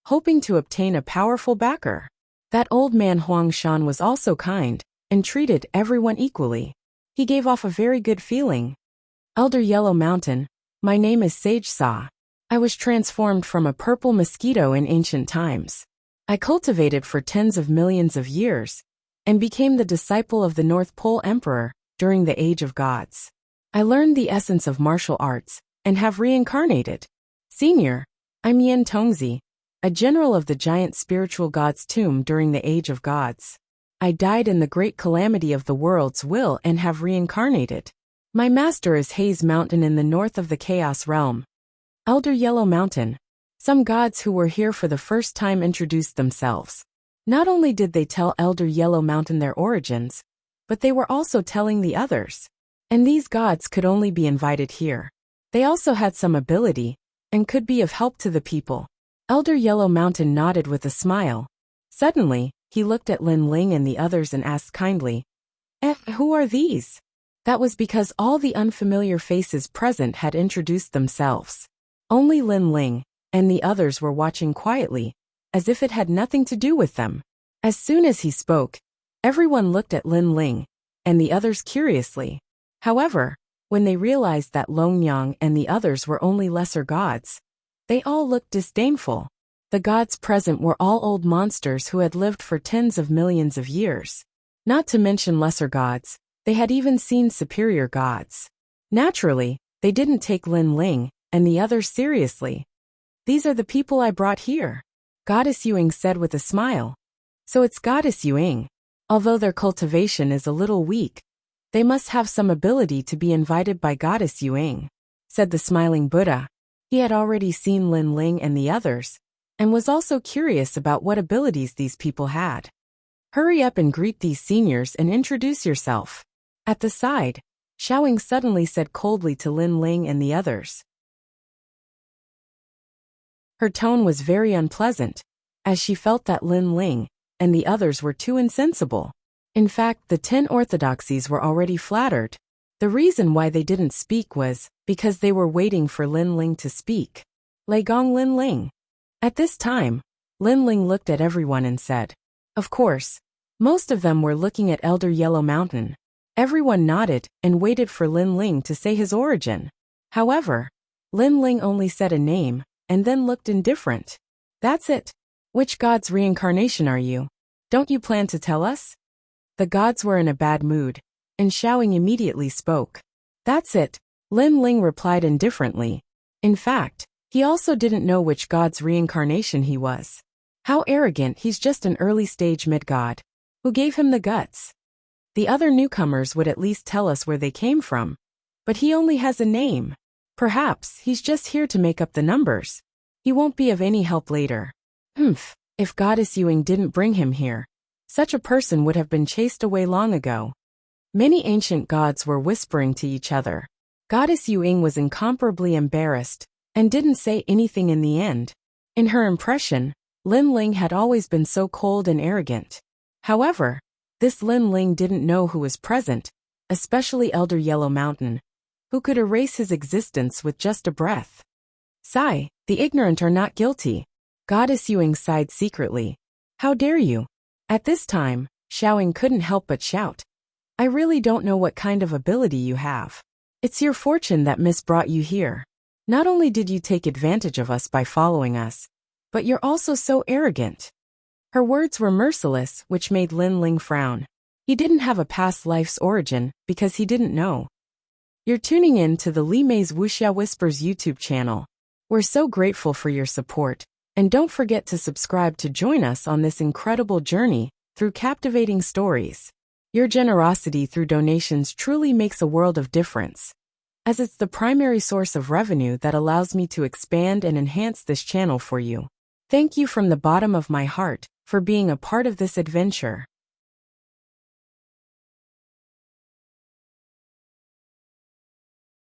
S1: hoping to obtain a powerful backer. That old man Huang Shan was also kind, and treated everyone equally. He gave off a very good feeling. Elder Yellow Mountain, my name is Sage Sa. I was transformed from a purple mosquito in ancient times. I cultivated for tens of millions of years, and became the disciple of the North Pole Emperor during the Age of Gods. I learned the essence of martial arts, and have reincarnated. Senior, I'm Yen Tongzi, a general of the giant spiritual god's tomb during the Age of Gods. I died in the great calamity of the world's will and have reincarnated. My master is Haze Mountain in the north of the Chaos Realm. Elder Yellow Mountain. Some gods who were here for the first time introduced themselves. Not only did they tell Elder Yellow Mountain their origins, but they were also telling the others. And these gods could only be invited here. They also had some ability, and could be of help to the people. Elder Yellow Mountain nodded with a smile. Suddenly, he looked at Lin Ling and the others and asked kindly, who are these? That was because all the unfamiliar faces present had introduced themselves. Only Lin Ling and the others were watching quietly, as if it had nothing to do with them. As soon as he spoke, everyone looked at Lin Ling and the others curiously. However, when they realized that Long Yang and the others were only lesser gods, they all looked disdainful. The gods present were all old monsters who had lived for tens of millions of years. Not to mention lesser gods, they had even seen superior gods. Naturally, they didn't take Lin Ling and the others seriously. These are the people I brought here, Goddess Yuing said with a smile. So it's Goddess Yuing. Although their cultivation is a little weak, they must have some ability to be invited by Goddess Yuing, said the smiling Buddha. He had already seen Lin Ling and the others, and was also curious about what abilities these people had. Hurry up and greet these seniors and introduce yourself. At the side, Xiaoying suddenly said coldly to Lin Ling and the others. Her tone was very unpleasant, as she felt that Lin Ling and the others were too insensible. In fact, the 10 orthodoxies were already flattered. The reason why they didn't speak was because they were waiting for Lin Ling to speak. Lei Gong Lin Ling. At this time, Lin Ling looked at everyone and said, of course, most of them were looking at Elder Yellow Mountain. Everyone nodded and waited for Lin Ling to say his origin. However, Lin Ling only said a name, and then looked indifferent. That's it. Which god's reincarnation are you? Don't you plan to tell us? The gods were in a bad mood, and Xiaoying immediately spoke. That's it, Lin Ling replied indifferently. In fact, he also didn't know which god's reincarnation he was. How arrogant, he's just an early-stage mid-god. Who gave him the guts? The other newcomers would at least tell us where they came from. But he only has a name. Perhaps he's just here to make up the numbers. He won't be of any help later. If Goddess Yuing didn't bring him here, such a person would have been chased away long ago. Many ancient gods were whispering to each other. Goddess Yuing was incomparably embarrassed, and didn't say anything in the end. In her impression, Lin Ling had always been so cold and arrogant. However, this Lin Ling didn't know who was present, especially Elder Yellow Mountain, who could erase his existence with just a breath. Sigh, the ignorant are not guilty. Goddess Yuing sighed secretly. How dare you? At this time, Xiaoying couldn't help but shout. I really don't know what kind of ability you have. It's your fortune that Miss brought you here. Not only did you take advantage of us by following us, but you're also so arrogant. Her words were merciless, which made Lin Ling frown. He didn't have a past life's origin, because he didn't know. You're tuning in to the Li Mei's Wuxia Whispers YouTube channel. We're so grateful for your support, and don't forget to subscribe to join us on this incredible journey through captivating stories. Your generosity through donations truly makes a world of difference. as it's the primary source of revenue that allows me to expand and enhance this channel for you. Thank you from the bottom of my heart for being a part of this adventure.